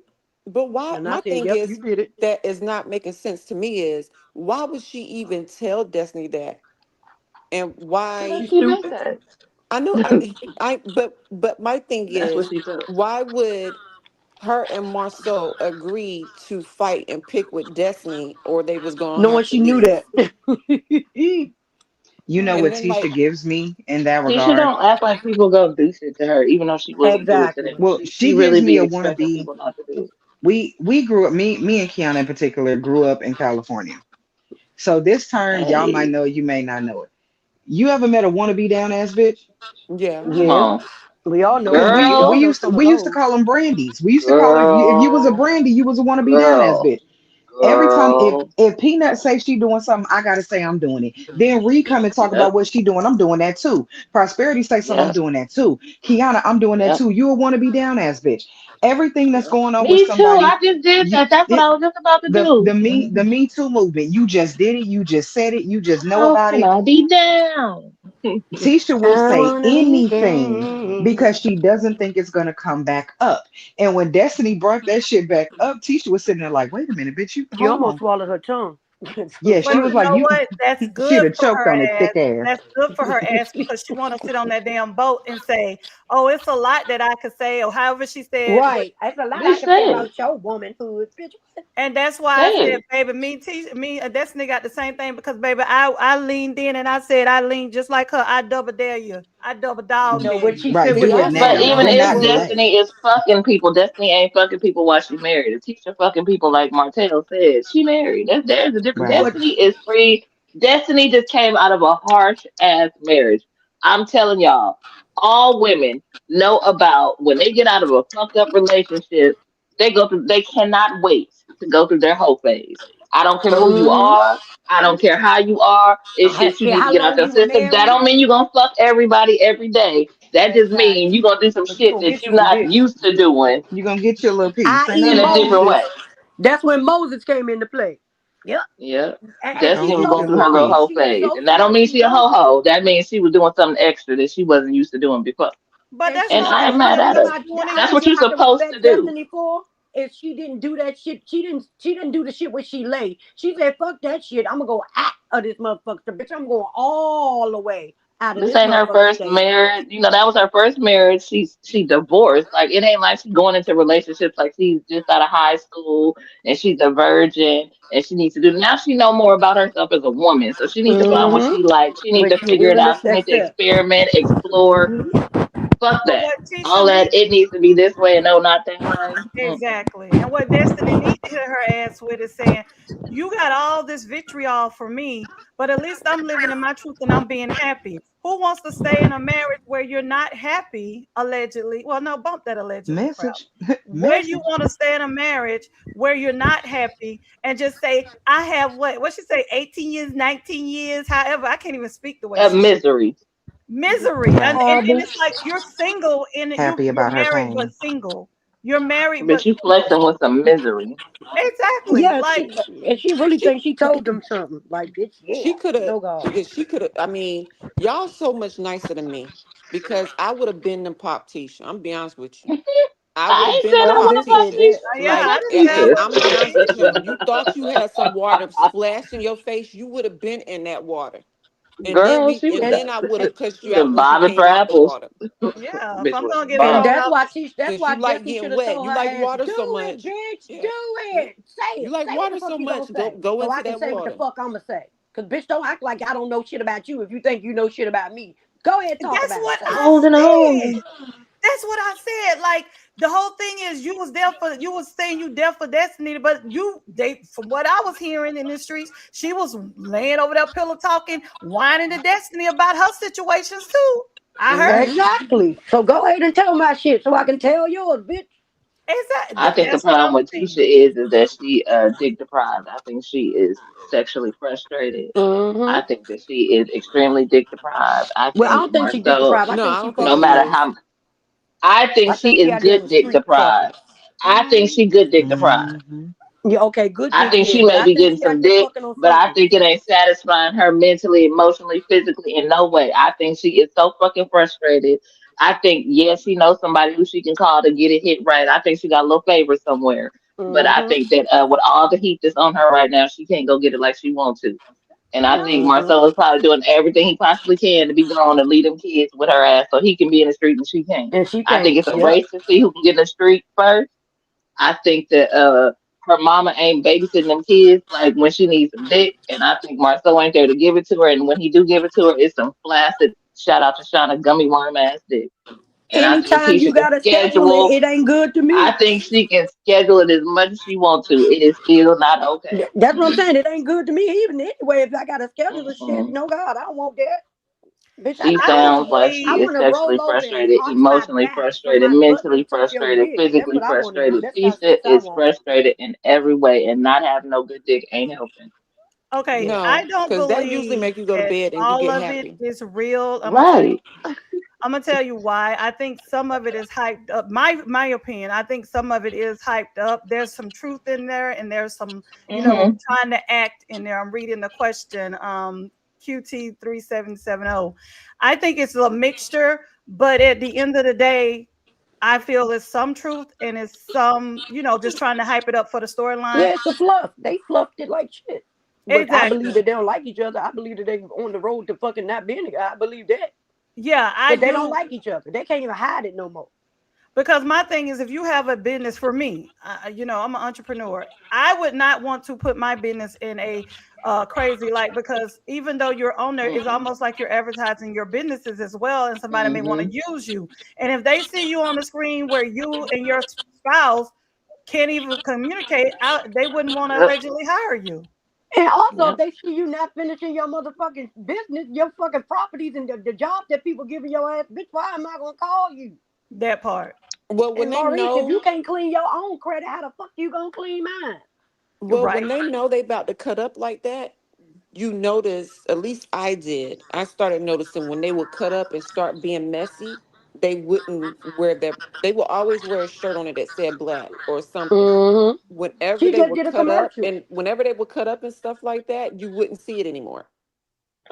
but why And I my said, thing yep, you is did it. that is not making sense to me is why would she even tell Destiny that? And Because why She's she meant stupid. that. I know I but my thing That's what is she felt. why would her and Marceau agree to fight and pick with Destiny or they was gonna Knowing have to she knew leave? that. You know And what then Tisha like gives me in that Tisha regard? don't act like people go do shit to her, even though she wouldn't do it to Exactly. them. Well, She she really gives me be a expecting wannabe. people not to do it. We grew up, me and Kiana in particular grew up in California. So this term, y'all might Hey, know, you may not know it. You ever met a wannabe down ass bitch? yeah. come Yes. on. We all know Because we we we all Girl, know used to some of we used to those. call them brandies. We used to call it if you was a girl, brandy, you was a wannabe down ass girl, bitch. Every time girl. if Peanut say she doing something, I gotta say I'm doing it. Then Ree come and talk about Yep, what she doing. I'm doing that too. Prosperity say something, I'm yep, doing that too. Kiana, I'm doing that yep, too. You a wanna be down ass bitch. Everything that's yep. going on with Me too. somebody, I just did you that. That's what it I was just about to do. the me too movement. You just did it. You just said it. You just know How about can it. I be down? Tisha will I say wanna be anything down. because she doesn't think it's gonna come back up. And when Destiny brought that shit back up, Tisha was sitting there like, wait a minute, bitch, you She hold almost on. swallowed her tongue. Yeah, But she was you know like, you. what? That's She'd good have for choked her on it, ass. thick ass. That's good for her ass because she want to sit on that damn boat and say, "Oh, it's a lot that I could say," or however she said. What, Right. That's a lot I Bitch, can say say it. about your womanhood, bitch. and that's why I Say said, it. baby, me, Destiny got the same thing because, baby, I leaned in and I said I leaned just like her. I double dare you. I double dog No, dare what you. she Right, said, do what it Y'all But so now. even Do nice if to not me. delay. Destiny is fucking people, Destiny ain't fucking people while she married. If Tisha fucking people like Martell said, she married. There's a difference. Right. what Destiny is free. Destiny just came out of a harsh ass marriage. I'm telling y'all, all women know about when they get out of a fucked up relationship, they cannot wait to go through their whole phase. I don't care who you mm-hmm. are. I don't care how you are. It's I shit you care need to how get out long your you were system. That married. don't mean you're gonna fuck everybody every day. That just means Exactly. you're gonna do some But you shit gonna that get you're you some not dick. used to doing You're gonna get your little piece. Ain't I.e. in nothing a wrong with different it. Moses. way. That's when Moses came into play. Yep. Yeah. And Go and Destiny she's was get so going your through her little little smart. piece. whole She is phase. so And that don't smart. mean She she a knows ho it. ho. That means she was doing something extra that she wasn't used to doing before. But And that's And she I normal ain't and mad because you at know her. women my doing it. That's I what you you're know I can supposed to respect do. Destiny for if she didn't do that shit. She didn't do the shit where she lay. She said, fuck that shit. I'm gonna go out of this motherfucker. Bitch, I'm going all the way out of This this ain't her motherfucker first state. marriage. You know, that was her first marriage. She divorced. Like it ain't like she's going into relationships like she's just out of high school and she's a virgin and she needs to do now she know more about herself as a woman. So she needs to find what she Mm-hmm. likes. She needs Which to she figure it willing to out. She needs to accept. experiment, explore. Mm-hmm. Fuck But that. what All Tisha that needs it needs to be this way and no not that way. exactly, and what Destiny need to hit her ass with is saying, "You got all this vitriol for me, but at least I'm living in my truth and I'm being happy. Who wants to stay in a marriage where you're not happy? Allegedly, well, no, bump that allegedly crap. Message. Where you Message. want to stay in a marriage where you're not happy and just say, I have what she say, 18 years, 19 years, however, I can't even speak the way she said Misery. misery. Right. And Horrible. it's like you're single and Happy you're about her married but pain. single. You're married But but you single. flexing with some misery. Exactly. Yeah, Like she really She thinks she told them something. Like, bitch, she yeah. could have No God. she could have I mean, y'all so much nicer than me because I would have been the pop Tisha. I'm be honest with you. I would I have ain't been said the Oh, I I've pop want been to pop said Tisha. that. Tisha. yeah, I Like, I fuck didn't say I and Tisha. want I'm to be pop honest with Tisha. you. You thought you had some water splash in your face, you would have been in that water. Girl, she was And then I would have cussed you out the when you bobbing for came out the apples. water. Yeah, if Bitch I'm was gonna get And blown bob. that's up. why Tish, that's Since you why like Destiny getting should have wet, told you her like ass, water so do it, much. bitch, Yeah. do Yeah. it. Say You it. like Say what the water fuck so you gonna much. Go say. go So I into can that say what the water. fuck I'ma say. Cause bitch, don't act like I don't know shit about you if you think you know shit about me. Go ahead, talk That's about it. what Say it. I Holding said. on. That's what I said. Like the whole thing is you was saying you there for Destiny, but from what I was hearing in the streets, she was laying over there pillow talking, whining to Destiny about her situations too. I heard Mm-hmm. Exactly. So go ahead and tell my shit so I can tell yours, bitch. exactly I think the that's what problem I'm with saying. Tisha is that she dick deprived. I think she is sexually frustrated. I Mm-hmm. think that she is extremely dick deprived. I Well, I think don't think she dick Marcel, deprived. I No, think I she don't think no fucking. she matter is. how I think I think she she is out there in good the dick street fucking. deprived. I think she good dick deprived. Mm-hmm. Yeah, okay, good I dick, think yeah, she but may I be think getting she out some there dick, fucking on but I something. think it ain't satisfying her mentally, emotionally, physically in no way. I think she is so fucking frustrated. I think, yeah, she knows somebody who she can call to get it hit right. I think she got a little favor somewhere. But I Mm-hmm. think that with all the heat that's on her right now, she can't go get it like she wants to. And I think Mm-hmm. Marcel is probably doing everything he possibly can to be grown and lead them kids with her ass so he can be in the street and she can't. And she I think can't. it's a Yep. race to see who can get in the street first. I think that her mama ain't babysitting them kids like when she needs some dick, and I think Marcel ain't there to give it to her. And when he do give it to her, it's some flaccid shout out to Shauna gummy worm ass dick. And I think Anytime you Tisha can gotta schedule it, schedule. it ain't good to I me. think she can schedule it as much as she wants to. It is still not okay. That's what I'm saying. It ain't good to me even anyway. If I gotta schedule the shit, Mm-mm. no God, I don't want that. Bitch, She I sounds don't like I she believe is wanna sexually roll over and frustrated, arch my emotionally back from frustrated, my butt mentally to your frustrated, dick. That's physically what I wanna do. frustrated. That's kind of Tisha sex I is want. frustrated in every way, and not having no good dick ain't helping. okay, I No, don't because that usually believe make you go to that bed and you all get of it happy. is real. Right. I'm gonna tell you why. I think some of it is hyped up. My opinion. I think some of it is hyped up. There's some truth in there, and there's some, Hmm. trying to act in there. I'm reading the question. QT3770. I think it's a mixture, but at the end of the day, I feel it's some truth and it's some, just trying to hype it up for the storyline. Yeah, it's a fluff. They fluffed it like shit. But I believe Exactly. that they don't like each other. I believe that they on the road to fucking not being together. I believe that. Yeah, I But they don't do. like each other. They can't even hide it no more. Because my thing is, if you have a business, for me, I'm an entrepreneur. I would not want to put my business in a crazy light, because even though you're on there, it's Mm-mm. almost like you're advertising your businesses as well, and somebody may want to Mm-hmm. use you. And if they see you on the screen where you and your spouse can't even communicate, they wouldn't want to Yep. allegedly hire you. And also, if Yep. they see you not finishing your motherfucking business, your fucking properties, and the job that people giving your ass, bitch, why am I gonna call you? That part. Well, when And they Maurice, if you know, can't clean your own credit, how the fuck you gonna clean mine? Right. they about to cut up like that, you notice, at least I did. I started noticing when they would cut up and start being messy, they wouldn't wear their. They will always wear a shirt on it that said black or something. Mm-hmm. Whenever She they just would did a cut up, commercial. and whenever they would cut up and stuff like that, you wouldn't see it anymore.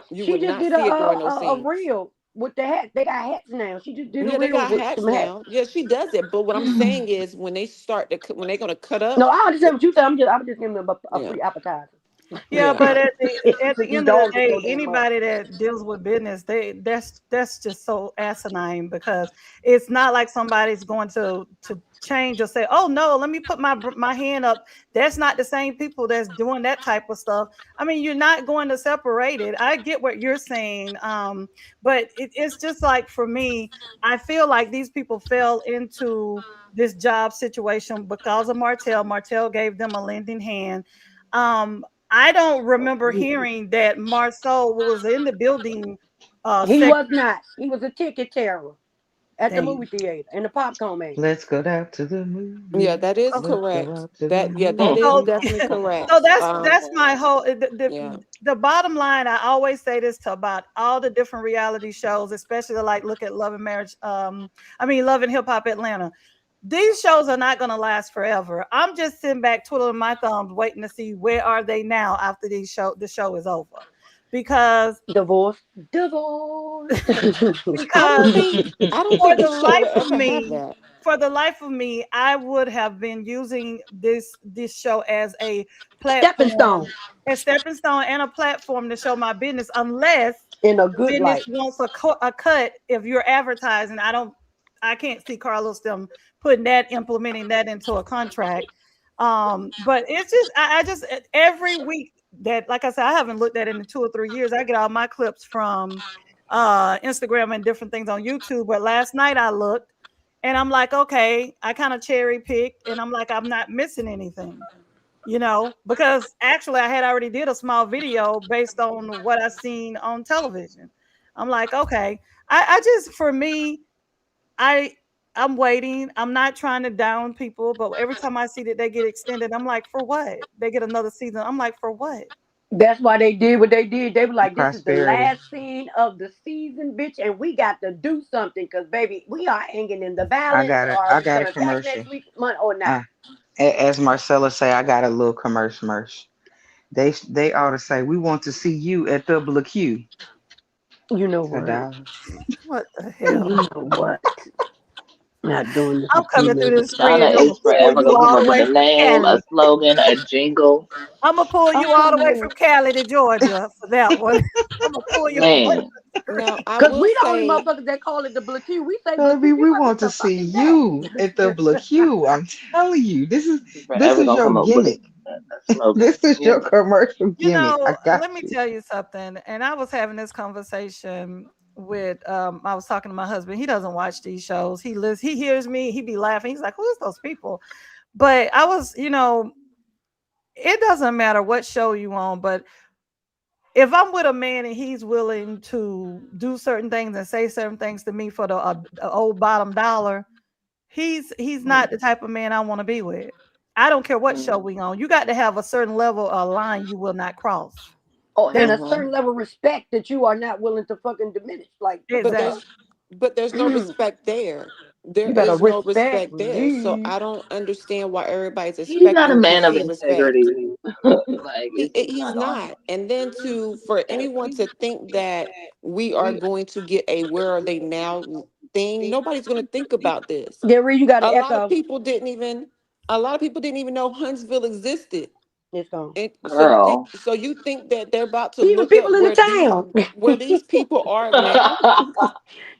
You She would just not did see it during those a scenes. reel with the hat. They got hats now. She just did a Yeah, they reel got with hats some hats. now. Yeah, she does it. But what I'm saying is, when they start to, when they're gonna cut up, No, I understand what you said. I'm just giving them a yeah, free appetizer. Yeah, yeah. but at the These end of the dogs are day, so damn much. anybody that deals with business, that's just so asinine, because it's not like somebody's going to change or say, "Oh no, let me put my hand up." That's not the same people that's doing that type of stuff. I mean, you're not going to separate it. I get what you're saying, but it's just like, for me, I feel like these people fell into this job situation because of Martell. Martell gave them a lending hand. I don't remember hearing that Marsau was in the building. He Sec- was not. He was a ticket terror at the movie Dang. theater and the popcorn man. Let's go out to the Yeah, movies. that is Let's go correct. out to the That yeah, that movies. is So, definitely so correct. that's my whole Yeah. the bottom line. I always say this to about all the different reality shows, especially like look at Love and Marriage. Love and Hip Hop Atlanta. These shows are not going to last forever. I'm just sitting back twiddling my thumbs, waiting to see where are they now after the show is over, because Divorce. Divorce. because I don't for think the this show will life of ever have me, that. I would have been using this show as a Stepping stone. platform, a stepping stone, and a platform to show my business. Unless In a the good business light. wants a cut, if you're advertising, I can't see Carlos them implementing that into a contract. But it's just, I just every week that, like I said, I haven't looked at it in 2 or 3 years. I get all my clips from Instagram and different things on YouTube. But last night I looked, and I'm like, okay, I kind of cherry picked, and I'm like, I'm not missing anything, because actually I had already did a small video based on what I seen on television. I'm like, okay, I just, for me, I I'm waiting. I'm not trying to down people, but every time I see that they get extended, I'm like, for what? They get another season. I'm like, for what? That's why they did what they did. They were like, this is the Prosperity. last scene of the season, bitch, and we got to do something because, baby, we are hanging in the I balance. got it. Are I we got going a to cash commercial. next week month or not? Uh, as Marcella say, I got a little commercial. Merch. They ought to say we want to see you at double Q. You know So, what? dog. What the You hell? know what? Not doing this I'm with you, coming through baby. this Donna fridge. I'm is gonna pull forever you gonna come all up the with way a from name, a Cali. slogan, a jingle. I'm gonna pull I'm you all the way coming. from Cali to Georgia for that one. I'm gonna pull you all the way Man, to the Now, screen. I Because will we the only say, motherfuckers that call it the Blue Q. We say Blue Q. Baby, Give we us want to some see fucking gas. you at double Q. I'm telling you, she's this forever is gonna your come up with gimmick. a slogan. This is your Yeah. commercial gimmick. I got Let me you. tell you something. And I was having this conversation with I was talking to my husband. He doesn't watch these shows. He hears me, he be laughing. He's like, who is those people? But I was, it doesn't matter what show you on, but if I'm with a man and he's willing to do certain things and say certain things to me for the old bottom dollar, he's not the type of man I want to be with. I don't care what show Mm-hmm. we on. You got to have a certain level of line you will not cross. Oh, and That's a certain level of respect that you are not willing to fucking diminish. Like, what the but exactly. fuck? there's no respect there. There You better is no respect respect there. So me. I don't understand why everybody's He's not a expecting to man of see respect. integrity. Like it's just He's not on not. And then for anyone to think that we are going to get a where are they now thing, nobody's going to think about this. Gary, you got A an lot of echo. people didn't even a lot of people didn't even know Huntsville existed. It's gone. And Girl. so you think that they're about to Even look people up in the town. where these people are now?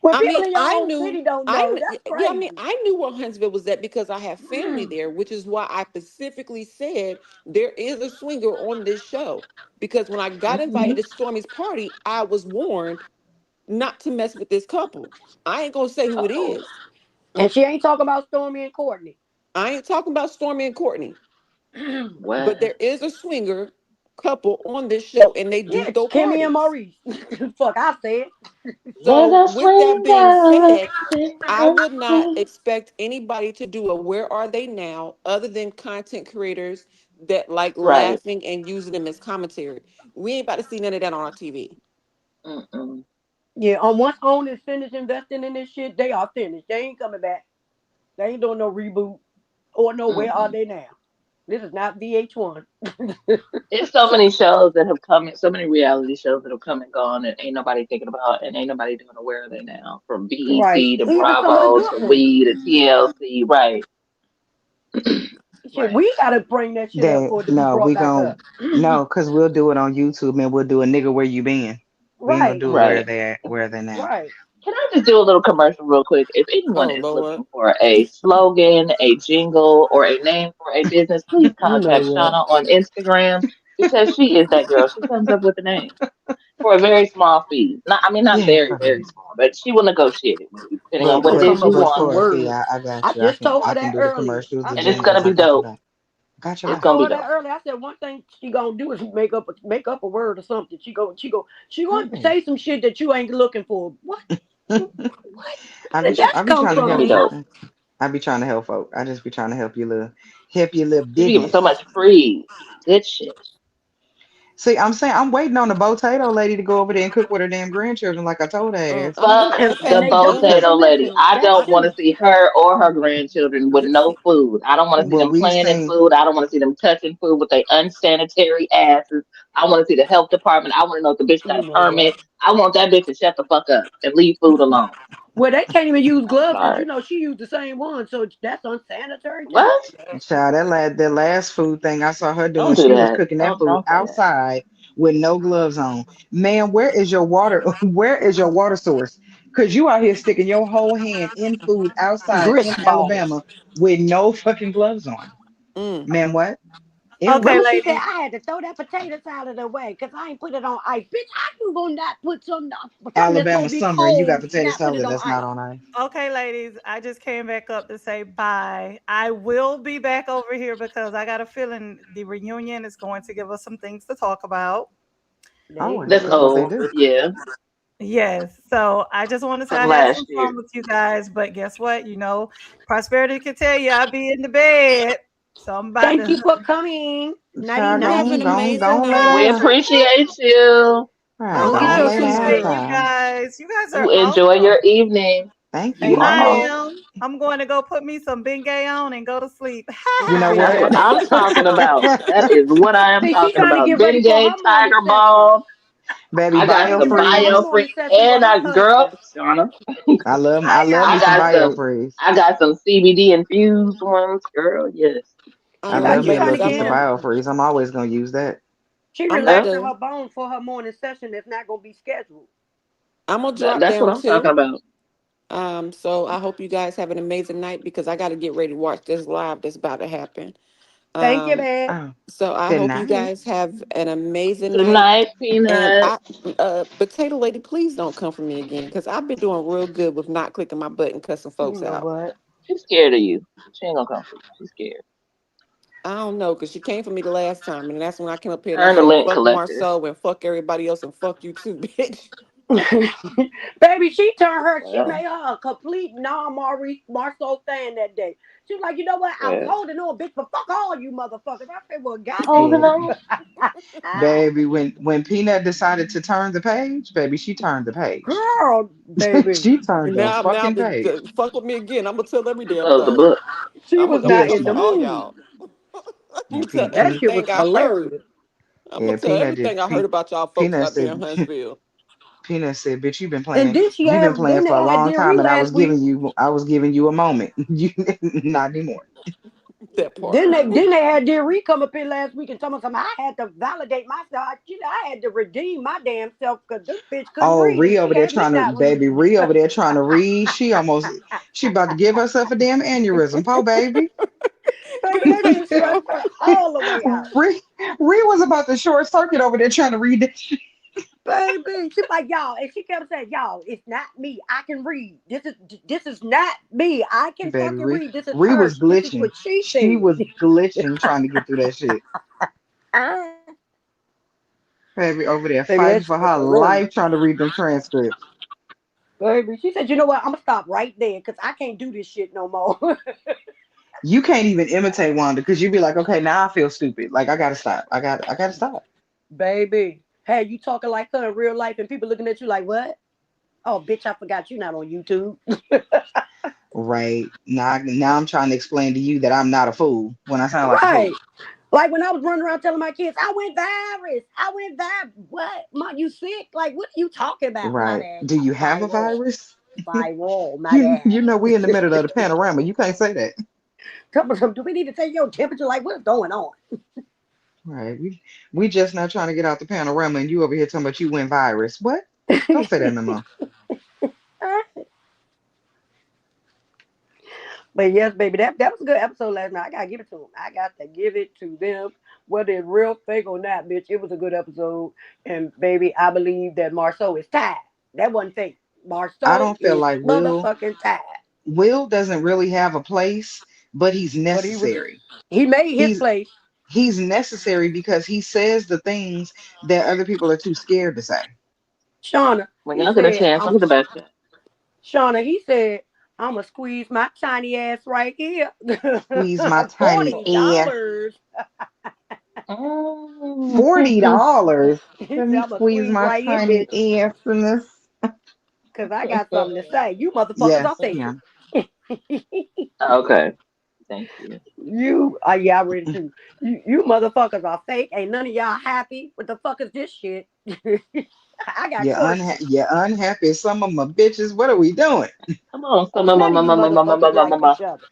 When I people mean, in your own city don't know, that's yeah, I mean, crazy. I knew where Huntsville was at because I have family there, which is why I specifically said there is a swinger on this show. Because when I got invited to Stormy's party, I was warned not to mess with this couple. I ain't gonna say who it Uh-oh. is. And she ain't talking about Stormy and Courtney. I ain't talking about Stormy and Courtney, but What? there is a swinger couple on this show, and they do Yeah, throw Kimmy and parties. Maurice. Fuck, I said. Let So, us with that swing being down. said, I would not expect anybody to do a "Where Are They Now" other than content creators that like Right. laughing and using them as commentary. We ain't about to see none of that on our TV. Mm-mm. Yeah, on once OWN is finished investing in this shit, they are finished. They ain't coming back. They ain't doing no reboot or no where are Mm-mm. they now. This is not VH1. It's so many shows that have come in, so many reality shows that have come and gone, and ain't nobody thinking about, and ain't nobody doing aware of they now. From Right. BET to Even some of the Bravo to good ones. We to TLC, right? Shit, Right. we gotta bring that shit up That for it to be no, brought we back gon' up. no, cause we'll do it on YouTube and we'll do a nigga where you been. We ain't gonna Right. do it Right. where they now. Right. Can I just do a little commercial real quick? If anyone Oh is Lord. looking for a slogan, a jingle, or a name for a business, please You know contact what? Shauna on Instagram because she is that girl. She comes up with the name for a very small fee. Not, I mean, not Yeah, very, very small, but she will negotiate it with you, depending on She But what gonna it but is come you up with want. some for a fee, words. I got I you. just told I her can that do the earlier. commercials, the I And it's said gonna jingles. be I got your dope. back. Got your I It's back. gonna told be her that dope. earlier. I said one thing she gonna do is make up a word or something. She gonna Hey. say some shit that you ain't looking for. What? What? Where did I that be come trying It's to gonna from, be help. dope. Nisha? I be trying to help folk. I just be trying to help you little You be giving so business. much free good shit. See, I'm saying I'm waiting on the potato lady to go over there and cook with her damn grandchildren, like I told her ass. I'm Fuck looking And, at and the they some don't good. want to potato lady. listen. I That's don't I want to true. see her or her grandchildren with no food. I don't want to see Well, them we playing in seen. food. I don't want to see them touching food with their unsanitary asses. I want to see the health department. I want to know if the bitch got You a know what? permit. I want that bitch to shut the fuck up and leave food alone. Well, they can't even use I'm gloves because sorry. she used the same one, so that's unsanitary too. What? Child, that last food thing I saw her doing, Don't do she was that. cooking that food Don't say that. outside with no gloves on. Man, where is your water? Where is your water source? Because you out here sticking your whole hand in food outside in Grist balls. Alabama with no fucking gloves on. mm. Man, what? Okay, Remember, Errors. she said ladies. I had to throw that potato salad away because I ain't put it on ice. Bitch, how you gonna not put something that's Alabama supposed to be summer, and you got cold, potato not put it salad on that's not ice? on ice. Okay, ladies. I just came back up to say bye. I will be back over here because I got a feeling the reunion is going to give us some things to talk about. There you Always, That's go. as they old. do. Yeah. Yes. So I just want to say From I had some last fun year. with you guys, but guess what? Prosperity can tell you I'll be in the bed. So I'm about Thank to. you for coming. Nighty Child, You have night. an amazing gone lay We night. down. appreciate you. Right, Oh, Go get I gone your lay sleep, down, appreciate girl. you child. guys. You guys are Enjoy awesome. your evening. Thank You you. I Amen. are. am. I'm going to go put me some Bengay on and go to sleep. You know That's what? what I'm talking about. That is what I am See, she talking trying to about. get ready for Bengay, her morning Tiger session. Balm. Baby, I She got trying to get some ready for her biofreeze. biofreeze, morning session with and her I girl, husband. Shauna. I I love me I got some got some. biofreeze. I got some CBD infused ones, girl. Yes. All I right, love she me a trying little to ladies. piece get of biofreeze. I'm always gonna use that. she I'm about Yep. relaxing to her bones for her morning session that's not gonna be scheduled. I'm gonna drop That's what down I'm talking too. about. So I hope you guys have an amazing night because I got to get ready to watch this live that's about to happen. Thank you, Um, babe. Oh, so I good hope you night. guys have an amazing Good night. night, And Peanut. potato lady, please don't come for me again because I've been doing real good with not clicking my button, cussing You folks know out. what? She's scared of you. She ain't gonna come for you. She's scared. I don't know because she came for me the last time, and that's when I came up here and I Her and the said, lint "Fuck collector. Marsau and fuck everybody else and fuck you too, bitch." Baby, she Well, made her a complete non Marceau fan that day. She was like, you know what? I was well. holding on, bitch, but fuck all you motherfuckers. I said, well, Holding goddamn. Baby, on. baby, when Peanut decided to turn the page, baby, she turned the page. Girl, baby. She turned And the now fucking the page. fuck with me again. I'm gonna tell every damn Close the thing. book. She was I'm gonna not Yeah, in she tell the did. all mood. y'all. I'm Yeah, gonna tell That shit was everything I heard. hilarious. I'm gonna Yeah, tell Peanut did. everything I heard about y'all folks Peanut out there in said, Huntsville. Peanut said, bitch, And then you've been playing then for they a had long Deary time, and last week. I was giving you a moment. You not anymore. That part. Then they had Dear come up here last week and tell me something. I had to validate myself. I had to redeem my damn self because this bitch couldn't Oh, read Ree and over she there had me trying to, not baby, reading. Ree over there trying to read. She about to give herself a damn aneurysm. Poor baby. Baby, that shit stressed her all the way out. Ree, Ree was about to short circuit over there trying to read this. Baby, she's like, y'all, and she kept saying, y'all, it's not me. I can read. This is not me. I can Baby, fucking read. This is Ree her. was This is glitching. what she She said. was glitching trying to get through that shit. Ah, Baby over there baby, fighting that for shit was her hilarious. life trying to read them transcripts. Baby, she said, you know what? I'm gonna stop right there because I can't do this shit no more. You can't even imitate Wanda because you'd be like, okay, now I feel stupid. Like I gotta stop. I gotta stop. Baby, hey, you talking like her in real life and people looking at you like, what? Oh, bitch, I forgot you not on YouTube. Right. Now I'm trying to explain to you that I'm not a fool when I sound like a Right. fool. Like when I was running around telling my kids, I went virus. I went virus. What? Mom, you sick? Like, what are you talking about? My Right. bad. Do you have a Viral. virus? Viral. My You know we in the bad. middle of the panorama. You can't say that. Do we need to take your temperature? Like, what's going on? Right. We just not trying to get out the panorama and you over here talking about you went virus. What? Don't say that no more. But yes, baby, that was a good episode last night. I gotta give it to them. I got to give it to them. Whether it's real fake or not, bitch, it was a good episode. And baby, I believe that Marsau is tied. That wasn't fake. I Marsau don't feel is like motherfucking tied. Will doesn't really have a place, but he's But necessary. he made his He's place. he's necessary because he says the things that other people are too scared to say. Shauna, When he y'all get a said, chance, look at the back chat. Shauna, he said, I'ma squeeze my tiny ass right here. Squeeze my tiny ass. $40. $40. He Let said, me I'ma squeeze squeeze my right here, tiny bitch. ass in this. Cause I got something to say. You motherfuckers are Yes, faking. ma'am. Okay, thank you. Yeah, I'm ready too. You motherfuckers are fake. Ain't none of y'all happy. What the fuck is this shit? I got questions. You're unhappy. Some of them are bitches. What are we doing? Come on, Oh, none of you motherfuckers like each other.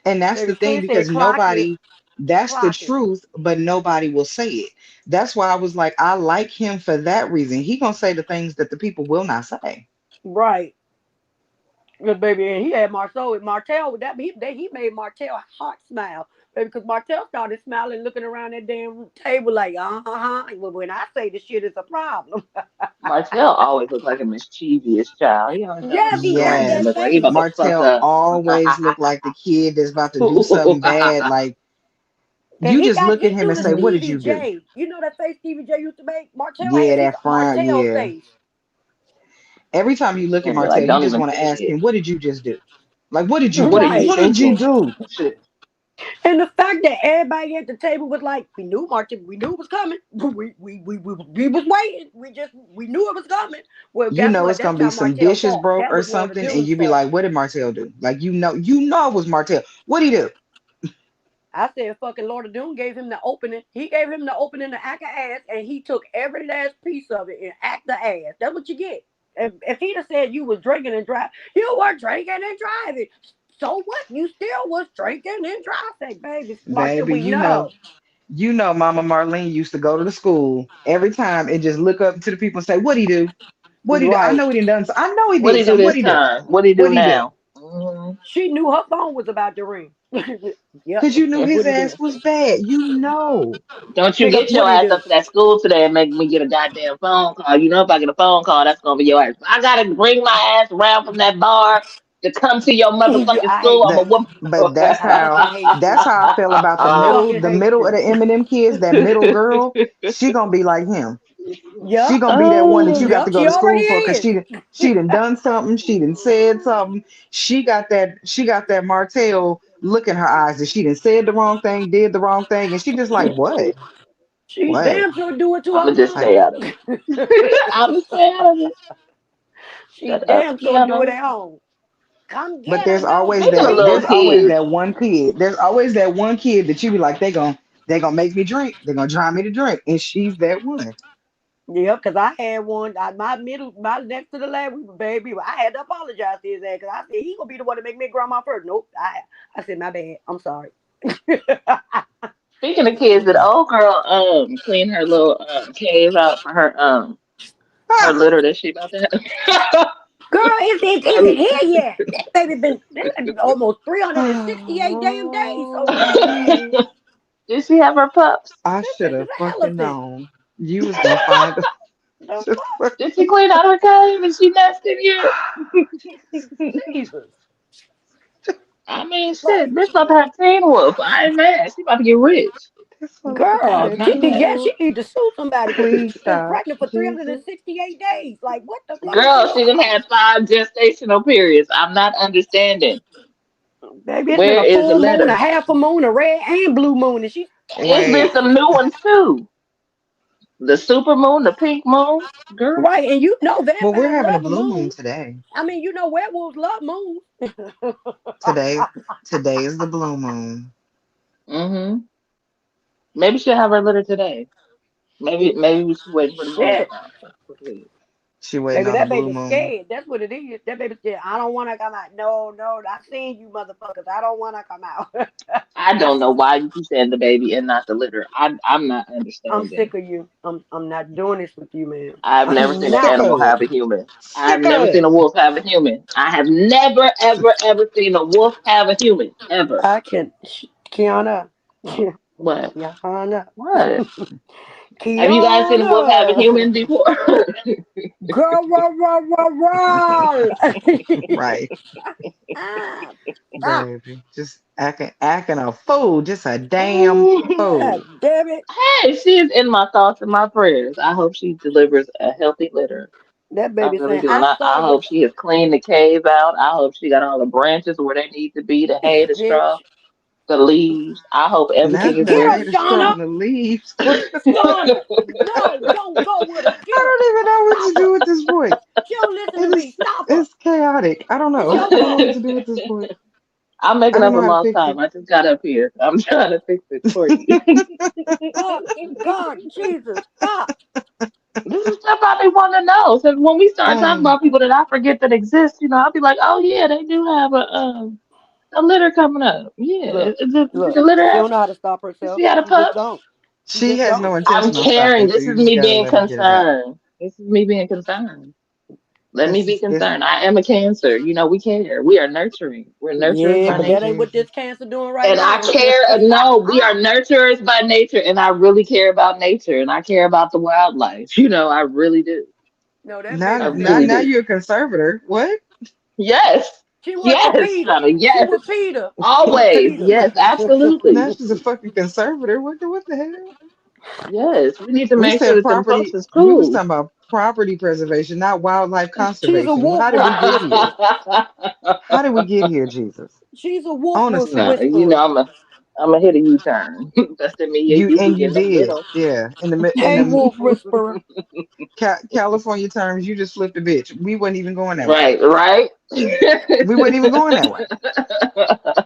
And that's the Baby thing Twin said, because clock it. that's the Clock it. truth, but nobody will say it. That's why I was like, I like him for that reason. He gonna say the things that the people will not say. Right. Good baby, and he had Marceau with Martell with that. He made Martell heart smile, baby, because Martell started smiling, looking around that damn table like, Well, when I say the shit is a problem, Martell always looks like a mischievous child. He always got a yes, he little had grin that look Yes. like he face. about to fuck Martell up. always look like the kid that's about to do something bad. Like And you just look at he him do and the say, what did Stevie you do? J. You know that face Stevie J used to make? Martell Yeah, has his that frown, Martell yeah. face. Every time you look at And they're like, Martell, you don't just even want to say ask it. him, what did you just do? Like, What are you Right. what did you thinking? do? Shit. And the fact that everybody at the table was like, we knew it was coming. We was waiting. We knew it was coming. Well, You guess know what? it's That's gonna be not some Martell's dishes fault. broke That or was Wanda something, and Dune's you be fault. like, what did Martell do? Like you know it was Martell. What did he do? I said fucking Lord of Doom gave him the opening. He gave him the opening to act a ass, and he took every last piece of it and act the ass. That's what you get. If he'd have said you was drinking and driving, you were drinking and driving. So what? You still was drinking and driving, baby. Martell, Baby, we know. you know Mama Marlene used to go to the school every time and just look up to the people and say, what he do? What he do? I Right. know he done done so. I know he What did he do something. What this he do? time? What he What do he do? now? Mhm. She knew her phone was about to ring. Yep. Because you knew his What he ass do? was bad. You know. Don't you Nigga, get what your he ass do? up to that school today and make me get a goddamn phone call. You know if I get a phone call, that's gonna be your ass. I gotta bring my ass around from that bar to come to your motherfucking I hate school. I'm a That, you. whoop. but I fucking hate that's you. how I feel about I fucking the hate middle of you. the Eminem kids, that middle girl. She gonna be like him. She Yep. gonna be that one that you Oh, got Yep. to go She to already school for because is. she done something, she done said something. She got that Martell look in her eyes that she done said the wrong thing, did the wrong thing, and she just like, what? She What? damn sure do it to I'm her gonna just Like, stay out of mama. it. I'm gonna stay out of it. She Shut up, damn sure do it Kiana. at home. Come but get her. No, Speaking of little there's always kids, that one kid. There's always that one kid that you be like, they gonna make me drink. They're gonna drive me to drink. And she's that one. Yeah, because I had one. My next to the last baby. I had to apologize to his ass because I said he gonna be the one to make me grandma first. Nope. I said my bad. I'm sorry. Speaking of kids, did old girl clean her little cave out for her litter that she about to have? Girl, is Her- it here yet? That baby been almost 368 damn days. So did she have her pups? I this should bitch is have an fucking elephant. known. You was gonna find a The just Did she clean out her cave and she nested yet? fuck? Jesus. I mean, Like, shit, this about to have Teen Wolf. I ain't mad. She about to get rich. this motherfucker I girl, am said not mad. yeah, Teen she need to sue somebody because Please she's been stop. pregnant for Jesus. 368 days. Like, what the fuck is Girl, going she done on? had 5 gestational periods. I'm not understanding. Baby, it's been Where a is the full moon, a letter? half a moon, a red and blue moon, and she's It's been Wait. some new ones too. The super moon, the pink moon. Girl. right. And you know Well, we're vampires having a love a blue moon moon. today. I mean, you know werewolves love moons. Today today is the blue moon. Mm-hmm. Maybe she'll have her litter today. Maybe we should wait for the moon to Shit. come out. Quickly. She waiting Baby, on the that blue baby's moon. scared. That's what it is. That baby said, I don't want to come out. No, no, I seen you motherfuckers. I don't want to come out. I don't know why you keep saying the baby and not the litter. I'm not I'm understanding. sick of you. I'm not doing this with you, man. I've never I'm seen an not. Sick animal of it. have a human. I've Sick of never seen it. a wolf have a human. I have never, ever, ever seen a wolf have a human. Ever. I can. Kiana. What? Kiana. What? Have you guys seen a wolf have a Kiana. human before? Girl, roll, roll, roll, roll. Right, Ah, ah, baby. Just acting a fool. Just a damn God fool. damn it. Hey, she is in my thoughts and my prayers. I hope she delivers a healthy litter. That I baby really saying, do. And I I saw you, hope she has cleaned the cave out. I hope she got all the branches where they need to be, the hay, the straw, bitch. the leaves. I hope everything Not is the Get where her, hay, the straw, Shauna. and the leaves. What Shauna. No, don't go with her. Get her. I don't even know what to Stop do her. at this point. She don't listen It to is me. Stop her. it's chaotic. I don't It's know. your I don't know what fault. to do at this point. I'm I making don't up know for how to lost fix it. time. I just got up here. I'm trying to fix it for you. God, God, Jesus, stop. This is stuff I be want to know. So when we start talking Uh, about people that I forget that exist, I'll be like, oh yeah, they do have a litter coming up. Yeah, Look, did look. the litter She have? don't know how to stop Did herself. she have a She just pups? don't. She she just has no don't. I'm intention on caring. stopping, so This is you just me gotta being let her get it out. concerned. This is me being concerned. Let me be It's concerned. I am a cancer. We care. We are nurturing. We're nurturers Yeah, by but oh that ain't nature. what Jesus. this cancer doing right And I now. care. No, we are nurturers by nature, and I really care about nature, and I care about the wildlife. I really do. No, that Now I baby said now really now do. you're a conservator. What? Yes. she went for Yes, Peter. Shauna. She Yes. with Peter. She with Always. Peter. Yes, Now absolutely. she's a fucking conservator. What the hell? Yes. We need to We make sure said that them pups property. is We was cool. talking about property preservation, not wildlife She's a conservation. Well, wolf how did we get whisperer. here? How did we get here, Jesus? She's a wolf Honestly, whisperer. I'm a hit a U-turn. That's the me you usually and you get in the did, middle. yeah. In Hey, the wolf whisperer. California terms, you just flipped a bitch. We wasn't even going that way. Right, right. We wasn't even going that way.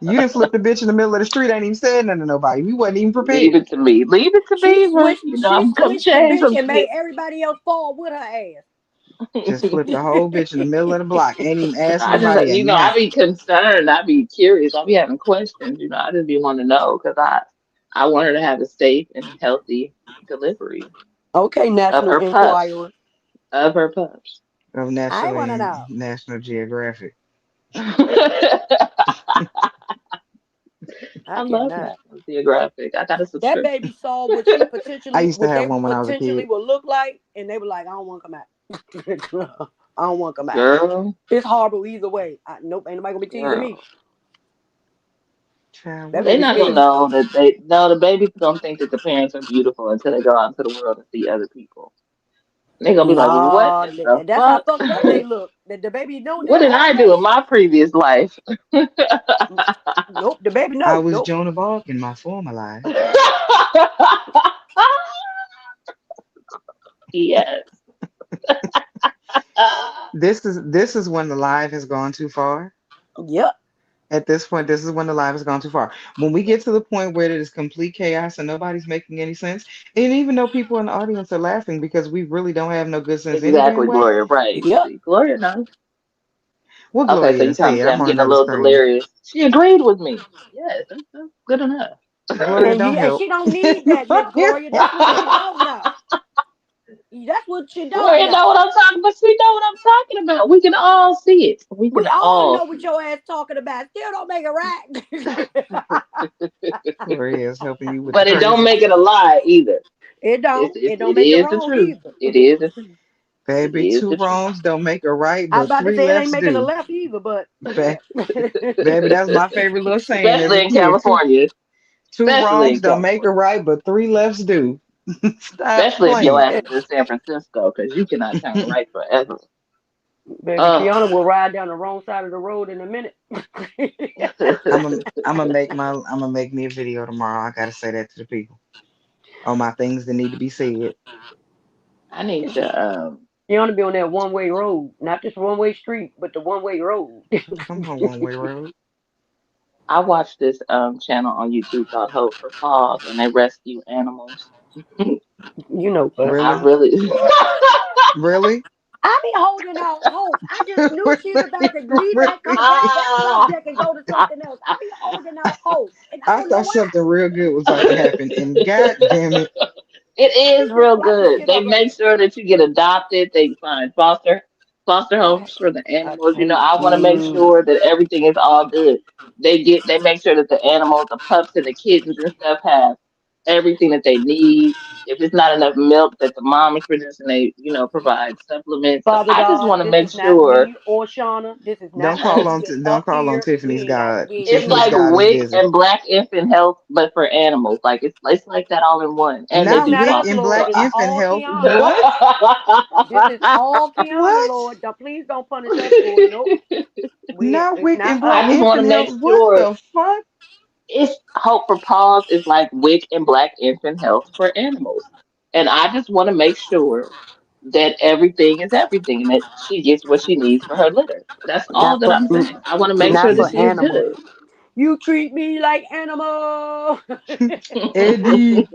You didn't flip the bitch in the middle of the street. Ain't even said nothing to nobody. We wasn't even Leave prepared. it to me. Leave it to She Beaver. switched. She I'm switched the change bitch some and made shit. everybody else fall with her ass. Just flipped the whole bitch in the middle of the block. Ain't even asked I just, nobody a I nothing. be concerned. I be curious. I be having questions. I just be wanting to know because I want her to have a safe and healthy delivery Okay, of National her pups. Enquirer. Of her pups. Of I want to National know. National Geographic. I I love cannot. National Geographic. I got a That subscription. baby saw what she I potentially, used to what have they one when I was a potentially kid. would look like, and they were like, "I don't want to come out. I don't want to come out. Girl, It's horrible either way. Nope, ain't nobody gonna be teasing me." girl. Child, That what They're baby not gonna scared. know that they no, the baby's gonna think that the parents are beautiful until they go out into the world and see other people. They're gonna be like, what Nah, in the that's how fuck? fucked up they look. The baby know What now did I do in already. my previous life? Nope, the baby I know. was Nope. Joan of Arc in my former life. Yes. This is when the live has gone too far. Yep. At this point, this is when the live has gone too far. When we get to the point where it is complete chaos and nobody's making any sense, and even though people in the audience are laughing because we really don't have no good sense any damn Exactly, way, Gloria. Right. Yep. See, Gloria knows. what Okay, so Gloria you done trying to said, say I'm I'm on getting a another little screen. delirious. She agreed with me. Yes, that's good enough. Gloria, don't And help. she don't need that, Miss Gloria. That's what she don't know. That's what she don't Gloria know. know what I'm talking about. She know what I'm talking about. We can all see it. We We can all all know see what your ass talking about. Still don't make it right. it. Gloria is helping you with the But it don't crazy. make it a lie either. It It's, don't. it's It don't it make it is the wrong truth. either. It is the truth. It Baby, is two the truth. wrongs don't make a right, I was but about to three say it ain't lefts making a do. left either, but Ba- yeah. Baby, that's my favorite little saying as Especially a in kid. California. Two Especially wrongs in don't make a California. right, but three lefts do. Stop Especially if your playing. ass is in San Francisco, because you cannot turn right forever. Baby, Oh. Kiana will ride down the wrong side of the road in a minute. I'm gonna make me a video tomorrow. I gotta say that to the people on my things that need to be said. I need to Kiana be on that one way road, not just one way street, but the one way road. I'm on one way road. I watched this channel on YouTube called Hope for Paws, and they rescue animals. You know what? I Really? really Really? I be holding out hope. I just knew she was about to leave that Really? that subject and go to something else. I be holding out hope, and I I don't know thought why. something real good was about to happen, and god damn it. it She is just real wiping good. shit They up right make sure that you get adopted. They find foster homes for the I animals. You know, can't. I want to make sure that everything is all good. They make sure that the animals, the pups and the kittens and stuff have everything that they need. If it's not enough milk that the mom is producing, they, provide supplements. So Father I just God, want to this make is not sure. me or Shauna. This is Don't not call me. on We don't up call on here. Tiffany's God. We ain't It's Tiffany's like busy. God is WIC busy. and Black Infant Health, but for animals. Like it's like that all in one, and they It's Not do not Wick us, foster. and Lord. So Black This is Infant all Health. Kiana. What? This is all Kiana, What? Lord. Please don't punish us for it. Nope. Not It's Wick not and I Black us. just want Infant to make Health. What sure the fuck? it's Hope for Paws is like WIC and Black Infant Health for animals, and I just want to make sure that everything is everything, and that she gets what she needs for her litter. That's all Not that for I'm saying. I want to make not sure that for she is animals. good. You treat me like animal. Eddie,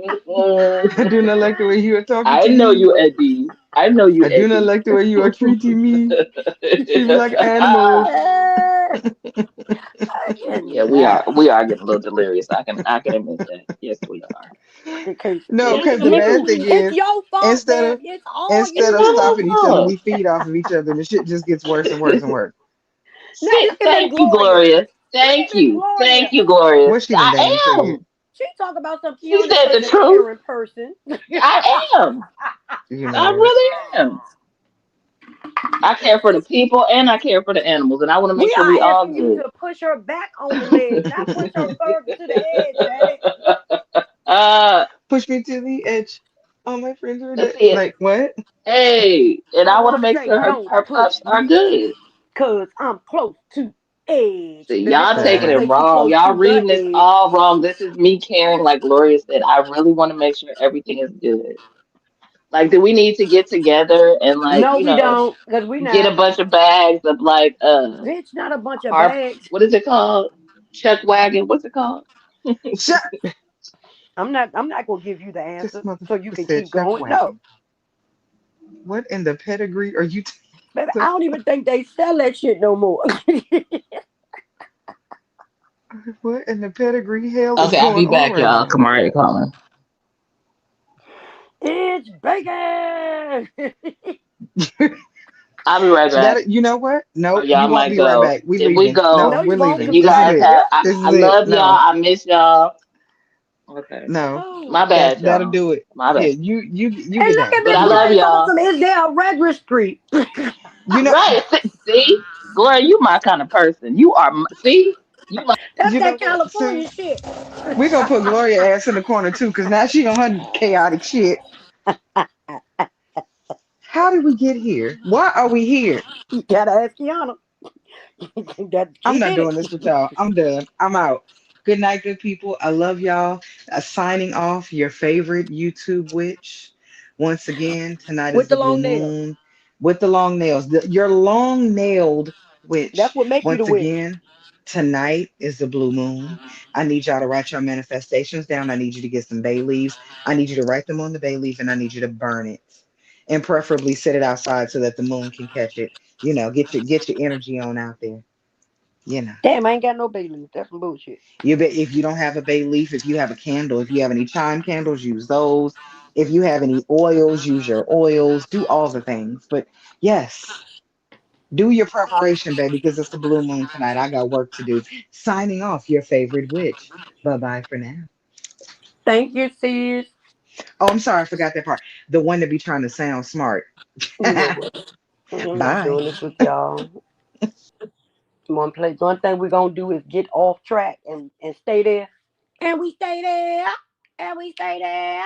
I do not like the way you are talking I to know me. you, Eddie. I know you, I do not Eddie. like the way you are treating me. You treat me like an animal. I Yeah, we are cannot. we are getting a little delirious. I can admit that. Yes, we are. Because No, Yes, because the we bad are. thing it's is your fault, instead man. of It's all It's instead of you. not stopping each other, our we feed off of each other, and the shit just gets worse and worse and fault. worse. Now Sit. look at Miss Thank you, Gloria. Gloria. Look Thank at Miss you. Thank Gloria. you, Gloria. What she done damn I said? am. She talk about some She Kiana said the such a truth. caring person. I am. You know I what? really am. I care for the people and I care for the animals, and I want to make We sure are we all asking you good. to push her back on the ledge, not push her further to the edge, daddy. uh, Push me to the edge. All my friends are let's dead. see it. Like what? Hey, and I I want want to to make say, sure her, don't her push pups are me, good. cause I'm close to edge. See, Baby, y'all I'm taking gonna it Uh, take you wrong. close Y'all to the reading this edge. all wrong. This is me caring, like Gloria said. I really want to make sure everything is good. Like, do we need to get together and like, No, we don't, cause we get not. a bunch of bags of like Bitch, not a bunch of harp? bags. What is it called? Chuck wagon. What's it called? shut. I'm not gonna give you the This answer so you motherfucker can said keep chuck going. No, wagon. What in the pedigree are you? baby, I The don't fuck? even think they sell that shit no more. What in the pedigree hell is Okay, I'll going be on back, right y'all. now? Kamari calling. It's bacon. I'll be right back. That you know what? Or Nope, you y'all won't might be right go. back. We If we leaving. Nope, No, go, you we're won't, leaving. then cause you we This is guys leaving. it. have. Yep. This I is it. love y'all. No, I miss y'all. Okay. no. My That bad, that'll y'all. do it. My Here, bad. you And get look down. at But Miss I You get love Gloria down. talking some, y'all. is there a registry? You know. Right. See? Gloria, you my kind of person. You are, see? You my. That's You know that what, California sis? shit. We're gonna put Gloria ass in the corner too, because now she on her chaotic shit. How did we get here? Why are we here? You gotta ask Kiana. That I'm she not did it. doing this with y'all. I'm done. I'm out. Good night, good people. I love y'all. Signing off, your favorite YouTube witch. Once again, tonight is With the the blue long nails. moon with the long nails. Your long nailed That's witch. what make you the Once witch. again. Tonight is the blue moon. I need y'all to write your manifestations down. I need you to get some bay leaves. I need you to write them on the bay leaf and I need you to burn it. And preferably sit it outside so that the moon can catch it. Get your energy on out there. You know. Damn, I ain't got no baby. That's some bullshit. You bet if you don't have a bay leaf, if you have a candle, if you have any chime candles, use those. If you have any oils, use your oils. Do all the things. But yes, do your preparation, baby, because it's the blue moon tonight. I got work to do. Signing off, your favorite witch. Bye bye for now. Thank you, sis. Oh, I'm sorry, I forgot that part. The one to be trying to sound smart. You know what? I'm not Bye. doing this with y'all. One thing we're gonna do is get off track and stay there. And we stay there. And we stay there.